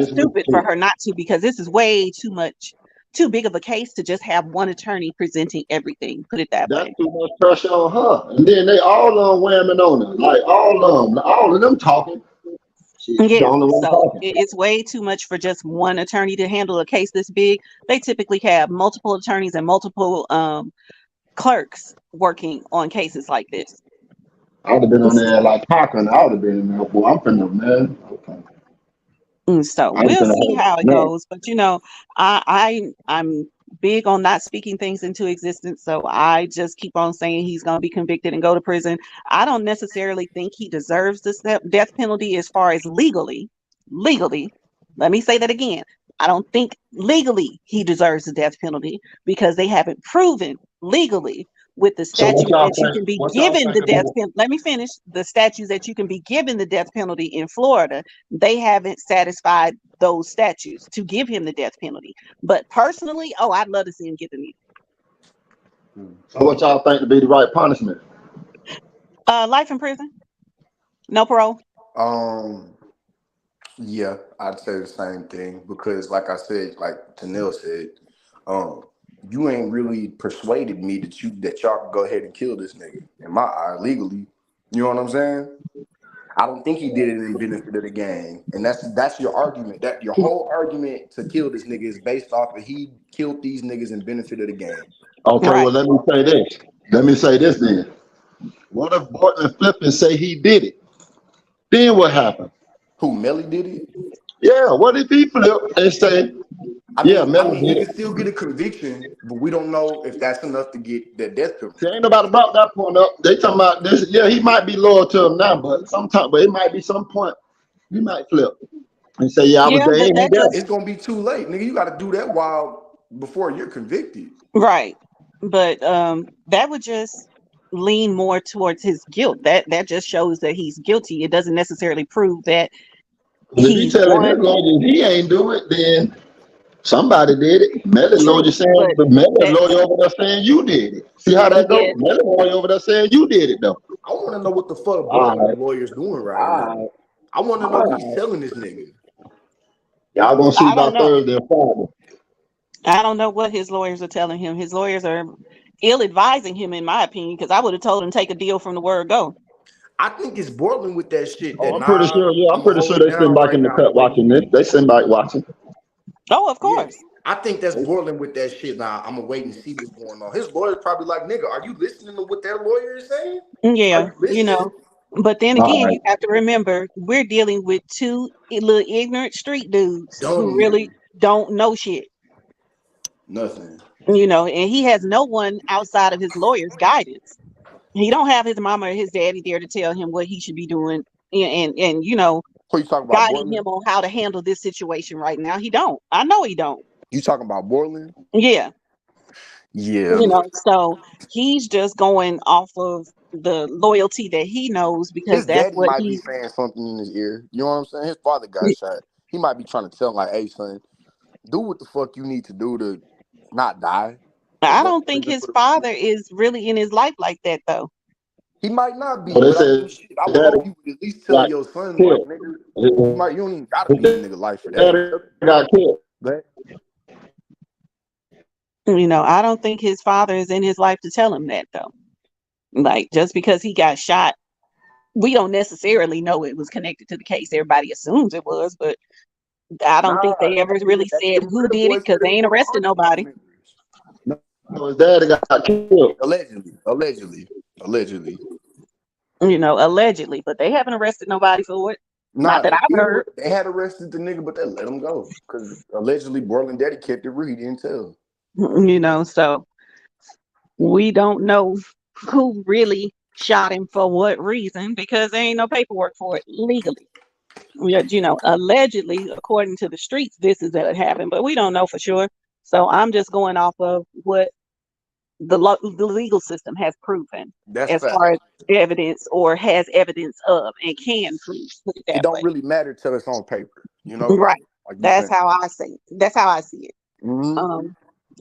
stupid for her not to, because this is way too big of a case to just have one attorney presenting everything. Put it that way. That's too much pressure on her, and then they all whamming on her, like all of them talking. So it's way too much for just one attorney to handle a case this big. They typically have multiple attorneys and multiple clerks working on cases like this. I would have been on there like Parker. I would have been in there. Boy, I'm finna, man. Okay. So we'll see how it goes. But you know, I'm big on not speaking things into existence. So I just keep on saying he's going to be convicted and go to prison. I don't necessarily think he deserves the death penalty as far as legally. Let me say that again. I don't think legally he deserves the death penalty, because they haven't proven legally with the statute that you can be given the death penalty. Let me finish. The statutes that you can be given the death penalty in Florida, they haven't satisfied those statutes to give him the death penalty. But personally, I'd love to see him get the needle. So what y'all think to be the right punishment? Life in prison. No parole. Yeah, I'd say the same thing, because like I said, like Tanel said, you ain't really persuaded me that y'all can go ahead and kill this nigga in my eye legally. You know what I'm saying? I don't think he did it in the benefit of the game, and that's your argument. That your whole argument to kill this nigga is based off of he killed these niggas in benefit of the game. Okay, well let me say this. Let me say this then. What if Barton flip and say he did it? Then what happened? Who, Melly did it? Yeah, what if he flip and say, I yeah, mean, Melly he did can it? still get a conviction, but we don't know if that's enough to get the death penalty. See, ain't nobody brought that point up. They talking about this. Yeah, he might be loyal to him now, but it might be some point he might flip and say, yeah, I was there. Ain't he there? It's gonna be too late, nigga. You got to do that before you're convicted. Right. But that would just lean more towards his guilt. That just shows that he's guilty. It doesn't necessarily prove that If he he's telling his won. lawyer he ain't do it, then somebody did it. Melly lawyer True, saying, but but Melly that's lawyer over there saying you did it. See how that yeah. go? Melly lawyer over there saying you did it though. I want to know what the fuck All Borland's right, lawyer's doing right all now. right, I want to know all who he's right. telling this nigga. Y'all gonna see I by don't know. Thursday or Friday. I don't know what his lawyers are telling him. His lawyers are ill advising him, in my opinion, because I would have told him take a deal from the word go. I think it's Borland with that shit. Oh, That I'm pretty sure. Yeah, I'm I'm gonna pretty hold sure it they sitting down back right in the now. I'm cut gonna wait and watching this. see. They sitting back watching. Oh, of Yeah, course. I think that's Borland with that shit. Now I'm gonna wait and see what's going on. His lawyer's probably like, nigga, are you listening to what their lawyer is saying? Are Yeah, you listening? But then All again, right. you have to remember we're dealing with two little ignorant street dudes who Dumb really nigga. don't know shit. Nothing. And he has no one outside of his lawyer's guidance. He don't have his mama or his daddy there to tell him what he should be doing and Who you talking about, guiding Borland? him on how to handle this situation right now. He don't. I know he don't. You talking about Borland? Yeah. Yeah. So he's just going off of the loyalty that he knows because His that's daddy what might be he saying something in his ear. You know what I'm saying? His father got shot. He might be trying to tell him like, hey son, do what the fuck you need to do to not die or I go to don't think prison his for the father is really in his life like that though. He might not be, So they but I mean said shit, I would daddy hope you would at least tell got your son, like, killed. nigga, His you don't even gotta be in the nigga life for that. daddy got killed. But I don't think his father is in his life to tell him that though. Like just because he got shot, we don't necessarily know it was connected to the case. Everybody assumes it was, but I don't nah, think they ever really said them who critter did it boys because said they it was ain't one of arrested our family nobody. members. No, his daddy got killed. Allegedly. Allegedly, but they haven't arrested nobody for it. Not Nah, that I've heard. they had arrested the nigga, but they let him go. Cause allegedly Borland daddy kept it real, he didn't tell. So we don't know who really shot him for what reason because there ain't no paperwork for it legally. Allegedly, according to the streets, this is that it happened, but we don't know for sure. So I'm just going off of what the legal system has proven That's as fact. far as evidence or has evidence of and can prove, put it It that don't way. really matter till it's on paper, Right. like you That's saying. how I see it. That's how I see it. Mm-hmm.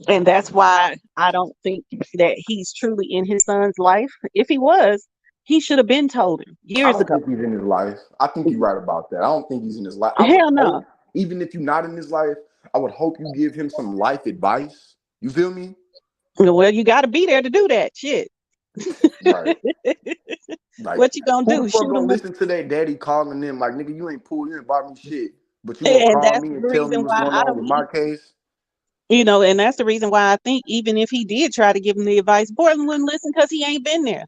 And that's why I don't think that he's truly in his son's life. If he was, he should have been told him I years don't ago. think he's in his life. I think you're right about that. I don't think he's in his life. I would Hell hope, no. even if you're not in his life, I would hope you give him some life advice. You feel me? Well, you got to be there to do that. Shit. Right. Like, What you gonna who the do? fuck Shoot gonna him with? listen to their daddy calling them like, nigga, you ain't pulled, you ain't bought me shit, but you gonna And call that's me the and tell me reason what's why going I on don't. with my case? And that's the reason why I think even if he did try to give him the advice, Borland wouldn't listen because he ain't been there.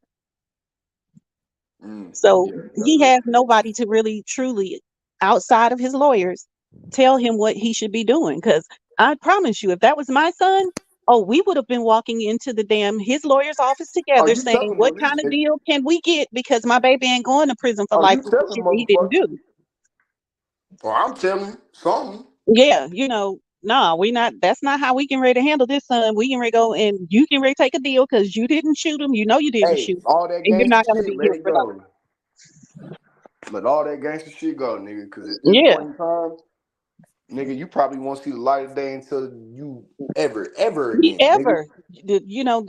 So Yeah, he has nobody to really, truly, outside of his lawyers, tell him what he should be doing. Because I promise you, if that was my son, oh, we would have been walking into the his lawyer's office oh, together you tell saying, him what at kind least, of deal can we get? Because my baby ain't going to prison for oh, life you for tell some him, shit that he didn't motherfucker. do. Or I'm telling something. Yeah, nah, that's not how we can ready to handle this, son. We can ready to go and you can ready to take a deal because you didn't shoot him. You know you didn't Hey, shoot him. all that And you're gangster not going to shit, be let here it for life. go. Let all that gangster shit go, nigga. Because at this Yeah. point in time, nigga, you probably won't see the light of day until you ever again, nigga. Ever.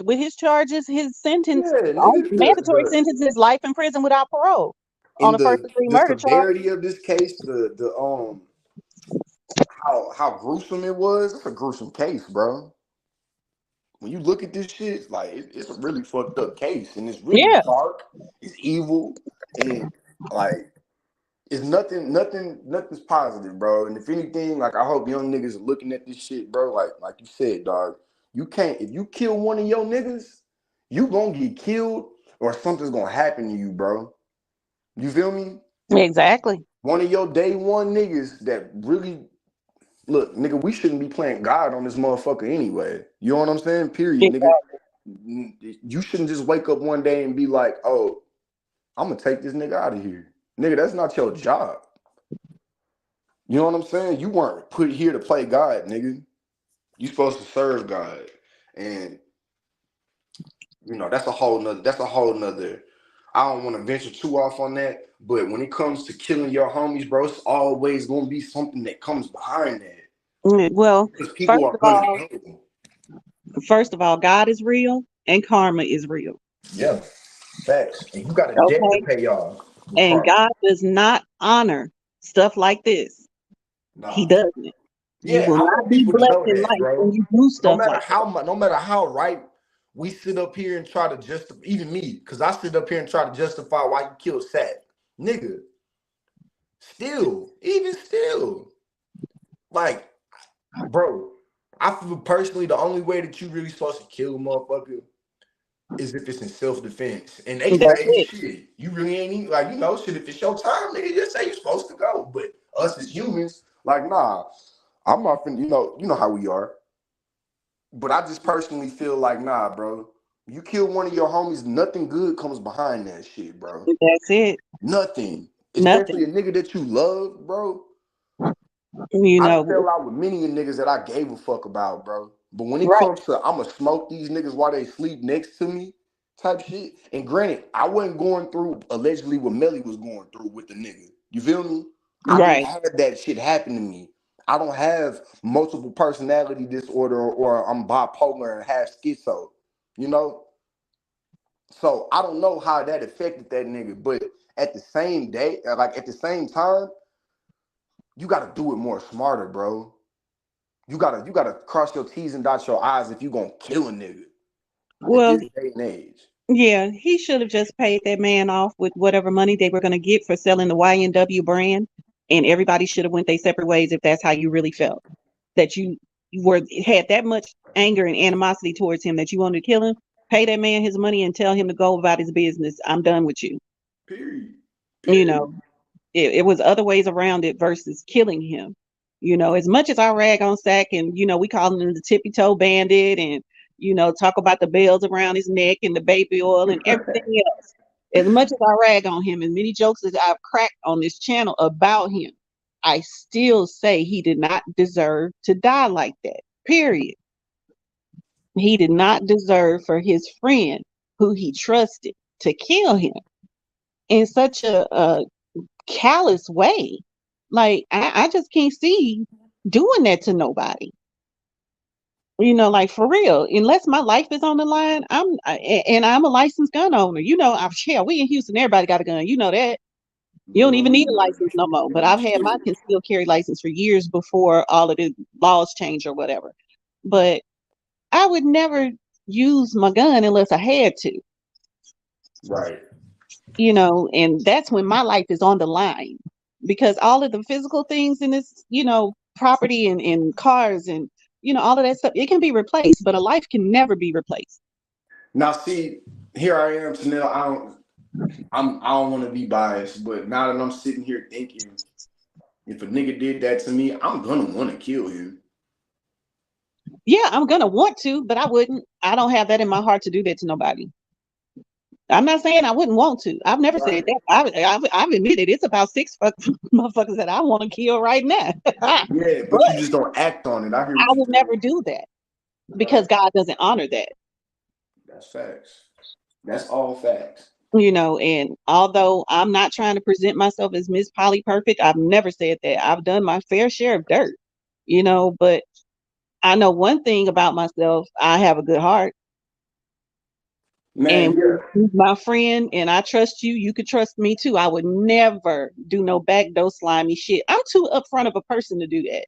With his charges, his sentence, Yeah, nigga. mandatory sentence is life in prison without parole on In a first degree the murder charge. severity of this case, the how gruesome it was. It's a gruesome case, bro. when you look at this shit, like it's a really fucked up case, and it's really dark. It's evil, and like it's nothing's positive, bro. And if anything, like I hope young niggas are looking at this shit, bro. Like you said, dog. You can't if you kill one of your niggas, you gonna get killed or something's gonna happen to you, bro. You feel me? Exactly. One of your day one niggas that really look, nigga, we shouldn't be playing God on this motherfucker anyway. You know what I'm saying? Period, nigga. You shouldn't just wake up one day and be like, oh, I'm gonna take this nigga out of here. Nigga, that's not your job. You know what I'm saying? You weren't put here to play God, nigga. You supposed to serve God. And you know, that's a whole nother. I don't want to venture too off on that, but when it comes to killing your homies, bro, it's always gonna be something that comes behind that. Well, Because people are gonna know. First of all, God is real and karma is real. Yeah, facts. And you got a debt to pay y'all. And God does not honor stuff like this. Nah. He doesn't. Yeah, you will not be blessed in life when you do stuff like that. No matter how right we sit up here and try to justify, even me, because I sit up here and try to justify why you killed Sat. Nigga, still, like, bro, I feel personally the only way that you really supposed to kill a motherfucker is if it's in self-defense. And they say, shit, you really ain't even, like, you know, shit, if it's your time, nigga, just say you're supposed to go. But us as humans, like, nah, I'm not finna, you know how we are. But I just personally feel like, nah, bro, you kill one of your homies, nothing good comes behind that shit, bro. That's it. Nothing. Especially a nigga that you love, bro. You know, I fell out with many niggas that I gave a fuck about, bro. But when it comes to I'ma smoke these niggas while they sleep next to me type shit. And granted, I wasn't going through allegedly what Melly was going through with the nigga. You feel me? I didn't have that shit happen to me. I don't have multiple personality disorder or I'm bipolar and have schizo, you know? So I don't know how that affected that nigga, but at the same day, like at the same time, you gotta do it more smarter, bro. You gotta cross your T's and dot your I's if you gonna kill a nigga. Well, at this day and age. Yeah, he should have just paid that man off with whatever money they were going to get for selling the YNW brand, and everybody should have went their separate ways if that's how you really felt. That you had that much anger and animosity towards him that you wanted to kill him. Pay that man his money and tell him to go about his business. I'm done with you. Period. You know, it was other ways around it versus killing him. You know, as much as I rag on Sack and, you know, we call him the tippy toe bandit and, you know, talk about the bells around his neck and the baby oil and everything else. As much as I rag on him and many jokes that I've cracked on this channel about him, I still say he did not deserve to die like that. Period. He did not deserve for his friend who he trusted to kill him in such a callous way. Like, I just can't see doing that to nobody. You know, like for real, unless my life is on the line, I'm a licensed gun owner. You know, we in Houston, everybody got a gun. You know that. You don't even need a license no more. But I've had my concealed carry license for years before all of the laws change or whatever. But I would never use my gun unless I had to. Right. You know, and that's when my life is on the line. Because all of the physical things in this, you know, property and cars and, you know, all of that stuff, it can be replaced, but a life can never be replaced. Now, see, here I am, Chanel. I don't want to be biased, but now that I'm sitting here thinking, if a nigga did that to me, I'm gonna want to kill him. Yeah, I'm gonna want to, but I wouldn't. I don't have that in my heart to do that to nobody. I'm not saying I wouldn't want to. I've never said that. I've admitted it's about 6 motherfuckers that I want to kill right now. Yeah, but you just don't act on it. I would never do that because God doesn't honor that. That's facts. That's all facts. You know, and although I'm not trying to present myself as Miss Polly Perfect, I've never said that. I've done my fair share of dirt, you know, but I know one thing about myself. I have a good heart. Man, and you're my friend and I trust you. You could trust me too. I would never do no backdoor slimy shit. I'm too upfront of a person to do that.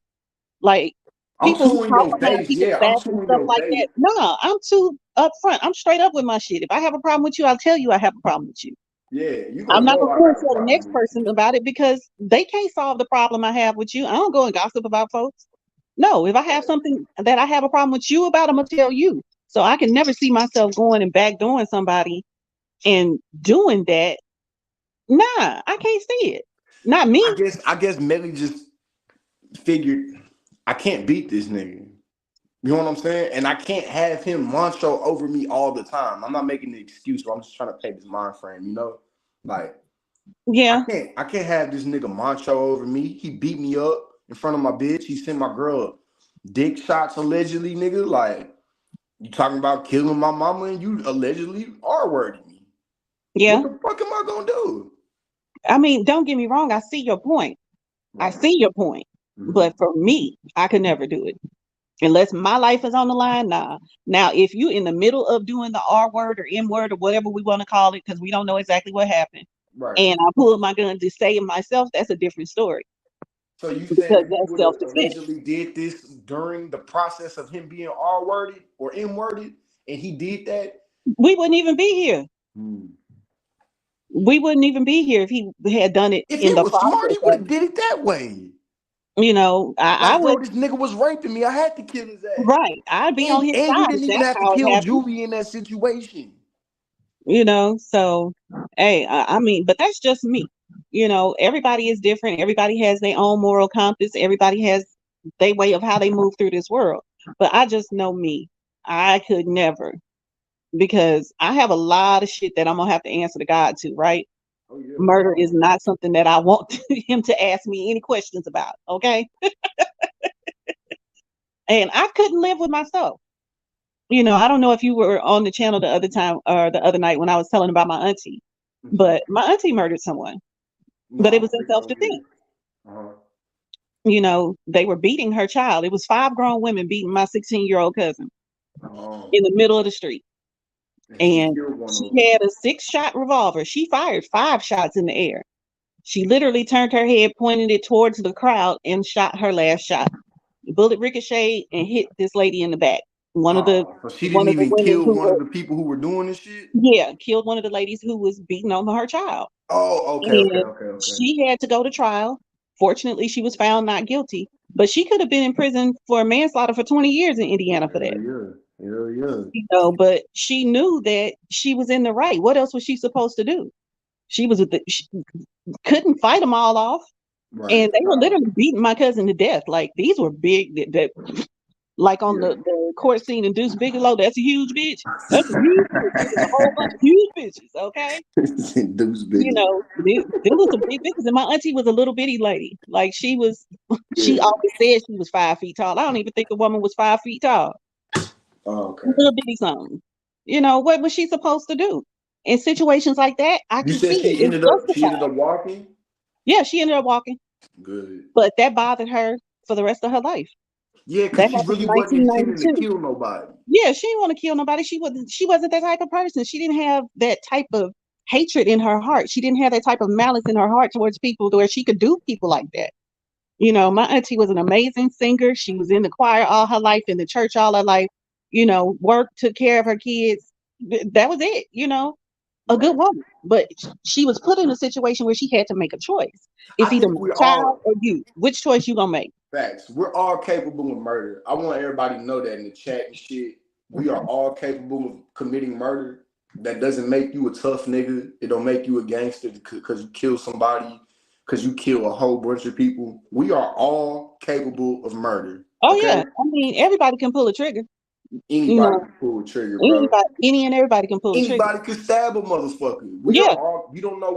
Like, I'm people who too in talk your behind face. people's Yeah, I'm backs and too in stuff your like face. that. No, I'm too upfront. I'm straight up with my shit. If I have a problem with you, I'll tell you I have a problem with you. Yeah, you I'm gonna not know gonna I go and got a tell the problem next with person about it because they can't solve the problem I have with you. I don't go and gossip about folks. No, if I have something that I have a problem with you about, I'm gonna tell you. So I can never see myself going and backdooring somebody and doing that. Nah, I can't see it. Not me. I guess Melly just figured I can't beat this nigga. You know what I'm saying? And I can't have him macho over me all the time. I'm not making an excuse, but I'm just trying to paint this mind frame, you know? Like, Yeah. I can't have this nigga macho over me. He beat me up in front of my bitch. He sent my girl dick shots allegedly, nigga. Like, you talking about killing my mama and you allegedly R-worded me. Yeah. What the fuck am I gonna do? I mean, don't get me wrong. I see your point. I Right. see your point. Mm-hmm. But for me, I could never do it. Unless my life is on the line, nah. Now, if you in the middle of doing the R word or M word or whatever we want to call it, because we don't know exactly what happened, Right. and I pull my gun to save myself, that's a different story. So you Because saying if he that's would have self-defense. allegedly did this during the process of him being R-worded or M-worded, and he did that? We wouldn't even be here. We wouldn't even be here if he had done it If in he the was smart, process he would of have it. did it that way. You know, I Like, bro, would, this nigga was raping me. I had to kill his ass. right. I'd be on his And you side if didn't even that's have to how it kill happened. Juvie in that situation. You know, so hey, I mean, but that's just me. You know, everybody is different. Everybody has their own moral compass. Everybody has their way of how they move through this world. But I just know me. I could never because I have a lot of shit that I'm gonna have to answer to God to, right? Oh, yeah. Murder is not something that I want him to ask me any questions about, okay? And I couldn't live with myself. You know, I don't know if you were on the channel the other time or the other night when I was telling about my auntie, but my auntie murdered someone, No, but I it was don't in think so self-defense. either. You know, they were beating her child. It was 5 grown women beating my 16-year-old cousin in the middle of the street. And she had a 6-shot revolver. She fired 5 shots in the air. She literally turned her head, pointed it towards the crowd, and shot her last shot. The bullet ricocheted and hit this lady in the back. So she didn't even women kill who one of the people who were doing this shit? yeah, killed one of the ladies who was beating on her child. Oh, And she had to go to trial. Fortunately, she was found not guilty, but she could have been in prison for manslaughter for 20 years in Indiana for that. Hell yeah. You know, but she knew that she was in the right. What else was she supposed to do? She couldn't fight them all off. Right. And they were literally beating my cousin to death. Like these were big that like on the court scene in Deuce Bigelow, that's a huge bitch. That's a huge bitch. It was a whole bunch of huge bitches, okay? Deuce You Bigelow. know, there was some big bitches, and my auntie was a little bitty lady. Like she always said she was 5 feet tall. I don't even think the woman was 5 feet tall. Oh, okay. Little bitty something. You know, what was she supposed to do? In situations like that, I You can said see it. she It's ended justified. up walking? Yeah, she ended up walking. Good. But that bothered her for the rest of her life. Yeah, That because she happened really in wasn't intending to 1992. kill nobody. Yeah, she didn't want to kill nobody. She wasn't that type of person. She didn't have that type of hatred in her heart. She didn't have that type of malice in her heart towards people where she could do people like that. You know, my auntie was an amazing singer. She was in the choir all her life, in the church all her life, you know, worked, took care of her kids. That was it, you know, a good woman. But she was put in a situation where she had to make a choice. It's I either think my we're child all or you. Which choice you gonna make? facts. We're all capable of murder. I want everybody to know that in the chat and shit. We are all capable of committing murder. That doesn't make you a tough nigga. It don't make you a gangster because you kill somebody, because you kill a whole bunch of people. We are all capable of murder. Oh Okay? yeah, I mean everybody can pull a trigger. You Anybody know, can pull a trigger, bro. any and everybody can pull a trigger. Anybody can stab a motherfucker. We are Yeah, all. You don't know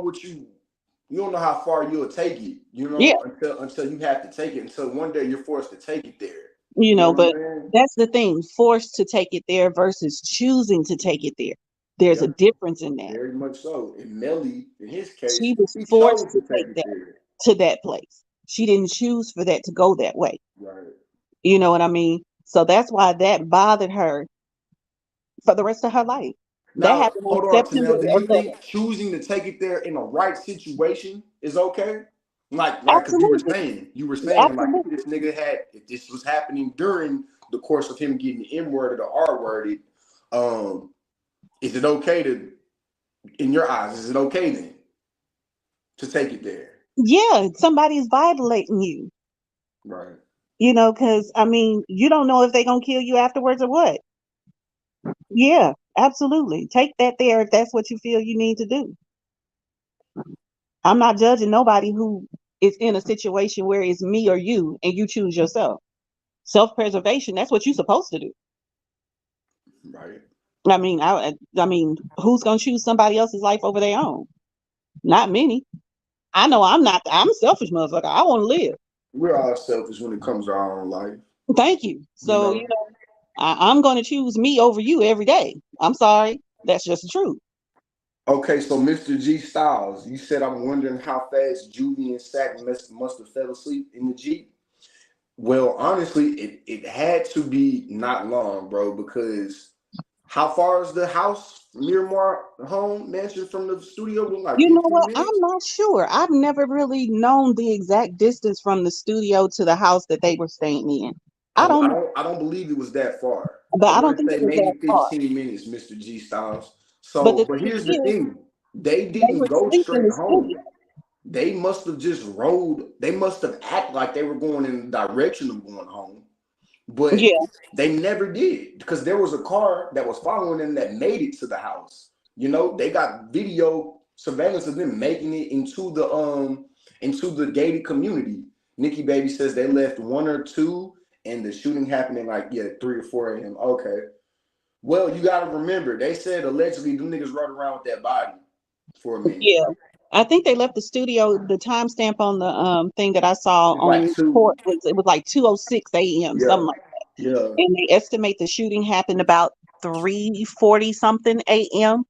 you don't know how far you'll take it. You yeah, know until you have to take it. Until one day you're forced to take it there. you You know know, what I'm but saying? that's the thing, forced to take it there versus choosing to take it there. There's a Yeah, difference in that. very much so. And Melly, in his case, She was he forced chose to to take take it that there. to that place. She didn't choose for that to go that way. Right. You know what I mean? So that's why that bothered her for the rest of her life. That Now, happened on hold on, September Tanel. Do you 11th. think choosing to take it there in the right situation is okay? Like, because Absolutely. you were saying, like, Absolutely. if this was happening during the course of him getting the N-word or the R-worded, is it okay to, in your eyes, is it okay then to take it there? Yeah, somebody is violating you. Right. You know, because I mean, you don't know if they're gonna kill you afterwards or what. Yeah, absolutely. Take that there if that's what you feel you need to do. I'm not judging nobody who is in a situation where it's me or you and you choose yourself. Self-preservation, that's what you're supposed to do. Right. I mean, who's gonna choose somebody else's life over their own? Not many. I know I'm not. I'm a selfish motherfucker. I want to live. We're all selfish when it comes to our own life. Thank you. So, you know, I'm going to choose me over you every day. I'm sorry. That's just the truth. Okay, so Mr. G Styles, you said I'm wondering how fast Juvie and Sack must have fell asleep in the Jeep. Well, honestly, it had to be not long, bro, because how far is the house, Miramar home mansion from the studio? Like You know 15 what? minutes? I'm not sure. I've never really known the exact distance from the studio to the house that they were staying in. I I don't believe it was that far. but I I don't want to think it say was that maybe far. 15 minutes, Mr. G Styles. But the But thing here's the is, thing. They they didn't were go asleep in straight the home. studio. They must have just rode. They must have acted like they were going in the direction of going home. But Yeah. they never did because there was a car that was following them that made it to the house. You know, they got video surveillance of them making it into the gated community. Nikki Baby says they left 1 or 2 and the shooting happened at like 3 or 4 a.m. Okay. Well, you gotta remember, they said allegedly them niggas rode around with that body for a minute. Yeah. I think they left the studio. The timestamp on the thing that I saw It's like on 2. court was it was like 2:06 a.m. Yeah. something like that. Yeah. And they estimate the shooting happened about 3:40 something a.m.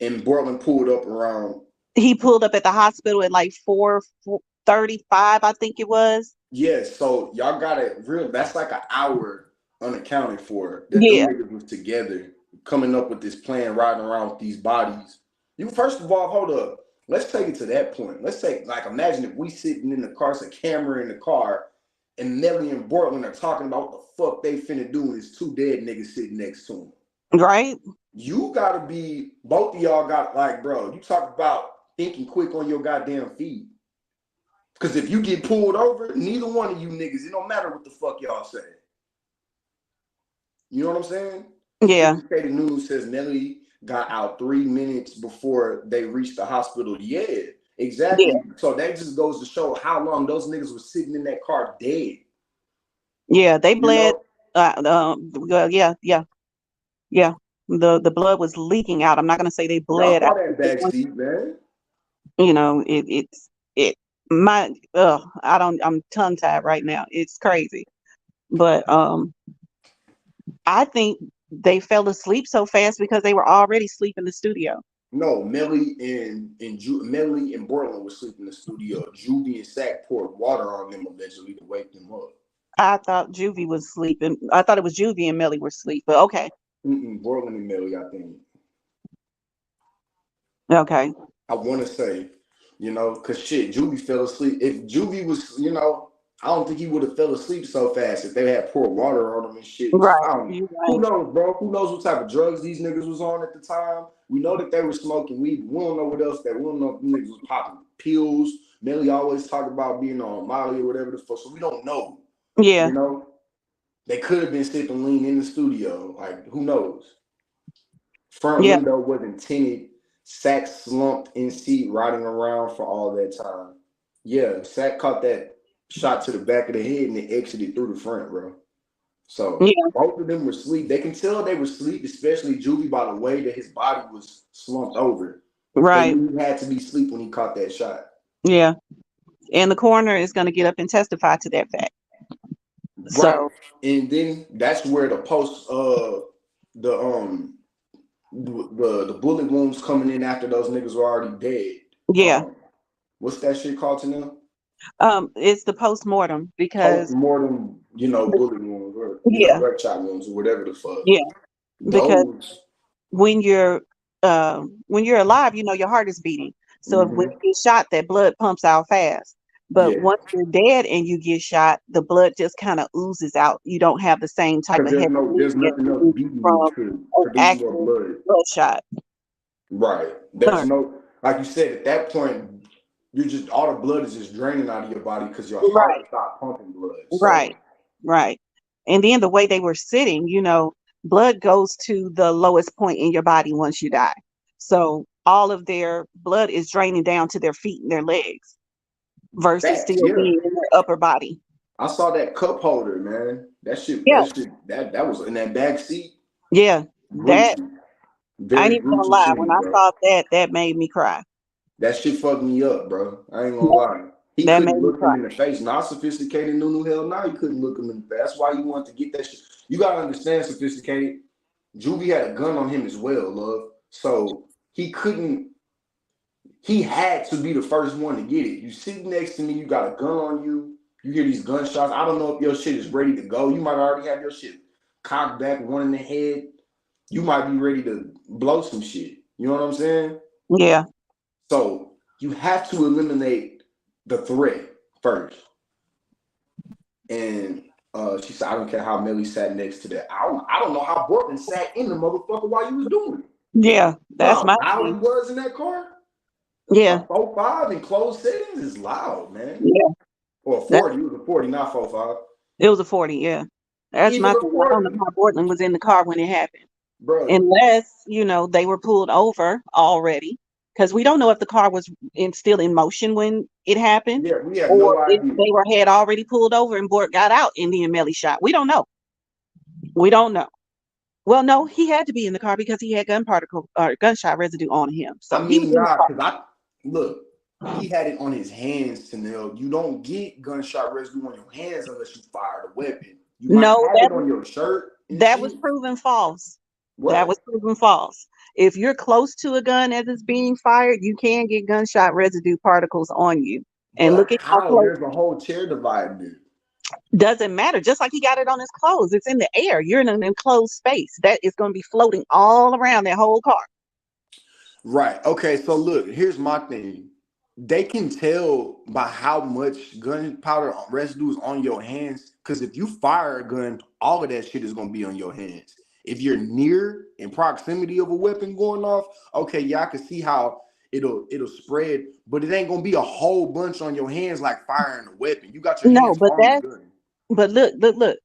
And Portland pulled up around. He pulled up at the hospital at like 4:35, I think it was. Yes, so y'all got it real. That's like an hour unaccounted for that them Yeah. niggas was together coming up with this plan, riding around with these bodies. You first of all, hold up. Let's take it to that point. Let's take like imagine if we sitting in the car, it's a camera in the car, and Melly and Bortland are talking about what the fuck they finna do, and there's 2 dead niggas sitting next to them. Right. You gotta be both of y'all got like, bro. You talk about thinking quick on your goddamn feet. Because if you get pulled over, neither one of you niggas, it don't matter what the fuck y'all say. You know what I'm saying? Yeah. Syndicated News says Melly got out 3 minutes before they reached the hospital. Yeah, exactly. Yeah. So that just goes to show how long those niggas were sitting in that car dead. Yeah, they You bled. know? Well, yeah. The blood was leaking out. I'm not gonna say they Y'all bled saw out. that back seat, man. You know, I'm tongue tied right now. It's crazy. But I think they fell asleep so fast because they were already asleep in the studio. No, Melly Melly and Borland were sleeping in the studio. Juvie and Sack poured water on them allegedly to wake them up. I thought Juvie was sleeping. I thought it was Juvie and Melly were asleep, but okay. Borland and Melly, I think. Okay. I want to say, because shit, Juvie fell asleep. If Juvie was, I don't think he would have fell asleep so fast if they had poured water on him and shit. Right. Who knows, bro? Who knows what type of drugs these niggas was on at the time? We know that they were smoking weed. We don't know what else we don't know if them niggas was popping pills. Melly always talked about being on Molly or whatever the fuck, so we don't know. Yeah. They could have been sipping lean in the studio. Like, who knows? Front window wasn't tinted. Sack slumped in seat, riding around for all that time. Yeah, Sack caught that shot to the back of the head and it exited through the front, bro. So both of them were asleep. They can tell they were asleep, especially Juvie, by the way that his body was slumped over. Right. He had to be asleep when he caught that shot. Yeah. And the coroner is going to get up and testify to that fact. Right. So, and then that's where the the bullet wounds coming in after those niggas were already dead. Yeah. What's that shit called to them? It's the post-mortem because post-mortem, bullet wounds or gunshot wounds or whatever the fuck. Yeah. Because when you're alive, your heart is beating. So if when you get shot, that blood pumps out fast. But once you're dead and you get shot, the blood just kind of oozes out. You don't have the same type Because of heavy there's bleeding nothing else as beating you from to an produce more actual blood. bloodshot. Right. There's no, like you said, at that point, you're just all the blood is just draining out of your body because your heart stopped pumping blood. So, Right. And then the way they were sitting, blood goes to the lowest point in your body once you die. So all of their blood is draining down to their feet and their legs versus still being in their upper body. I saw that cup holder, man. That shit, that was in that back seat. Yeah. That I ain't even gonna lie. Scene, when I saw that made me cry. That shit fucked me up, bro. I ain't gonna lie. He couldn't look him in the face. Not sophisticated Nunu hell now. He couldn't look him in the face. That's why you want to get that shit. You gotta understand, sophisticated. Juvie had a gun on him as well, love. So he couldn't. He had to be the first one to get it. You sit next to me. You got a gun on you. You hear these gunshots. I don't know if your shit is ready to go. You might already have your shit cocked back, one in the head. You might be ready to blow some shit. You know what I'm saying? Yeah. So you have to eliminate the threat first. And she said, I don't care how Melly sat next to that. I don't know how Bortman sat in the motherfucker while you was doing it. Yeah, that's my how he was in that car. Yeah. 4.5 in closed settings is loud, man. Yeah. Or 40. It was a 40, not 4.5. It was a 40, yeah. That's my thing. I don't know how Bortman was in the car when it happened. Bro. Unless, they were pulled over already. Because we don't know if the car was still in motion when it happened. Yeah, we have or no idea. if they had already pulled over and Bort got out and then Melly shot. We don't know. Well, no, he had to be in the car because he had gunshot residue on him. So look, he had it on his hands, Tanel. You don't get gunshot residue on your hands unless you fire the weapon. You might have it on your shirt. That was proven false. What? That was proven false. If you're close to a gun as it's being fired, you can get gunshot residue particles on you. And look at how close. There's a whole chair divided there. Doesn't matter. Just like he got it on his clothes. It's in the air. You're in an enclosed space. That is going to be floating all around that whole car. Right. Okay. So look, here's my thing. They can tell by how much gunpowder residue is on your hands. Because if you fire a gun, all of that shit is going to be on your hands. If you're near in proximity of a weapon going off, okay, yeah, I can see how it'll spread, but it ain't gonna be a whole bunch on your hands like firing a weapon. You got your hands on the gun. But look.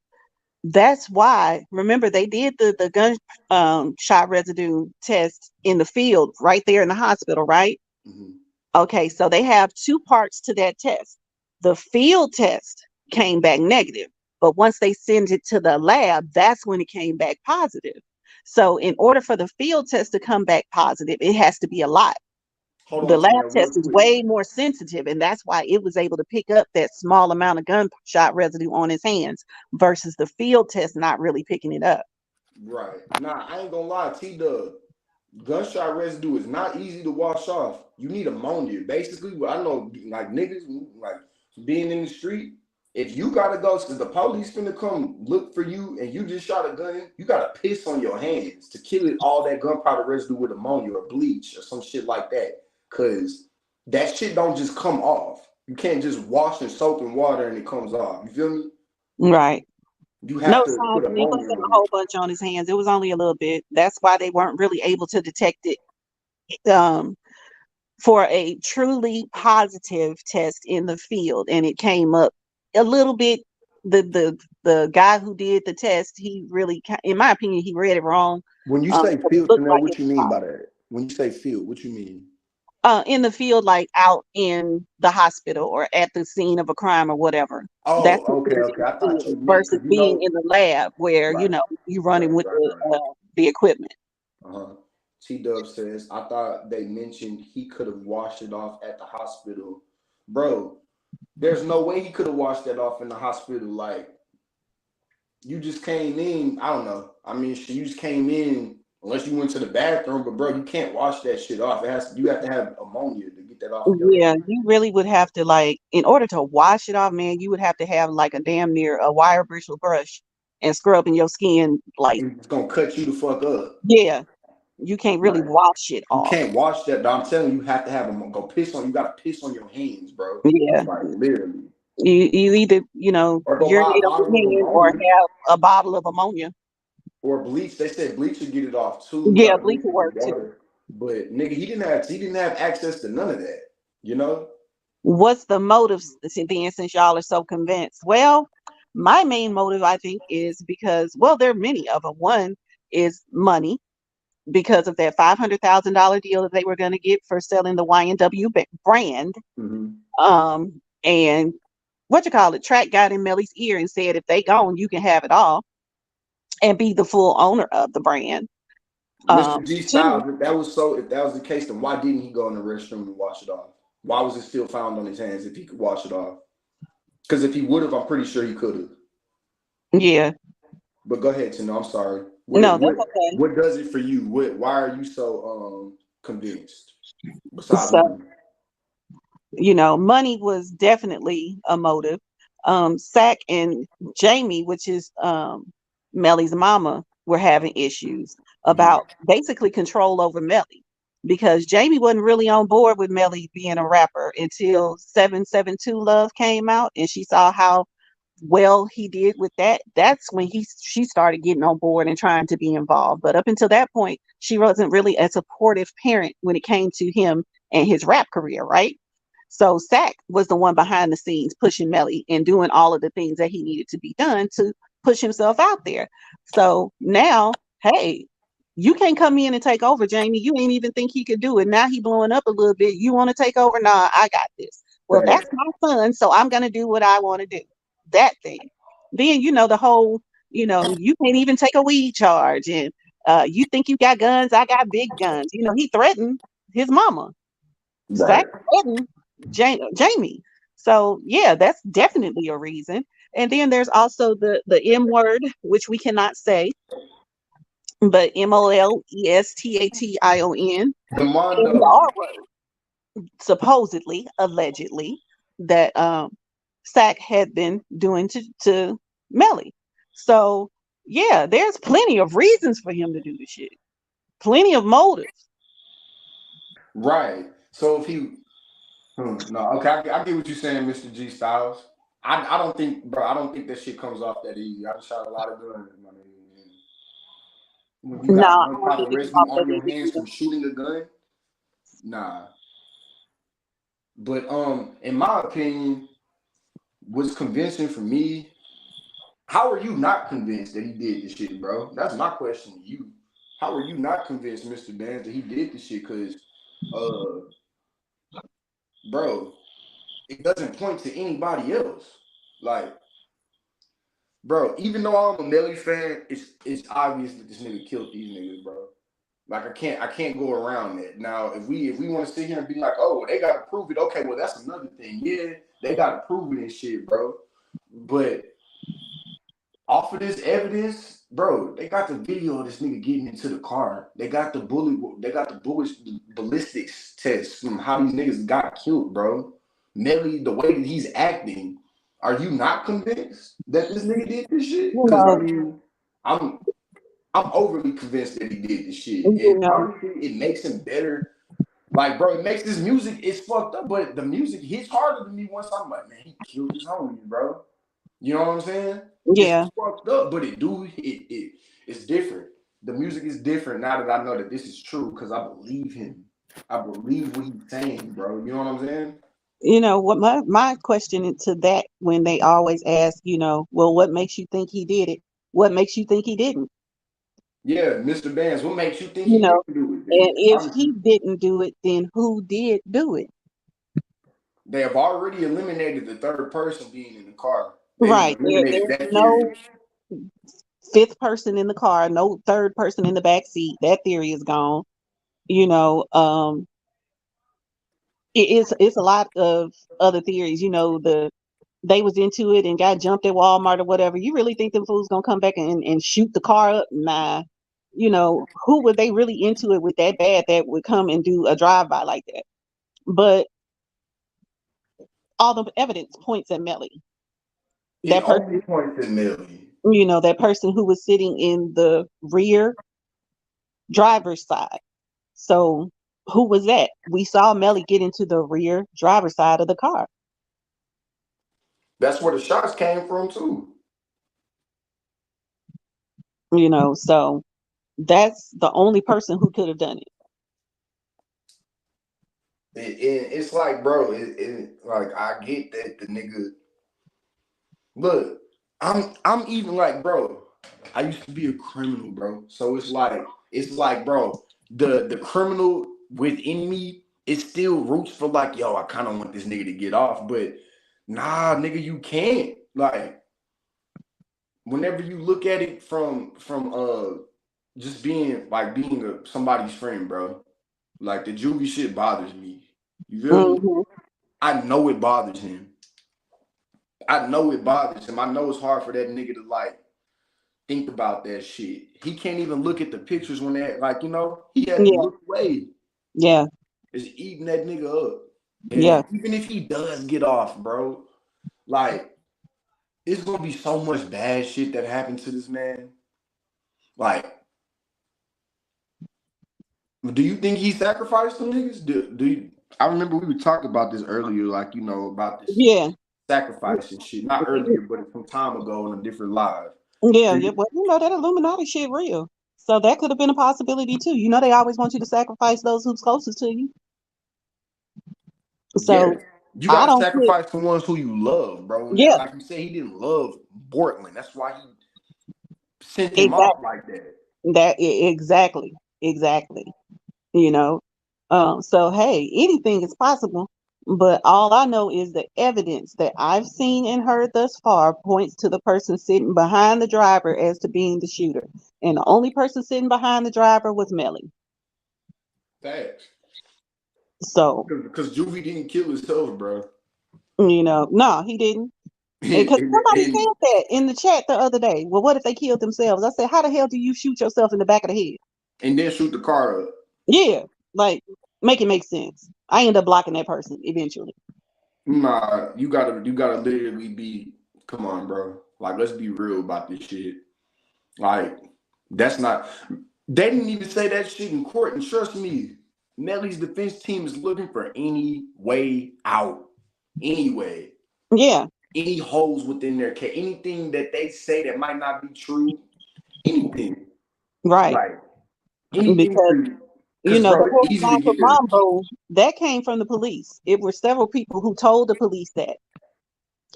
That's why, remember, they did the gun shot residue test in the field right there in the hospital, right? Mm-hmm. Okay, so they have two parts to that test. The field test came back negative, but once they send it to the lab, that's when it came back positive. So in order for the field test to come back positive, it has to be a lot. The lab test is way more sensitive, and that's why it was able to pick up that small amount of gunshot residue on his hands versus the field test not really picking it up. Right. Nah, I ain't gonna lie, T-Dub. Gunshot residue is not easy to wash off. You need ammonia. Basically, what I know, like niggas, like being in the street, if you gotta go, because the police finna come look for you and you just shot a gun, you gotta piss on your hands to kill it, all that gunpowder residue with ammonia or bleach or some shit like that. Because that shit don't just come off. You can't just wash and soap in water and it comes off. You feel me? Right. You have to put ammonia on it. A whole bunch on his hands. It was only a little bit. That's why they weren't really able to detect it for a truly positive test in the field, and it came up a little bit. The guy who did the test, he really, in my opinion, he read it wrong. When you say field, what you mean by that? When you say field, what you mean? In the field, like out in the hospital or at the scene of a crime or whatever. Oh, that's okay. I thought you meant, versus being in the lab where you running with the equipment. T-Dub says, I thought they mentioned he could have washed it off at the hospital. Bro, there's no way he could have washed that off in the hospital. Like, you just came in. I don't know. I mean, you just came in unless you went to the bathroom. But, bro, you can't wash that shit off. You have to have ammonia to get that off. Yeah, you really would have to, like, in order to wash it off, man, you would have to have, like, a damn near a wire bristle brush and scrubbing your skin. Like, it's going to cut you the fuck up. Yeah. You can't really wash it You off. can't wash that. But I'm telling you, you have to have them go piss on. You got to piss on your hands, bro. Yeah. Like literally. You either, Or go buy a urinate on bottle of your hand or ammonia have a bottle of ammonia. or bleach. They said bleach would get it off too. You Yeah, got to bleach mix will it with work too. water. But nigga, he didn't have access to none of that. You know. What's the motives then, since y'all are so convinced? Well, my main motive, I think, is because, well, there are many of them. One is money, because of that $500,000 deal that they were going to get for selling the YNW brand. And what you call it, Track got in Melly's ear and said, if they gone, you can have it all and be the full owner of the brand. Mr. G Styles, if that was the case, then why didn't he go in the restroom and wash it off? Why was it still found on his hands if he could wash it off? Because if he would have, I'm pretty sure he could have. Yeah. But go ahead, Tina. I'm sorry. No, that's okay. What does it for you? Why are you so convinced? Besides money. Money was definitely a motive. Sack and Jamie, which is Melly's mama, were having issues about basically control over Melly, because Jamie wasn't really on board with Melly being a rapper until 772 Love came out, and she saw how well he did with that. That's when she started getting on board and trying to be involved. But up until that point, she wasn't really a supportive parent when it came to him and his rap career, right? So Sack was the one behind the scenes pushing Melly and doing all of the things that he needed to be done to push himself out there. So now, hey, you can't come in and take over, Jamie. You ain't even think he could do it. Now he blowing up a little bit. You want to take over? Nah, I got this. Well, that's my son, so I'm going to do what I want to do. That thing. Then, the whole, you can't even take a weed charge. And you think you got guns, I got big guns. He threatened his mama. Sack threatened Jamie. So, yeah, that's definitely a reason. And then there's also the M word, which we cannot say, but MOLESTATION. The R word, supposedly, allegedly, that Sack had been doing to Melly. So, yeah, there's plenty of reasons for him to do the shit. Plenty of motives. Right. So if he, no, okay, I get what you're saying, Mr. G Styles. I don't think, bro, I don't think that shit comes off that easy. I shot a lot of guns, my nigga. When you got gunpowder residue on your hands from shooting a gun, nah. But in my opinion, what's convincing for me, how are you not convinced that he did this shit, bro? That's my question to you. How are you not convinced, Mr. Bands, that he did this shit? Because, bro, it doesn't point to anybody else. Like, bro, even though I'm a Melly fan, it's obvious that this nigga killed these niggas, bro. Like I can't go around that. Now, if we want to sit here and be like, oh, they gotta prove it, okay, well that's another thing. Yeah, they gotta prove it and shit, bro. But off of this evidence, bro, they got the video of this nigga getting into the car. They got the ballistics test from how these niggas got killed, bro. Melly, the way that he's acting, are you not convinced that this nigga did this shit? Because I mean, I'm overly convinced that he did this shit. And honestly, it makes him better. Like, bro, it makes this music, it's fucked up, but the music hits harder than me once I'm like, man, he killed his homies, bro. You know what I'm saying? Yeah. It's fucked up, but it's different. The music is different now that I know that this is true because I believe him. I believe what he's saying, bro. You know what I'm saying? What my question to that, when they always ask, well, what makes you think he did it? What makes you think he didn't? Yeah, Mr. Bands, what makes you think he didn't do it? And if he didn't do it, then who did do it? They have already eliminated the third person being in the car. Right. There's no fifth person in the car, no third person in the back seat. That theory is gone. It's a lot of other theories. They was into it and got jumped at Walmart or whatever. You really think them fools gonna come back and shoot the car up? Nah. Who were they really into it with that bad that would come and do a drive-by like that? But all the evidence points at Melly. That person points at Melly. That person who was sitting in the rear driver's side. So who was that? We saw Melly get into the rear driver's side of the car. That's where the shots came from too. You know, so that's the only person who could have done it. It's like, bro, like I get that the nigga. Look, I'm even like, bro. I used to be a criminal, bro. So it's like, bro, the criminal within me, it still roots for like, yo, I kind of want this nigga to get off, but nah, nigga, you can't. Like, whenever you look at it from just being somebody's friend, bro. Like the juvie shit bothers me. You feel me? I know it bothers him. I know it's hard for that nigga to like think about that shit. He can't even look at the pictures when that, like, you know, he had to look away. Yeah. It's eating that nigga up. And yeah. even if he does get off, bro, like, it's gonna be so much bad shit that happened to this man. Like, do you think he sacrificed some niggas? Do you, I remember we were talking about this earlier, like, you know, about this sacrifice and shit. Not earlier, but some time ago in a different live. Yeah. Well, you know, that Illuminati shit real. So that could have been a possibility too. You know, they always want you to sacrifice those who's closest to you. So you gotta sacrifice the ones who you love, bro. And like you said, he didn't love Bortland. That's why he sent him off like that. Exactly. You know. So hey, anything is possible. But all I know is the evidence that I've seen and heard thus far points to the person sitting behind the driver as to being the shooter. And the only person sitting behind the driver was Melly. Facts. So because Juvie didn't kill himself, bro. You know, no, he didn't. Because somebody said that in the chat the other day. Well, what if they killed themselves? I said, how the hell do you shoot yourself in the back of the head? And then shoot the car up. Yeah, like make it make sense. I end up blocking that person eventually. Nah, you gotta literally be. Come on, bro. Like, let's be real about this shit. Like, that's not. They didn't even say that shit in court. And trust me, Melly's defense team is looking for any way out. Anyway. Yeah. Any holes within their case, anything that they say that might not be true, anything. Right. Like, anything. Because you know, bro, the whole easy line to for get Mambo, that came from the police. It were several people who told the police that.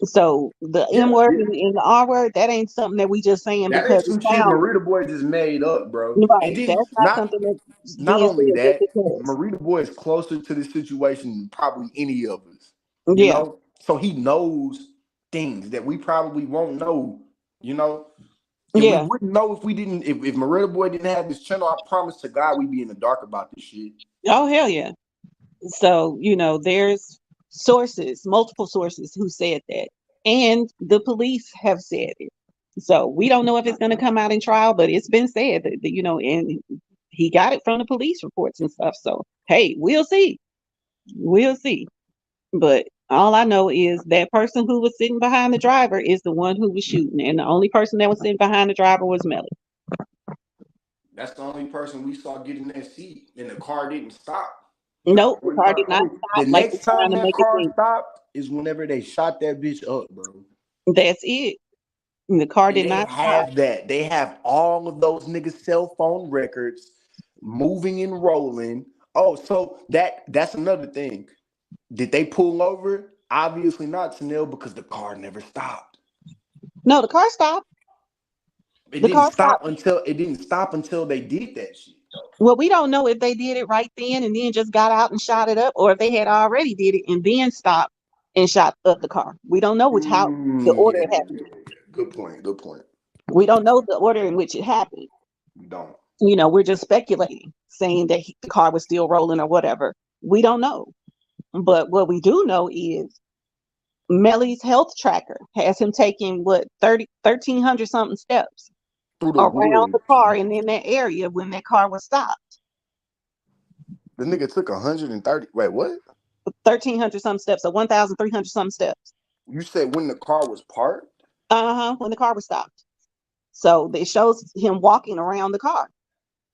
So the M word and the R word, that ain't something that we just saying that because ain't some shit Marita Boy just made up, bro. Right. And then, that's not something that's not being only said that, just because. Marita Boy is closer to this situation than probably any of us. You know? So he knows things that we probably won't know, you know? And we wouldn't know if we didn't, if Marita Boy didn't have this channel. I promise to God we'd be in the dark about this shit. Oh, hell yeah. So, you know, there's multiple sources who said that. And the police have said it. So we don't know if it's going to come out in trial, but it's been said that, you know, and he got it from the police reports and stuff. So, hey, we'll see. We'll see. But all I know is that person who was sitting behind the driver is the one who was shooting. And the only person that was sitting behind the driver was Melly. That's the only person we saw get in that seat, and the car didn't stop. Nope, the car did not stop. The next time that car stopped is whenever they shot that bitch up, bro. That's it. The car did not have that. They have all of those niggas' cell phone records moving and rolling. Oh, so that's another thing. Did they pull over? Obviously not, Chanel, because the car never stopped. No, the car stopped. It didn't stop until they did that shit. Well, we don't know if they did it right then and then just got out and shot it up, or if they had already did it and then stopped and shot up the car. We don't know how the order it happened. Good point. We don't know the order in which it happened. We don't. You know, we're just speculating, saying that the car was still rolling or whatever. We don't know. But what we do know is Melly's health tracker has him taking 1,300 something steps around the car and in that area when that car was stopped. The nigga took 130. Wait, what? 1,300 something steps, or 1,300 something steps. You said when the car was parked? When the car was stopped. So it shows him walking around the car.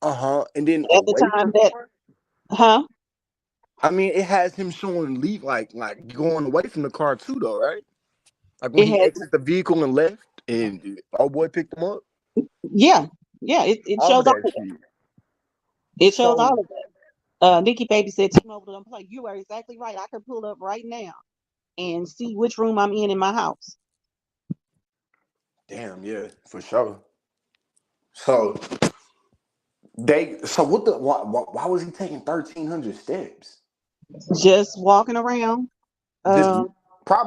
And then At the away time from the that, car. huh? I mean, it has him showing leave, like going away from the car too, though, right? Like when It he had, exited the vehicle and left, and old boy picked him up. yeah, yeah. It All shows of all that of that. shit. It shows So all of that. Nikki Baby said T-Mobile don't play. You are exactly right. I could pull up right now and see which room I'm in my house. damn, yeah, for sure. So what the why was he taking 1,300 steps? Just walking around, Just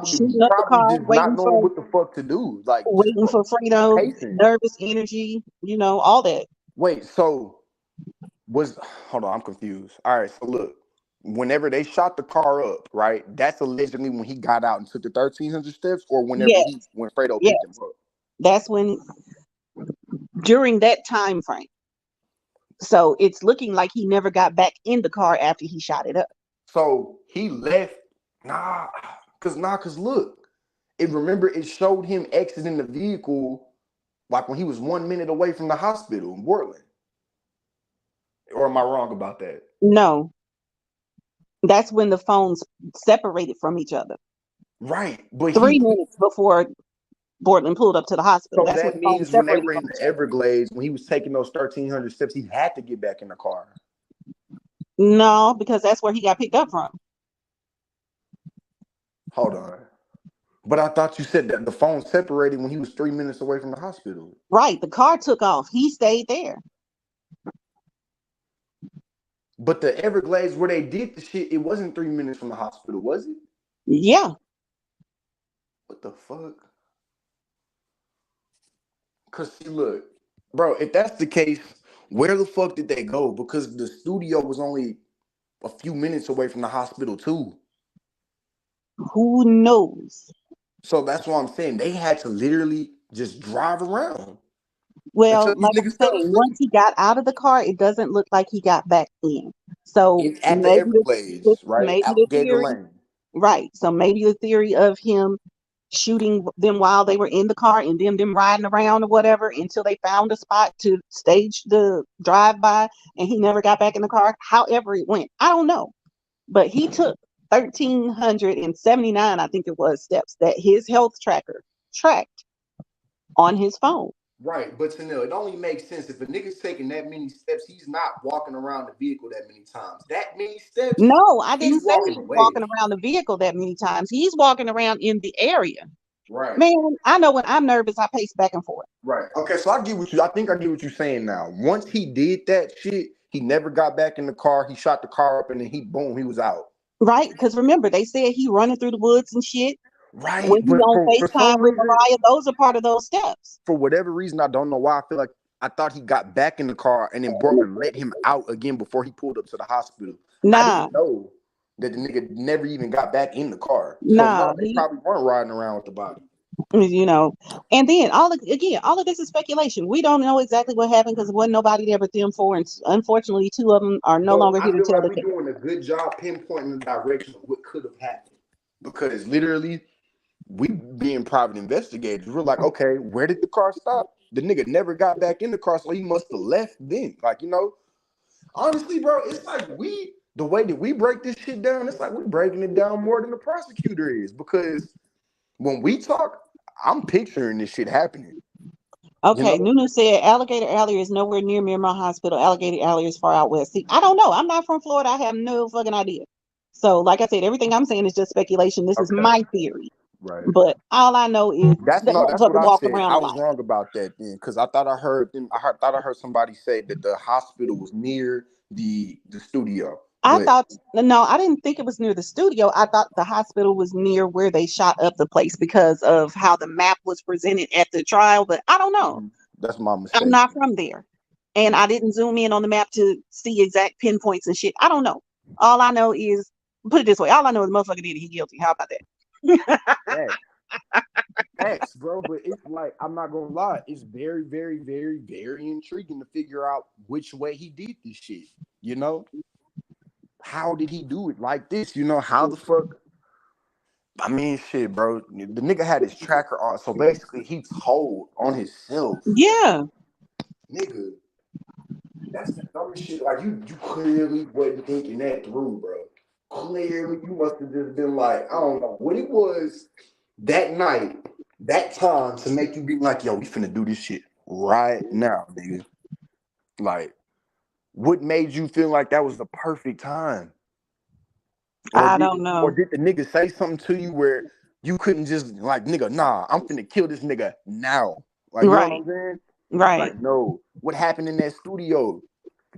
shooting up the probably car, just not knowing what the fuck to do. Like just waiting for Fredo, pacing. nervous energy, all that. Wait, so hold on, I'm confused. All right, so look, whenever they shot the car up, right? That's allegedly when he got out and took the 1,300 steps, or whenever Yes, when Fredo yes. picked him up. That's when, during that time frame. So it's looking like he never got back in the car after he shot it up. So he left, cause look, it showed him exiting the vehicle like when he was 1 minute away from the hospital in Portland. Or am I wrong about that? No, that's when the phones separated from each other. Right, but 3 minutes before Portland pulled up to the hospital. So That's when that the phones means when they separated were from in each the other. Everglades, when he was taking those 1,300 steps, he had to get back in the car. No, because that's where he got picked up from. Hold on. But I thought you said that the phone separated when he was 3 minutes away from the hospital. Right. The car took off. He stayed there. But the Everglades where they did the shit, it wasn't 3 minutes from the hospital, was it? Yeah. What the fuck? Cause see, look, bro, if that's the case, where the fuck did they go? Because the studio was only a few minutes away from the hospital too. Who knows? So that's what I'm saying. They had to literally just drive around. Well, Until these like I'm niggas fell saying, asleep. once he got out of the car, it doesn't look like he got back in. So It's at the maybe Everglades, right? maybe the Alligator theory, Lane. right? So maybe the theory of him shooting them while they were in the car and then them riding around or whatever until they found a spot to stage the drive by, and he never got back in the car. However it went, I don't know. But he took 1,379, I think it was, steps that his health tracker tracked on his phone. Right, but Tanil, it only makes sense if a nigga's taking that many steps, he's not walking around the vehicle that many times. That many steps, No, I he's didn't say walking he was away. walking around the vehicle that many times. He's walking around in the area. Right. Man, I know when I'm nervous, I pace back and forth. Right. Okay, so I think I get what you're saying now. Once he did that shit, he never got back in the car. He shot the car up and then he was out. Right? Because remember, they said he running through the woods and shit. Right. When he But on for some FaceTime with reason, Mariah, those are part of those steps. for whatever reason, I don't know why. I feel like I thought he got back in the car and then Borman let him out again before he pulled up to the hospital. Nah. I didn't know that the nigga never even got back in the car. So Nah, no, they probably weren't riding around with the body. And then all of this is speculation. We don't know exactly what happened because there wasn't nobody there but them four, and unfortunately 2 of them are no longer I here to feel tell like the we're tale. doing a good job pinpointing the direction of what could have happened. Because literally, we being private investigators, we're like, okay, where did the car stop? The nigga never got back in the car, so he must have left then. Like, honestly, bro, it's like the way that we break this shit down, it's like we're breaking it down more than the prosecutor is. Because when we talk, I'm picturing this shit happening. Okay, Nunu said Alligator Alley is nowhere near Miramar Hospital. Alligator Alley is far out west. See, I don't know. I'm not from Florida. I have no fucking idea. So, like I said, everything I'm saying is just speculation. This is my theory. Right. But all I know is that's what I said. I was wrong about that then, because I thought I heard somebody say that the hospital was near the studio. I didn't think it was near the studio. I thought the hospital was near where they shot up the place because of how the map was presented at the trial. But I don't know. That's my mistake. I'm not from there. And I didn't zoom in on the map to see exact pinpoints and shit. I don't know. All I know is, put it this way, all I know is the motherfucker did it. He guilty. How about that? Facts, bro. But it's like, I'm not gonna lie, it's very, very, very, very intriguing to figure out which way he did this shit. How did he do it like this? How the fuck? I mean, shit, bro. The nigga had his tracker on, so basically he told on himself. Yeah. Nigga. that's the dumbest shit. Like you clearly wasn't thinking that through, bro. Clearly, you must have just been like, I don't know what it was that night, that time to make you be like, yo, we finna do this shit right now, nigga. Like, what made you feel like that was the perfect time? I don't know. Or did the nigga say something to you where you couldn't just like, nigga, nah, I'm finna kill this nigga now. Like, you know what I'm saying? Right. Like, no. What happened in that studio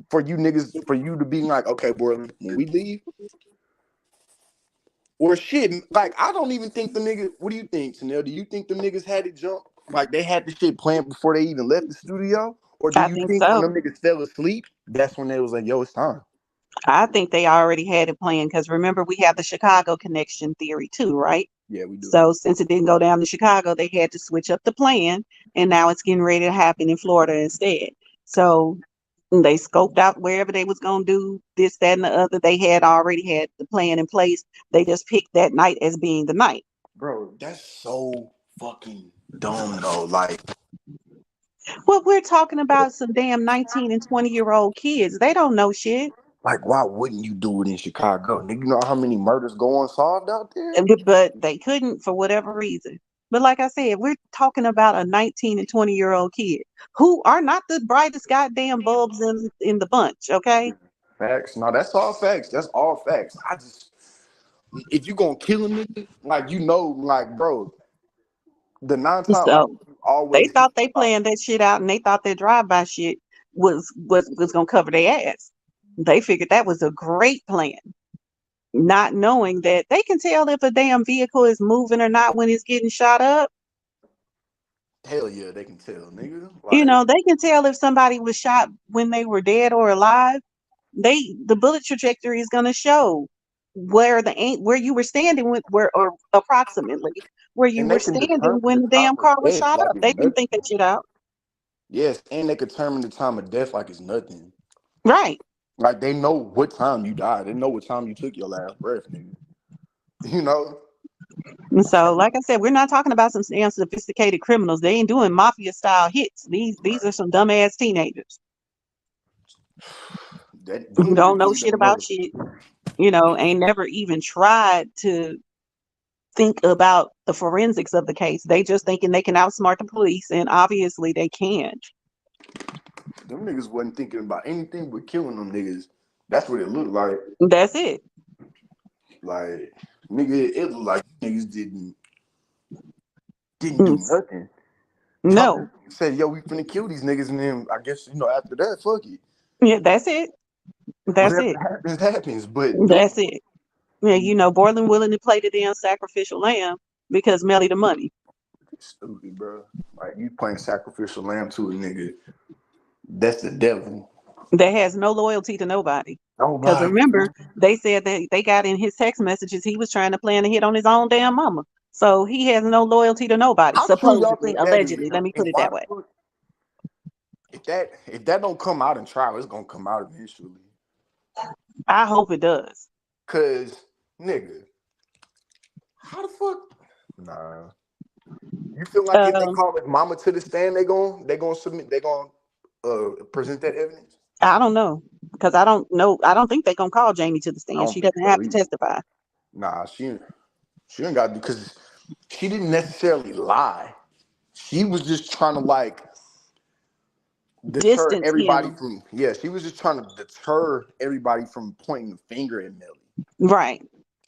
for you niggas, for you to be like, okay, boy, when we leave? Or shit, like, I don't even think the nigga, what do you think, Chanel? Do you think the niggas had it jump? Like, they had the shit planned before they even left the studio? Or do you think when them niggas fell asleep, that's when they was like, yo, it's time? I think they already had it planned because remember, we have the Chicago connection theory too, right? Yeah, we do. So since it didn't go down to Chicago, they had to switch up the plan, and now it's getting ready to happen in Florida instead. So they scoped out wherever they was gonna do this, that, and the other. They had already had the plan in place. They just picked that night as being the night. Bro, that's so fucking dumb though. Like, well, we're talking about some damn 19 and 20-year-old kids. They don't know shit. Like, why wouldn't you do it in Chicago? Nigga, you know how many murders go unsolved out there? But they couldn't for whatever reason. But like I said, we're talking about a 19 and 20-year-old kid who are not the brightest goddamn bulbs in the bunch, okay? Facts. No, that's all facts. That's all facts. I just, if you gonna kill a nigga, like, you know, like, bro, the 9 times So always they thought they planned that shit out, and they thought that drive-by shit was gonna cover their ass. They figured that was a great plan, not knowing that they can tell if a damn vehicle is moving or not when it's getting shot up. Hell yeah, they can tell, nigga. You Like, know, they can tell if somebody was shot when they were dead or alive. The bullet trajectory is gonna show where you were standing with where or approximately where you and were they can standing determine when the the time damn of car was death shot like up. it's They can nothing. think that shit out. Yes, and they can determine the time of death like it's nothing. Right. Like, they know what time you died. They know what time you took your last breath, nigga. You know? And so, like I said, we're not talking about some damn sophisticated criminals. They ain't doing mafia style hits. These are some dumbass teenagers who don't know shit about shit. You know, ain't never even tried to think about the forensics of the case. They just thinking they can outsmart the police, and obviously they can't. Them niggas wasn't thinking about anything but killing them niggas. That's what it looked like. That's it. Like, nigga, it looked like niggas didn't do nothing. No. Said, yo, we finna kill these niggas, and then I guess, you know, after that, fuck it. Yeah, that's it. That's Whatever it. happens. But that's it. Yeah, you know, Borland willing to play the damn sacrificial lamb because Melly the money. Stupid, bro. Like, you playing sacrificial lamb to a nigga. That's the devil. That has no loyalty to nobody. Oh Because my. remember, they said that they got in his text messages he was trying to plan a hit on his own damn mama. So he has no loyalty to nobody. How true y'all Supposedly, think that is? allegedly. Let me put And it why that the way. fuck? If that don't come out in trial, it's gonna come out eventually. I hope it does. Cause, nigga, how the fuck? Nah. You feel like if they call his mama to the stand, they gonna present that evidence? I don't know. Because I don't know. I don't think they're gonna call Jamie to the stand. She doesn't have to testify. Nah, she ain't got to, because she didn't necessarily lie. She was just trying to like deter everybody from she was just trying to deter everybody from pointing the finger at Melly. Right.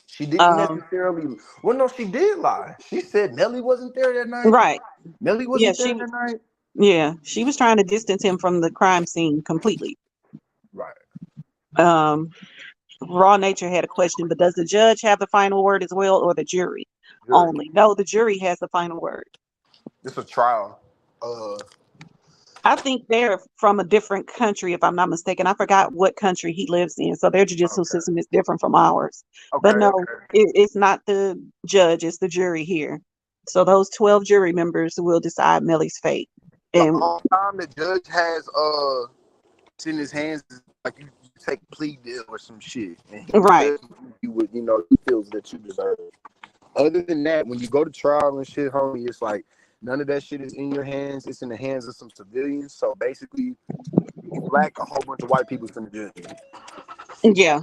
She didn't necessarily no, she did lie. She said Melly wasn't there that night. Right. Melly wasn't there that night. Yeah, she was trying to distance him from the crime scene completely. Right. Raw Nature had a question, but does the judge have the final word as well, or the jury only? No, the jury has the final word. It's a trial. I think they're from a different country, if I'm not mistaken. I forgot what country he lives in, so their judicial system is different from ours. But no, it's not the judge; it's the jury here. So those 12 jury members will decide Melly's fate. And the only time the judge has it's in his hands is like you take a plea deal or some shit, and he tells you what he feels that you deserve. Other than that, when you go to trial and shit, homie, it's like none of that shit is in your hands. It's in the hands of some civilians. So basically, You black, a whole bunch of white people's finna judge you. Yeah,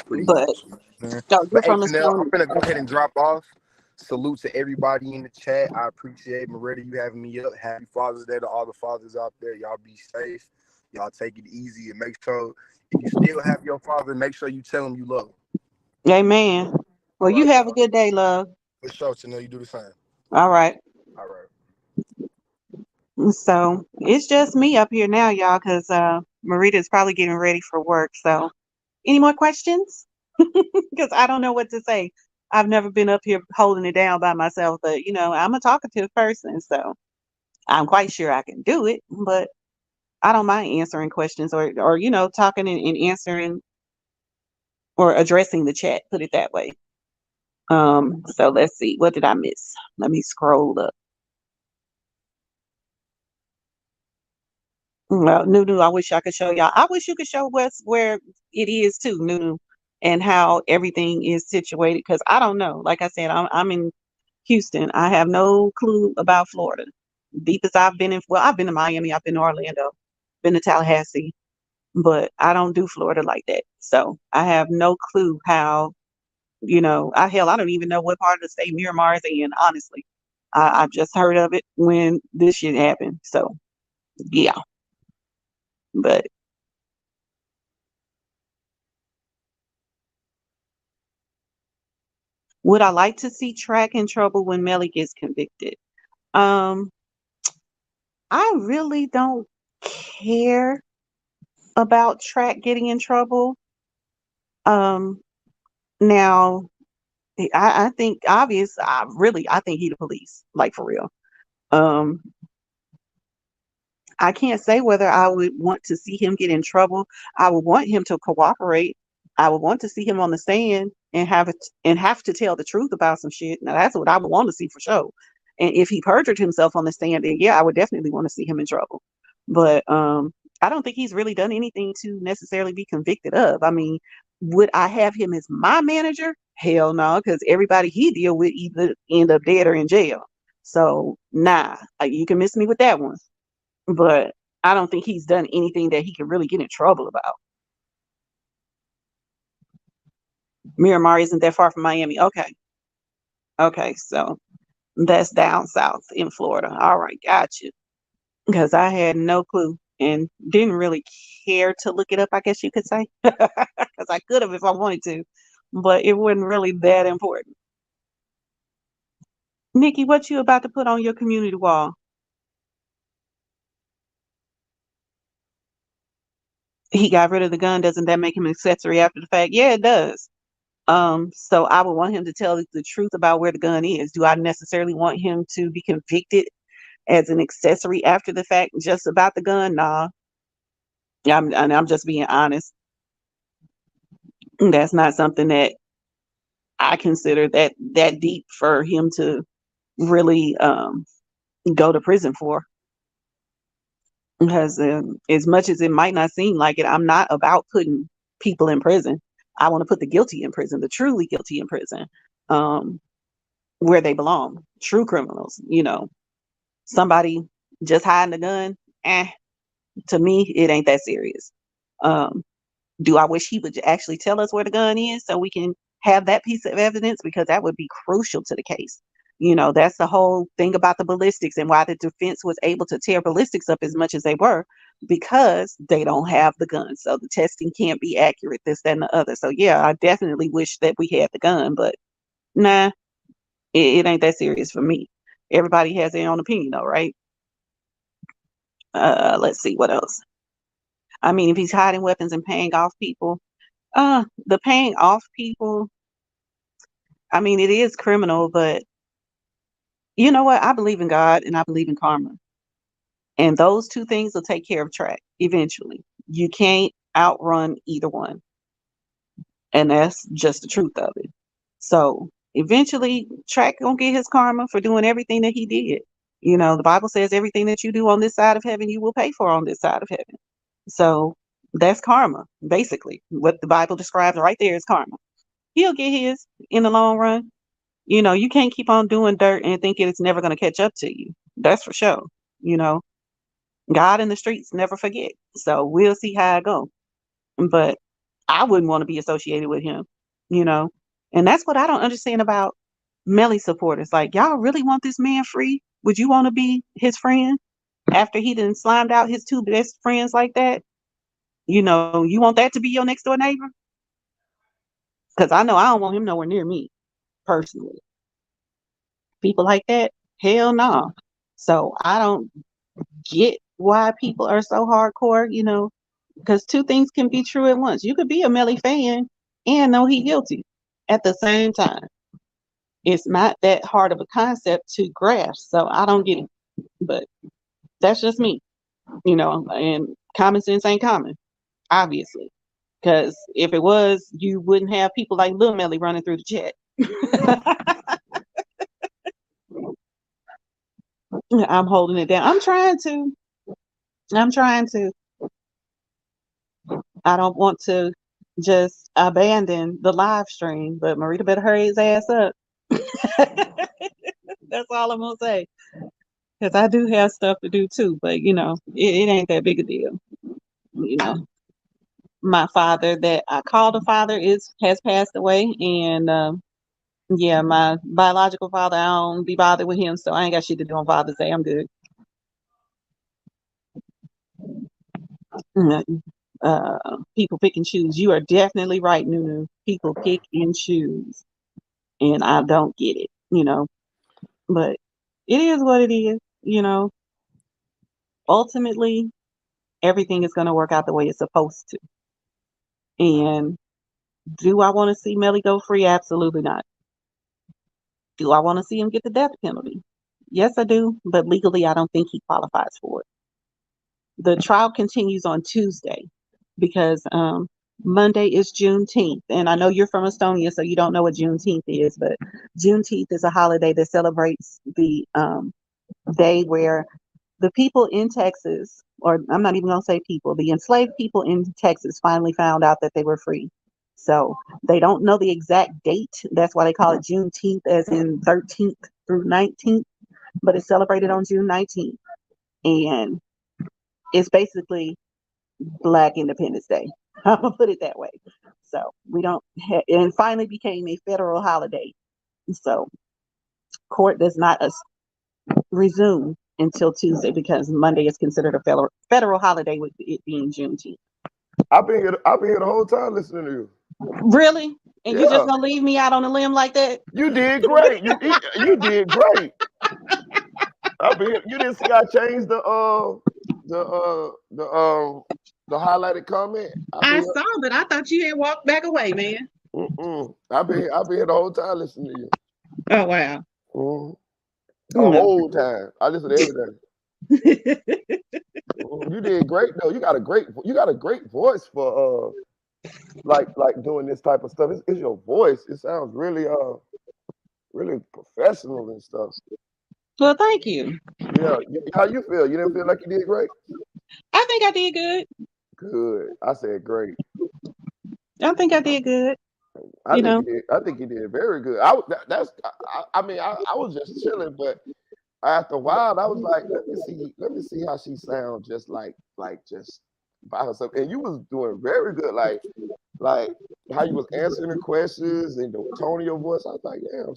Pretty but much. Man. don't But get hey, from the Chanel, I'm stone. gonna go ahead and drop off. Salute to everybody in the chat. I appreciate Moretti, you having me up. Happy Father's Day to all the fathers out there. Y'all be safe. Y'all take it easy and make sure if you still have your father, make sure you tell him you love him. Amen. Well, All you right, have a good day, love. for sure, Chanel. You do the same. All right. All right. So it's just me up here now, y'all, because Marita's probably getting ready for work. So any more questions? Because I don't know what to say. I've never been up here holding it down by myself, but I'm a talkative person, so I'm quite sure I can do it. But I don't mind answering questions or talking and answering or addressing the chat, put it that way. So let's see, what did I miss? Let me scroll up. Well, Nunu, I wish I could show y'all. I wish you could show us where it is too, Nunu, and how everything is situated. Because I don't know. Like I said, I'm in Houston. I have no clue about Florida. Deepest I've been in, well, I've been to Miami, I've been to Orlando, been to Tallahassee, but I don't do Florida like that. So I have no clue how, I don't even know what part of the state Miramar is in, honestly. I've just heard of it when this shit happened. So yeah, but would I like to see Track in trouble when Melly gets convicted? Um, I really don't care about Track getting in trouble. Um, Now I think I think he the police, like for real. Um, I can't say whether I would want to see him get in trouble. I would want him to cooperate. I would want to see him on the stand and have to tell the truth about some shit. Now that's what I would want to see for sure. And if he perjured himself on the stand, then yeah, I would definitely want to see him in trouble. But I don't think he's really done anything to necessarily be convicted of. I mean, would I have him as my manager? Hell no, because everybody he deal with either end up dead or in jail. So nah, you can miss me with that one, but I don't think he's done anything that he can really get in trouble about. Miramar isn't that far from Miami. Okay. Okay. So that's down south in Florida. All right. Gotcha. Because I had no clue and didn't really care to look it up, I guess you could say. Because I could have if I wanted to, but it wasn't really that important. Nikki, what you about to put on your community wall? He got rid of the gun. Doesn't that make him an accessory after the fact? Yeah, it does. So I would want him to tell the truth about where the gun is. Do I necessarily want him to be convicted as an accessory after the fact just about the gun? Nah. I'm just being honest. That's not something that I consider that deep for him to really go to prison for. Because as much as it might not seem like it, I'm not about putting people in prison. I want to put the guilty in prison, the truly guilty in prison, where they belong. True criminals, somebody just hiding a gun, to me, it ain't that serious. Um, do I wish he would actually tell us where the gun is so we can have that piece of evidence? Because that would be crucial to the case. That's the whole thing about the ballistics and why the defense was able to tear ballistics up as much as they were, because they don't have the gun. So the testing can't be accurate, this, that, and the other. So yeah, I definitely wish that we had the gun, but nah, it ain't that serious for me. Everybody has their own opinion though, right? Let's see what else. I mean, if he's hiding weapons and paying off people, the paying off people, I mean, it is criminal, but you know what? I believe in God and I believe in karma. And those two things will take care of Track eventually. You can't outrun either one. And that's just the truth of it. So eventually Track gonna get his karma for doing everything that he did. The Bible says everything that you do on this side of heaven, you will pay for on this side of heaven. So that's karma, basically. What the Bible describes right there is karma. He'll get his in the long run. You can't keep on doing dirt and thinking it's never going to catch up to you. That's for sure. You know, God in the streets never forget. So we'll see how it goes. But I wouldn't want to be associated with him, you know. And that's what I don't understand about Melly supporters. Like, y'all really want this man free? Would you want to be his friend after he done slimed out his two best friends like that? You know, you want that to be your next door neighbor? Because I know I don't want him nowhere near me, personally. People like that, hell no. So I don't get why people are so hardcore, you know, because two things can be true at once. You could be a Melly fan and know he guilty at the same time. It's not that hard of a concept to grasp, so I don't get it. But that's just me, you know, and common sense ain't common, obviously. Because if it was, you wouldn't have people like Lil Melly running through the chat. I'm holding it down. I'm trying to. I don't want to just abandon the live stream, but Marita better hurry his ass up. That's all I'm gonna say. Because I do have stuff to do too, but you know, it ain't that big a deal. You know, my father that I called a father has passed away, and yeah, my biological father, I don't be bothered with him, so I ain't got shit to do on Father's Day. I'm good. People pick and choose. You are definitely right, Nunu. People pick and choose, and I don't get it, you know. But it is what it is, you know. Ultimately, everything is going to work out the way it's supposed to. And do I want to see Melly go free? Absolutely not. Do I want to see him get the death penalty? Yes, I do, but legally, I don't think he qualifies for it. The trial continues on Tuesday because Monday is Juneteenth. And I know you're from Estonia, so you don't know what Juneteenth is, but Juneteenth is a holiday that celebrates the day where the people in Texas, or I'm not even going to say people, the enslaved people in Texas finally found out that they were free. So they don't know the exact date. That's why they call it Juneteenth, as in 13th through 19th, but it's celebrated on June 19th. And it's basically Black Independence Day. I'm going to put it that way. So we don't, and finally became a federal holiday. So court does not resume until Tuesday because Monday is considered a federal holiday with it being Juneteenth. I've been here the whole time listening to you. Really? And you just gonna leave me out on a limb like that? You did great. You did great. You didn't see I changed the highlighted comment. I saw, but I thought you had walked back away, man. I've been here the whole time listening to you. Oh wow. The whole time. I listen to everything. You did great though. You got a great voice for like doing this type of stuff. It's your voice. It sounds really really professional and stuff. Well, thank you. Yeah. How you feel? You didn't feel like you did great? I think I did good. Good. I said great. I think I did good. I think you did very good. I was just chilling, but after a while, I was like, let me see how she sounds just like just by herself. And you was doing very good, like how you was answering the questions and the tone of your voice. I was like, damn.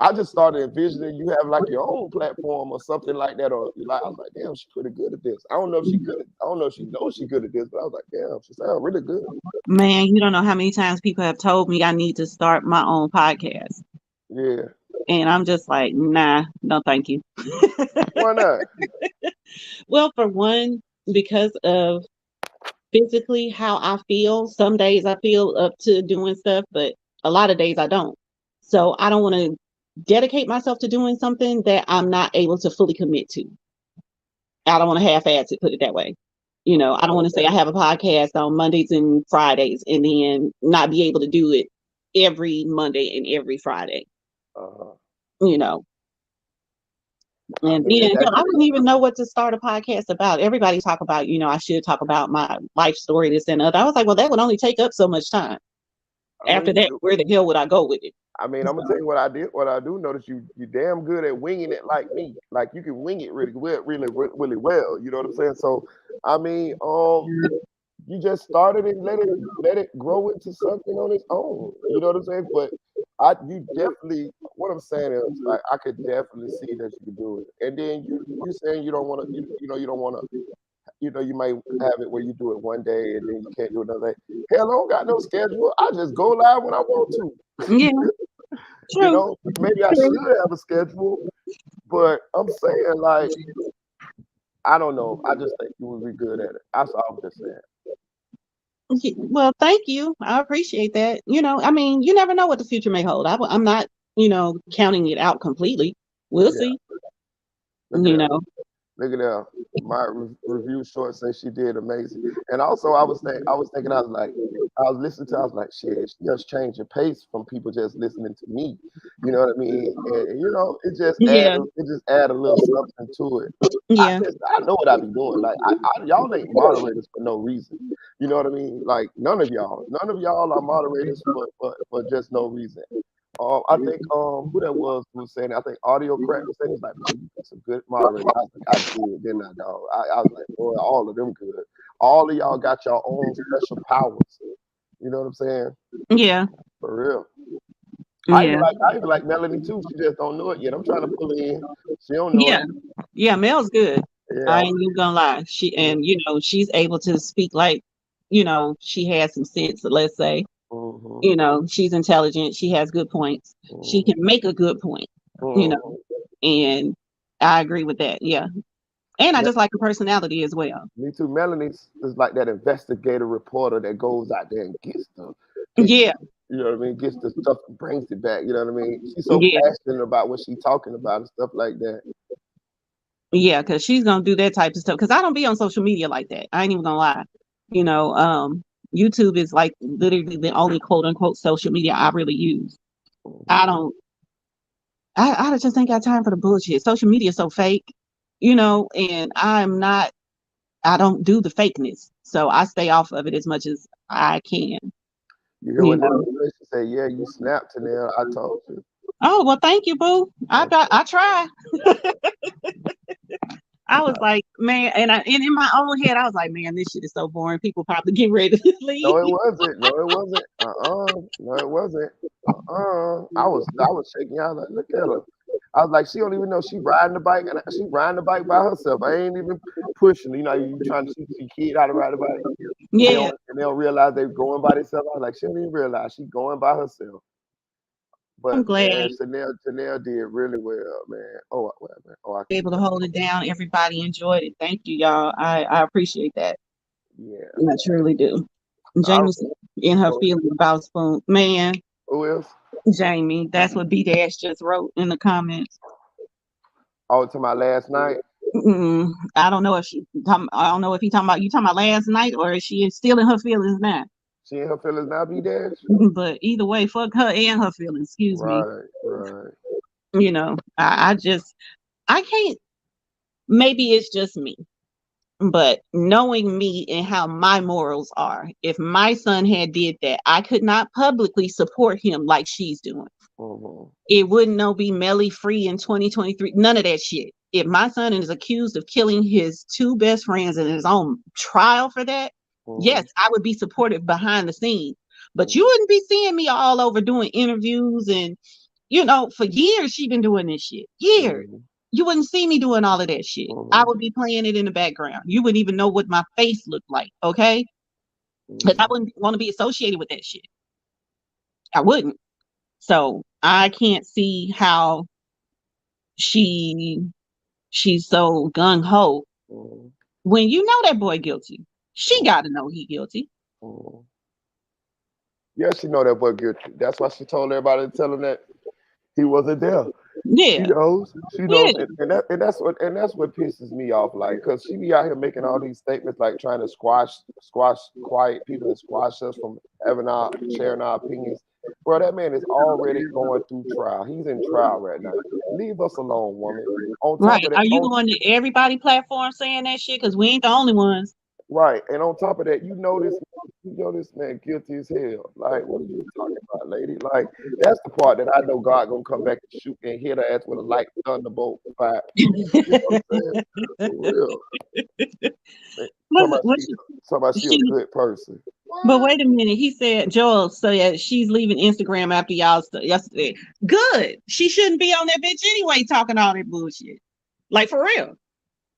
I just started envisioning you have like your own platform or something like that, or like I was like, damn, she's pretty good at this. I don't know if she good. I don't know if she knows she's good at this, but I was like, damn, she sounds really good. Man, you don't know how many times people have told me I need to start my own podcast. Yeah. And I'm just like, nah, no, thank you. Why not? Well, for one, because of physically how I feel. Some days I feel up to doing stuff, but a lot of days I don't. So I don't want to dedicate myself to doing something that I'm not able to fully commit to. I don't want to half-ass it, put it that way. You know, I don't want to say I have a podcast on Mondays and Fridays and then not be able to do it every Monday and every Friday. You know. And then I wouldn't even know what to start a podcast about. Everybody talk about, you know, I should talk about my life story, this and other. I was like, well, that would only take up so much time. After that, where the hell would I go with it? I mean, I'm gonna tell you what I did. What I do notice, you damn good at winging it like me. Like you can wing it really well, really well. You know what I'm saying? So, I mean, you just started and let it grow into something on its own. You know what I'm saying? But you definitely. What I'm saying is, like, I could definitely see that you can do it. And then you saying you don't want to, you don't want to. You might have it where you do it one day and then you can't do it another day. Hell, I don't got no schedule. I just go live when I want to. Yeah. True. Maybe I should have a schedule, but I'm saying, like, I don't know. I just think you would be good at it. That's all I'm just saying. Well, thank you. I appreciate that. I mean, you never know what the future may hold. I'm not, counting it out completely. We'll see. Look at that. My review short says she did amazing. And also, I was thinking, I was listening to, I was like, shit, she just changed the pace from people just listening to me. You know what I mean? And it just add a little something to it. Yeah. I know what I be doing. Like, y'all ain't moderators for no reason. You know what I mean? Like, none of y'all are moderators for just no reason. I think who that was saying it? I think Audio Crack was saying, he's like, man, you got some good moderators. I was like, I did, didn't I, dog? I was like, boy, all of them good. All of y'all got your own special powers. You know what I'm saying? Yeah. For real. Yeah. I even like Melanie too. She just don't know it yet. I'm trying to pull her in. She don't know it. Yeah, Mel's good. Yeah. I ain't even gonna lie. She's able to speak like, she has some sense, let's say. Mm-hmm. She's intelligent. She has good points. Mm-hmm. She can make a good point, and I agree with that. Yeah. And I just like her personality as well. Me too. Melanie is like that investigative reporter that goes out there and gets stuff. Yeah. You know what I mean? Gets the stuff and brings it back. You know what I mean? She's so passionate about what she's talking about and stuff like that. Yeah, because she's gonna do that type of stuff. Because I don't be on social media like that. I ain't even gonna lie. YouTube is like literally the only quote unquote social media I really use. I just ain't got time for the bullshit. Social media is so fake, and I don't do the fakeness. So I stay off of it as much as I can. You hear what she say? Yeah, you snapped to there. I told you. Oh, well, thank you, boo. I try. I was like, man, and in my own head, I was like, man, this shit is so boring. People probably get ready to leave. No, it wasn't. No, it wasn't. I was shaking. I was like, look at her. I was like, she don't even know she riding the bike, and she riding the bike by herself. I ain't even pushing. You trying to teach your kid how to ride a bike. Yeah. And they don't realize they're going by themselves. I was like, she don't even realize she's going by herself. But I'm glad. Man, Chanel did really well, man. Oh, man. I able to hold it down. Everybody enjoyed it. Thank you, y'all. I appreciate that. Yeah. I truly do. Jamie's in her feeling about Spoon. Man. Who else? Jamie. That's what B Dash just wrote in the comments. Oh, to my last night. I don't know if I don't know if you talking about last night, or is she still in her feelings now? She in her feelings now, B Dash. But either way, fuck her and her feelings. Excuse me. Right. I can't. Maybe it's just me, but knowing me and how my morals are, if my son had did that, I could not publicly support him like she's doing. Mm-hmm. It wouldn't be Melly free in 2023. None of that shit. If my son is accused of killing his two best friends and is on trial for that, yes, I would be supportive behind the scenes. But you wouldn't be seeing me all over doing interviews and, for years she's been doing this shit. Years. You wouldn't see me doing all of that shit. I would be playing it in the background. You wouldn't even know what my face looked like, okay? Because I wouldn't want to be associated with that shit. I wouldn't. So I can't see how she's so gung-ho. When you know that boy guilty, she got to know he guilty. Yeah, she know that boy guilty. That's why she told everybody to tell him that he wasn't there. Yeah, she knows, and that's what pisses me off. Like, cause she be out here making all these statements, like trying to squash quiet people and squash us from sharing our opinions. Bro, that man is already going through trial. He's in trial right now. Leave us alone, woman. On top of that, are you going to everybody platform saying that shit? Cause we ain't the only ones. Right, and on top of that, you know this man guilty as hell. Like, what are you talking about, lady? Like, that's the part that I know God gonna come back and shoot and hit her ass with a light thunderbolt fire. You know what I'm saying? For real. Somebody she a good person. But wait a minute, he said Joel said she's leaving Instagram after y'all yesterday. Good. She shouldn't be on that bitch anyway, talking all that bullshit. Like for real.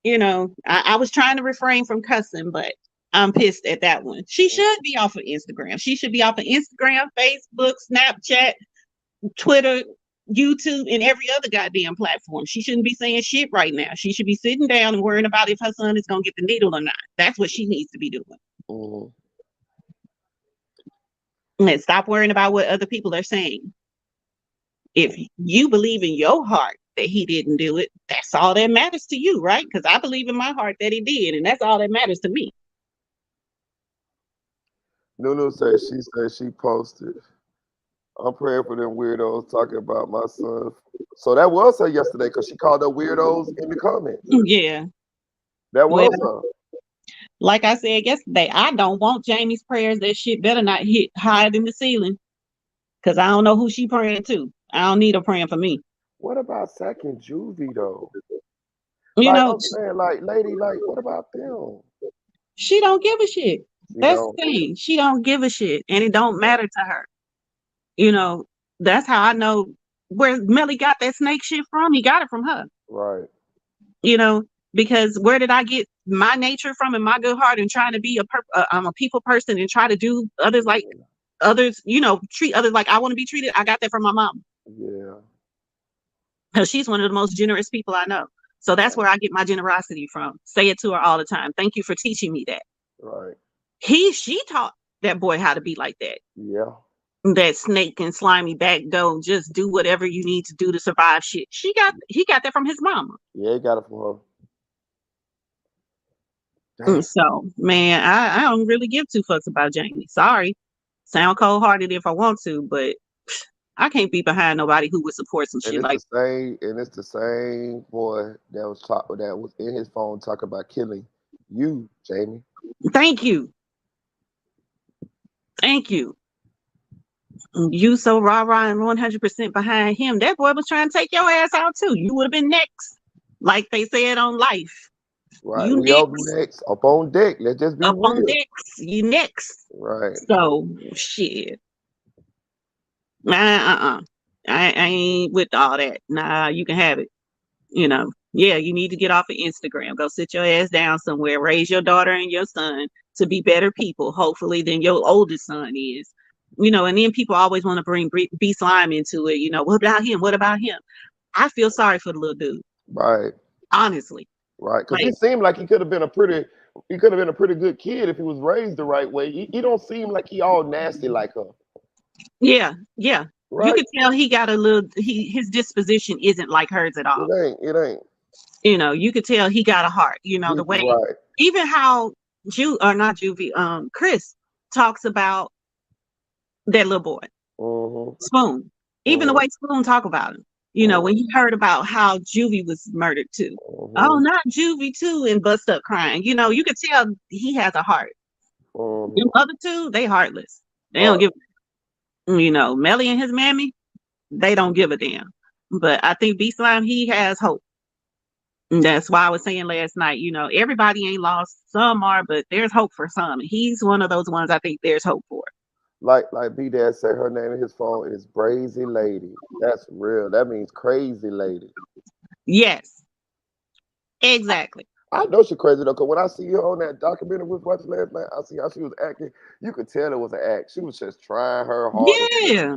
You know, I was trying to refrain from cussing, but I'm pissed at that one. She should be off of Instagram. She should be off of Instagram, Facebook, Snapchat, Twitter, YouTube, and every other goddamn platform. She shouldn't be saying shit right now. She should be sitting down and worrying about if her son is gonna get the needle or not. That's what she needs to be doing. Mm-hmm. And stop worrying about what other people are saying. If you believe in your heart that he didn't do it, that's all that matters to you, right? Because I believe in my heart that he did, and that's all that matters to me. Nunu said she posted. I'm praying for them weirdos talking about my son. So that was her yesterday because she called her weirdos in the comments. Yeah. That was her. Like I said yesterday, I don't want Jamie's prayers. That shit better not hit higher than the ceiling. Because I don't know who she praying to. I don't need her praying for me. What about Sack and Juvie though? You know, I'm saying, like, lady, like, what about them? She don't give a shit. That's the thing. She don't give a shit, and it don't matter to her. You know, that's how I know where Melly got that snake shit from. He got it from her. Right. You know, because where did I get my nature from and my good heart and trying to be I'm a people person and try to do others like others, you know, treat others like I want to be treated. I got that from my mom. Yeah. Because she's one of the most generous people I know. So that's where I get my generosity from. Say it to her all the time. Thank you for teaching me that. Right. She taught that boy how to be like that. Yeah. That snake and slimy back go, just do whatever you need to do to survive shit. He got that from his mama. Yeah, he got it from her. Damn. So man, I don't really give two fucks about Jamie. Sorry. Sound cold hearted if I want to, but I can't be behind nobody who would support some shit like that. And it's the same boy that was in his phone talking about killing you, Jamie. Thank you. Thank you. You so rah-rah and 100% behind him. That boy was trying to take your ass out too. You would have been next. Like they said on Life. Right. We all be next. Up on deck. Let's just be up real. on deck. You next. Right. So shit. I ain't with all that. Nah, you can have it. You know. Yeah, you need to get off of Instagram. Go sit your ass down somewhere. Raise your daughter and your son to be better people, hopefully, than your oldest son is. You know, and then people always want to bring B Slime into it. You know, what about him? What about him? I feel sorry for the little dude. Right. Honestly. Right. Because he seemed like he could have been a pretty good kid if he was raised the right way. He don't seem like he all nasty like her. Yeah, yeah. Right. You could tell he got a little his disposition isn't like hers at all. It ain't. You know, you could tell he got a heart, you know, the way even how Chris talks about that little boy. Spoon. Even the way Spoon talk about him. You know, when he heard about how Juvie was murdered too. Oh, not Juvie too, and bust up crying. You know, you could tell he has a heart. Them other two, they heartless. They don't give, you know, Melly and his mammy, they don't give a damn. But I think B Slime, he has hope. And that's why I was saying last night, you know, everybody ain't lost. Some are, but there's hope for some. He's one of those ones I think there's hope for. Like B Dad said, her name in his phone is Brazy Lady. That's real. That means crazy lady. Yes. Exactly. I know she's crazy though, because when I see her on that documentary we was watching last night, I see how she was acting. You could tell it was an act. She was just trying her hardest. Yeah.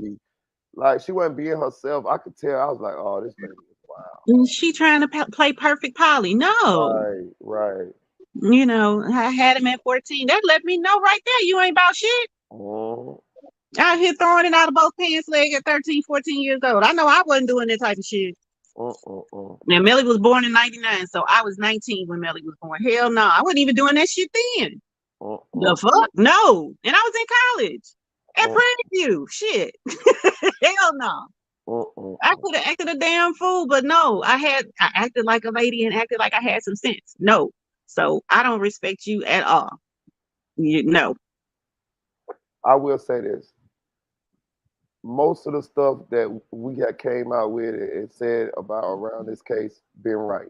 Like she wasn't being herself. I could tell. I was like, oh, this lady is wild. She trying to play perfect Polly. No. Right. You know, I had him at 14. That let me know right there you ain't about shit. Out here throwing it out of both pants leg at 13, 14 years old. I know I wasn't doing that type of shit. Now, Melly was born in 99, so I was 19 when Melly was born. Hell no, I wasn't even doing that shit then. The fuck? No. And I was in college at Prairie View. Shit. Hell no. I could have acted a damn fool, but no, I acted like a lady and acted like I had some sense. No. So I don't respect you at all. No. I will say this. Most of the stuff that we had came out with and said about around this case been right.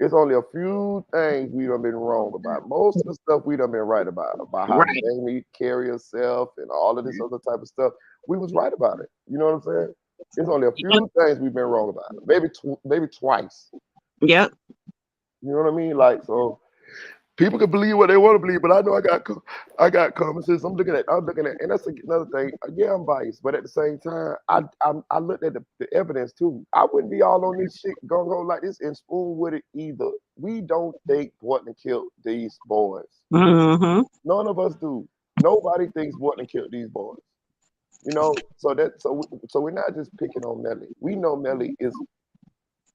It's only a few things we done been wrong about. Most of the stuff we done been right about how Right. Jamie carry herself and all of this other type of stuff. We was right about it. You know what I'm saying? It's only a few things we've been wrong about. Maybe twice. Yep. You know what I mean? Like, so people can believe what they want to believe, but I know I got common sense. I'm looking at, and that's another thing. Yeah, I'm biased, but at the same time, I looked at the evidence too. I wouldn't be all on this shit going on like this and spoon with it either. We don't think Borton killed these boys. Mm-hmm. None of us do. Nobody thinks Borton killed these boys. You know, so we're not just picking on Melly. We know Melly is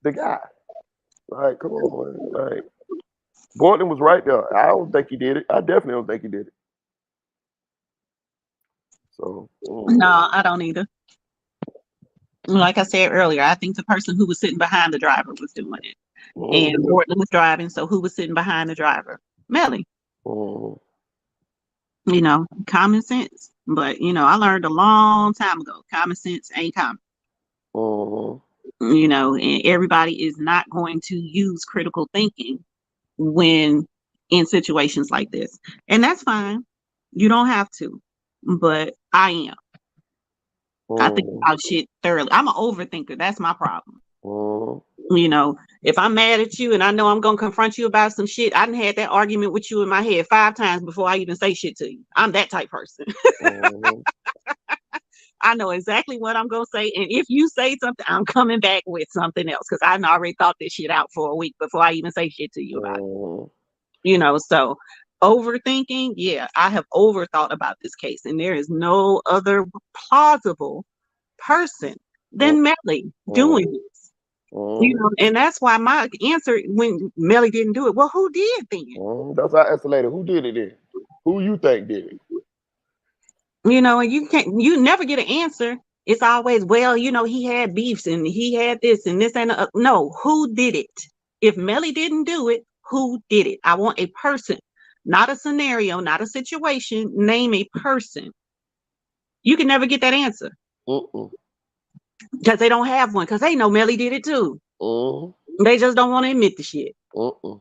the guy. Like, come on, man. Like, Borton was right there. I don't think he did it. I definitely don't think he did it. So no, I don't either. Like I said earlier, I think the person who was sitting behind the driver was doing it, and Borton was driving. So who was sitting behind the driver? Melly. You know, common sense. But you know, I learned a long time ago, common sense ain't common. You know, and everybody is not going to use critical thinking when in situations like this, and that's fine. You don't have to, but I am. I think about shit thoroughly. I'm an overthinker. That's my problem. You know, if I'm mad at you and I know I'm gonna confront you about some shit, I done had that argument with you in my head 5 times before I even say shit to you. I'm that type person. I know exactly what I'm gonna say, and if you say something, I'm coming back with something else because I already thought this shit out for a week before I even say shit to you about it. You know, so overthinking, yeah, I have overthought about this case, and there is no other plausible person than Melly doing this. You know, and that's why my answer when Melly didn't do it, well, who did then? That's our answer later. Who did it then? Who you think did it? You know, and you never get an answer. It's always, well, you know, he had beefs and he had this and this and no, who did it? If Melly didn't do it, who did it? I want a person, not a scenario, not a situation. Name a person. You can never get that answer. Because they don't have one, because they know Melly did it too. They just don't want to admit the shit. And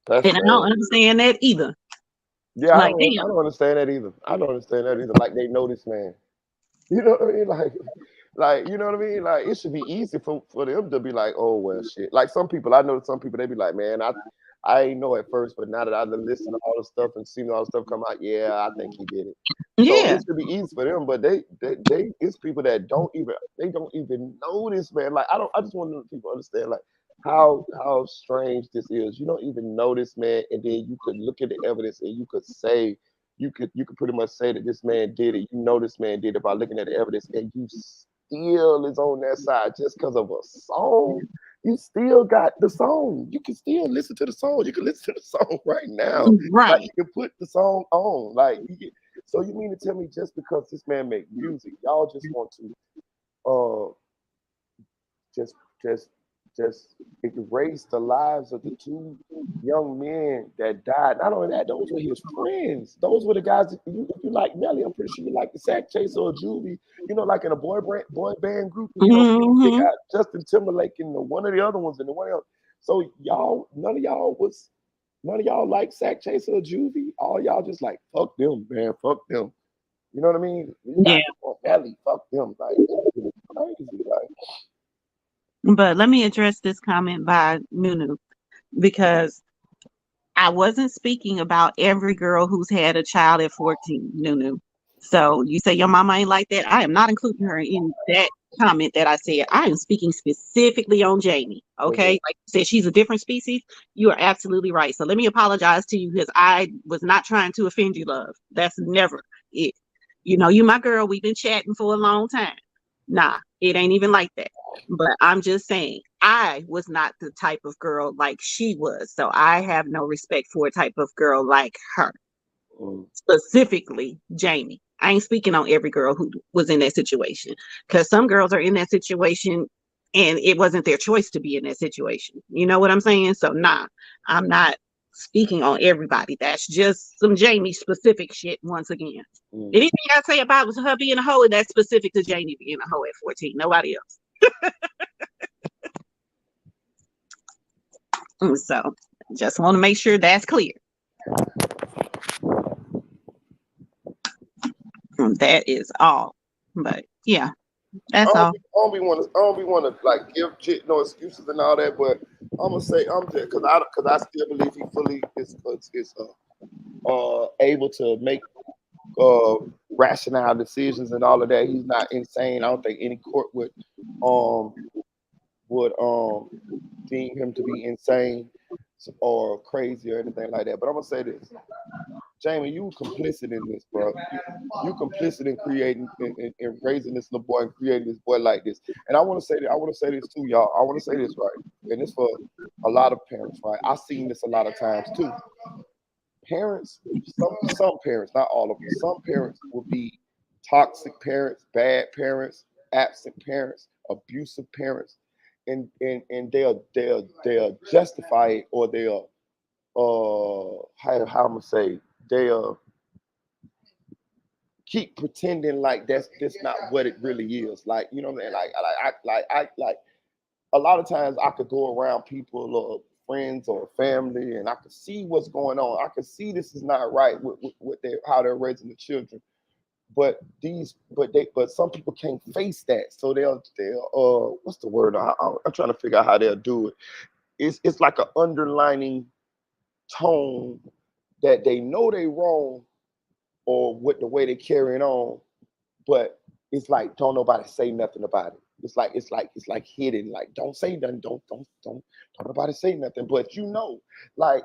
I don't understand that either. Yeah, like, I don't understand that either. I don't understand that either. Like, they know this man. You know what I mean? Like, you know what I mean? Like, it should be easy for them to be like, oh, well, shit. Like, some people, I know some people, they be like, man, I ain't know at first, but now that I've listened to all the stuff and seen all the stuff come out, yeah, I think he did it. Yeah. So it should be easy for them, but they it's people that don't even know this man. Like, I just want people to understand, like, how strange this is. You don't even know this man, and then you could look at the evidence and you could say, you could pretty much say that this man did it. You know this man did it by looking at the evidence, and you still is on that side just because of a song. You still got the song. You can still listen to the song. You can listen to the song right now. Right. Like, you can put the song on. Like, so you mean to tell me just because this man make music, y'all just want to just erase the lives of the 2 young men that died. Not only that, those were his friends. Those were the guys. If you like Melly, I'm pretty sure you like the Sack Chaser or Juvie. You know, like in a boy band group. You know, they got Justin Timberlake and one of the other ones and the one else. So none of y'all like Sack Chaser or Juvie. All y'all just like, fuck them, man. Fuck them. You know what I mean? Yeah. Melly, fuck them. Like, it's crazy. Like. But let me address this comment by Nunu, because I wasn't speaking about every girl who's had a child at 14, Nunu. So you say your mama ain't like that. I am not including her in that comment that I said. I am speaking specifically on Jamie. Okay. Like you said, she's a different species. You are absolutely right. So let me apologize to you, because I was not trying to offend you, love. That's never it. You know, you my girl. We've been chatting for a long time. Nah, it ain't even like that. But I'm just saying, I was not the type of girl like she was. So I have no respect for a type of girl like her. Specifically, Jamie. I ain't speaking on every girl who was in that situation, because some girls are in that situation and it wasn't their choice to be in that situation. You know what I'm saying? So nah, I'm not speaking on everybody. That's just some Jamie specific shit once again. Anything I say about her being a hoe, that's specific to Jamie being a hoe at 14. Nobody else. So just want to make sure that's clear. That is all. But yeah, that's all. I don't be want to like give Jit no excuses and all that, but I'm gonna say I'm just because I still believe he fully is able to make rational decisions and all of that. He's not insane. I don't think any court would deem him to be insane or crazy or anything like that. But I'm gonna say this. Jamie, you complicit in this, bro. You complicit in creating and raising this little boy and creating this boy like this. And I want to say that. I want to say this too, y'all. I want to say this right, and it's for a lot of parents, right? I've seen this a lot of times too. Parents, some parents, not all of them. Some parents will be toxic parents, bad parents, absent parents, abusive parents, and they'll justify it or they'll how I'm gonna say they'll keep pretending like that's not what it really is. Like, you know what I mean? Like a lot of times I could go around people or friends or family and I could see what's going on. I could see this is not right with how they're raising the children. But some people can't face that. So they'll what's the word? I'm trying to figure out how they'll do it. It's like an underlining tone that they know they wrong or with the way they carrying on, but it's like don't nobody say nothing about it. It's like hidden. Like don't say nothing. Don't nobody say nothing. But you know, I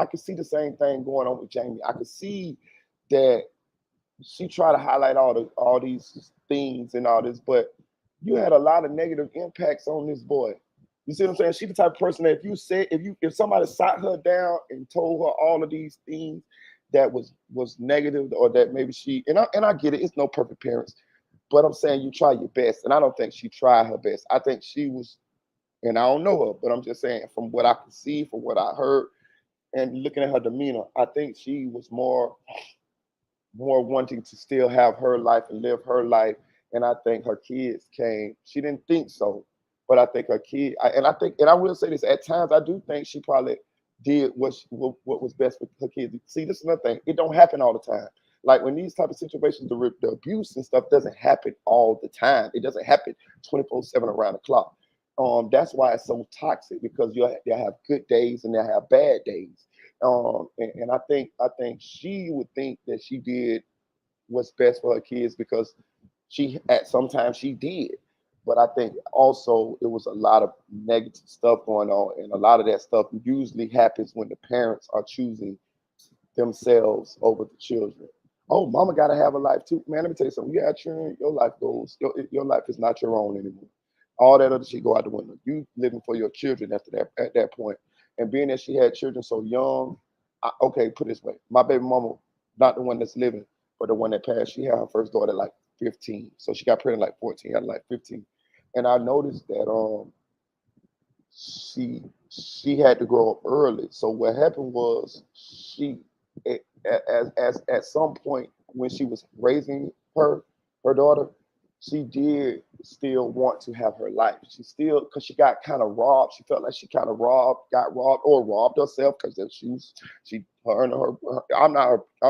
could see the same thing going on with Jamie. I could see that she try to highlight all these things and all this, but you had a lot of negative impacts on this boy. You see what I'm saying? She's the type of person that if somebody sat her down and told her all of these things that was negative or that maybe I get it, it's no perfect parents, but I'm saying you try your best, and I don't think she tried her best. I think she was, and I don't know her, but I'm just saying from what I could see, from what I heard, and looking at her demeanor, I think she was more wanting to still have her life and live her life. And I think her kids came. She didn't think so, but I think her kid. And I will say this: at times, I do think she probably did what was best for her kids. See, this is another thing. It don't happen all the time. Like when these type of situations, the abuse and stuff doesn't happen all the time. It doesn't happen 24/7 around the clock. That's why it's so toxic because you have good days and they have bad days. And I think she would think that she did what's best for her kids because she at sometimes she did. But I think also it was a lot of negative stuff going on, and a lot of that stuff usually happens when the parents are choosing themselves over the children. Oh, mama got to have a life too, man. Let me tell you something. You got children, your life goes. Your life is not your own anymore. All that other shit go out the window. You living for your children after that at that point. And being that she had children so young, okay, put it this way. My baby mama, not the one that's living, but the one that passed, she had her first daughter at like 15. So she got pregnant like 14, had like 15. And I noticed that she had to grow up early. So what happened was she as at some point when she was raising her daughter, she did still want to have her life. She still because she got kind of robbed. She felt like she kind of got robbed or robbed herself because she her and her I'm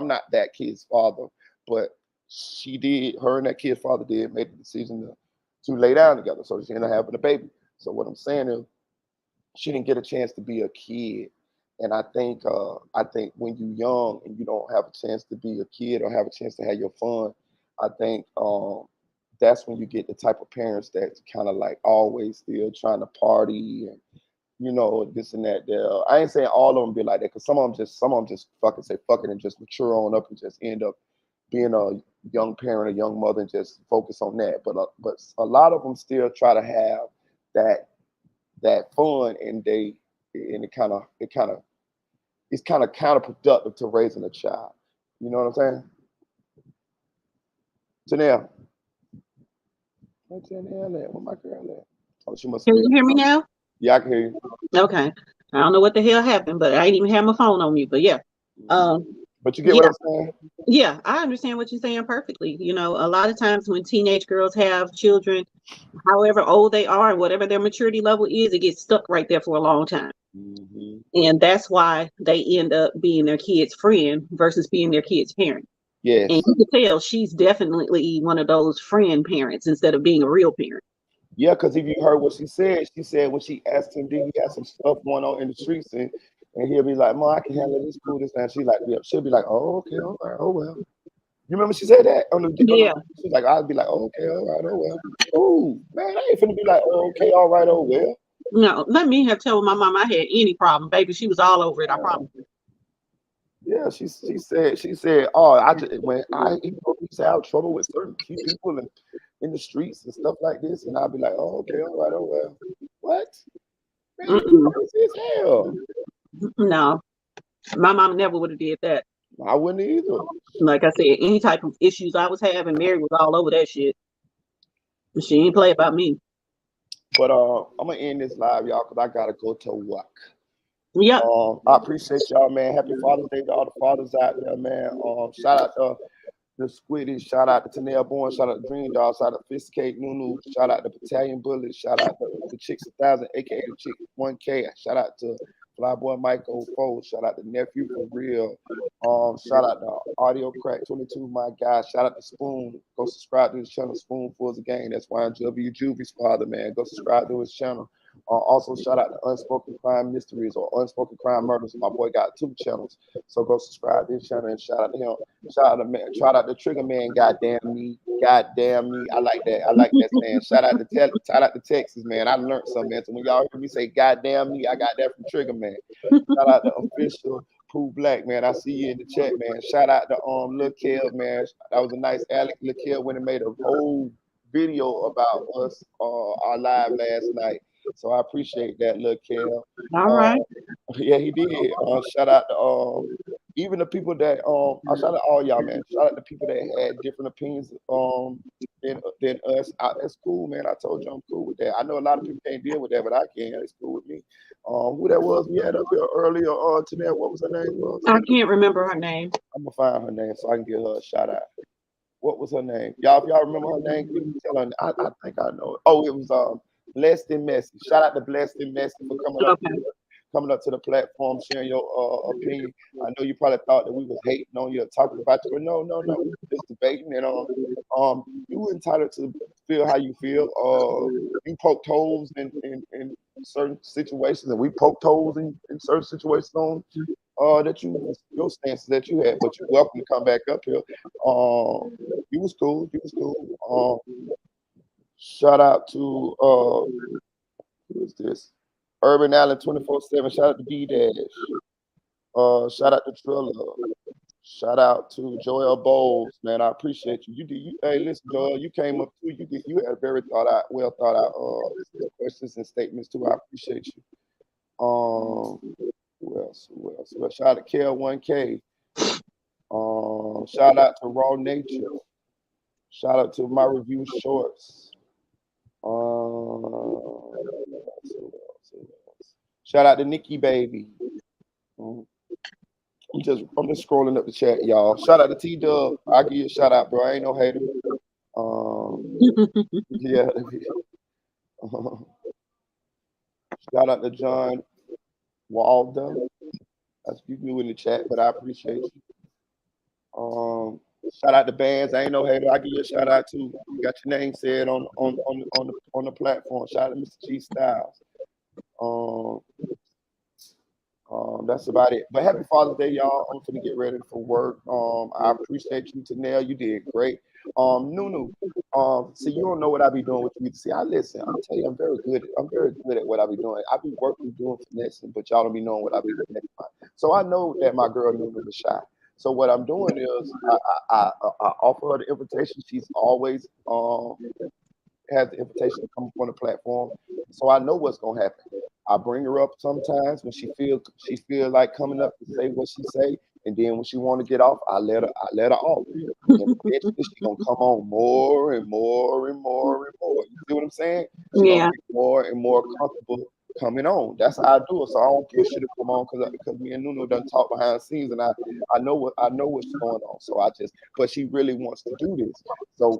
not that kid's father, but she did her and that kid's father did make the decision to lay down together. So she ended up having a baby. So what I'm saying is she didn't get a chance to be a kid. And I think when you're young and you don't have a chance to be a kid or have a chance to have your fun, I think that's when you get the type of parents that's kind of like always still trying to party and this and that. I ain't saying all of them be like that because some of them just fucking say fuck it and just mature on up and just end up being a young parent, a young mother, and just focus on that. But a lot of them still try to have that fun, and it's kind of counterproductive to raising a child. You know what I'm saying? Janelle. Where's Janelle at? Where my girl at? Oh, she must Can be. you hear me now? Yeah, I can hear you. Okay. I don't know what the hell happened, but I ain't even have my phone on me. But yeah. But you get Yeah. what I'm saying? Yeah, I understand what you're saying perfectly. You know, a lot of times when teenage girls have children, however old they are and whatever their maturity level is, it gets stuck right there for a long time. Mm-hmm. And that's why they end up being their kid's friend versus being their kid's parent. Yes. And you can tell she's definitely one of those friend parents instead of being a real parent. Yeah, because if you heard what she said when she asked him, did he have some stuff going on in the streets, and he'll be like, "Mom, I can handle this, cool, this," and she like, yeah, she'll be like, "Oh, okay, all right, oh well." You remember she said that on the Yeah. she's like, I'd be like, oh, "Okay, all right, oh well." Oh man, I ain't finna be like, "Oh, okay, all right, oh well." No, let me have told my mom I had any problem, baby. She was all over it. I promise you. Yeah, she said, "Oh, I just when I used to have trouble with certain key people in the streets and stuff like this," and I'd be like, "Oh, okay, all right, oh well." What? Man, you crazy as hell. No, my mom never would have did that. I wouldn't either. Like I said, any type of issues I was having, Mary was all over that shit. She ain't play about me. But I'm gonna end this live, y'all, because I gotta go to work. Yep. I appreciate y'all, man. Happy Father's Day to all the fathers out there, man. Shout out to the Squiddy, shout out to Tanel Bourne, shout out to Dream Dog, shout out to Fiscate Nunu, shout out to Battalion Bullet, shout out to the Chicks 1000, aka the Chick 1K, shout out to Flyboy Michael Foe, shout out to Nephew for Real, shout out to Audio Crack 22, my guy, shout out to Spoon. Go subscribe to his channel, Spoonfuls of Game. That's why I'm Juvie's father, man. Go subscribe to his channel. Also, shout out to Unspoken Crime Mysteries or Unspoken Crime Murders. My boy got 2 channels, so go subscribe to his channel and shout out to him. Shout out to Trigger Man. Goddamn me, goddamn me. I like that. I like that saying. Shout out to Texas, man. I learned something, man. So when y'all hear me say goddamn me, I got that from Trigger Man. Shout out to Official Pooh Black, man. I see you in the chat, man. Shout out to Lil Kel, man. That was a nice Alec Lil Kel when he made a whole video about us our live last night. So I appreciate that, Lil Kel. All right. Yeah, he did. Shout out to even the people that I shout out all y'all, man. Shout out to people that had different opinions than us. That's cool, man. I told you I'm cool with that. I know a lot of people can't deal with that, but I can. It's cool with me. Who that was we had up here earlier today? What was her name? I can't remember her name. I'm gonna find her name so I can give her a shout out. What was her name? Y'all, if y'all remember her name, give me tell her. I think I know it. Oh, it was Blessed and Messy. Shout out to Blessed and Messy for coming up to the platform, sharing your opinion. I know you probably thought that we was hating on you, or talking about you, but no, we were just debating, and you were entitled to feel how you feel. You poked holes in certain situations, and we poked holes in certain situations on your stances that you had, but you're welcome to come back up here. You was cool. Shout out to who is this? Urban Allen 24/7. Shout out to B Dash. Shout out to Trilla. Shout out to Joel Bowles, man. I appreciate you. Hey, listen, Joel, you came up too. You had very well thought out questions and statements too. I appreciate you. Who else? Well, shout out to Kel 1K. Shout out to Raw Nature. Shout out to my review shorts. Shout out to Nikki Baby. I'm just scrolling up the chat, y'all. Shout out to T Dub. I'll give you a shout out, bro. I ain't no hater. Yeah. Shout out to John Waldo. That's you new in the chat, but I appreciate you. Shout out to Bands. I ain't no hater. I give you a shout out too. You got your name said on the platform. Shout out to Mr. G Styles. That's about it. But happy Father's Day, y'all. I'm gonna get ready for work. I appreciate you, Tanel. You did great. Nunu. See, you don't know what I be doing with you. See, I listen. I'm tell you, I'm very good. I'm very good at what I be doing. I be working, doing finessing, but y'all don't be knowing what I be doing. So I know that my girl Nunu was shy. So what I'm doing is I offer her the invitation. She's always has the invitation to come up on the platform. So I know what's gonna happen. I bring her up sometimes when she feel like coming up to say what she say, and then when she want to get off, I let her off. And eventually she gonna come on more and more and more and more. You see what I'm saying? She gonna get more and more comfortable coming on. That's how I do it. So I don't push her to come on because me and Nuno done talk behind the scenes, and I know what's going on. So but she really wants to do this. So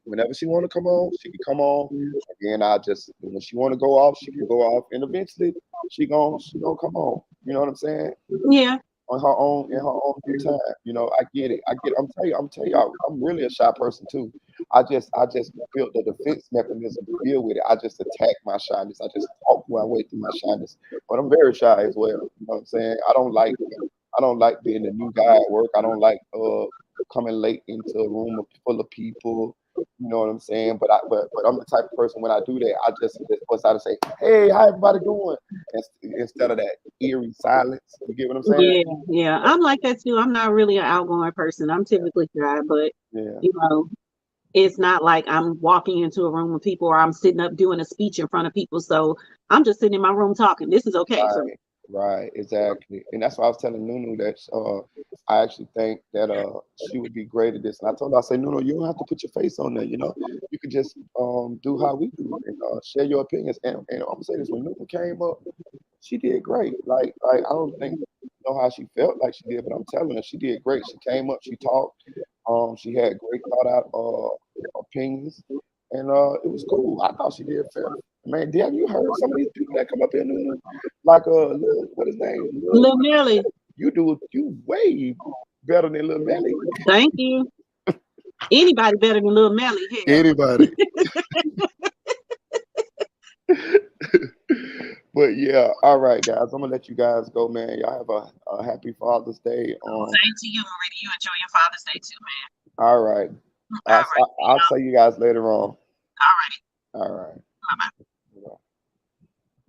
whenever she want to come on, she can come on. And then when she want to go off, she can go off, and eventually she gonna come on. You know what I'm saying? Yeah. On her own in her own due time. You know, I get it. I'm telling y'all, I'm really a shy person too. I just built the defense mechanism to deal with it. I just attack my shyness. I just talk my way through my shyness. But I'm very shy as well. You know what I'm saying? I don't like being the new guy at work. I don't like coming late into a room full of people. You know what I'm saying? But I'm the type of person, when I do that, I just bust out and say, "Hey, how everybody doing?" Instead of that eerie silence. You get what I'm saying? Yeah. I'm like that too. I'm not really an outgoing person. I'm typically shy, but you know, it's not like I'm walking into a room with people or I'm sitting up doing a speech in front of people. So I'm just sitting in my room talking. This is okay for me. Right, exactly. And that's why I was telling Nunu that I actually think that she would be great at this. And I told her, I said, Nunu, you don't have to put your face on there, you know. You could just do how we do and share your opinions. And I'm gonna say this, when Nunu came up, she did great. Like I don't think know how she felt like she did, but I'm telling her she did great. She came up, she talked, she had great thought out opinions, and it was cool. I thought she did fair. Man, have you heard some of these people that come up here, Nunu? Like what his name? Lil Melly. You way better than Lil Melly. Thank you. Anybody better than Lil Melly here. Anybody. But yeah, all right, guys. I'm gonna let you guys go, man. Y'all have a happy Father's Day. Same to you, Marita. You enjoy your Father's Day too, man. All right. I'll see you guys later on. All right. All right. Bye-bye.